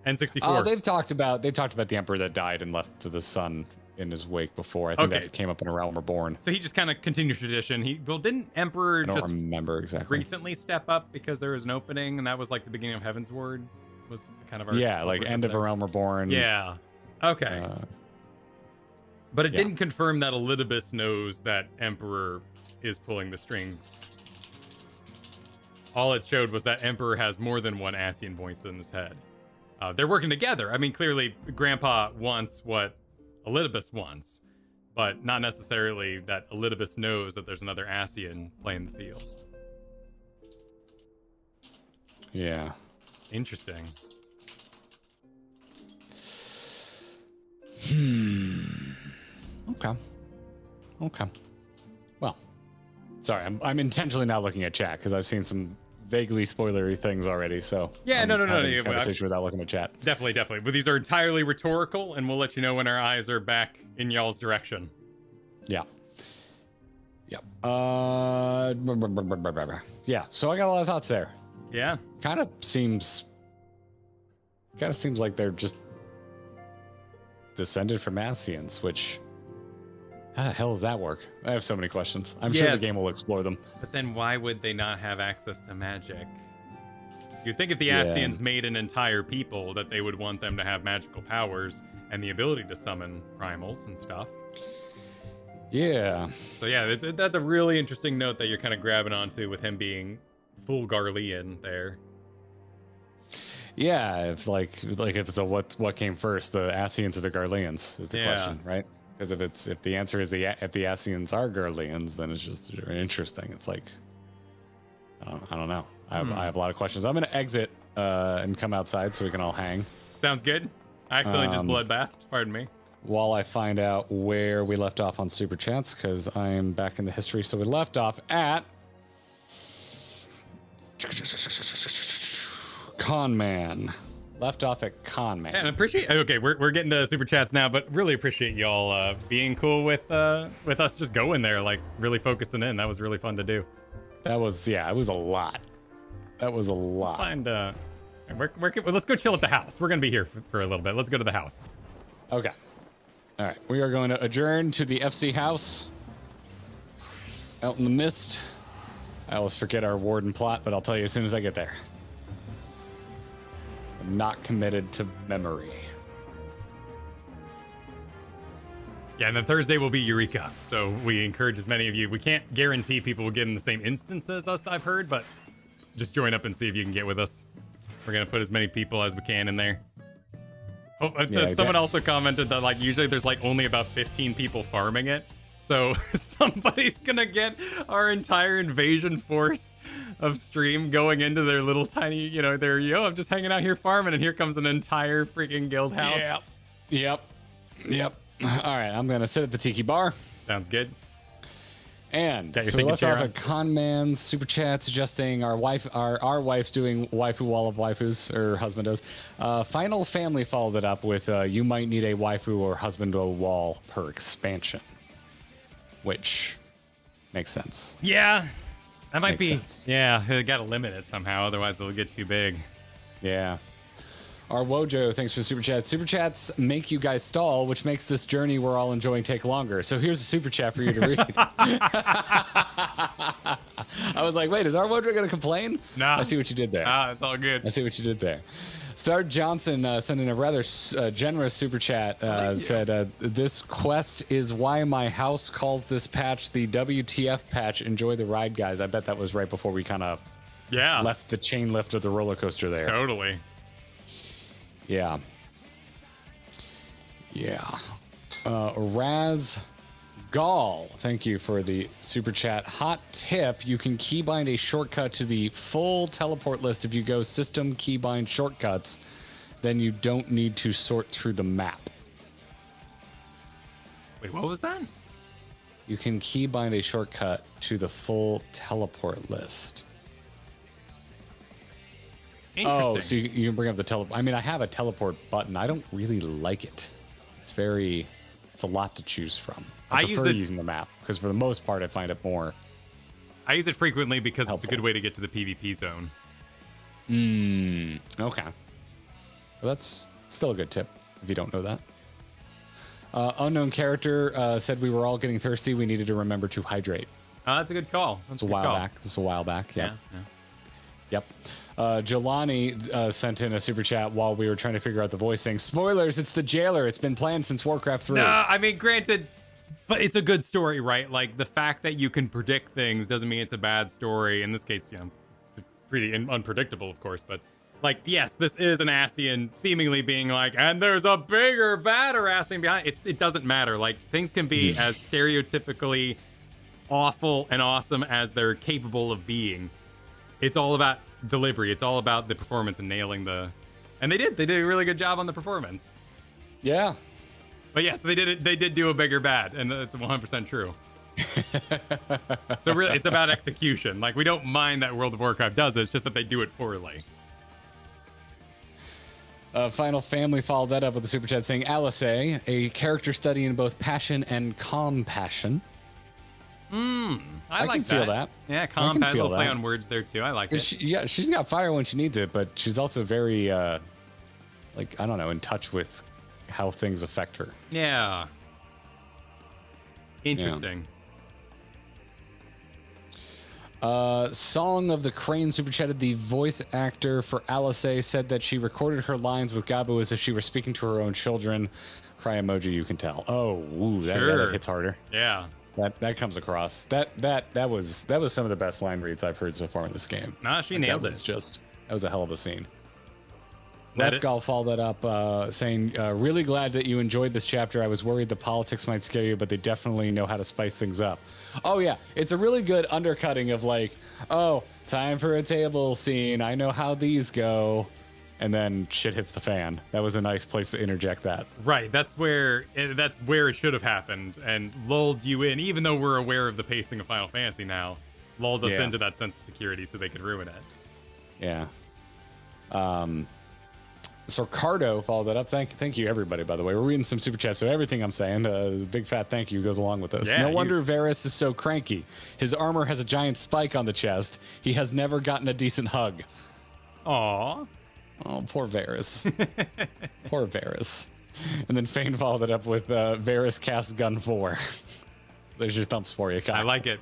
N64. Oh, they've talked about the Emperor that died and left to the son in his wake before. I think that came up in A Realm Reborn. So he just kind of continued tradition. Didn't Emperor I don't remember exactly. recently step up because there was an opening, and that was like the beginning of Heaven's Ward? Was kind of like end of A Realm Reborn. Yeah. Okay. But it didn't confirm that Elidibus knows that Emperor is pulling the strings. All it showed was that Emperor has more than one Ascian voice in his head. They're working together. I mean, clearly, Grandpa wants what Elidibus wants, but not necessarily that Elidibus knows that there's another Ascian playing the field. Yeah. Interesting. Okay. Well, sorry, I'm intentionally not looking at chat because I've seen some vaguely spoilery things already. So yeah, no. This conversation without looking at chat. Definitely. But these are entirely rhetorical, and we'll let you know when our eyes are back in y'all's direction. Yeah. Yep. Yeah. So I got a lot of thoughts there. Yeah. Kind of seems like they're just descended from Ascians, which how the hell does that work? I have so many questions. I'm sure the game will explore them. But then why would they not have access to magic? You'd think if the Ascians made an entire people that they would want them to have magical powers and the ability to summon primals and stuff. Yeah. So yeah, that's a really interesting note that you're kind of grabbing onto with him being full Garlean there. Yeah, it's like if it's a what came first, the Ascians or the Garleans is the question, right? Because if the answer is if the Ascians are Garleans, then it's just interesting. It's like I don't know. I have a lot of questions. I'm gonna exit and come outside so we can all hang. Sounds good. I accidentally just bloodbathed. Pardon me. While I find out where we left off on Super Chats, because I am back in the history. So we left off at Con Man. Left off at Con Man. And appreciate. Okay, we're getting to Super Chats now, but really appreciate y'all being cool with us just going there, like really focusing in. That was really fun to do. That was it was a lot. That was a lot. Let's find let's go chill at the house. We're gonna be here for a little bit. Let's go to the house. Okay. All right, we are going to adjourn to the FC house out in the mist. I always forget our warden plot, but I'll tell you as soon as I get there. I'm not committed to memory. Yeah, and then Thursday will be Eureka. So we encourage as many of you. We can't guarantee people will get in the same instance as us, I've heard, but just join up and see if you can get with us. We're going to put as many people as we can in there. Oh, someone also commented that like usually there's like only about 15 people farming it. So somebody's going to get our entire invasion force of stream going into their little tiny, I'm just hanging out here farming, and here comes an entire freaking guild house. Yep. All right, I'm going to sit at the tiki bar. Sounds good. And so we left off at Con Man's Super Chat suggesting our wife's doing waifu wall of waifus, or husbandos. Final Family followed it up with you might need a waifu or husbando wall per expansion, which makes sense. Yeah, that might Makes be. sense. Yeah, they got to limit it somehow, otherwise it'll get too big. Yeah. Our Wojo, thanks for the Super Chat. Super Chats make you guys stall, which makes this journey we're all enjoying take longer. So here's a Super Chat for you to read. I was like, wait, is our Wojo going to complain? No. I see what you did there. It's all good. I see what you did there. Star Johnson sent in a rather generous Super Chat. Said, this quest is why my house calls this patch the WTF patch. Enjoy the ride, guys. I bet that was right before we kind of left the chain lift of the roller coaster there. Totally. Yeah. Raz Gall, thank you for the Super Chat. Hot tip, you can keybind a shortcut to the full teleport list if you go system keybind shortcuts. Then you don't need to sort through the map. Wait, what was that? You can keybind a shortcut to the full teleport list. Oh, so you can bring up the teleport. I mean, I have a teleport button. I don't really like it. It's a lot to choose from. I prefer using the map because for the most part, I find it more. I use it frequently because it's a good way to get to the PvP zone. Okay. Well, that's still a good tip if you don't know that. Unknown character said we were all getting thirsty. We needed to remember to hydrate. That's a good call. That's a while back. This is a while back. Yeah. Yep. Jelani sent in a super chat while we were trying to figure out the voicing. Spoilers, it's the jailer. It's been planned since Warcraft 3. No, I mean, granted, but it's a good story, right? Like, the fact that you can predict things doesn't mean it's a bad story. In this case, pretty unpredictable, of course. But, like, yes, this is an Ascian seemingly being like, and there's a bigger, badder Ascian behind it. It doesn't matter. Like, things can be as stereotypically awful and awesome as they're capable of being. It's all about delivery. It's all about the performance and nailing the... And they did a really good job on the performance. Yeah. But yes, they did do a bigger bad, and that's 100% true. So really, it's about execution. Like, we don't mind that World of Warcraft does it, it's just that they do it poorly. Final Family followed that up with a super chat saying, Alice, a character study in both passion and compassion. I like can feel that. Yeah, I calm, can bad feel little play that. on words there too. I like it. She's got fire when she needs it, but she's also very, like, I don't know, in touch with how things affect her. Yeah. Interesting. Song of the Crane super chatted. The voice actor for Alice said that she recorded her lines with Gabu as if she were speaking to her own children. Cry emoji, you can tell. Oh, ooh, that hits harder. Yeah. That comes across. That was some of the best line reads I've heard so far in this game. Nah, she nailed it. That was a hell of a scene. That Lefgall followed that up saying, really glad that you enjoyed this chapter. I was worried the politics might scare you, but they definitely know how to spice things up. Oh yeah, it's a really good undercutting of like, oh, time for a table scene. I know how these go. And then shit hits the fan. That was a nice place to interject that. Right, that's where it should have happened and lulled you in, even though we're aware of the pacing of Final Fantasy now, lulled us into that sense of security so they could ruin it. Yeah. So Cardo followed that up. Thank you everybody, by the way. We're reading some super chats, so everything I'm saying, a big fat thank you goes along with this. Yeah, no wonder Varys is so cranky. His armor has a giant spike on the chest. He has never gotten a decent hug. Aww. Oh, poor Varys. Poor Varys. And then Fane followed it up with Varys cast gun 4. So there's your thumps for you, Kyle. I like it.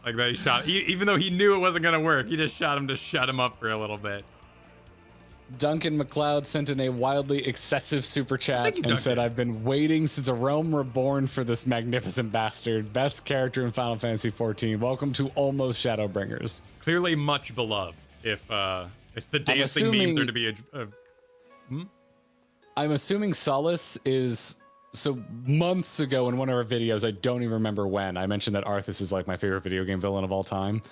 Like that he shot, even though he knew it wasn't going to work, he just shot him to shut him up for a little bit. Duncan McLeod sent in a wildly excessive super chat and said, I've been waiting since a Realm Reborn for this magnificent bastard. Best character in Final Fantasy XIV. Welcome to almost Shadowbringers. Clearly much beloved. If the dancing memes are to be I'm assuming Solace is... So months ago in one of our videos, I don't even remember when, I mentioned that Arthas is like my favorite video game villain of all time.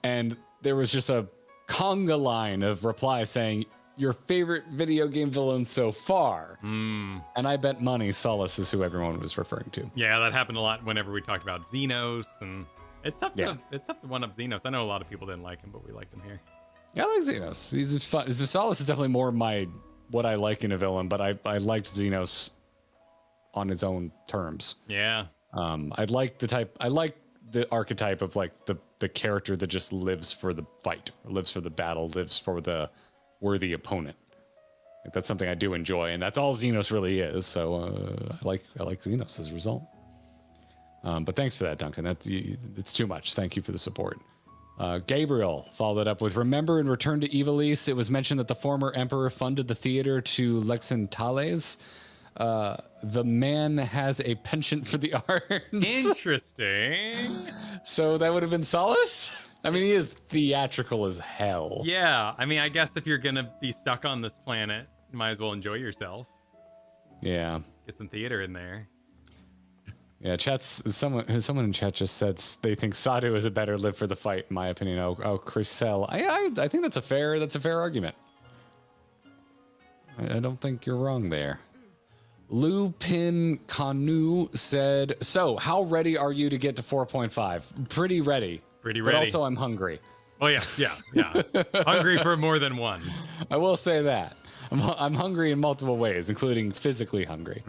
And there was just a conga line of replies saying, your favorite video game villain so far. And I bet money Solace is who everyone was referring to. Yeah, that happened a lot whenever we talked about Xenos, and it's tough to one up Xenos. I know a lot of people didn't like him, but we liked him here. Yeah, I like Xenos. He's fun. Solace is definitely more what I like in a villain, but I liked Xenos on his own terms. Yeah. I like the archetype of like the character that just lives for the fight, lives for the battle, lives for the worthy opponent. Like, that's something I do enjoy, and that's all Xenos really is. So I like Xenos as a result. But thanks for that, Duncan. It's too much. Thank you for the support. Gabriel followed up with, remember in Return to Ivalice, it was mentioned that the former emperor funded the theater to Lexentales. The man has a penchant for the arts. Interesting. So that would have been Solace? I mean, he is theatrical as hell. Yeah, I mean, I guess if you're gonna be stuck on this planet, you might as well enjoy yourself. Yeah. Get some theater in there. Yeah, someone in chat just said they think Sadu is a better live for the fight, in my opinion. Oh, Chriselle. I think that's a fair argument. I don't think you're wrong there. Lupin Kanu said, so how ready are you to get to 4.5? Pretty ready. But also I'm hungry. Oh yeah. Hungry for more than one. I will say that. I'm hungry in multiple ways, including physically hungry.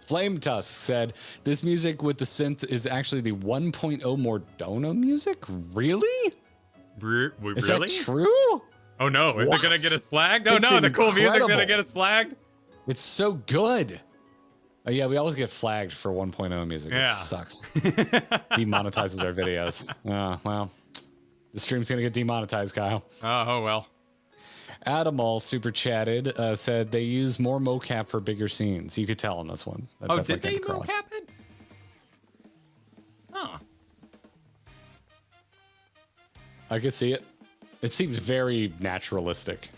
Flame Tusk said, this music with the synth is actually the 1.0 Mordona music? Really? Really? Is that true? Oh no, is it gonna get us flagged? Oh no, the cool music's gonna get us flagged? It's so good. Oh yeah, we always get flagged for 1.0 music. Yeah. It sucks. Demonetizes our videos. Oh, well, the stream's gonna get demonetized, Kyle. Oh well. Adamal super chatted, said they use more mocap for bigger scenes. You could tell on this one. That did they came across. mocap it? Oh. I could see it. It seems very naturalistic.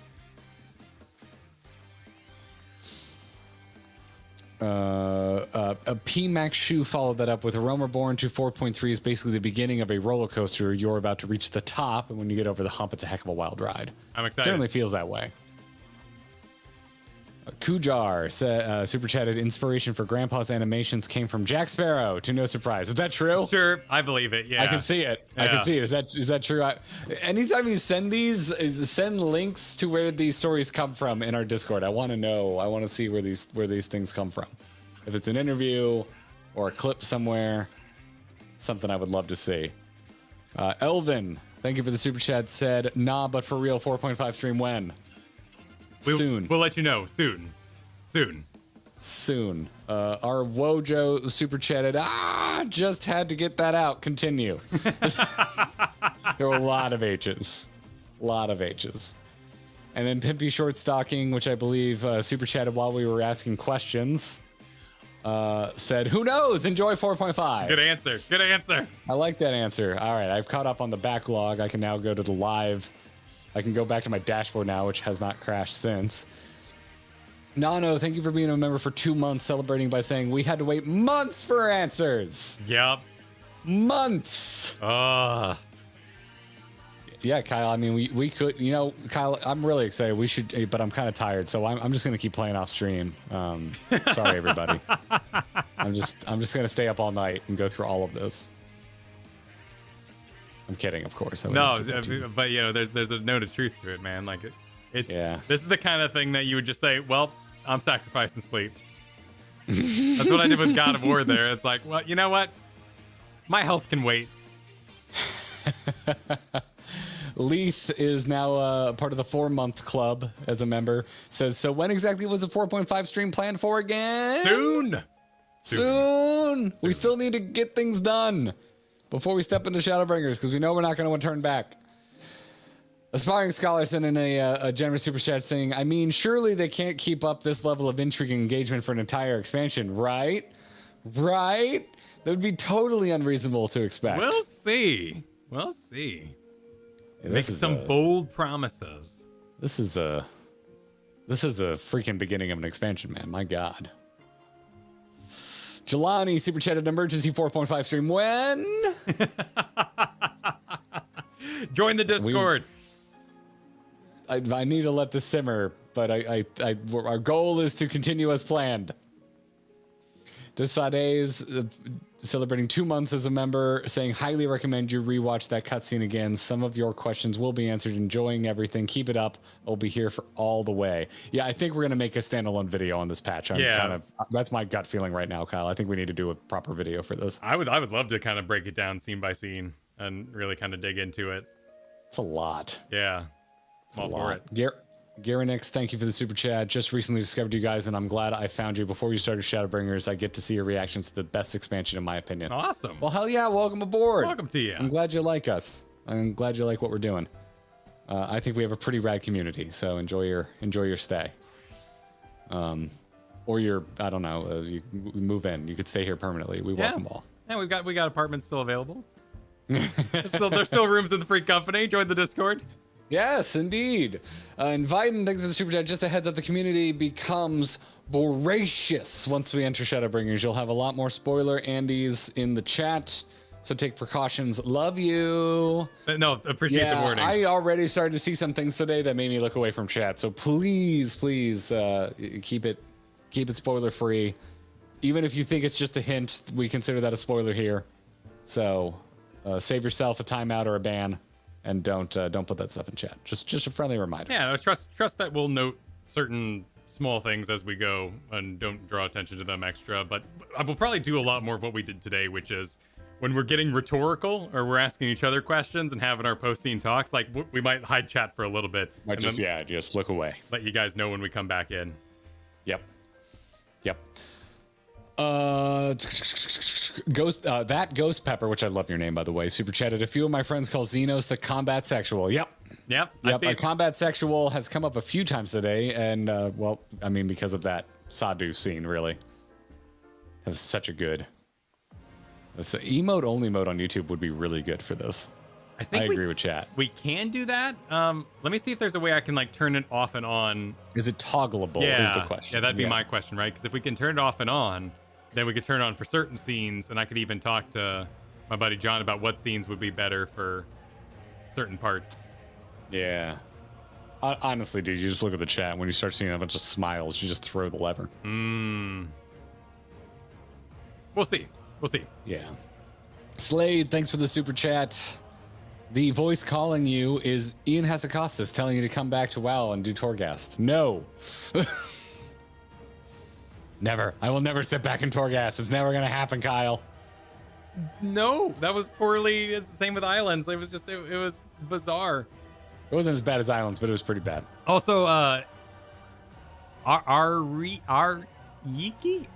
A PMax Shoe followed that up with a Realm Reborn to 4.3 is basically the beginning of a roller coaster. You're about to reach the top, and when you get over the hump, it's a heck of a wild ride. I'm excited. Certainly feels that way. Kujar super chatted, inspiration for Grandpa's animations came from Jack Sparrow, to no surprise. Is that true? Sure, I believe it. Yeah, I can see it. Yeah. I can see it. Is that true? Anytime you send send links to where these stories come from in our Discord. I want to know. I want to see where these things come from. If it's an interview or a clip somewhere, Something I would love to see. Elvin, thank you for the super chat. Said, nah, but for real, 4.5 stream when? Soon. We'll let you know soon. Soon. Our Wojo super chatted. Just had to get that out. Continue. There were a lot of H's. And then Pimpy Short Stocking, which I believe super chatted while we were asking questions, said, who knows? Enjoy 4.5. Good answer. I like that answer. All right, I've caught up on the backlog. I can now go to the live. I can go back to my dashboard now, which has not crashed since. Nano, thank you for being a member for 2 months, celebrating by saying we had to wait months for answers. Yep. Months. Yeah, Kyle, I mean, we could, Kyle, I'm really excited. We should, but I'm kind of tired, so I'm just going to keep playing off stream. Sorry, everybody. I'm just going to stay up all night and go through all of this. I'm kidding, of course. No, but there's a note of truth to it, man. Like it's This is the kind of thing that you would just say, well, I'm sacrificing sleep. That's what I did with God of War there. It's like, well, you know what? My health can wait. Leith is now part of the 4-month club as a member. Says, so when exactly was the 4.5 stream planned for again? Soon. We still need to get things done before we step into Shadowbringers, because we know we're not going to want to turn back. Aspiring Scholar sent in a generous super chat saying, I mean, surely they can't keep up this level of intrigue and engagement for an entire expansion, right? That would be totally unreasonable to expect. We'll see. Yeah, Make some bold promises. This is a freaking beginning of an expansion, man. My God. Jelani super chatted emergency 4.5 stream when? Join the Discord. I need to let this simmer, but our goal is to continue as planned. Desade is celebrating 2 months as a member, saying, highly recommend you rewatch that cutscene again. Some of your questions will be answered. Enjoying everything. Keep it up. I'll be here for all the way. Yeah, I think we're going to make a standalone video on this patch. That's my gut feeling right now, Kyle. I think we need to do a proper video for this. I would love to kind of break it down scene by scene and really kind of dig into it. It's a lot. Yeah. It's a lot. Garenix, thank you for the super chat. Just recently discovered you guys, and I'm glad I found you. Before you started Shadowbringers, I get to see your reactions to the best expansion, in my opinion. Awesome. Well, hell yeah, welcome aboard. Welcome to you. I'm glad you like us. I'm glad you like what we're doing. I think we have a pretty rad community, so enjoy your stay. Or I don't know, you move in. You could stay here permanently. We welcome all. Yeah, we got apartments still available. There's still rooms in the free company. Join the Discord. Yes, indeed. And Viden, thanks for the super chat. Just a heads up, the community becomes voracious once we enter Shadowbringers. You'll have a lot more spoiler Andes in the chat, so take precautions. Love you. No, appreciate the warning. I already started to see some things today that made me look away from chat. So please keep it spoiler free. Even if you think it's just a hint, we consider that a spoiler here. So save yourself a timeout or a ban. And don't put that stuff in chat. Just a friendly reminder. Yeah, trust that we'll note certain small things as we go and don't draw attention to them extra. But I will probably do a lot more of what we did today, which is when we're getting rhetorical or we're asking each other questions and having our post-scene talks, like we might hide chat for a little bit. Just look away. Let you guys know when we come back in. Yep. Ghost Pepper, which I love your name, by the way, super chatted. A few of my friends call Xenos the combat sexual. Yep. A combat sexual has come up a few times today, and because of that Sadu scene, really. That was such a good. Emote only mode on YouTube would be really good for this. I agree with chat. We can do that. Let me see if there's a way I can turn it off and on. Is it toggleable? Is the question. Yeah, that'd be my question, right? Because if we can turn it off and on, then we could turn it on for certain scenes, and I could even talk to my buddy John about what scenes would be better for certain parts. Yeah. Honestly, dude, you just look at the chat. When you start seeing a bunch of smiles, you just throw the lever. We'll see. Yeah. Slade, thanks for the super chat. The voice calling you is Ian Hassakostas telling you to come back to WoW and do Torghast. No. Never. I will never sit back in Torghast. It's never going to happen, Kyle. No, that was poorly. It's the same with Islands. It was just, it was bizarre. It wasn't as bad as Islands, but it was pretty bad. Also, Yiki?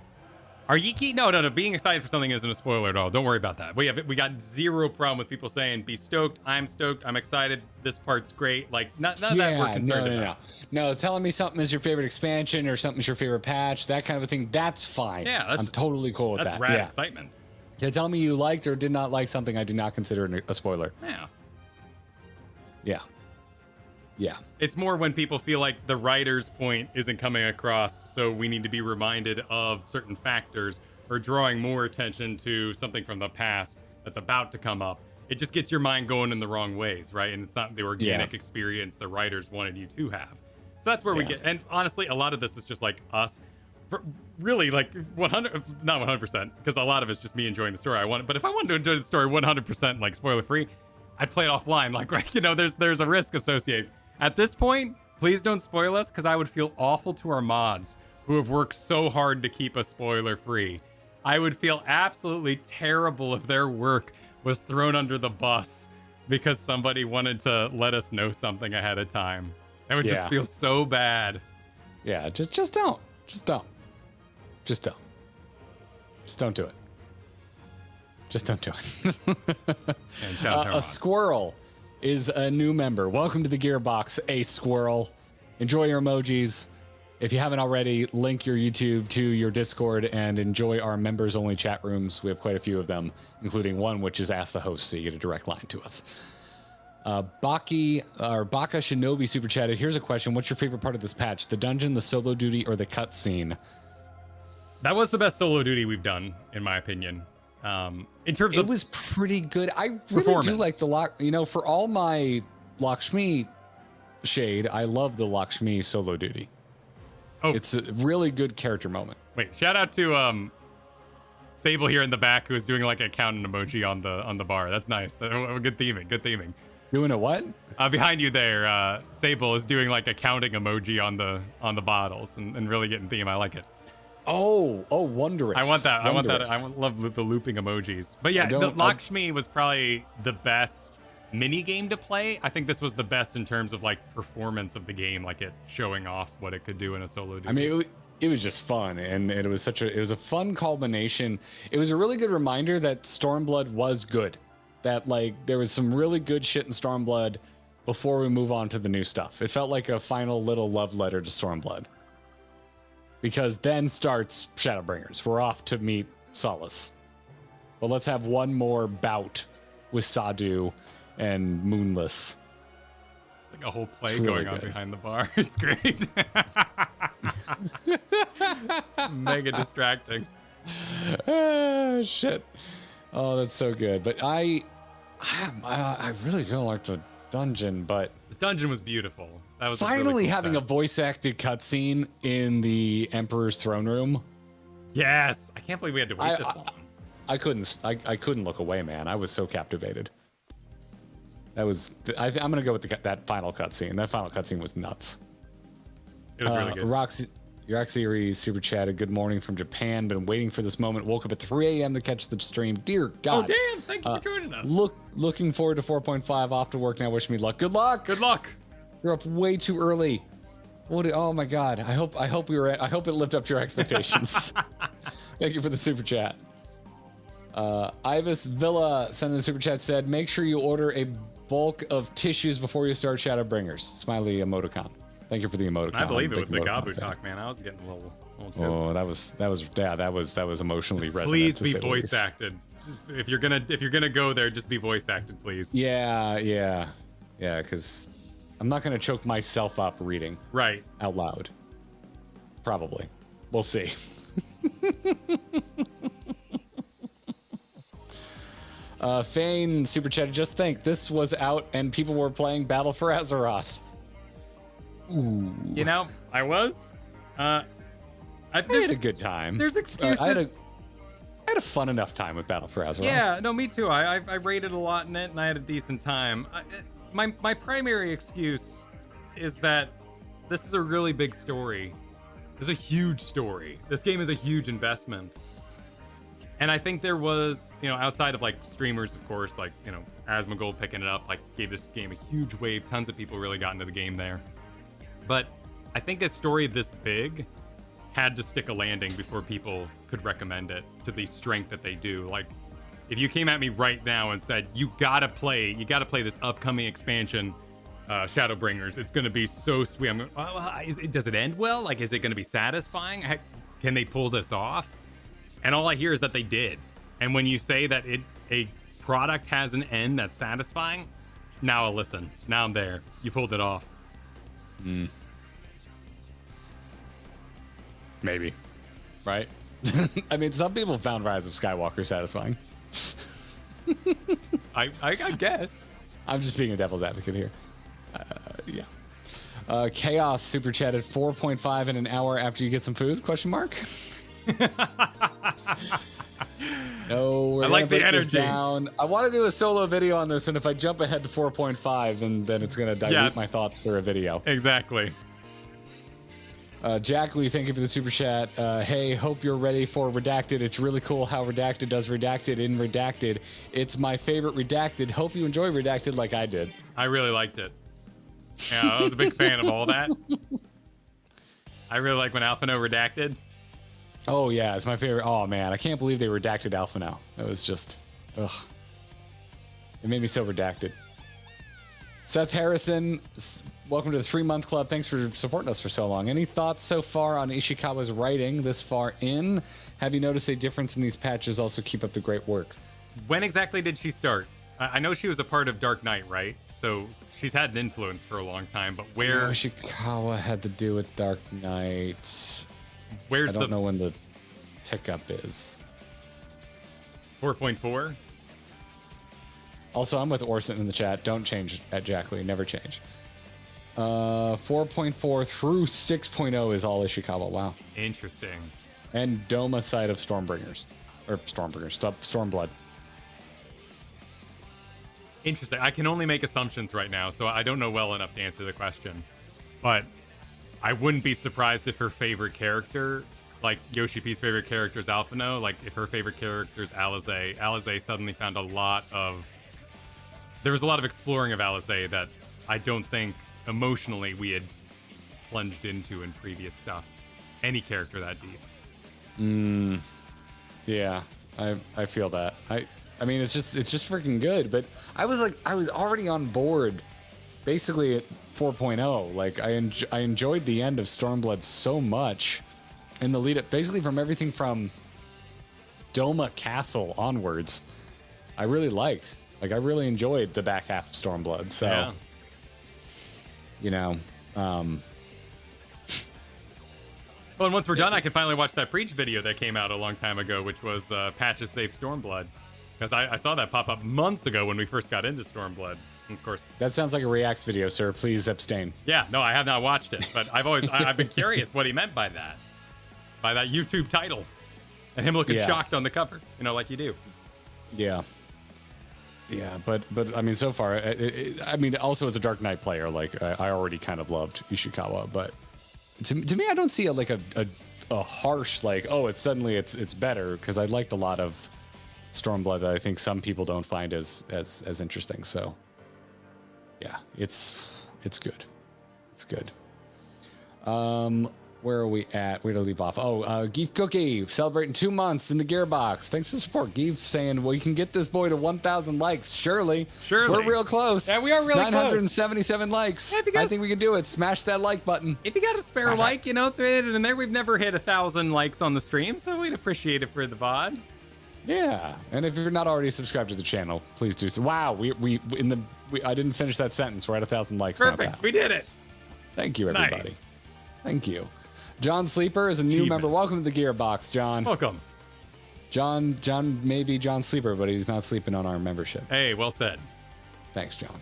No. Being excited for something isn't a spoiler at all. Don't worry about that. We got zero problem with people saying, be stoked. I'm stoked. I'm excited. This part's great. Like, none of that we're concerned about. No, telling me something is your favorite expansion or something's your favorite patch, that kind of a thing, that's fine. Yeah, I'm totally cool with that. That's rad excitement. Yeah, tell me you liked or did not like something, I do not consider a spoiler. Yeah. It's more when people feel like the writer's point isn't coming across, so we need to be reminded of certain factors or drawing more attention to something from the past that's about to come up. It just gets your mind going in the wrong ways, right? And it's not the organic experience the writers wanted you to have. So that's where we get, and honestly, a lot of this is just like us. Really, like 100, not 100%, because a lot of it's just me enjoying the story. But if I wanted to enjoy the story 100%, like spoiler free, I'd play it offline. Like, right, there's a risk associated. At this point, please don't spoil us, because I would feel awful to our mods who have worked so hard to keep us spoiler free. I would feel absolutely terrible if their work was thrown under the bus because somebody wanted to let us know something ahead of time. That would just feel so bad. Yeah, just don't. Just don't. Just don't. Just don't do it. Just don't do it. A squirrel is a new member. Welcome to the Gearbox, a squirrel. Enjoy your emojis. If you haven't already, link your YouTube to your Discord and enjoy our members-only chat rooms. We have quite a few of them, including one which is Ask the Host, so you get a direct line to us. Baka Shinobi super chatted. Here's a question. What's your favorite part of this patch? The dungeon, the solo duty, or the cutscene? That was the best solo duty we've done, in my opinion. In terms of... It was pretty good. I really do like the for all my Lakshmi shade, I love the Lakshmi solo duty. Oh, it's a really good character moment. Wait, shout out to Sable here in the back, who is doing like a counting emoji on the bar. That's nice. Good theming. Good theming. Doing a what? Behind you there, Sable is doing like a counting emoji on the bottles and really getting theme. I like it. Oh, wondrous. I want that. Wondrous. I love the looping emojis. But yeah, the Lakshmi was probably the best mini game to play. I think this was the best in terms of like performance of the game, like it showing off what it could do in a solo duty. I mean, it was just fun, and it was a fun culmination. It was a really good reminder that Stormblood was good. That like there was some really good shit in Stormblood before we move on to the new stuff. It felt like a final little love letter to Stormblood. Because then starts Shadowbringers. We're off to meet Solace. But let's have one more bout with Sadu and Moonless. Like a whole play going on behind the bar. It's great. It's mega distracting. Shit. Oh, that's so good. But I really don't like the dungeon, but the dungeon was beautiful. That was finally really cool having a voice acted cutscene in the Emperor's throne room. Yes, I can't believe we had to wait this long. I couldn't look away, man. I was so captivated. That was I'm gonna go with that final cutscene. That final cutscene was nuts. It was really good. Roxy super chatted. Good morning from Japan. Been waiting for this moment. Woke up at 3 a.m. to catch the stream. Dear God. Oh damn! Thank you for joining us. Looking forward to 4.5. Off to work now. Wish me luck. Good luck. Good luck. You're up way too early. Oh my God. I hope it lived up to your expectations. Thank you for the super chat. Ivis Villa sent in the super chat, said, make sure you order a bulk of tissues before you start Shadowbringers. Smiley emoticon. Thank you for the emoticon. I believe it with the Gabu talk, man. I was getting a little oh, that was emotionally resonant. Please be voice acted. If you're gonna go there, just be voice acted, please. Yeah, because I'm not gonna choke myself up reading out loud. Probably. We'll see. Fane super chat. Just think, this was out and people were playing Battle for Azeroth. Ooh. You know, I was. I had a good time. There's excuses. I had a fun enough time with Battle for Azeroth. Yeah, no, me too. I rated a lot in it, and I had a decent time. My primary excuse is that this is a really big story. It's a huge story. This game is a huge investment. And I think there was, outside of like streamers, of course, like, Asmongold picking it up, like gave this game a huge wave. Tons of people really got into the game there. But I think a story this big had to stick a landing before people could recommend it to the strength that they do. Like, if you came at me right now and said, you gotta play this upcoming expansion, Shadowbringers, it's gonna be so sweet. I'm going, does it end well? Like, is it gonna be satisfying? Can they pull this off? And all I hear is that they did. And when you say that a product has an end that's satisfying, now I'll listen. Now I'm there. You pulled it off. Maybe. Right? I mean, some people found Rise of Skywalker satisfying. I guess. I'm just being a devil's advocate here. Yeah. Chaos super chatted 4.5 in an hour after you get some food? Question mark. No, we're I like the energy. Down. I want to do a solo video on this, and if I jump ahead to 4.5, then it's going to dilute my thoughts for a video. Exactly. Jack Lee, thank you for the super chat. Hey, hope you're ready for Redacted. It's really cool how Redacted does Redacted in Redacted. It's my favorite Redacted. Hope you enjoy Redacted like I did. I really liked it. Yeah, I was a big fan of all that. I really like when Alphino redacted. Oh, yeah, it's my favorite. Oh, man, I can't believe they redacted Alphino. It was just, ugh. It made me so redacted. Seth Harrison, welcome to the 3-month club. Thanks for supporting us for so long. Any thoughts so far on Ishikawa's writing this far in? Have you noticed a difference in these patches? Also, keep up the great work. When exactly did she start? I know she was a part of Dark Knight, right? So she's had an influence for a long time, but where... Ishikawa had to do with Dark Knight. Where's I don't know when the pickup is. 4.4? Also, I'm with Orson in the chat. Don't change at Jack Lee. Never change. 4.4 through 6.0 is all Ishikawa. Wow. Interesting. And Doma side of Stormbringers. Or Stormblood. Interesting. I can only make assumptions right now, so I don't know well enough to answer the question. But I wouldn't be surprised if her favorite character, like Yoshi P's favorite character is Alphino, like if her favorite character is Alizé. Alizé suddenly found there was a lot of exploring of Alizé that I don't think emotionally we had plunged into in previous stuff. Any character that deep. Yeah, I feel that. I mean, it's just freaking good. But I was already on board, basically at 4.0. Like I enjoyed the end of Stormblood so much, and the lead up, basically from everything from Doma Castle onwards, I really liked. Like I really enjoyed the back half of Stormblood. So, yeah. Well, and once we're done, I can finally watch that Preach video that came out a long time ago, which was Patches Save Stormblood. Because I saw that pop up months ago when we first got into Stormblood. And of course, that sounds like a Reacts video, sir. Please abstain. Yeah, no, I have not watched it, but I've been curious what he meant by that YouTube title, and him looking shocked on the cover, like you do. Yeah. Yeah, but I mean, so far, I mean, also as a Dark Knight player, like I already kind of loved Ishikawa, but to me, I don't see a harsh like, oh, it's better, because I liked a lot of Stormblood that I think some people don't find as interesting. So yeah, it's good. It's good. Where are we at? Where to leave off? Oh, Geef Cookie celebrating 2 months in the Gearbox. Thanks for the support, Geef. Saying, well, you can get this boy to 1,000 likes. Surely. We're real close. Yeah, we are really 977 close. Likes. I think we can do it. Smash that like button. If you got a spare like, throw it in there. We've never hit 1,000 likes on the stream, so we'd appreciate it for the VOD. Yeah, and if you're not already subscribed to the channel, please do so. Wow, I didn't finish that sentence. We're at 1,000 likes. Perfect. Now, we did it. Thank you, everybody. Nice. Thank you. John Sleeper is a new member. Welcome to the Gearbox, John. Welcome. John may be John Sleeper, but he's not sleeping on our membership. Hey, well said. Thanks, John.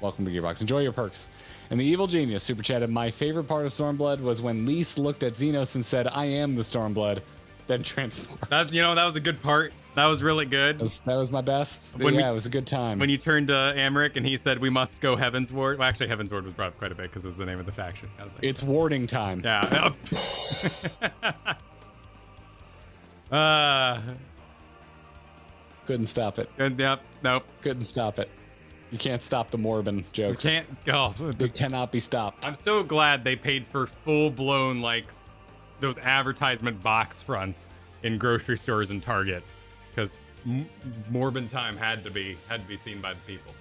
Welcome to Gearbox. Enjoy your perks. And the Evil Genius super chatted, my favorite part of Stormblood was when Lys looked at Xenos and said, I am the Stormblood, then transformed. That was a good part. That was really good. That was my best. It was a good time. When you turned to Amric and he said, we must go Heaven's Ward. Well, actually, Heaven's Ward was brought up quite a bit because it was the name of the faction. It's warding time. Yeah. Couldn't stop it. Yep. Nope. Couldn't stop it. You can't stop the Morbin jokes. You can't. Oh, they cannot be stopped. I'm so glad they paid for full-blown, like, those advertisement box fronts in grocery stores and Target, because Morbin time had to be seen by the people.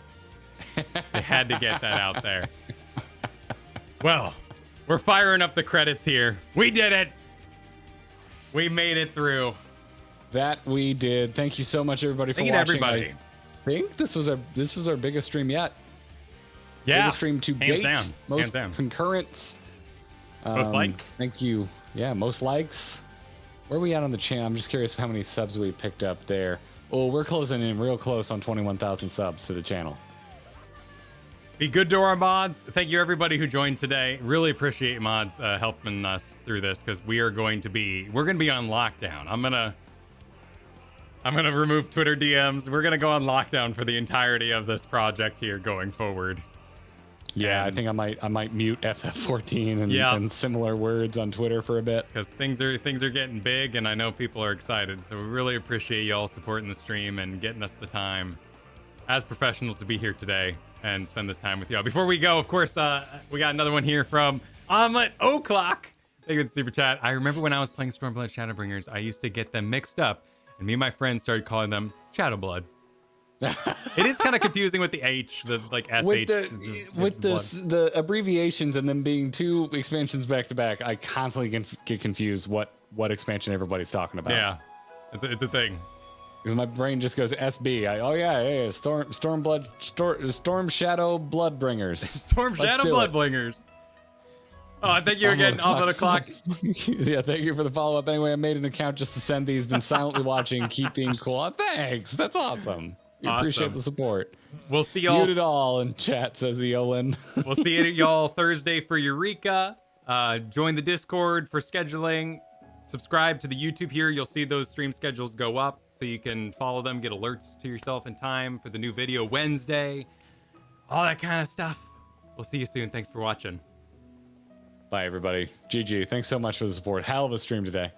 They had to get that out there. Well, we're firing up the credits here. We did it. We made it through. That we did. Thank you so much, everybody, for watching. Everybody. I think this was our biggest stream yet. Yeah. Biggest stream to date. Down. Most concurrents. Most likes. Thank you. Yeah, most likes. Where are we at on the channel? I'm just curious how many subs we picked up there. Oh, we're closing in real close on 21,000 subs to the channel. Be good to our mods. Thank you, everybody who joined today. Really appreciate mods helping us through this, because we're going to be on lockdown. I'm gonna remove Twitter DMs. We're gonna go on lockdown for the entirety of this project here going forward. Yeah, I think I might mute FF14 and similar words on Twitter for a bit, because things are getting big, and I know people are excited. So we really appreciate y'all supporting the stream and getting us the time as professionals to be here today and spend this time with y'all. Before we go, of course, we got another one here from Omelet O'Clock. Thank you for the super chat. I remember when I was playing Stormblood Shadowbringers, I used to get them mixed up, and me and my friends started calling them Shadowblood. It is kind of confusing with the H, the like SH. With the abbreviations and them being two expansions back to back, I constantly get confused what expansion everybody's talking about. Yeah, it's a thing. Because my brain just goes SB. Storm Shadow Bloodbringers. Storm Shadow Bloodbringers. Oh, thank you again, Omelet O'Clock. Yeah, thank you for the follow up. Anyway, I made an account just to send these. Been silently watching, keep being cool. Oh, thanks, that's awesome. We appreciate the support. We'll see y'all. Mute it all in chat, says Eolin. We'll see y'all Thursday for Eureka. Join the Discord for scheduling. Subscribe to the YouTube here. You'll see those stream schedules go up, so you can follow them, get alerts to yourself in time for the new video Wednesday. All that kind of stuff. We'll see you soon. Thanks for watching. Bye, everybody. GG. Thanks so much for the support. Hell of a stream today.